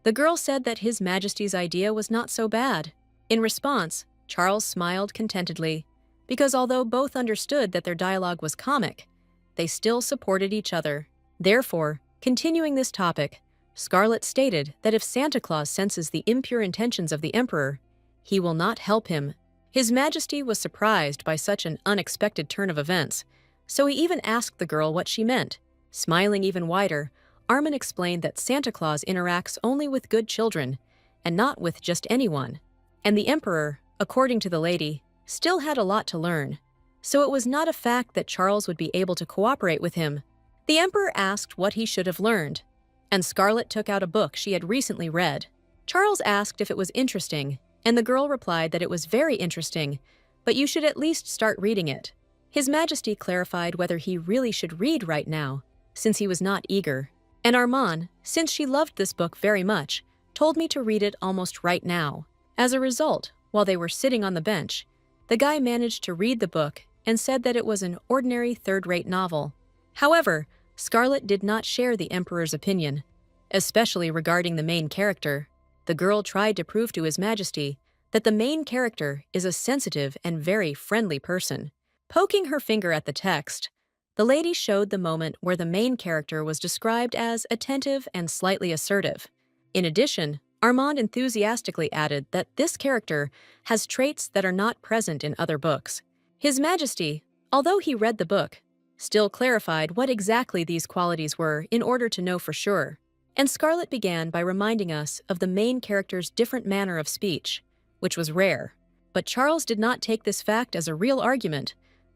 the girl said that His Majesty's idea was not so bad. In response, Charles smiled contentedly, because although both understood that their dialogue was comic, they still supported each other. Therefore, continuing this topic, Scarlet stated that if Santa Claus senses the impure intentions of the emperor, he will not help him. His Majesty was surprised by such an unexpected turn of events, so he even asked the girl what she meant. Smiling even wider, Armin explained that Santa Claus interacts only with good children, and not with just anyone. And the emperor, according to the lady, still had a lot to learn, so it was not a fact that Charles would be able to cooperate with him. The emperor asked what he should have learned, and Scarlet took out a book she had recently read. Charles asked if it was interesting, and the girl replied that it was very interesting, but you should at least start reading it. His Majesty clarified whether he really should read right now, since he was not eager. And Armand, since she loved this book very much, told me to read it almost right now. As a result, while they were sitting on the bench, the guy managed to read the book and said that it was an ordinary third-rate novel. However, Scarlet did not share the emperor's opinion, especially regarding the main character. The girl tried to prove to His Majesty that the main character is a sensitive and very friendly person. Poking her finger at the text, the lady showed the moment where the main character was described as attentive and slightly assertive. In addition, Armand enthusiastically added that this character has traits that are not present in other books. His Majesty, although he read the book, still clarified what exactly these qualities were in order to know for sure. And Scarlet began by reminding us of the main character's different manner of speech, which was rare. But Charles did not take this fact as a real argument,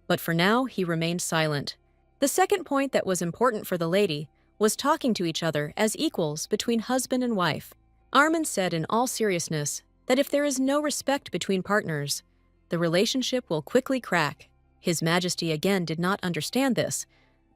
but for now he remained silent. The second point that was important for the lady was talking to each other as equals between husband and wife. Armin said in all seriousness that if there is no respect between partners, the relationship will quickly crack. His Majesty again did not understand this,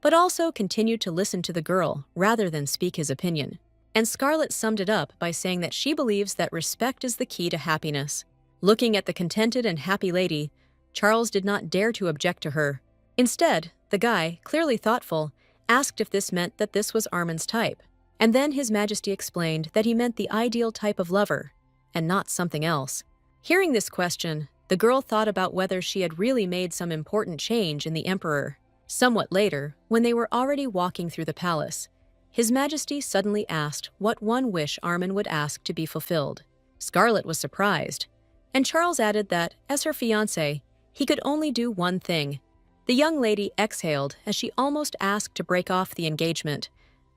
but also continued to listen to the girl rather than speak his opinion. And Scarlet summed it up by saying that she believes that respect is the key to happiness. Looking at the contented and happy lady, Charles did not dare to object to her. Instead, the guy, clearly thoughtful, asked if this meant that this was Armin's type. And then His Majesty explained that he meant the ideal type of lover, and not something else. Hearing this question, the girl thought about whether she had really made some important change in the emperor. Somewhat later, when they were already walking through the palace, His Majesty suddenly asked what one wish Armin would ask to be fulfilled. Scarlet was surprised, and Charles added that, as her fiancé, he could only do one thing. The young lady exhaled as she almost asked to break off the engagement,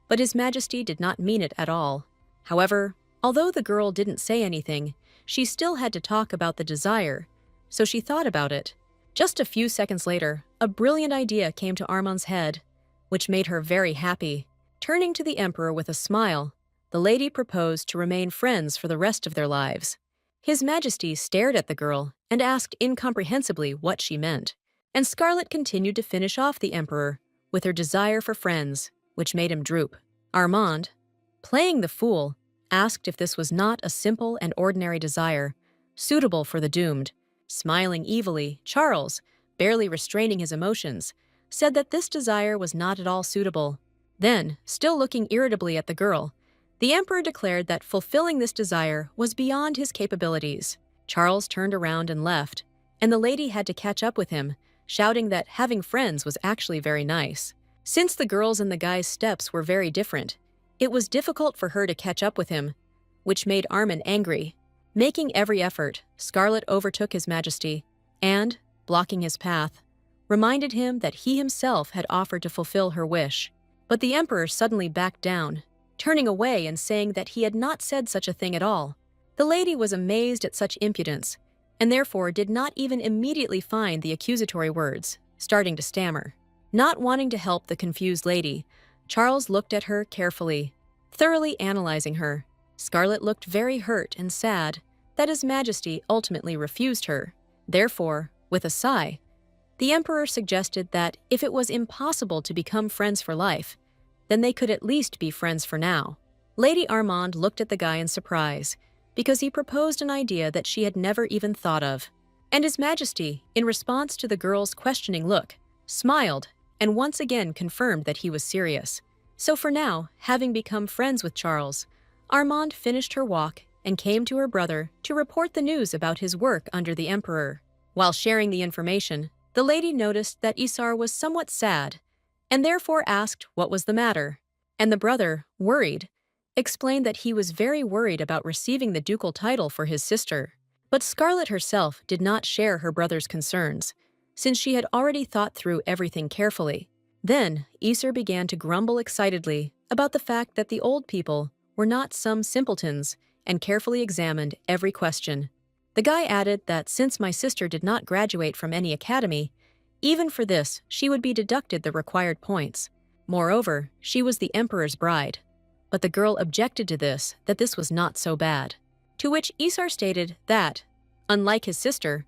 but His Majesty did not mean it at all. However, although the girl didn't say anything, she still had to talk about the desire, so she thought about it. Just a few seconds later, a brilliant idea came to Armand's head, which made her very happy. Turning to the emperor with a smile, the lady proposed to remain friends for the rest of their lives. His Majesty stared at the girl and asked incomprehensibly what she meant. And Scarlet continued to finish off the emperor with her desire for friends, which made him droop. Armand, playing the fool, asked if this was not a simple and ordinary desire, suitable for the doomed. Smiling evilly, Charles, barely restraining his emotions, said that this desire was not at all suitable. Then, still looking irritably at the girl, the emperor declared that fulfilling this desire was beyond his capabilities. Charles turned around and left, and the lady had to catch up with him, shouting that having friends was actually very nice. Since the girl's and the guy's steps were very different, it was difficult for her to catch up with him, which made Armand angry. Making every effort, Scarlet overtook His Majesty and, blocking his path, reminded him that he himself had offered to fulfill her wish. But the emperor suddenly backed down, turning away and saying that he had not said such a thing at all. The lady was amazed at such impudence, and therefore did not even immediately find the accusatory words, starting to stammer. Not wanting to help the confused lady, Charles looked at her carefully, thoroughly analyzing her. Scarlet looked very hurt and sad that His Majesty ultimately refused her. Therefore, with a sigh, the emperor suggested that if it was impossible to become friends for life, then they could at least be friends for now. Lady Armand looked at the guy in surprise, because he proposed an idea that she had never even thought of. And His Majesty, in response to the girl's questioning look, smiled and once again confirmed that he was serious. So for now, having become friends with Charles, Armand finished her walk and came to her brother to report the news about his work under the emperor. While sharing the information, the lady noticed that Isar was somewhat sad, and therefore asked what was the matter. And the brother, worried, explained that he was very worried about receiving the ducal title for his sister. But Scarlet herself did not share her brother's concerns, since she had already thought through everything carefully. Then, Isar began to grumble excitedly about the fact that the old people were not some simpletons, and carefully examined every question. The guy added that since my sister did not graduate from any academy, even for this she would be deducted the required points. Moreover, she was the emperor's bride. But the girl objected to this, that this was not so bad. To which Isar stated that, unlike his sister,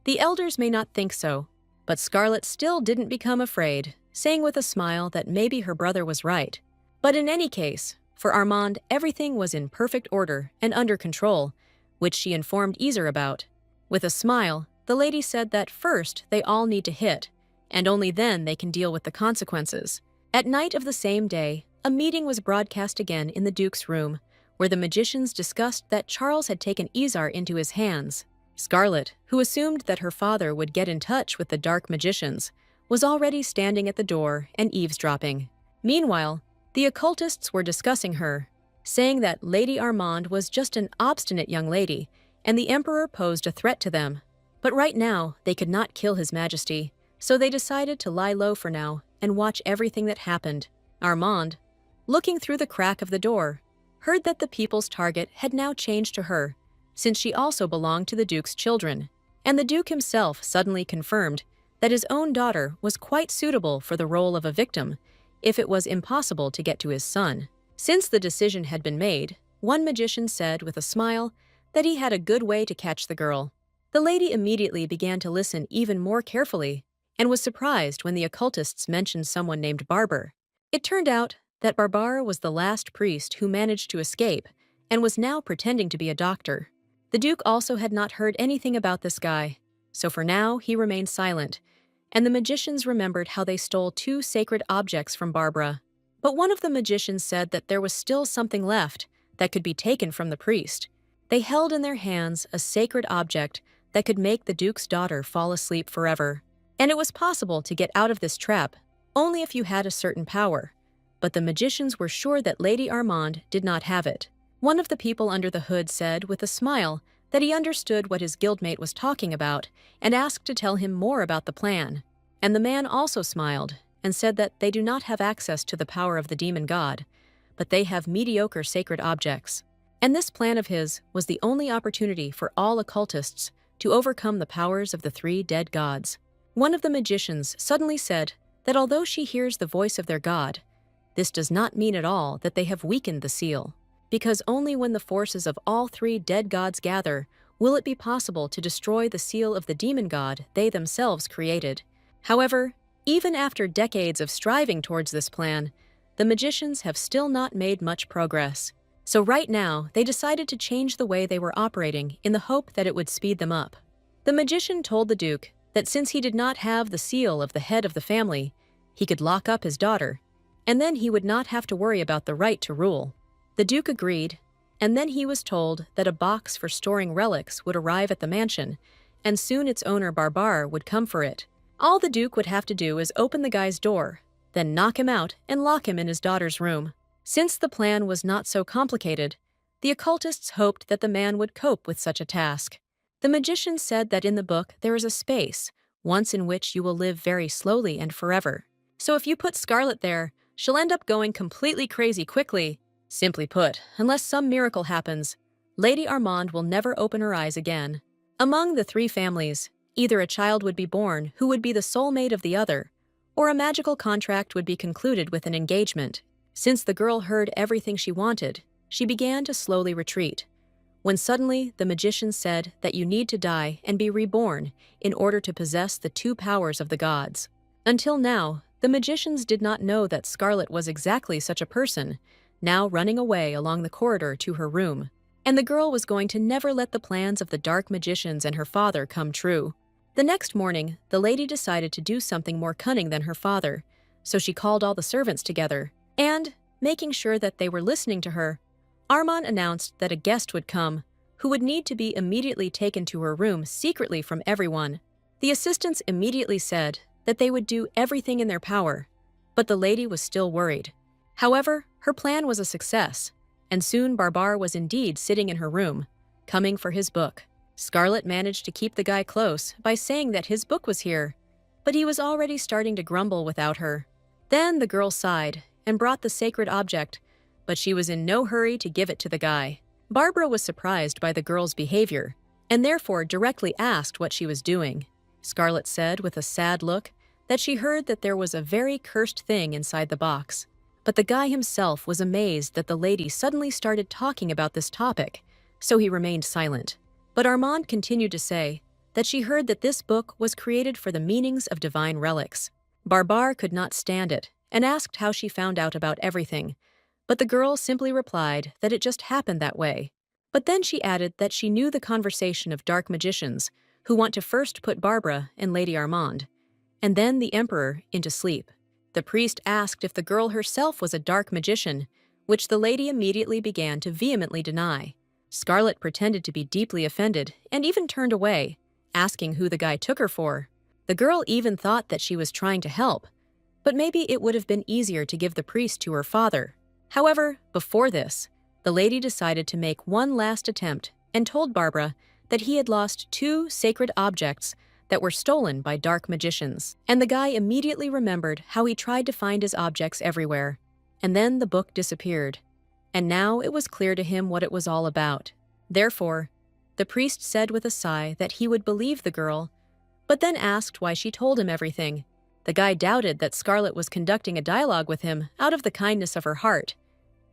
the elders may not think so. But Scarlet still didn't become afraid, saying with a smile that maybe her brother was right. But in any case, for Armand, everything was in perfect order and under control, which she informed Isar about. With a smile, the lady said that first they all need to hit, and only then they can deal with the consequences. At night of the same day, a meeting was broadcast again in the Duke's room, where the magicians discussed that Charles had taken Isar into his hands. Scarlet, who assumed that her father would get in touch with the dark magicians, was already standing at the door and eavesdropping. Meanwhile, the occultists were discussing her, saying that Lady Armand was just an obstinate young lady, and the emperor posed a threat to them. But right now, they could not kill His Majesty, so they decided to lie low for now and watch everything that happened. Armand, looking through the crack of the door, heard that the people's target had now changed to her, since she also belonged to the Duke's children, and the Duke himself suddenly confirmed that his own daughter was quite suitable for the role of a victim if it was impossible to get to his son. Since the decision had been made, one magician said with a smile that he had a good way to catch the girl. The lady immediately began to listen even more carefully and was surprised when the occultists mentioned someone named Barber. It turned out that Barbar was the last priest who managed to escape and was now pretending to be a doctor. The Duke also had not heard anything about this guy, so for now he remained silent, and the magicians remembered how they stole 2 sacred objects from Barbara. But one of the magicians said that there was still something left that could be taken from the priest. They held in their hands a sacred object that could make the Duke's daughter fall asleep forever. And it was possible to get out of this trap only if you had a certain power. But the magicians were sure that Lady Armand did not have it. One of the people under the hood said with a smile that he understood what his guildmate was talking about and asked to tell him more about the plan. And the man also smiled and said that they do not have access to the power of the demon god, but they have mediocre sacred objects. And this plan of his was the only opportunity for all occultists to overcome the powers of the 3 dead gods. one of the magicians suddenly said that although she hears the voice of their god, this does not mean at all that they have weakened the seal, because only when the forces of all three dead gods gather will it be possible to destroy the seal of the demon god they themselves created. However, even after decades of striving towards this plan, the magicians have still not made much progress. So right now, they decided to change the way they were operating in the hope that it would speed them up. The magician told the Duke that since he did not have the seal of the head of the family, he could lock up his daughter, and then he would not have to worry about the right to rule. The Duke agreed, and then he was told that a box for storing relics would arrive at the mansion, and soon its owner Barbar would come for it. All the Duke would have to do is open the guy's door, then knock him out and lock him in his daughter's room. Since the plan was not so complicated, the occultists hoped that the man would cope with such a task. The magician said that in the book there is a space, once in which you will live very slowly and forever. So if you put Scarlet there, she'll end up going completely crazy quickly. Simply put, unless some miracle happens, Lady Armand will never open her eyes again. Among the three families, either a child would be born who would be the soulmate of the other, or a magical contract would be concluded with an engagement. Since the girl heard everything she wanted, she began to slowly retreat, when suddenly the magician said that you need to die and be reborn in order to possess the two powers of the gods. Until now, the magicians did not know that Scarlet was exactly such a person, now running away along the corridor to her room. And the girl was going to never let the plans of the dark magicians and her father come true. The next morning, the lady decided to do something more cunning than her father, so she called all the servants together, and, making sure that they were listening to her, Armand announced that a guest would come, who would need to be immediately taken to her room secretly from everyone. The assistants immediately said that they would do everything in their power, but the lady was still worried. However, her plan was a success, and soon Barbar was indeed sitting in her room, coming for his book. Scarlet managed to keep the guy close by saying that his book was here, but he was already starting to grumble without her. Then the girl sighed and brought the sacred object, but she was in no hurry to give it to the guy. Barbara was surprised by the girl's behavior, and therefore directly asked what she was doing. Scarlet said with a sad look that she heard that there was a very cursed thing inside the box. But the guy himself was amazed that the lady suddenly started talking about this topic, so he remained silent. But Armand continued to say that she heard that this book was created for the meanings of divine relics. Barbar could not stand it and asked how she found out about everything, but the girl simply replied that it just happened that way. But then she added that she knew the conversation of dark magicians who want to first put Barbara and Lady Armand, and then the Emperor, into sleep. The priest asked if the girl herself was a dark magician, which the lady immediately began to vehemently deny. Scarlet pretended to be deeply offended and even turned away, asking who the guy took her for. The girl even thought that she was trying to help, but maybe it would have been easier to give the priest to her father. However, before this, the lady decided to make one last attempt and told Barbara that he had lost 2 sacred objects that were stolen by dark magicians. And the guy immediately remembered how he tried to find his objects everywhere. And then the book disappeared. And now it was clear to him what it was all about. Therefore, the priest said with a sigh that he would believe the girl, but then asked why she told him everything. The guy doubted that Scarlet was conducting a dialogue with him out of the kindness of her heart.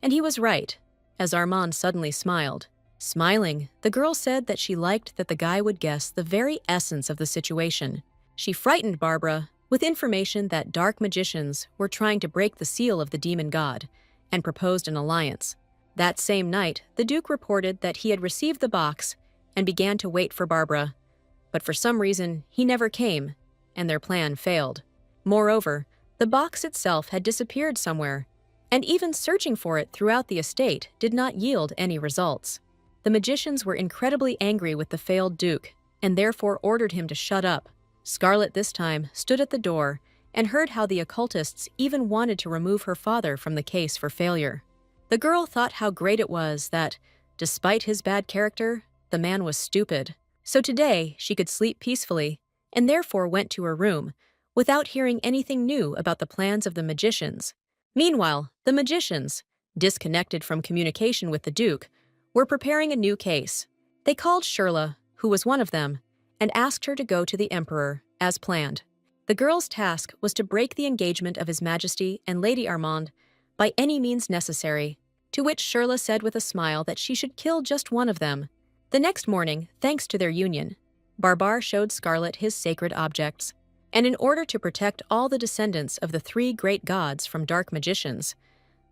And he was right, as Armand suddenly smiled. Smiling, the girl said that she liked that the guy would guess the very essence of the situation. She frightened Barbara with information that dark magicians were trying to break the seal of the demon god and proposed an alliance. That same night, the Duke reported that he had received the box and began to wait for Barbara. But for some reason, he never came, and their plan failed. Moreover, the box itself had disappeared somewhere, and even searching for it throughout the estate did not yield any results. The magicians were incredibly angry with the failed Duke, and therefore ordered him to shut up. Scarlet this time stood at the door and heard how the occultists even wanted to remove her father from the case for failure. The girl thought how great it was that, despite his bad character, the man was stupid. So today she could sleep peacefully, and therefore went to her room, without hearing anything new about the plans of the magicians. Meanwhile, the magicians, disconnected from communication with the Duke, were preparing a new case. They called Shirla, who was one of them, and asked her to go to the Emperor, as planned. The girl's task was to break the engagement of His Majesty and Lady Armand by any means necessary, to which Shirla said with a smile that she should kill just one of them. The next morning, thanks to their union, Barbar showed Scarlet his sacred objects, and in order to protect all the descendants of the three great gods from dark magicians,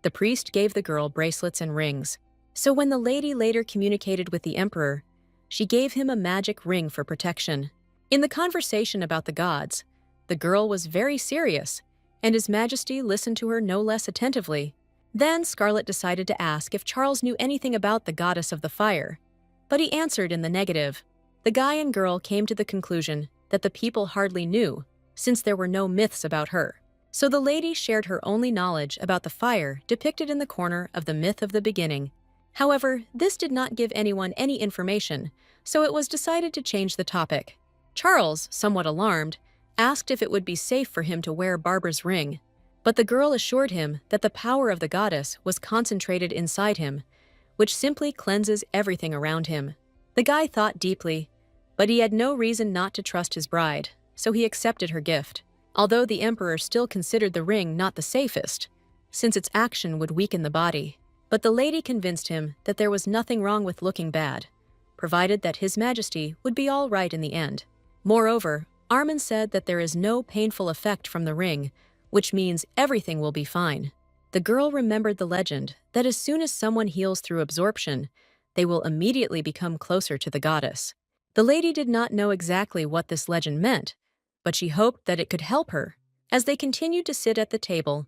the priest gave the girl bracelets and rings. So when the lady later communicated with the emperor, she gave him a magic ring for protection. In the conversation about the gods, the girl was very serious, and His Majesty listened to her no less attentively. Then Scarlet decided to ask if Charles knew anything about the goddess of the fire, but he answered in the negative. The guy and girl came to the conclusion that the people hardly knew, since there were no myths about her. So the lady shared her only knowledge about the fire depicted in the corner of the myth of the beginning. However, this did not give anyone any information, so it was decided to change the topic. Charles, somewhat alarmed, asked if it would be safe for him to wear Barbara's ring, but the girl assured him that the power of the goddess was concentrated inside him, which simply cleanses everything around him. The guy thought deeply, but he had no reason not to trust his bride, so he accepted her gift, although the emperor still considered the ring not the safest, since its action would weaken the body. But the lady convinced him that there was nothing wrong with looking bad, provided that His Majesty would be all right in the end. Moreover, Armin said that there is no painful effect from the ring, which means everything will be fine. The girl remembered the legend that as soon as someone heals through absorption, they will immediately become closer to the goddess. The lady did not know exactly what this legend meant, but she hoped that it could help her. As they continued to sit at the table,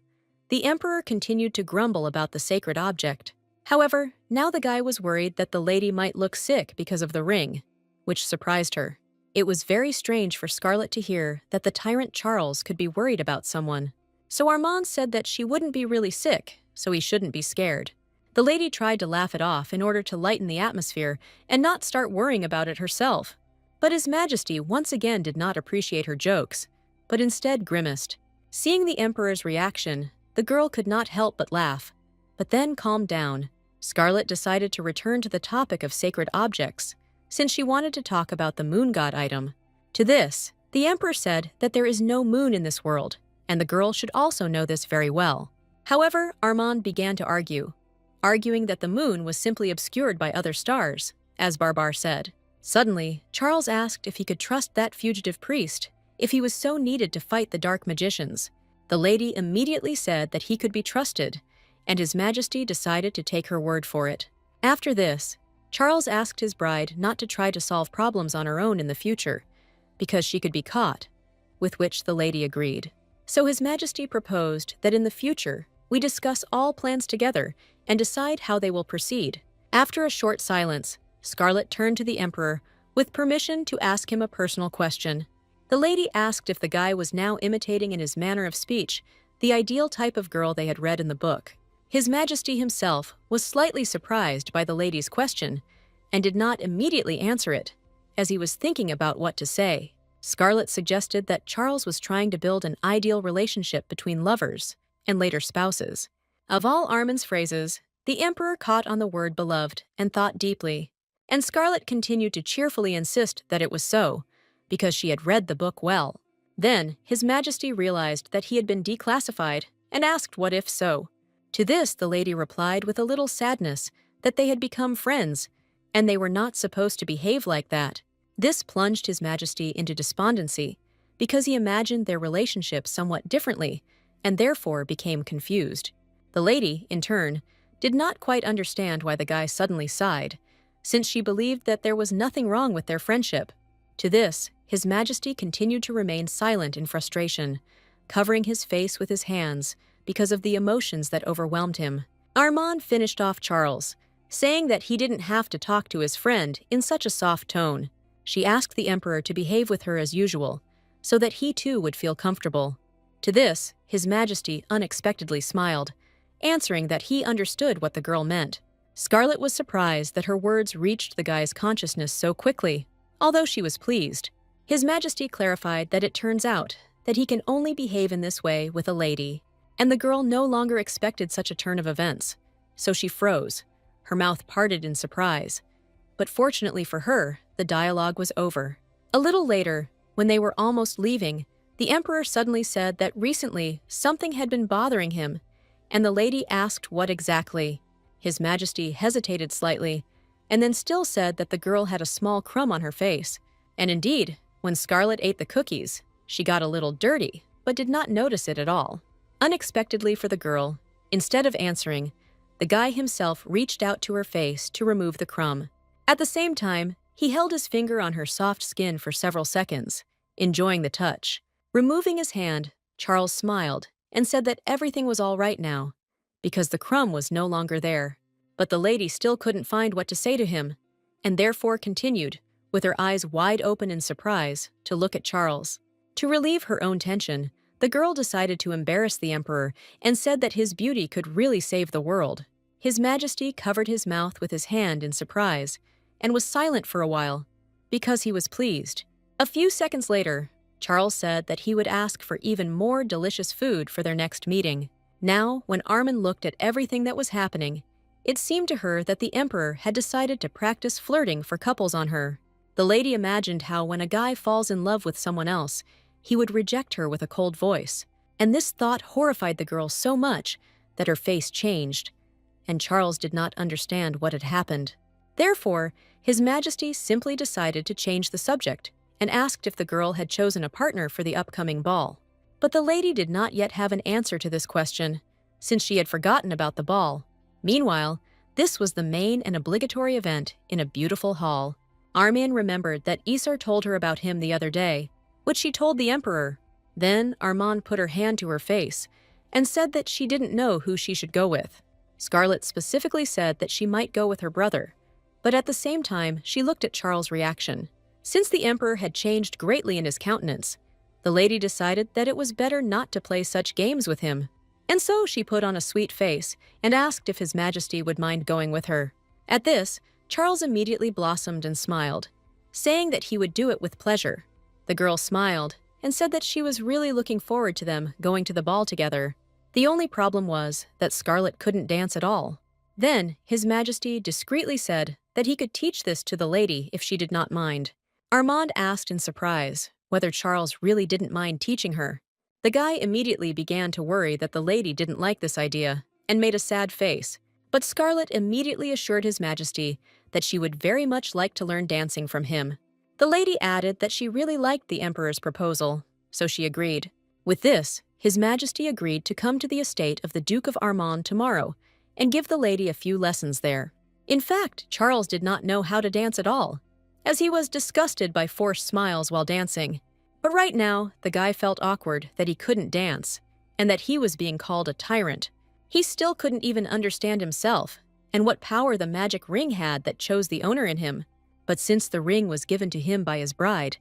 the emperor continued to grumble about the sacred object. However, now the guy was worried that the lady might look sick because of the ring, which surprised her. It was very strange for Scarlet to hear that the tyrant Charles could be worried about someone. So Armand said that she wouldn't be really sick, so he shouldn't be scared. The lady tried to laugh it off in order to lighten the atmosphere and not start worrying about it herself. But His Majesty once again did not appreciate her jokes, but instead grimaced. Seeing the emperor's reaction, the girl could not help but laugh, but then calmed down. Scarlet decided to return to the topic of sacred objects, since she wanted to talk about the moon god item. To this, the emperor said that there is no moon in this world, and the girl should also know this very well. However, Armand began to argue, arguing that the moon was simply obscured by other stars, as Barbar said. Suddenly, Charles asked if he could trust that fugitive priest, if he was so needed to fight the dark magicians. The lady immediately said that he could be trusted, and His Majesty decided to take her word for it. After this, Charles asked his bride not to try to solve problems on her own in the future, because she could be caught, with which the lady agreed. So His Majesty proposed that in the future, we discuss all plans together and decide how they will proceed. After a short silence, Scarlet turned to the emperor with permission to ask him a personal question. The lady asked if the guy was now imitating in his manner of speech the ideal type of girl they had read in the book. His Majesty himself was slightly surprised by the lady's question and did not immediately answer it, as he was thinking about what to say. Scarlet suggested that Charles was trying to build an ideal relationship between lovers and later spouses. Of all Armin's phrases, the emperor caught on the word beloved and thought deeply, and Scarlet continued to cheerfully insist that it was so, because she had read the book well. Then, His Majesty realized that he had been declassified and asked what if so. To this, the lady replied with a little sadness that they had become friends, and they were not supposed to behave like that. This plunged His Majesty into despondency, because he imagined their relationship somewhat differently, and therefore became confused. The lady, in turn, did not quite understand why the guy suddenly sighed, since she believed that there was nothing wrong with their friendship. To this, His Majesty continued to remain silent in frustration, covering his face with his hands because of the emotions that overwhelmed him. Armand finished off Charles, saying that he didn't have to talk to his friend in such a soft tone. She asked the emperor to behave with her as usual, so that he too would feel comfortable. To this, His Majesty unexpectedly smiled, answering that he understood what the girl meant. Scarlet was surprised that her words reached the guy's consciousness so quickly, although she was pleased. His Majesty clarified that it turns out that he can only behave in this way with a lady, and the girl no longer expected such a turn of events, so she froze, her mouth parted in surprise. But fortunately for her, the dialogue was over. A little later, when they were almost leaving, The emperor suddenly said that recently something had been bothering him, and the lady asked what exactly. His Majesty hesitated slightly, and then still said that the girl had a small crumb on her face. And indeed, when Scarlet ate the cookies, she got a little dirty, but did not notice it at all. Unexpectedly for the girl, instead of answering, the guy himself reached out to her face to remove the crumb. At the same time, he held his finger on her soft skin for several seconds, enjoying the touch. Removing his hand, Charles smiled and said that everything was all right now, because the crumb was no longer there. But the lady still couldn't find what to say to him, and therefore continued, with her eyes wide open in surprise, to look at Charles. To relieve her own tension, the girl decided to embarrass the emperor and said that his beauty could really save the world. His Majesty covered his mouth with his hand in surprise and was silent for a while, because he was pleased. A few seconds later, Charles said that he would ask for even more delicious food for their next meeting. Now, when Armin looked at everything that was happening, it seemed to her that the emperor had decided to practice flirting for couples on her. The lady imagined how when a guy falls in love with someone else, he would reject her with a cold voice. And this thought horrified the girl so much that her face changed, and Charles did not understand what had happened. Therefore, His Majesty simply decided to change the subject and asked if the girl had chosen a partner for the upcoming ball. But the lady did not yet have an answer to this question, since she had forgotten about the ball. Meanwhile, this was the main and obligatory event in a beautiful hall. Armin remembered that Isar told her about him the other day, which she told the emperor. Then Armand put her hand to her face and said that she didn't know who she should go with. Scarlet specifically said that she might go with her brother, but at the same time she looked at Charles' reaction. Since the emperor had changed greatly in his countenance, the lady decided that it was better not to play such games with him, and so she put on a sweet face and asked if His Majesty would mind going with her. At this, Charles immediately blossomed and smiled, saying that he would do it with pleasure. The girl smiled and said that she was really looking forward to them going to the ball together. The only problem was that Scarlet couldn't dance at all. Then His Majesty discreetly said that he could teach this to the lady if she did not mind. Armand asked in surprise whether Charles really didn't mind teaching her. The guy immediately began to worry that the lady didn't like this idea and made a sad face, but Scarlet immediately assured His Majesty that she would very much like to learn dancing from him. The lady added that she really liked the emperor's proposal, so she agreed. With this, His Majesty agreed to come to the estate of the Duke of Armand tomorrow and give the lady a few lessons there. In fact, Charles did not know how to dance at all, as he was disgusted by forced smiles while dancing. But right now, the guy felt awkward that he couldn't dance, and that he was being called a tyrant. He still couldn't even understand himself, and what power the magic ring had that chose the owner in him. But since the ring was given to him by his bride,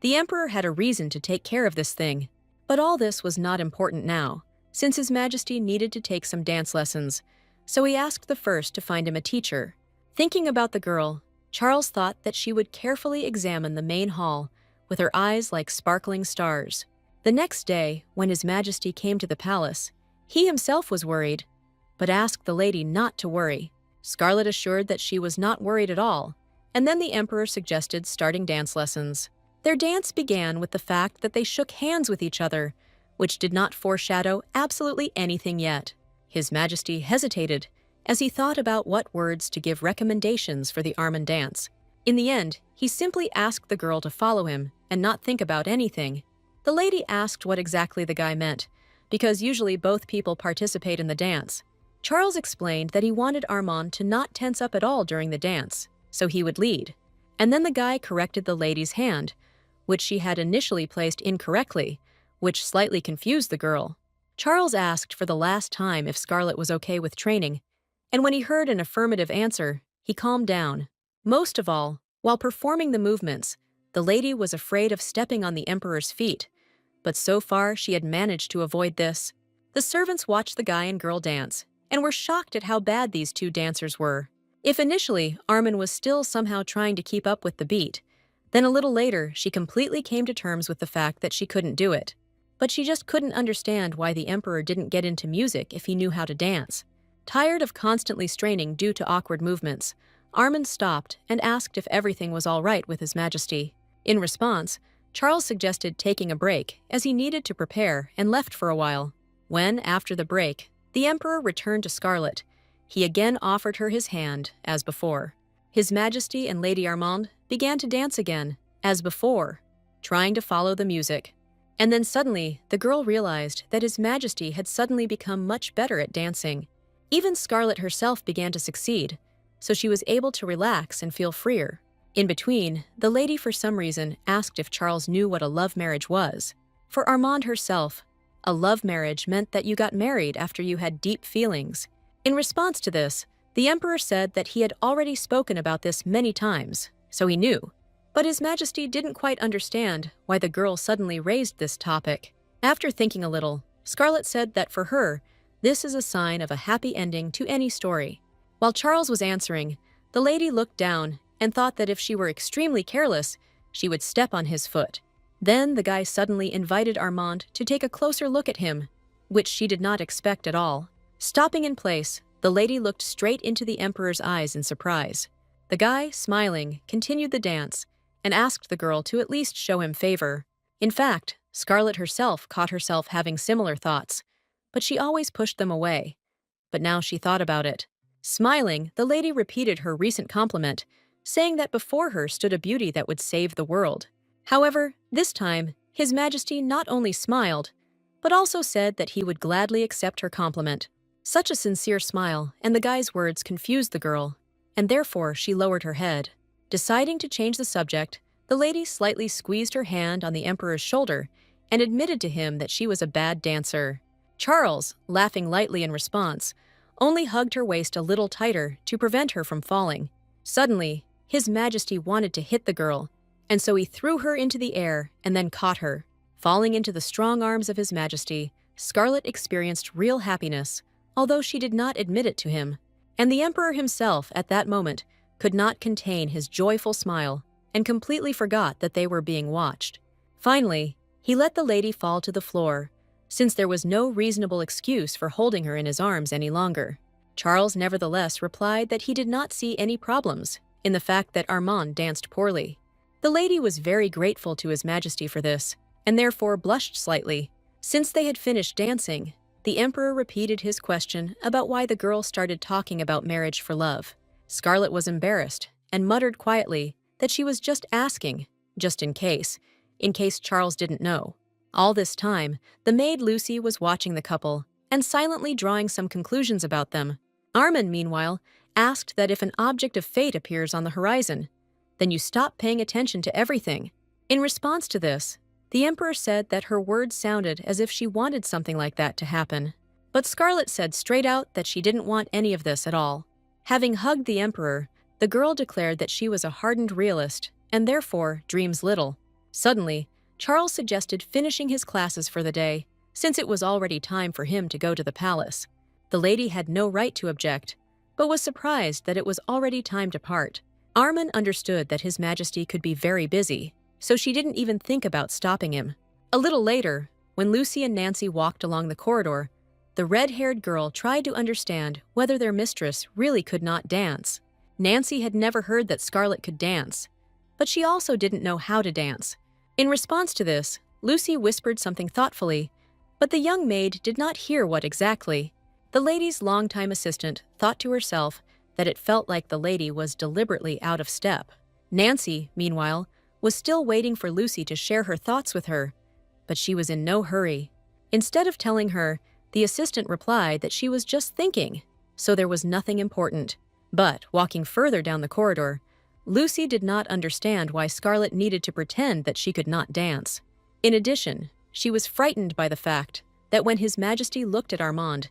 the emperor had a reason to take care of this thing. But all this was not important now, since His Majesty needed to take some dance lessons, so he asked the first to find him a teacher. Thinking about the girl, Charles thought that she would carefully examine the main hall with her eyes like sparkling stars. The next day, when His Majesty came to the palace, he himself was worried, but asked the lady not to worry. Scarlet assured that she was not worried at all, and then the emperor suggested starting dance lessons. Their dance began with the fact that they shook hands with each other, which did not foreshadow absolutely anything yet. His Majesty hesitated as he thought about what words to give recommendations for the Armin dance. In the end, he simply asked the girl to follow him and not think about anything. The lady asked what exactly the guy meant, because usually both people participate in the dance. Charles explained that he wanted Armand to not tense up at all during the dance, so he would lead. And then the guy corrected the lady's hand, which she had initially placed incorrectly, which slightly confused the girl. Charles asked for the last time if Scarlet was okay with training, and when he heard an affirmative answer, he calmed down. Most of all, while performing the movements, the lady was afraid of stepping on the emperor's feet, but so far she had managed to avoid this. The servants watched the guy and girl dance, and were shocked at how bad these two dancers were. If initially Armin was still somehow trying to keep up with the beat, then a little later she completely came to terms with the fact that she couldn't do it. But she just couldn't understand why the emperor didn't get into music if he knew how to dance. Tired of constantly straining due to awkward movements, Armin stopped and asked if everything was all right with His Majesty. In response, Charles suggested taking a break as he needed to prepare and left for a while. When, after the break, the Emperor returned to Scarlet, he again offered her his hand, as before. His Majesty and Lady Armand began to dance again, as before, trying to follow the music. And then suddenly, the girl realized that His Majesty had suddenly become much better at dancing. Even Scarlet herself began to succeed, so she was able to relax and feel freer. In between, the lady for some reason asked if Charles knew what a love marriage was. For Armand herself, a love marriage meant that you got married after you had deep feelings. In response to this, the Emperor said that he had already spoken about this many times, so he knew. But His Majesty didn't quite understand why the girl suddenly raised this topic. After thinking a little, Scarlet said that for her, this is a sign of a happy ending to any story. While Charles was answering, the lady looked down and thought that if she were extremely careless, she would step on his foot. Then the guy suddenly invited Armand to take a closer look at him, which she did not expect at all. Stopping in place, the lady looked straight into the Emperor's eyes in surprise. The guy, smiling, continued the dance and asked the girl to at least show him favor. In fact, Scarlet herself caught herself having similar thoughts, but she always pushed them away. But now she thought about it. Smiling, the lady repeated her recent compliment, saying that before her stood a beauty that would save the world. However, this time, His Majesty not only smiled, but also said that he would gladly accept her compliment. Such a sincere smile and the guy's words confused the girl, and therefore she lowered her head. Deciding to change the subject, the lady slightly squeezed her hand on the Emperor's shoulder and admitted to him that she was a bad dancer. Charles, laughing lightly in response, only hugged her waist a little tighter to prevent her from falling. Suddenly, His Majesty wanted to hit the girl, and so he threw her into the air and then caught her. Falling into the strong arms of His Majesty, Scarlet experienced real happiness, although she did not admit it to him. And the Emperor himself, at that moment, could not contain his joyful smile and completely forgot that they were being watched. Finally, he let the lady fall to the floor, since there was no reasonable excuse for holding her in his arms any longer. Charles nevertheless replied that he did not see any problems in the fact that Armand danced poorly. The lady was very grateful to His Majesty for this, and therefore blushed slightly. Since they had finished dancing, the Emperor repeated his question about why the girl started talking about marriage for love. Scarlet was embarrassed and muttered quietly that she was just asking, just in case Charles didn't know. All this time, the maid Lucy was watching the couple and silently drawing some conclusions about them. Armand, meanwhile, asked that if an object of fate appears on the horizon, then you stop paying attention to everything. In response to this, the Emperor said that her words sounded as if she wanted something like that to happen. But Scarlet said straight out that she didn't want any of this at all. Having hugged the Emperor, the girl declared that she was a hardened realist and therefore dreams little. Suddenly, Charles suggested finishing his classes for the day, since it was already time for him to go to the palace. The lady had no right to object, but was surprised that it was already time to part. Armand understood that His Majesty could be very busy, so she didn't even think about stopping him. A little later, when Lucy and Nancy walked along the corridor, the red-haired girl tried to understand whether their mistress really could not dance. Nancy had never heard that Scarlet could dance, but she also didn't know how to dance. In response to this, Lucy whispered something thoughtfully, but the young maid did not hear what exactly. The lady's longtime assistant thought to herself that it felt like the lady was deliberately out of step. Nancy, meanwhile, was still waiting for Lucy to share her thoughts with her, but she was in no hurry. Instead of telling her, the assistant replied that she was just thinking, so there was nothing important. But, walking further down the corridor, Lucy did not understand why Scarlet needed to pretend that she could not dance. In addition, she was frightened by the fact that when His Majesty looked at Armand,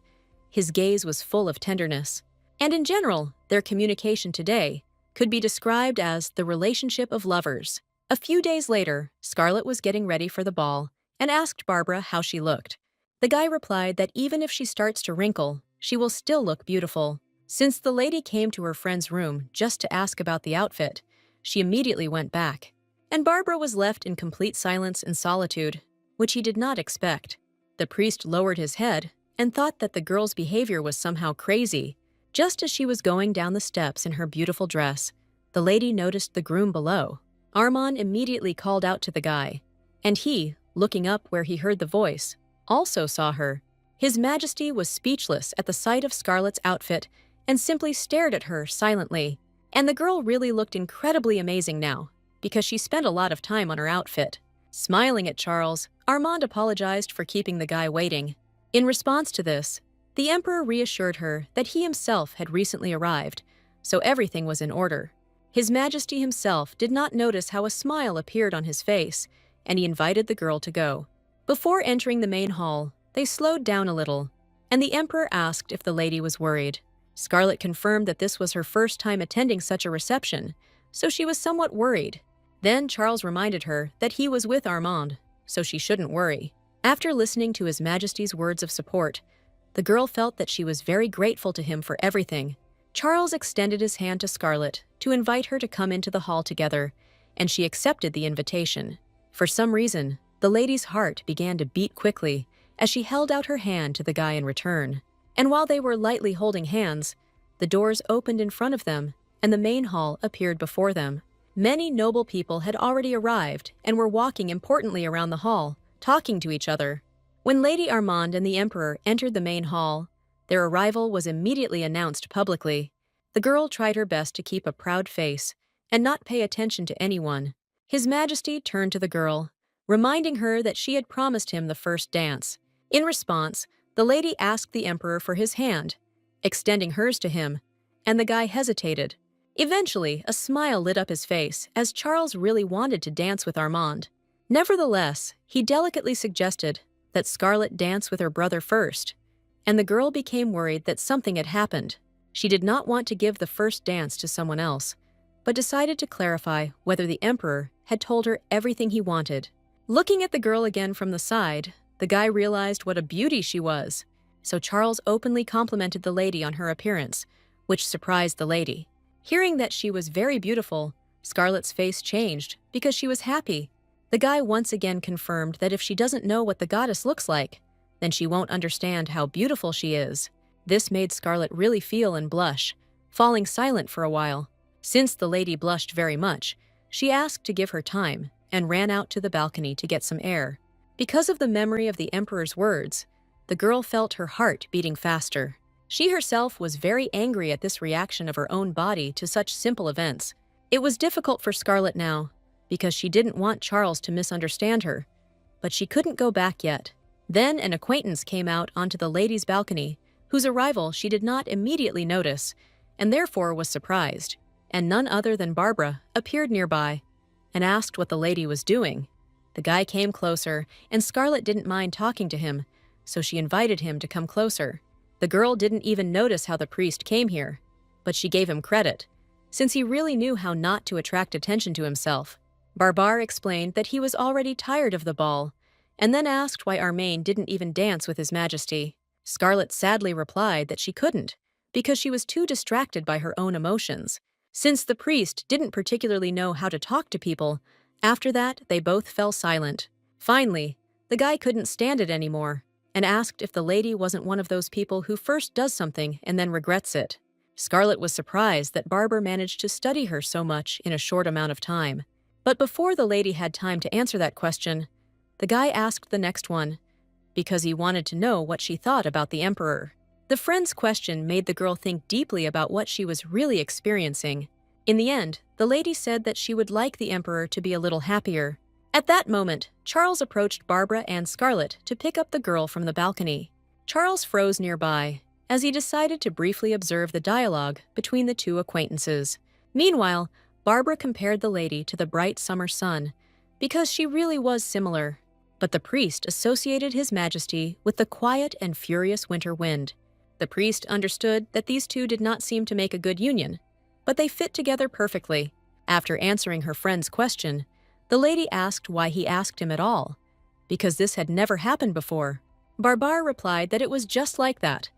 his gaze was full of tenderness. And in general, their communication today could be described as the relationship of lovers. A few days later, Scarlet was getting ready for the ball and asked Barbara how she looked. The guy replied that even if she starts to wrinkle, she will still look beautiful. Since the lady came to her friend's room just to ask about the outfit, she immediately went back. And Barbara was left in complete silence and solitude, which he did not expect. The priest lowered his head and thought that the girl's behavior was somehow crazy. Just as she was going down the steps in her beautiful dress, the lady noticed the groom below. Armand immediately called out to the guy, and he, looking up where he heard the voice, also saw her. His Majesty was speechless at the sight of Scarlet's outfit and simply stared at her silently. And the girl really looked incredibly amazing now, because she spent a lot of time on her outfit. Smiling at Charles, Armand apologized for keeping the guy waiting. In response to this, the Emperor reassured her that he himself had recently arrived, so everything was in order. His Majesty himself did not notice how a smile appeared on his face, and he invited the girl to go. Before entering the main hall, they slowed down a little, and the Emperor asked if the lady was worried. Scarlet confirmed that this was her first time attending such a reception, so she was somewhat worried. Then Charles reminded her that he was with Armand, so she shouldn't worry. After listening to His Majesty's words of support, the girl felt that she was very grateful to him for everything. Charles extended his hand to Scarlet to invite her to come into the hall together, and she accepted the invitation. For some reason, the lady's heart began to beat quickly as she held out her hand to the guy in return. And while they were lightly holding hands, the doors opened in front of them, and the main hall appeared before them. Many noble people had already arrived and were walking importantly around the hall, talking to each other. When Lady Armand and the Emperor entered the main hall, their arrival was immediately announced publicly. The girl tried her best to keep a proud face and not pay attention to anyone. His Majesty turned to the girl, reminding her that she had promised him the first dance. In response, the lady asked the Emperor for his hand, extending hers to him, and the guy hesitated. Eventually, a smile lit up his face as Charles really wanted to dance with Armand. Nevertheless, he delicately suggested that Scarlet dance with her brother first, and the girl became worried that something had happened. She did not want to give the first dance to someone else, but decided to clarify whether the Emperor had told her everything he wanted. Looking at the girl again from the side, the guy realized what a beauty she was, so Charles openly complimented the lady on her appearance, which surprised the lady. Hearing that she was very beautiful, Scarlet's face changed because she was happy. The guy once again confirmed that if she doesn't know what the goddess looks like, then she won't understand how beautiful she is. This made Scarlet really feel and blush, falling silent for a while. Since the lady blushed very much, she asked to give her time and ran out to the balcony to get some air. Because of the memory of the Emperor's words, the girl felt her heart beating faster. She herself was very angry at this reaction of her own body to such simple events. It was difficult for Scarlet now, because she didn't want Charles to misunderstand her, but she couldn't go back yet. Then an acquaintance came out onto the ladies' balcony, whose arrival she did not immediately notice, and therefore was surprised, and none other than Barbara appeared nearby and asked what the lady was doing. The guy came closer, and Scarlet didn't mind talking to him, so she invited him to come closer. The girl didn't even notice how the priest came here, but she gave him credit, since he really knew how not to attract attention to himself. Barbar explained that he was already tired of the ball, and then asked why Armand didn't even dance with His Majesty. Scarlet sadly replied that she couldn't, because she was too distracted by her own emotions. Since the priest didn't particularly know how to talk to people, after that they both fell silent. Finally, the guy couldn't stand it anymore, and asked if the lady wasn't one of those people who first does something and then regrets it. Scarlet was surprised that Barber managed to study her so much in a short amount of time. But before the lady had time to answer that question, the guy asked the next one, because he wanted to know what she thought about the Emperor. The friend's question made the girl think deeply about what she was really experiencing. In the end, the lady said that she would like the Emperor to be a little happier. At that moment, Charles approached Barbara and Scarlet to pick up the girl from the balcony. Charles froze nearby, as he decided to briefly observe the dialogue between the two acquaintances. Meanwhile, Barbara compared the lady to the bright summer sun, because she really was similar. But the priest associated His Majesty with the quiet and furious winter wind. The priest understood that these two did not seem to make a good union, but they fit together perfectly. After answering her friend's question, the lady asked why he asked him at all, because this had never happened before. Barbar replied that it was just like that,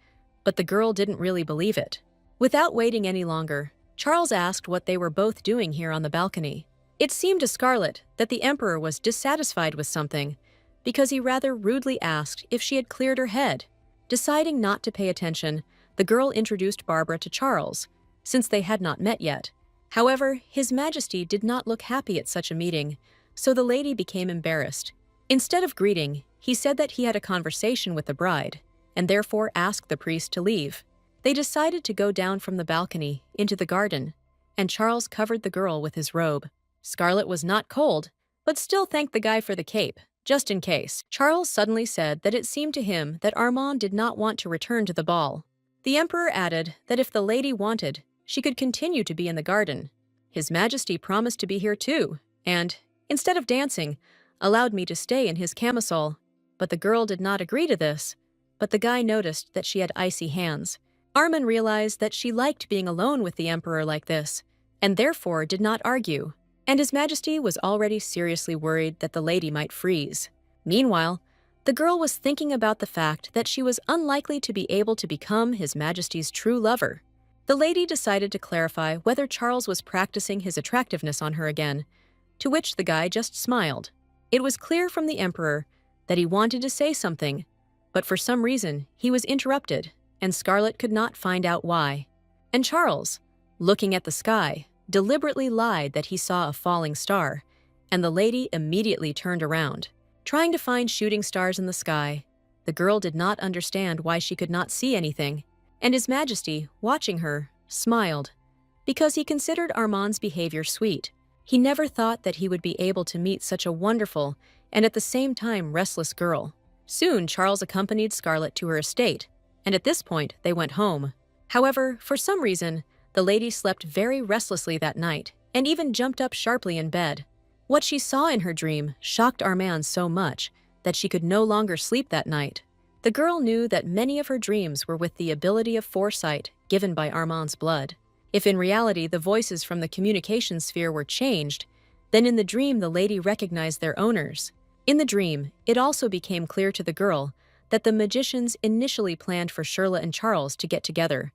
but the girl didn't really believe it. Without waiting any longer, Charles asked what they were both doing here on the balcony. It seemed to Scarlet that the Emperor was dissatisfied with something, because he rather rudely asked if she had cleared her head. Deciding not to pay attention, the girl introduced Barbara to Charles, since they had not met yet. However, His Majesty did not look happy at such a meeting, so the lady became embarrassed. Instead of greeting, he said that he had a conversation with the bride, and therefore asked the priest to leave. They decided to go down from the balcony into the garden, and Charles covered the girl with his robe. Scarlet was not cold, but still thanked the guy for the cape, just in case. Charles suddenly said that it seemed to him that Armand did not want to return to the ball. The emperor added that if the lady wanted, she could continue to be in the garden. His Majesty promised to be here too, and, instead of dancing, allowed me to stay in his camisole. But the girl did not agree to this, but the guy noticed that she had icy hands. Armand realized that she liked being alone with the emperor like this, and therefore did not argue, and His Majesty was already seriously worried that the lady might freeze. Meanwhile, the girl was thinking about the fact that she was unlikely to be able to become His Majesty's true lover. The lady decided to clarify whether Charles was practicing his attractiveness on her again, to which the guy just smiled. It was clear from the emperor that he wanted to say something, but for some reason he was interrupted, and Scarlet could not find out why. And Charles, looking at the sky, deliberately lied that he saw a falling star, and the lady immediately turned around, trying to find shooting stars in the sky. The girl did not understand why she could not see anything, and His Majesty, watching her, smiled, because he considered Armand's behavior sweet. He never thought that he would be able to meet such a wonderful and at the same time restless girl. Soon Charles accompanied Scarlet to her estate, and at this point they went home. However, for some reason, the lady slept very restlessly that night, and even jumped up sharply in bed. What she saw in her dream shocked Armand so much that she could no longer sleep that night. The girl knew that many of her dreams were with the ability of foresight given by Armand's blood. If in reality the voices from the communication sphere were changed, then in the dream the lady recognized their owners. In the dream, it also became clear to the girl that the magicians initially planned for Shirley and Charles to get together,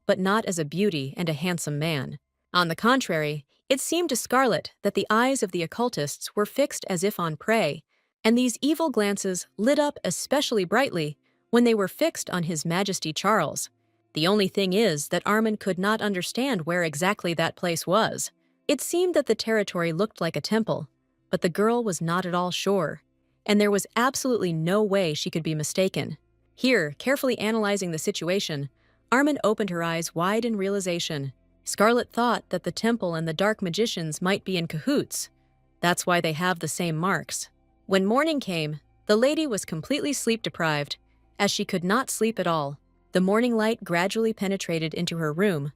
but not as a beauty and a handsome man. On the contrary, it seemed to Scarlet that the eyes of the occultists were fixed as if on prey, and these evil glances lit up especially brightly when they were fixed on His Majesty Charles. The only thing is that Armand could not understand where exactly that place was. It seemed that the territory looked like a temple, but the girl was not at all sure, and there was absolutely no way she could be mistaken. Here, carefully analyzing the situation, Armand opened her eyes wide in realization. Scarlet thought that the temple and the dark magicians might be in cahoots. That's why they have the same marks. When morning came, the lady was completely sleep-deprived, as she could not sleep at all. The morning light gradually penetrated into her room,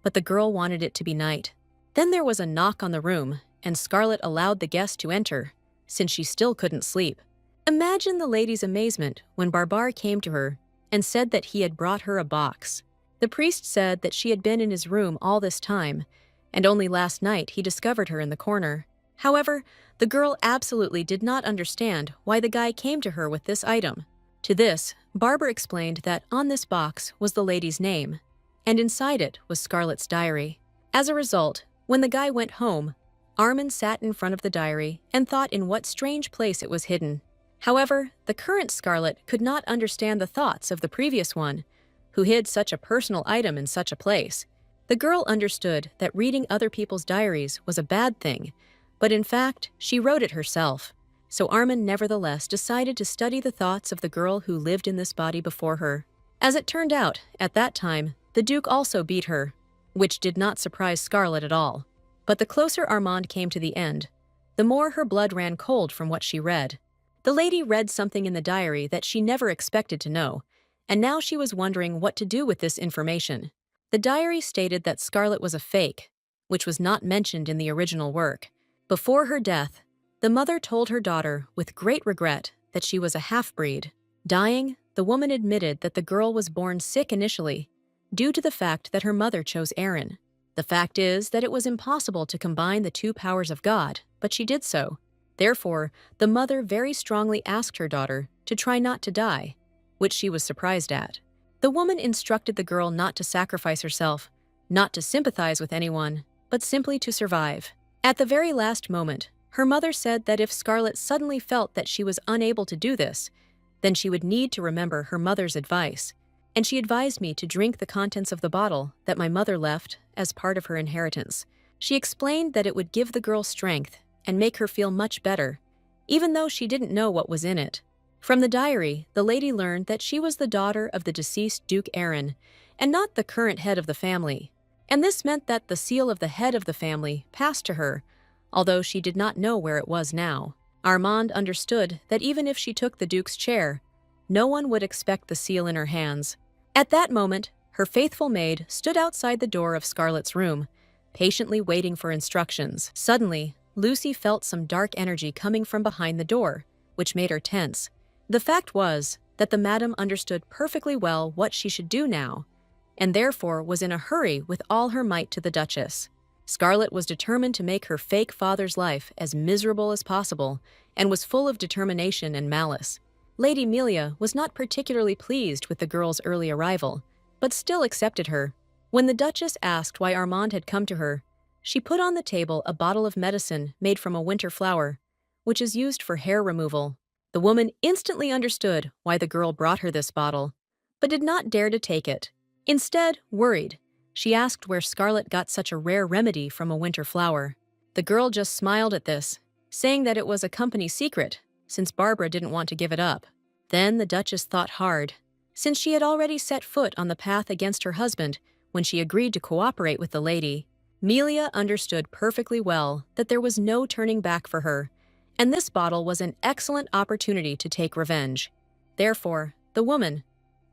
but the girl wanted it to be night. Then there was a knock on the room, and Scarlet allowed the guest to enter, since she still couldn't sleep. Imagine the lady's amazement when Barbar came to her and said that he had brought her a box. The priest said that she had been in his room all this time, and only last night he discovered her in the corner. However, the girl absolutely did not understand why the guy came to her with this item. To this, Barber explained that on this box was the lady's name, and inside it was Scarlet's diary. As a result, when the guy went home, Armand sat in front of the diary and thought in what strange place it was hidden. However, the current Scarlet could not understand the thoughts of the previous one, who hid such a personal item in such a place. The girl understood that reading other people's diaries was a bad thing, but in fact, she wrote it herself. So Armand nevertheless decided to study the thoughts of the girl who lived in this body before her. As it turned out, at that time, the Duke also beat her, which did not surprise Scarlet at all. But the closer Armand came to the end, the more her blood ran cold from what she read. The lady read something in the diary that she never expected to know, and now she was wondering what to do with this information. The diary stated that Scarlet was a fake, which was not mentioned in the original work. Before her death, the mother told her daughter with great regret that she was a half-breed. Dying, the woman admitted that the girl was born sick initially, due to the fact that her mother chose Aaron. The fact is that it was impossible to combine the two powers of God, but she did so. Therefore, the mother very strongly asked her daughter to try not to die, which she was surprised at. The woman instructed the girl not to sacrifice herself, not to sympathize with anyone, but simply to survive. At the very last moment, her mother said that if Scarlet suddenly felt that she was unable to do this, then she would need to remember her mother's advice, and she advised me to drink the contents of the bottle that my mother left as part of her inheritance. She explained that it would give the girl strength and make her feel much better, even though she didn't know what was in it. From the diary, the lady learned that she was the daughter of the deceased Duke Aaron, and not the current head of the family. And this meant that the seal of the head of the family passed to her, although she did not know where it was now. Armand understood that even if she took the Duke's chair, no one would expect the seal in her hands. At that moment, her faithful maid stood outside the door of Scarlett's room, patiently waiting for instructions. Suddenly, Lucy felt some dark energy coming from behind the door, which made her tense. The fact was that the madam understood perfectly well what she should do now, and therefore was in a hurry with all her might to the Duchess. Scarlett was determined to make her fake father's life as miserable as possible and was full of determination and malice. Lady Amelia was not particularly pleased with the girl's early arrival, but still accepted her. When the Duchess asked why Armand had come to her, she put on the table a bottle of medicine made from a winter flower, which is used for hair removal. The woman instantly understood why the girl brought her this bottle, but did not dare to take it. Instead, worried, she asked where Scarlett got such a rare remedy from a winter flower. The girl just smiled at this, saying that it was a company secret, since Barbara didn't want to give it up. Then the Duchess thought hard, since she had already set foot on the path against her husband when she agreed to cooperate with the lady. Amelia understood perfectly well that there was no turning back for her, and this bottle was an excellent opportunity to take revenge. Therefore, the woman,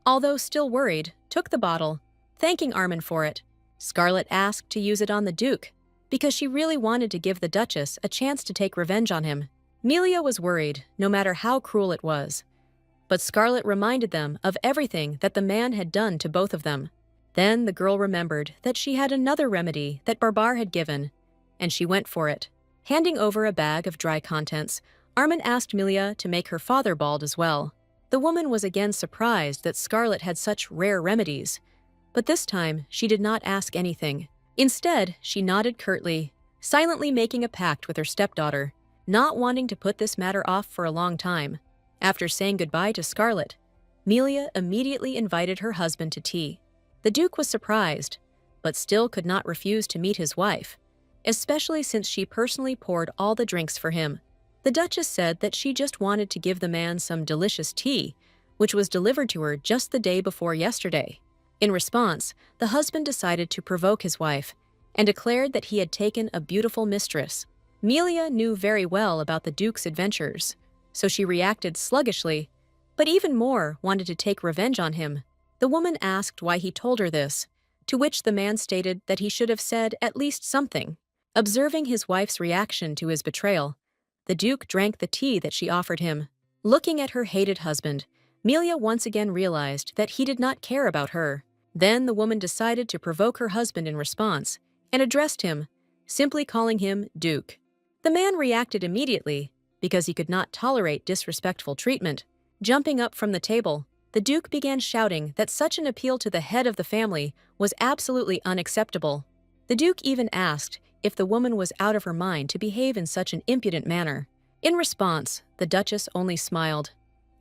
although still worried, took the bottle, thanking Armand for it. Scarlett asked to use it on the Duke, because she really wanted to give the Duchess a chance to take revenge on him. Amelia was worried, no matter how cruel it was. But Scarlett reminded them of everything that the man had done to both of them. Then the girl remembered that she had another remedy that Barbar had given, and she went for it. Handing over a bag of dry contents, Armand asked Amelia to make her father bald as well. The woman was again surprised that Scarlett had such rare remedies, but this time she did not ask anything. Instead, she nodded curtly, silently making a pact with her stepdaughter, not wanting to put this matter off for a long time. After saying goodbye to Scarlett, Amelia immediately invited her husband to tea. The Duke was surprised, but still could not refuse to meet his wife, especially since she personally poured all the drinks for him. The Duchess said that she just wanted to give the man some delicious tea, which was delivered to her just the day before yesterday. In response, the husband decided to provoke his wife and declared that he had taken a beautiful mistress. Amelia knew very well about the Duke's adventures, so she reacted sluggishly, but even more wanted to take revenge on him. The woman asked why he told her this, to which the man stated that he should have said at least something. Observing his wife's reaction to his betrayal, the Duke drank the tea that she offered him. Looking at her hated husband, Amelia once again realized that he did not care about her. Then the woman decided to provoke her husband in response and addressed him, simply calling him Duke. The man reacted immediately because he could not tolerate disrespectful treatment. Jumping up from the table, the Duke began shouting that such an appeal to the head of the family was absolutely unacceptable. The Duke even asked if the woman was out of her mind to behave in such an impudent manner. In response, the Duchess only smiled.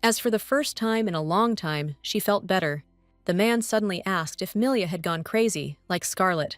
As for the first time in a long time, she felt better. The man suddenly asked if Amelia had gone crazy, like Scarlett,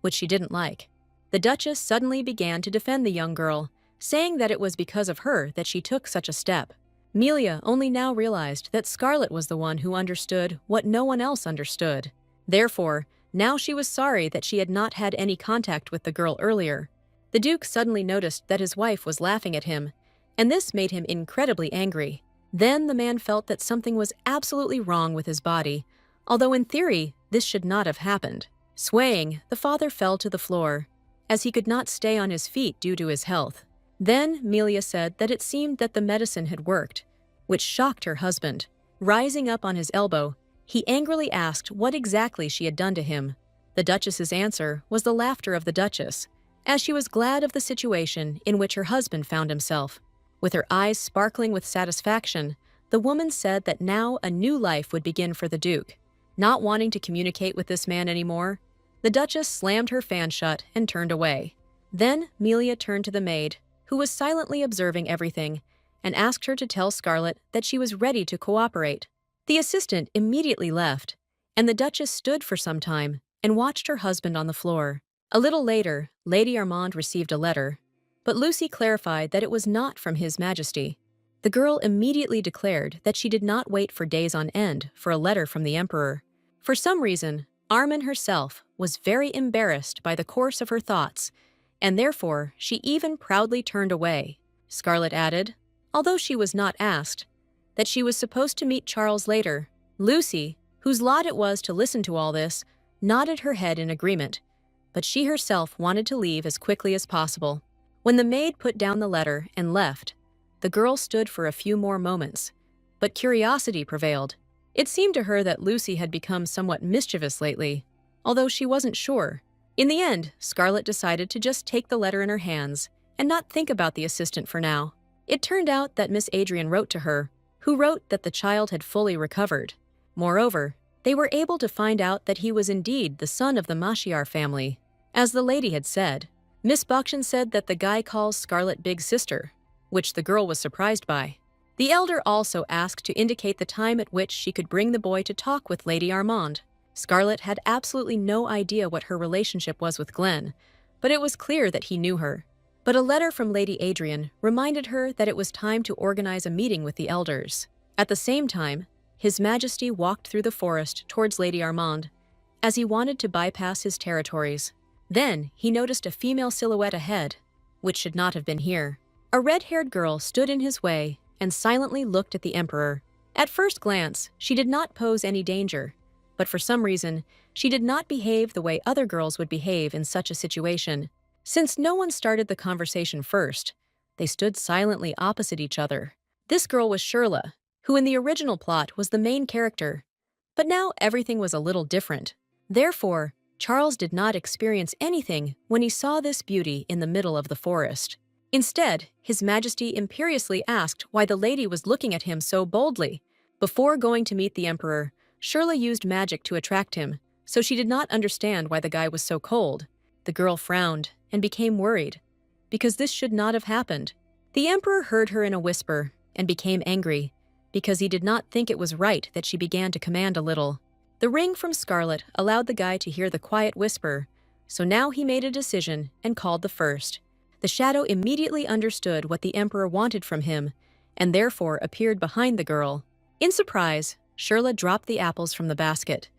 which she didn't like. The Duchess suddenly began to defend the young girl, saying that it was because of her that she took such a step. Amelia only now realized that Scarlett was the one who understood what no one else understood. Therefore, now she was sorry that she had not had any contact with the girl earlier. The Duke suddenly noticed that his wife was laughing at him, and this made him incredibly angry. Then the man felt that something was absolutely wrong with his body, although in theory, this should not have happened. Swaying, the father fell to the floor, as he could not stay on his feet due to his health. Then Amelia said that it seemed that the medicine had worked, which shocked her husband. Rising up on his elbow, he angrily asked what exactly she had done to him. The Duchess's answer was the laughter of the Duchess, as she was glad of the situation in which her husband found himself. With her eyes sparkling with satisfaction, the woman said that now a new life would begin for the Duke. Not wanting to communicate with this man anymore, the Duchess slammed her fan shut and turned away. Then Amelia turned to the maid, who was silently observing everything, and asked her to tell Scarlett that she was ready to cooperate. The assistant immediately left, and the Duchess stood for some time and watched her husband on the floor. A little later, Lady Armand received a letter, but Lucy clarified that it was not from His Majesty. The girl immediately declared that she did not wait for days on end for a letter from the Emperor. For some reason, Armin herself was very embarrassed by the course of her thoughts, and therefore she even proudly turned away. Scarlet added, although she was not asked, that she was supposed to meet Charles later. Lucy, whose lot it was to listen to all this, nodded her head in agreement, but she herself wanted to leave as quickly as possible. When the maid put down the letter and left, the girl stood for a few more moments, but curiosity prevailed. It seemed to her that Lucy had become somewhat mischievous lately, although she wasn't sure. In the end, Scarlet decided to just take the letter in her hands and not think about the assistant for now. It turned out that Miss Adrian wrote to her, who wrote that the child had fully recovered. Moreover, they were able to find out that he was indeed the son of the Mashiar family. As the lady had said, Miss Bakshan said that the guy calls Scarlet Big Sister, which the girl was surprised by. The elder also asked to indicate the time at which she could bring the boy to talk with Lady Armand. Scarlet had absolutely no idea what her relationship was with Glenn, but it was clear that he knew her. But a letter from Lady Adrian reminded her that it was time to organize a meeting with the elders. At the same time, His Majesty walked through the forest towards Lady Armand, as he wanted to bypass his territories. Then he noticed a female silhouette ahead, which should not have been here. A red-haired girl stood in his way and silently looked at the Emperor. At first glance, she did not pose any danger, but for some reason, she did not behave the way other girls would behave in such a situation. Since no one started the conversation first, they stood silently opposite each other. This girl was Shirla, who in the original plot was the main character, but now everything was a little different. Therefore, Charles did not experience anything when he saw this beauty in the middle of the forest. Instead, His Majesty imperiously asked why the lady was looking at him so boldly. Before going to meet the Emperor, Shirla used magic to attract him, so she did not understand why the guy was so cold. The girl frowned and became worried, because this should not have happened. The Emperor heard her in a whisper and became angry, because he did not think it was right that she began to command a little. The ring from Scarlet allowed the guy to hear the quiet whisper, so now he made a decision and called the first. The shadow immediately understood what the Emperor wanted from him, and therefore appeared behind the girl. In surprise, Shirla dropped the apples from the basket,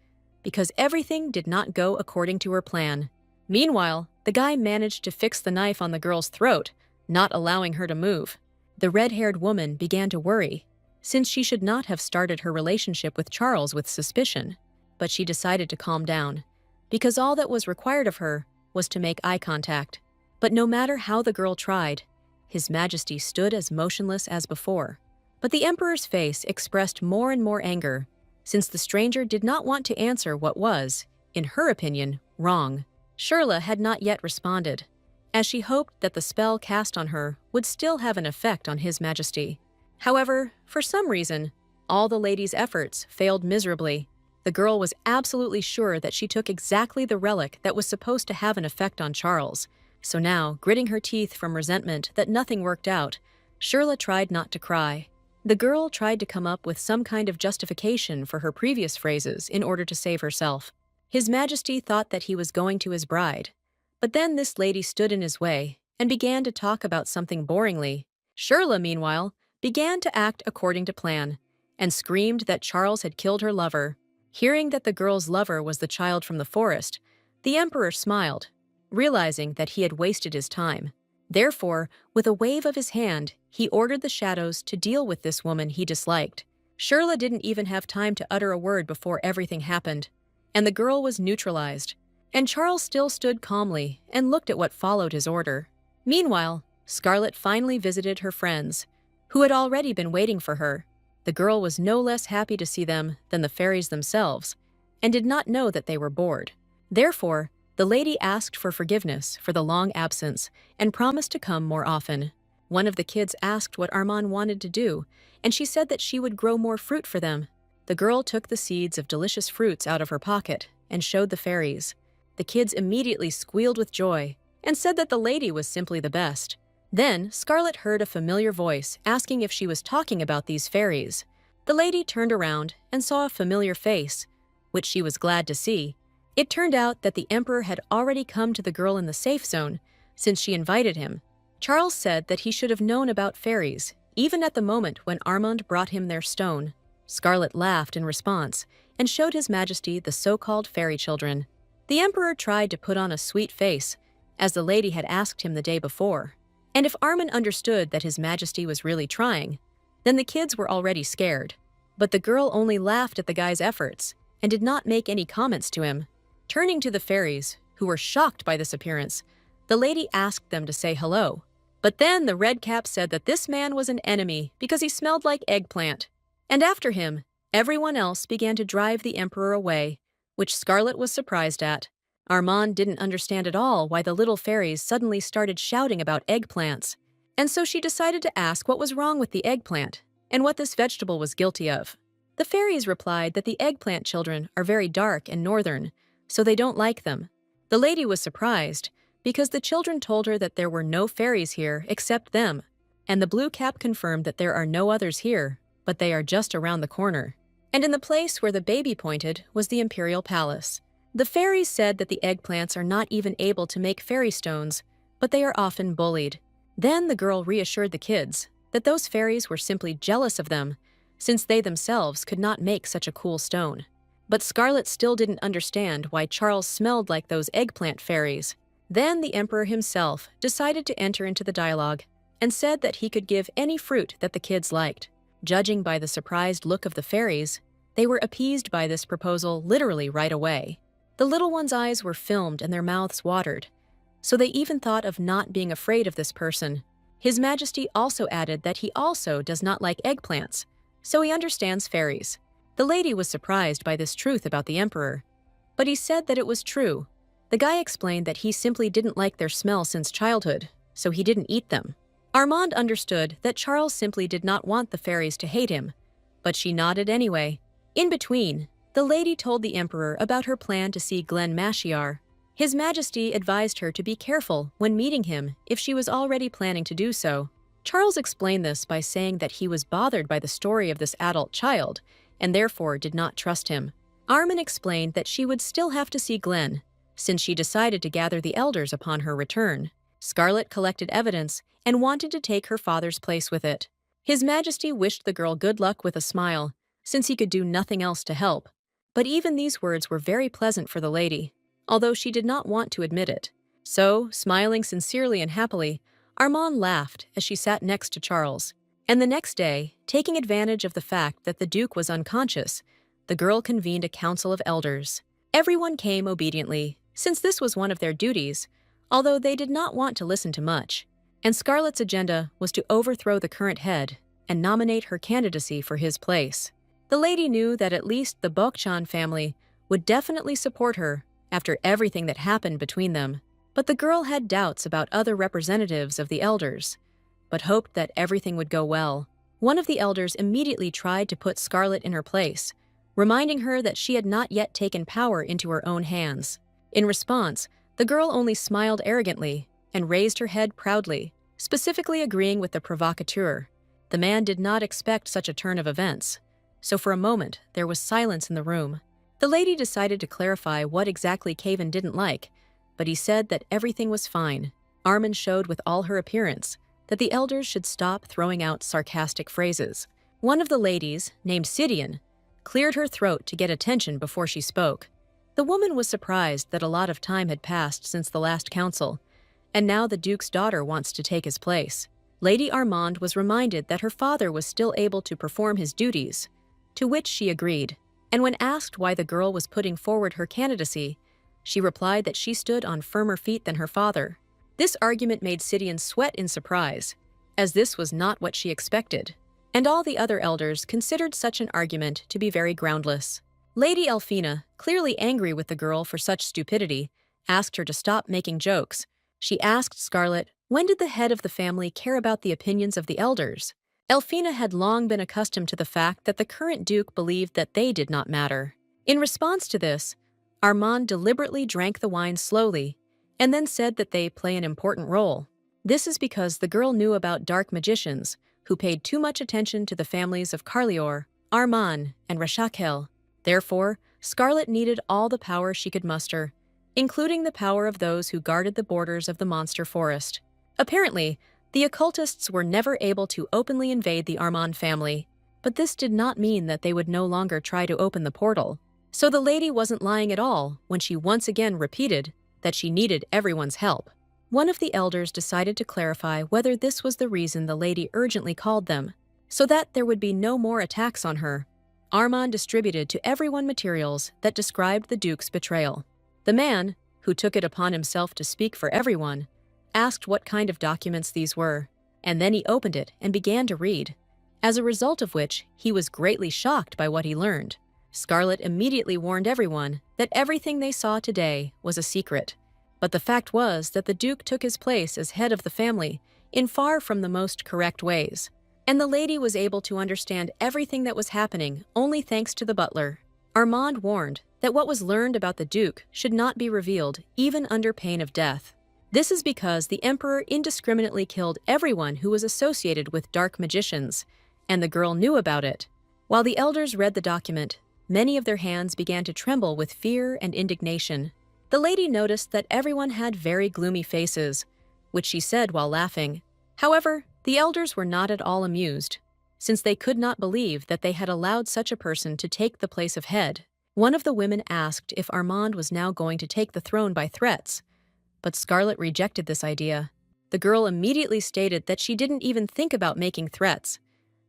because everything did not go according to her plan. Meanwhile, the guy managed to fix the knife on the girl's throat, not allowing her to move. The red-haired woman began to worry, since she should not have started her relationship with Charles with suspicion. But she decided to calm down, because all that was required of her was to make eye contact. But no matter how the girl tried, His Majesty stood as motionless as before. But the Emperor's face expressed more and more anger, since the stranger did not want to answer what was, in her opinion, wrong. Shirla had not yet responded, as she hoped that the spell cast on her would still have an effect on His Majesty. However, for some reason, all the lady's efforts failed miserably. The girl was absolutely sure that she took exactly the relic that was supposed to have an effect on Charles. So now, gritting her teeth from resentment that nothing worked out, Shirla tried not to cry. The girl tried to come up with some kind of justification for her previous phrases in order to save herself. His Majesty thought that he was going to his bride, but then this lady stood in his way and began to talk about something boringly. Shirla, meanwhile, began to act according to plan and screamed that Charles had killed her lover. Hearing that the girl's lover was the child from the forest, the Emperor smiled, realizing that he had wasted his time. Therefore, with a wave of his hand, he ordered the shadows to deal with this woman he disliked. Shirla didn't even have time to utter a word before everything happened, and the girl was neutralized, and Charles still stood calmly and looked at what followed his order. Meanwhile, Scarlet finally visited her friends, who had already been waiting for her. The girl was no less happy to see them than the fairies themselves, and did not know that they were bored. Therefore, the lady asked for forgiveness for the long absence and promised to come more often. One of the kids asked what Armand wanted to do, and she said that she would grow more fruit for them. The girl took the seeds of delicious fruits out of her pocket and showed the fairies. The kids immediately squealed with joy and said that the lady was simply the best. Then Scarlet heard a familiar voice asking if she was talking about these fairies. The lady turned around and saw a familiar face, which she was glad to see. It turned out that the Emperor had already come to the girl in the safe zone, since she invited him. Charles said that he should have known about fairies, even at the moment when Armand brought him their stone. Scarlet laughed in response and showed His Majesty the so-called fairy children. The Emperor tried to put on a sweet face, as the lady had asked him the day before. And if Armand understood that His Majesty was really trying, then the kids were already scared. But the girl only laughed at the guy's efforts and did not make any comments to him. Turning to the fairies, who were shocked by this appearance, the lady asked them to say hello. But then the red cap said that this man was an enemy because he smelled like eggplant. And after him, everyone else began to drive the Emperor away, which Scarlet was surprised at. Armand didn't understand at all why the little fairies suddenly started shouting about eggplants, and so she decided to ask what was wrong with the eggplant and what this vegetable was guilty of. The fairies replied that the eggplant children are very dark and northern, so they don't like them. The lady was surprised because the children told her that there were no fairies here except them, and the blue cap confirmed that there are no others here, but they are just around the corner. And in the place where the baby pointed was the imperial palace. The fairies said that the eggplants are not even able to make fairy stones, but they are often bullied. Then the girl reassured the kids that those fairies were simply jealous of them, since they themselves could not make such a cool stone. But Scarlet still didn't understand why Charles smelled like those eggplant fairies. Then the Emperor himself decided to enter into the dialogue and said that he could give any fruit that the kids liked. Judging by the surprised look of the fairies, they were appeased by this proposal literally right away. The little ones' eyes were filmed and their mouths watered, so they even thought of not being afraid of this person. His Majesty also added that he also does not like eggplants, so he understands fairies. The lady was surprised by this truth about the Emperor, but he said that it was true. The guy explained that he simply didn't like their smell since childhood, so he didn't eat them. Armand understood that Charles simply did not want the fairies to hate him, but she nodded anyway. In between, the lady told the Emperor about her plan to see Glen Mashiar. His Majesty advised her to be careful when meeting him if she was already planning to do so. Charles explained this by saying that he was bothered by the story of this adult child and therefore did not trust him. Armin explained that she would still have to see Glen, since she decided to gather the elders upon her return. Scarlet collected evidence and wanted to take her father's place with it. His Majesty wished the girl good luck with a smile, since he could do nothing else to help. But even these words were very pleasant for the lady, although she did not want to admit it. So, smiling sincerely and happily, Armand laughed as she sat next to Charles. And the next day, taking advantage of the fact that the Duke was unconscious, the girl convened a council of elders. Everyone came obediently, since this was one of their duties, although they did not want to listen to much. And Scarlet's agenda was to overthrow the current head and nominate her candidacy for his place. The lady knew that at least the Bokchan family would definitely support her after everything that happened between them. But the girl had doubts about other representatives of the elders, but hoped that everything would go well. One of the elders immediately tried to put Scarlet in her place, reminding her that she had not yet taken power into her own hands. In response, the girl only smiled arrogantly and raised her head proudly, specifically agreeing with the provocateur. The man did not expect such a turn of events, so for a moment there was silence in the room. The lady decided to clarify what exactly Caven didn't like, but he said that everything was fine. Armin showed with all her appearance that the elders should stop throwing out sarcastic phrases. One of the ladies, named Sidian, cleared her throat to get attention before she spoke. The woman was surprised that a lot of time had passed since the last council, and now the Duke's daughter wants to take his place. Lady Armand was reminded that her father was still able to perform his duties, to which she agreed. And when asked why the girl was putting forward her candidacy, she replied that she stood on firmer feet than her father. This argument made Sidian sweat in surprise, as this was not what she expected, and all the other elders considered such an argument to be very groundless. Lady Elfina, clearly angry with the girl for such stupidity, asked her to stop making jokes. She asked Scarlet, when did the head of the family care about the opinions of the elders? Elfina had long been accustomed to the fact that the current Duke believed that they did not matter. In response to this, Armand deliberately drank the wine slowly, and then said that they play an important role. This is because the girl knew about dark magicians, who paid too much attention to the families of Carlior, Armand, and Rashakel. Therefore, Scarlet needed all the power she could muster, including the power of those who guarded the borders of the monster forest. Apparently, the occultists were never able to openly invade the Armand family, but this did not mean that they would no longer try to open the portal. So the lady wasn't lying at all when she once again repeated that she needed everyone's help. One of the elders decided to clarify whether this was the reason the lady urgently called them, so that there would be no more attacks on her. Armand distributed to everyone materials that described the Duke's betrayal. The man, who took it upon himself to speak for everyone, asked what kind of documents these were, and then he opened it and began to read, as a result of which he was greatly shocked by what he learned. Scarlet immediately warned everyone that everything they saw today was a secret, but the fact was that the Duke took his place as head of the family in far from the most correct ways, and the lady was able to understand everything that was happening only thanks to the butler. Armand warned that what was learned about the Duke should not be revealed even under pain of death. This is because the Emperor indiscriminately killed everyone who was associated with dark magicians, and the girl knew about it. While the elders read the document, many of their hands began to tremble with fear and indignation. The lady noticed that everyone had very gloomy faces, which she said while laughing. However, the elders were not at all amused, since they could not believe that they had allowed such a person to take the place of head. One of the women asked if Armand was now going to take the throne by threats, but Scarlet rejected this idea. The girl immediately stated that she didn't even think about making threats,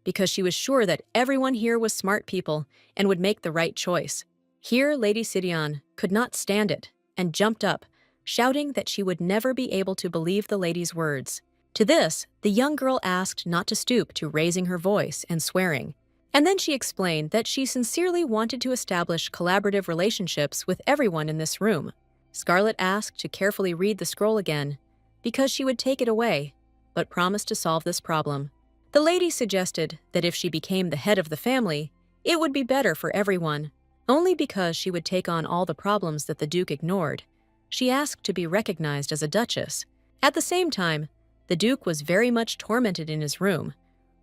because she was sure that everyone here was smart people and would make the right choice. Here, Lady Sidian could not stand it and jumped up, shouting that she would never be able to believe the lady's words. To this, the young girl asked not to stoop to raising her voice and swearing. And then she explained that she sincerely wanted to establish collaborative relationships with everyone in this room. Scarlet asked to carefully read the scroll again, because she would take it away, but promised to solve this problem. The lady suggested that if she became the head of the family, it would be better for everyone. Only because she would take on all the problems that the Duke ignored, she asked to be recognized as a duchess. At the same time, the Duke was very much tormented in his room,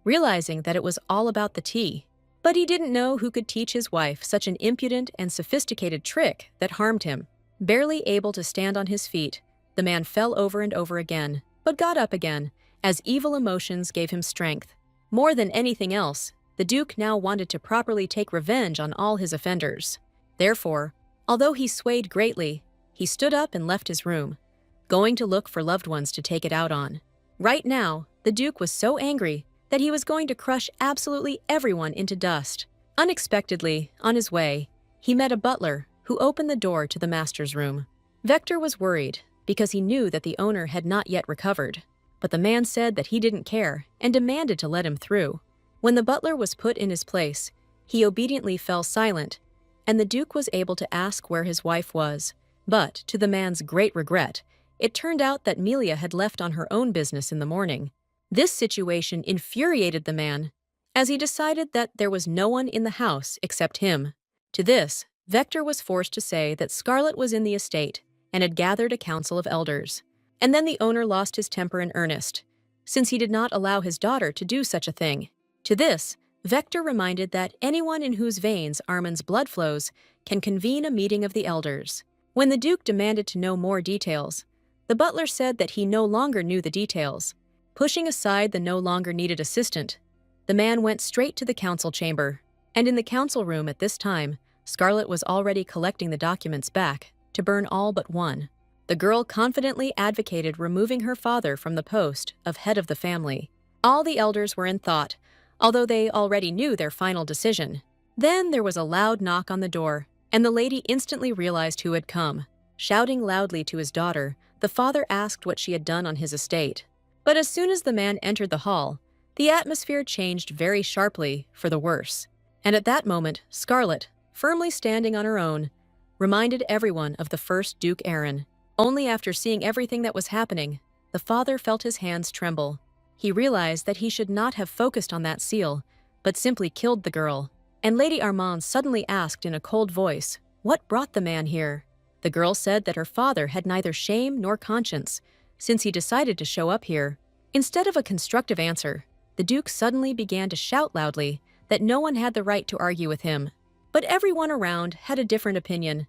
realizing that it was all about the tea. But he didn't know who could teach his wife such an impudent and sophisticated trick that harmed him. Barely able to stand on his feet, the man fell over and over again, but got up again, as evil emotions gave him strength. More than anything else, the Duke now wanted to properly take revenge on all his offenders. Therefore, although he swayed greatly, he stood up and left his room, going to look for loved ones to take it out on. Right now, the Duke was so angry that he was going to crush absolutely everyone into dust. Unexpectedly, on his way, he met a butler who opened the door to the master's room. Vector was worried because he knew that the owner had not yet recovered, but the man said that he didn't care and demanded to let him through. When the butler was put in his place, he obediently fell silent, and the Duke was able to ask where his wife was. But, to the man's great regret, it turned out that Melia had left on her own business in the morning. This situation infuriated the man, as he decided that there was no one in the house except him. To this, Vector was forced to say that Scarlet was in the estate and had gathered a council of elders. And then the owner lost his temper in earnest, since he did not allow his daughter to do such a thing. To this, Vector reminded that anyone in whose veins Armand's blood flows can convene a meeting of the elders. When the Duke demanded to know more details, the butler said that he no longer knew the details. Pushing aside the no longer needed assistant, the man went straight to the council chamber, and in the council room at this time, Scarlet was already collecting the documents back to burn all but one. The girl confidently advocated removing her father from the post of head of the family. All the elders were in thought, although they already knew their final decision. Then there was a loud knock on the door, and the lady instantly realized who had come. Shouting loudly to his daughter, the father asked what she had done on his estate. But as soon as the man entered the hall, the atmosphere changed very sharply for the worse. And at that moment, Scarlet, firmly standing on her own, reminded everyone of the first Duke Aaron. Only after seeing everything that was happening, the father felt his hands tremble. He realized that he should not have focused on that seal, but simply killed the girl. And Lady Armand suddenly asked in a cold voice, what brought the man here? The girl said that her father had neither shame nor conscience, since he decided to show up here. Instead of a constructive answer, the Duke suddenly began to shout loudly that no one had the right to argue with him. But everyone around had a different opinion,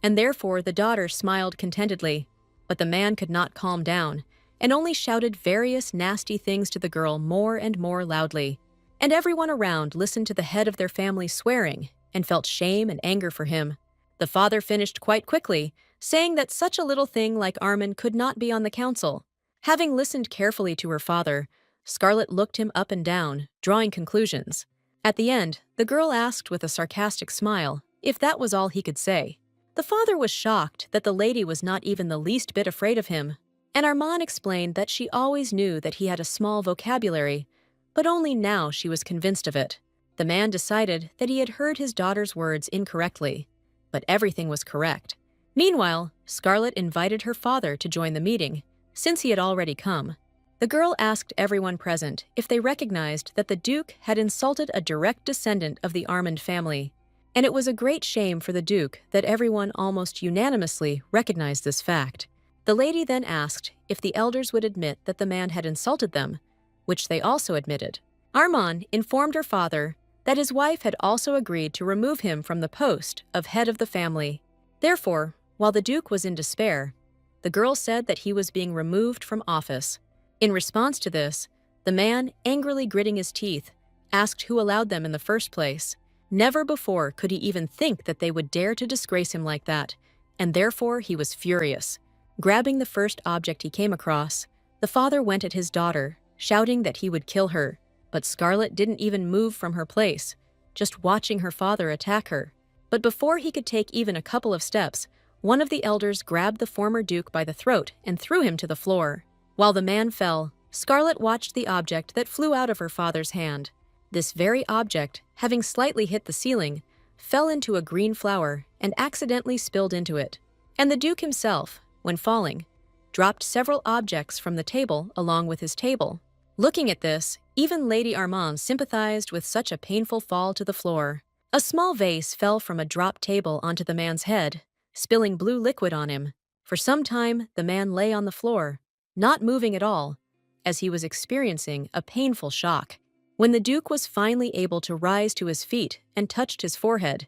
and therefore the daughter smiled contentedly. But the man could not calm down, and only shouted various nasty things to the girl more and more loudly. And everyone around listened to the head of their family swearing and felt shame and anger for him. The father finished quite quickly, saying that such a little thing like Armin could not be on the council. Having listened carefully to her father, Scarlet looked him up and down, drawing conclusions. At the end, the girl asked with a sarcastic smile if that was all he could say. The father was shocked that the lady was not even the least bit afraid of him, and Armand explained that she always knew that he had a small vocabulary, but only now she was convinced of it. The man decided that he had heard his daughter's words incorrectly, but everything was correct. Meanwhile, Scarlet invited her father to join the meeting, since he had already come. The girl asked everyone present if they recognized that the Duke had insulted a direct descendant of the Armand family, and it was a great shame for the Duke that everyone almost unanimously recognized this fact. The lady then asked if the elders would admit that the man had insulted them, which they also admitted. Armand informed her father that his wife had also agreed to remove him from the post of head of the family. Therefore, while the Duke was in despair, the girl said that he was being removed from office. In response to this, the man, angrily gritting his teeth, asked who allowed them in the first place. Never before could he even think that they would dare to disgrace him like that, and therefore he was furious. Grabbing the first object he came across, the father went at his daughter, shouting that he would kill her, but Scarlet didn't even move from her place, just watching her father attack her. But before he could take even a couple of steps, one of the elders grabbed the former Duke by the throat and threw him to the floor. While the man fell, Scarlet watched the object that flew out of her father's hand. This very object, having slightly hit the ceiling, fell into a green flower and accidentally spilled into it. And the Duke himself, when falling, dropped several objects from the table along with his table. Looking at this, even Lady Armand sympathized with such a painful fall to the floor. A small vase fell from a dropped table onto the man's head, spilling blue liquid on him. For some time, the man lay on the floor, not moving at all, as he was experiencing a painful shock. When the Duke was finally able to rise to his feet and touched his forehead,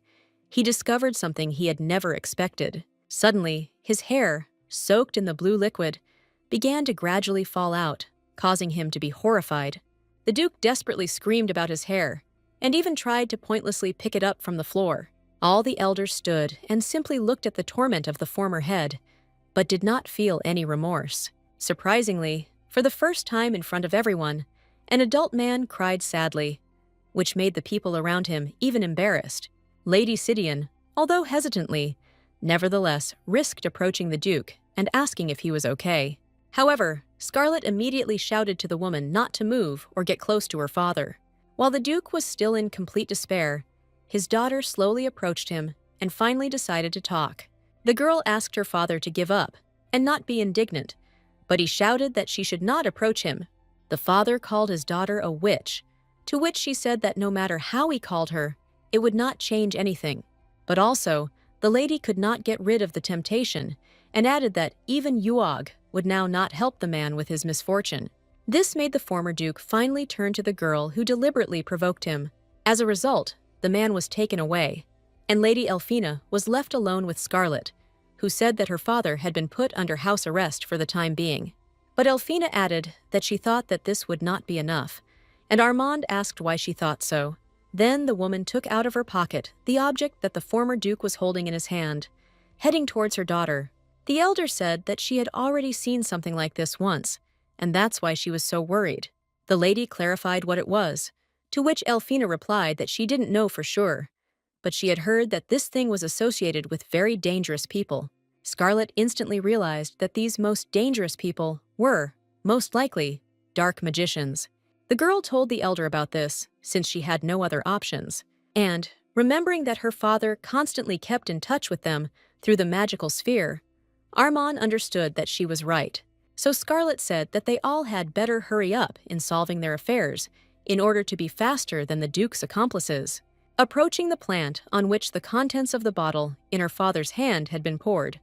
he discovered something he had never expected. Suddenly, his hair, soaked in the blue liquid, began to gradually fall out, causing him to be horrified. The Duke desperately screamed about his hair, and even tried to pointlessly pick it up from the floor. All the elders stood and simply looked at the torment of the former head, but did not feel any remorse. Surprisingly, for the first time in front of everyone, an adult man cried sadly, which made the people around him even embarrassed. Lady Sidian, although hesitantly, nevertheless risked approaching the Duke and asking if he was okay. However, Scarlet immediately shouted to the woman not to move or get close to her father. While the Duke was still in complete despair, his daughter slowly approached him and finally decided to talk. The girl asked her father to give up and not be indignant, but he shouted that she should not approach him. The father called his daughter a witch, to which she said that no matter how he called her, it would not change anything. But also, the lady could not get rid of the temptation, and added that even Yuog would now not help the man with his misfortune. This made the former Duke finally turn to the girl who deliberately provoked him. As a result, the man was taken away, and Lady Elfina was left alone with Scarlet, who said that her father had been put under house arrest for the time being. But Elfina added that she thought that this would not be enough, and Armand asked why she thought so. Then the woman took out of her pocket the object that the former Duke was holding in his hand, heading towards her daughter. The elder said that she had already seen something like this once, and that's why she was so worried. The lady clarified what it was, to which Elfina replied that she didn't know for sure, but she had heard that this thing was associated with very dangerous people. Scarlet instantly realized that these most dangerous people were, most likely, dark magicians. The girl told the elder about this, since she had no other options, and, remembering that her father constantly kept in touch with them through the magical sphere, Armand understood that she was right. So Scarlet said that they all had better hurry up in solving their affairs in order to be faster than the Duke's accomplices. Approaching the plant on which the contents of the bottle in her father's hand had been poured,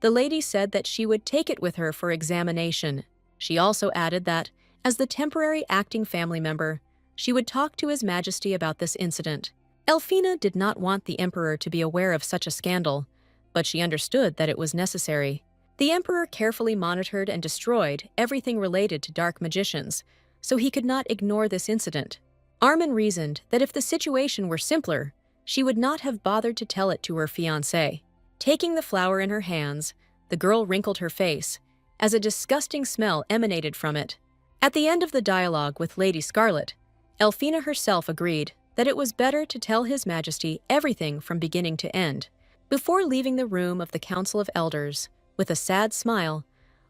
the lady said that she would take it with her for examination. She also added that, as the temporary acting family member, she would talk to His Majesty about this incident. Elfina did not want the Emperor to be aware of such a scandal, but she understood that it was necessary. The emperor carefully monitored and destroyed everything related to dark magicians, so he could not ignore this incident. Armin reasoned that if the situation were simpler, she would not have bothered to tell it to her fiancé. Taking the flower in her hands, the girl wrinkled her face, as a disgusting smell emanated from it. At the end of the dialogue with Lady Scarlet, Elphina herself agreed that it was better to tell His Majesty everything from beginning to end. Before leaving the room of the Council of Elders, with a sad smile,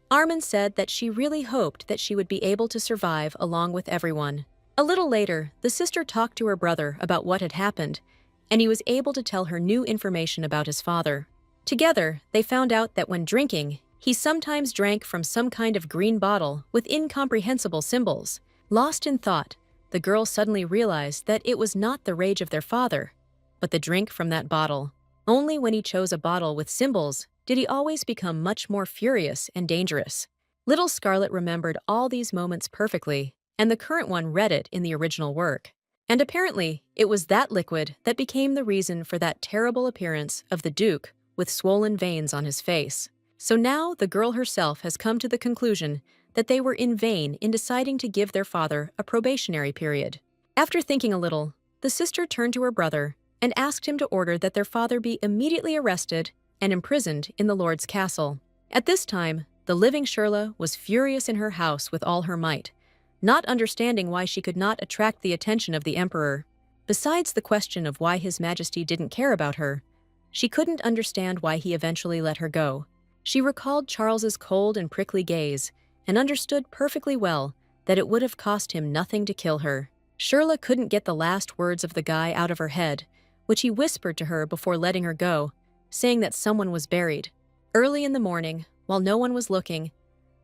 Armin said that she really hoped that she would be able to survive along with everyone. A little later, the sister talked to her brother about what had happened, and he was able to tell her new information about his father. Together, they found out that when drinking, he sometimes drank from some kind of green bottle with incomprehensible symbols. Lost in thought, the girl suddenly realized that it was not the rage of their father, but the drink from that bottle. Only when he chose a bottle with symbols did he always become much more furious and dangerous. Little Scarlet remembered all these moments perfectly, and the current one read it in the original work. And apparently, it was that liquid that became the reason for that terrible appearance of the Duke with swollen veins on his face. So now the girl herself has come to the conclusion that they were in vain in deciding to give their father a probationary period. After thinking a little, the sister turned to her brother and asked him to order that their father be immediately arrested and imprisoned in the Lord's castle. At this time, the living Shirla was furious in her house with all her might, not understanding why she could not attract the attention of the emperor. Besides the question of why His Majesty didn't care about her, she couldn't understand why he eventually let her go. She recalled Charles's cold and prickly gaze and understood perfectly well that it would have cost him nothing to kill her. Shirla couldn't get the last words of the guy out of her head, which he whispered to her before letting her go, saying that someone was buried. Early in the morning, while no one was looking,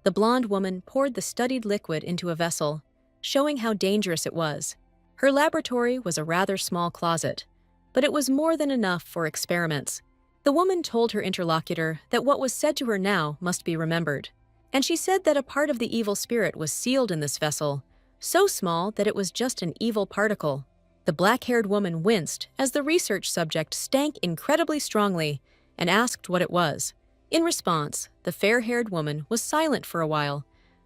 the blonde woman poured the studied liquid into a vessel, showing how dangerous it was. Her laboratory was a rather small closet, but it was more than enough for experiments. The woman told her interlocutor that what was said to her now must be remembered, and she said that a part of the evil spirit was sealed in this vessel, so small that it was just an evil particle. The black-haired woman winced as the research subject stank incredibly strongly and asked what it was. In response, the fair-haired woman was silent for a while,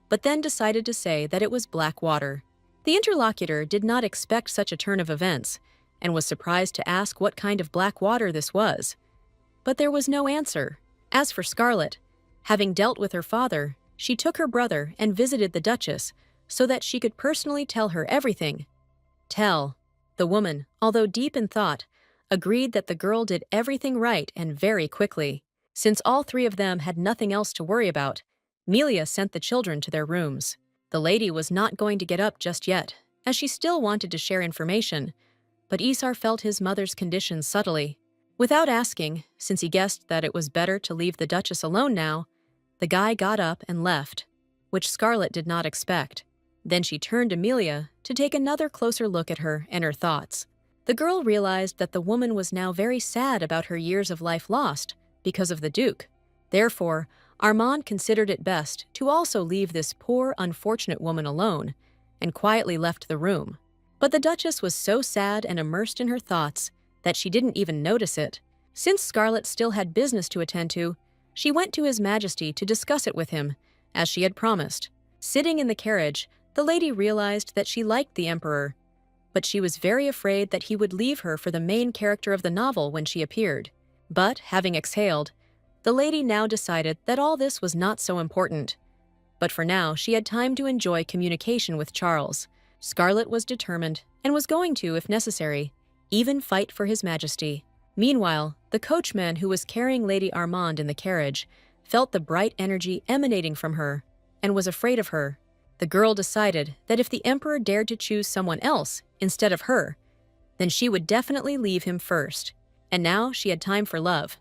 but then decided to say that it was black water. The interlocutor did not expect such a turn of events and was surprised to ask what kind of black water this was. But there was no answer. As for Scarlet, having dealt with her father, she took her brother and visited the Duchess so that she could personally tell her everything. The woman, although deep in thought, agreed that the girl did everything right and very quickly. Since all three of them had nothing else to worry about, Melia sent the children to their rooms. The lady was not going to get up just yet, as she still wanted to share information, but Isar felt his mother's condition subtly. Without asking, since he guessed that it was better to leave the Duchess alone now, the guy got up and left, which Scarlet did not expect. Then she turned to Melia to take another closer look at her and her thoughts. The girl realized that the woman was now very sad about her years of life lost because of the Duke. Therefore, Armand considered it best to also leave this poor, unfortunate woman alone, and quietly left the room. But the Duchess was so sad and immersed in her thoughts that she didn't even notice it. Since Scarlet still had business to attend to, she went to His Majesty to discuss it with him, as she had promised. Sitting in the carriage, the lady realized that she liked the Emperor, but she was very afraid that he would leave her for the main character of the novel when she appeared. But, having exhaled, the lady now decided that all this was not so important. But for now, she had time to enjoy communication with Charles. Scarlet was determined, and was going to, if necessary, even fight for His Majesty. Meanwhile, the coachman who was carrying Lady Armand in the carriage felt the bright energy emanating from her, and was afraid of her. The girl decided that if the Emperor dared to choose someone else instead of her, then she would definitely leave him first. And now she had time for love.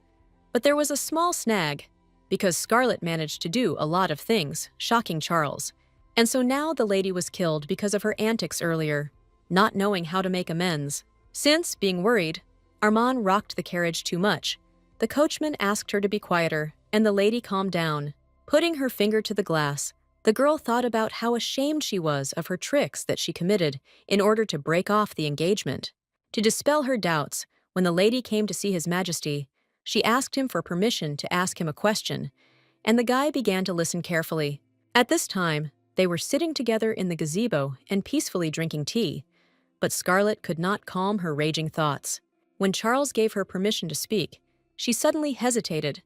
But there was a small snag, because Scarlet managed to do a lot of things, shocking Charles. And so now the lady was killed because of her antics earlier, not knowing how to make amends. Since, being worried, Armand rocked the carriage too much, the coachman asked her to be quieter, and the lady calmed down. Putting her finger to the glass, the girl thought about how ashamed she was of her tricks that she committed in order to break off the engagement. To dispel her doubts, when the lady came to see His Majesty, she asked him for permission to ask him a question, and the guy began to listen carefully. At this time, they were sitting together in the gazebo and peacefully drinking tea, but Scarlet could not calm her raging thoughts. When Charles gave her permission to speak, she suddenly hesitated,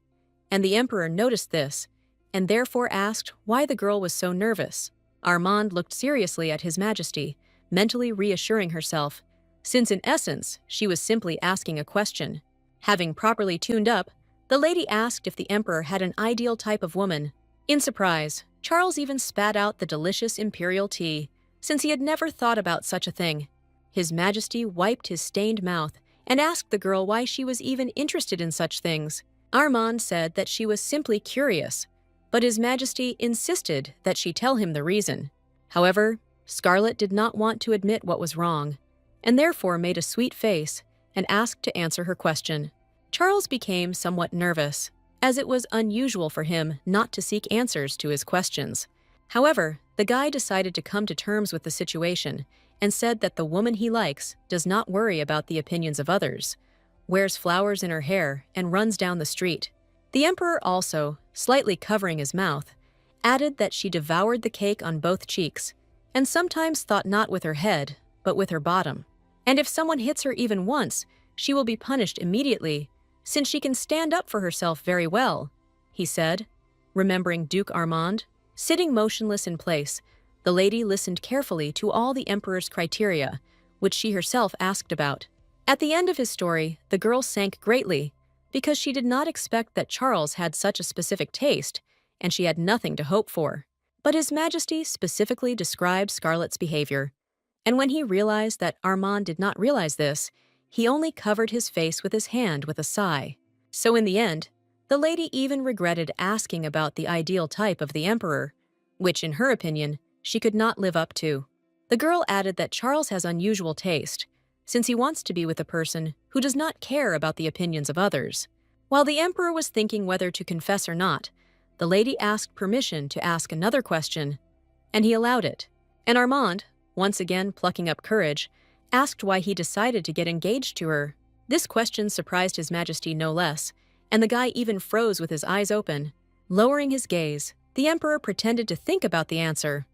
and the Emperor noticed this, and therefore asked why the girl was so nervous. Armand looked seriously at His Majesty, mentally reassuring herself, since in essence she was simply asking a question. Having properly tuned up, the lady asked if the Emperor had an ideal type of woman. In surprise, Charles even spat out the delicious imperial tea, since he had never thought about such a thing. His Majesty wiped his stained mouth and asked the girl why she was even interested in such things. Armand said that she was simply curious, but His Majesty insisted that she tell him the reason. However, Scarlet did not want to admit what was wrong, and therefore made a sweet face and asked to answer her question. Charles became somewhat nervous, as it was unusual for him not to seek answers to his questions. However, the guy decided to come to terms with the situation and said that the woman he likes does not worry about the opinions of others, wears flowers in her hair, and runs down the street. The Emperor also, slightly covering his mouth, added that she devoured the cake on both cheeks, and sometimes thought not with her head, but with her bottom. And if someone hits her even once, she will be punished immediately, since she can stand up for herself very well, he said, remembering Duke Armand. Sitting motionless in place, the lady listened carefully to all the Emperor's criteria, which she herself asked about. At the end of his story, the girl sank greatly, because she did not expect that Charles had such a specific taste, and she had nothing to hope for. But His Majesty specifically described Scarlet's behavior, and when he realized that Armand did not realize this, he only covered his face with his hand with a sigh. So in the end, the lady even regretted asking about the ideal type of the Emperor, which in her opinion, she could not live up to. The girl added that Charles has unusual taste, since he wants to be with a person who does not care about the opinions of others. While the Emperor was thinking whether to confess or not, the lady asked permission to ask another question, and he allowed it. And Armand, once again plucking up courage, asked why he decided to get engaged to her. This question surprised His Majesty no less, and the guy even froze with his eyes open. Lowering his gaze, the Emperor pretended to think about the answer,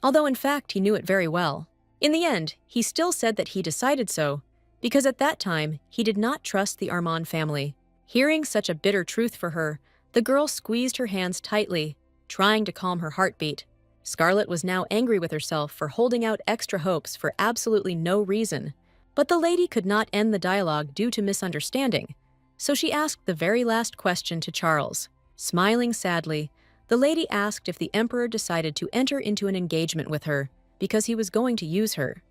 although in fact he knew it very well. In the end, he still said that he decided so, because at that time he did not trust the Armand family. Hearing such a bitter truth for her, the girl squeezed her hands tightly, trying to calm her heartbeat. Scarlet was now angry with herself for holding out extra hopes for absolutely no reason, but the lady could not end the dialogue due to misunderstanding, so she asked the very last question to Charles. Smiling sadly, the lady asked if the Emperor decided to enter into an engagement with her because he was going to use her.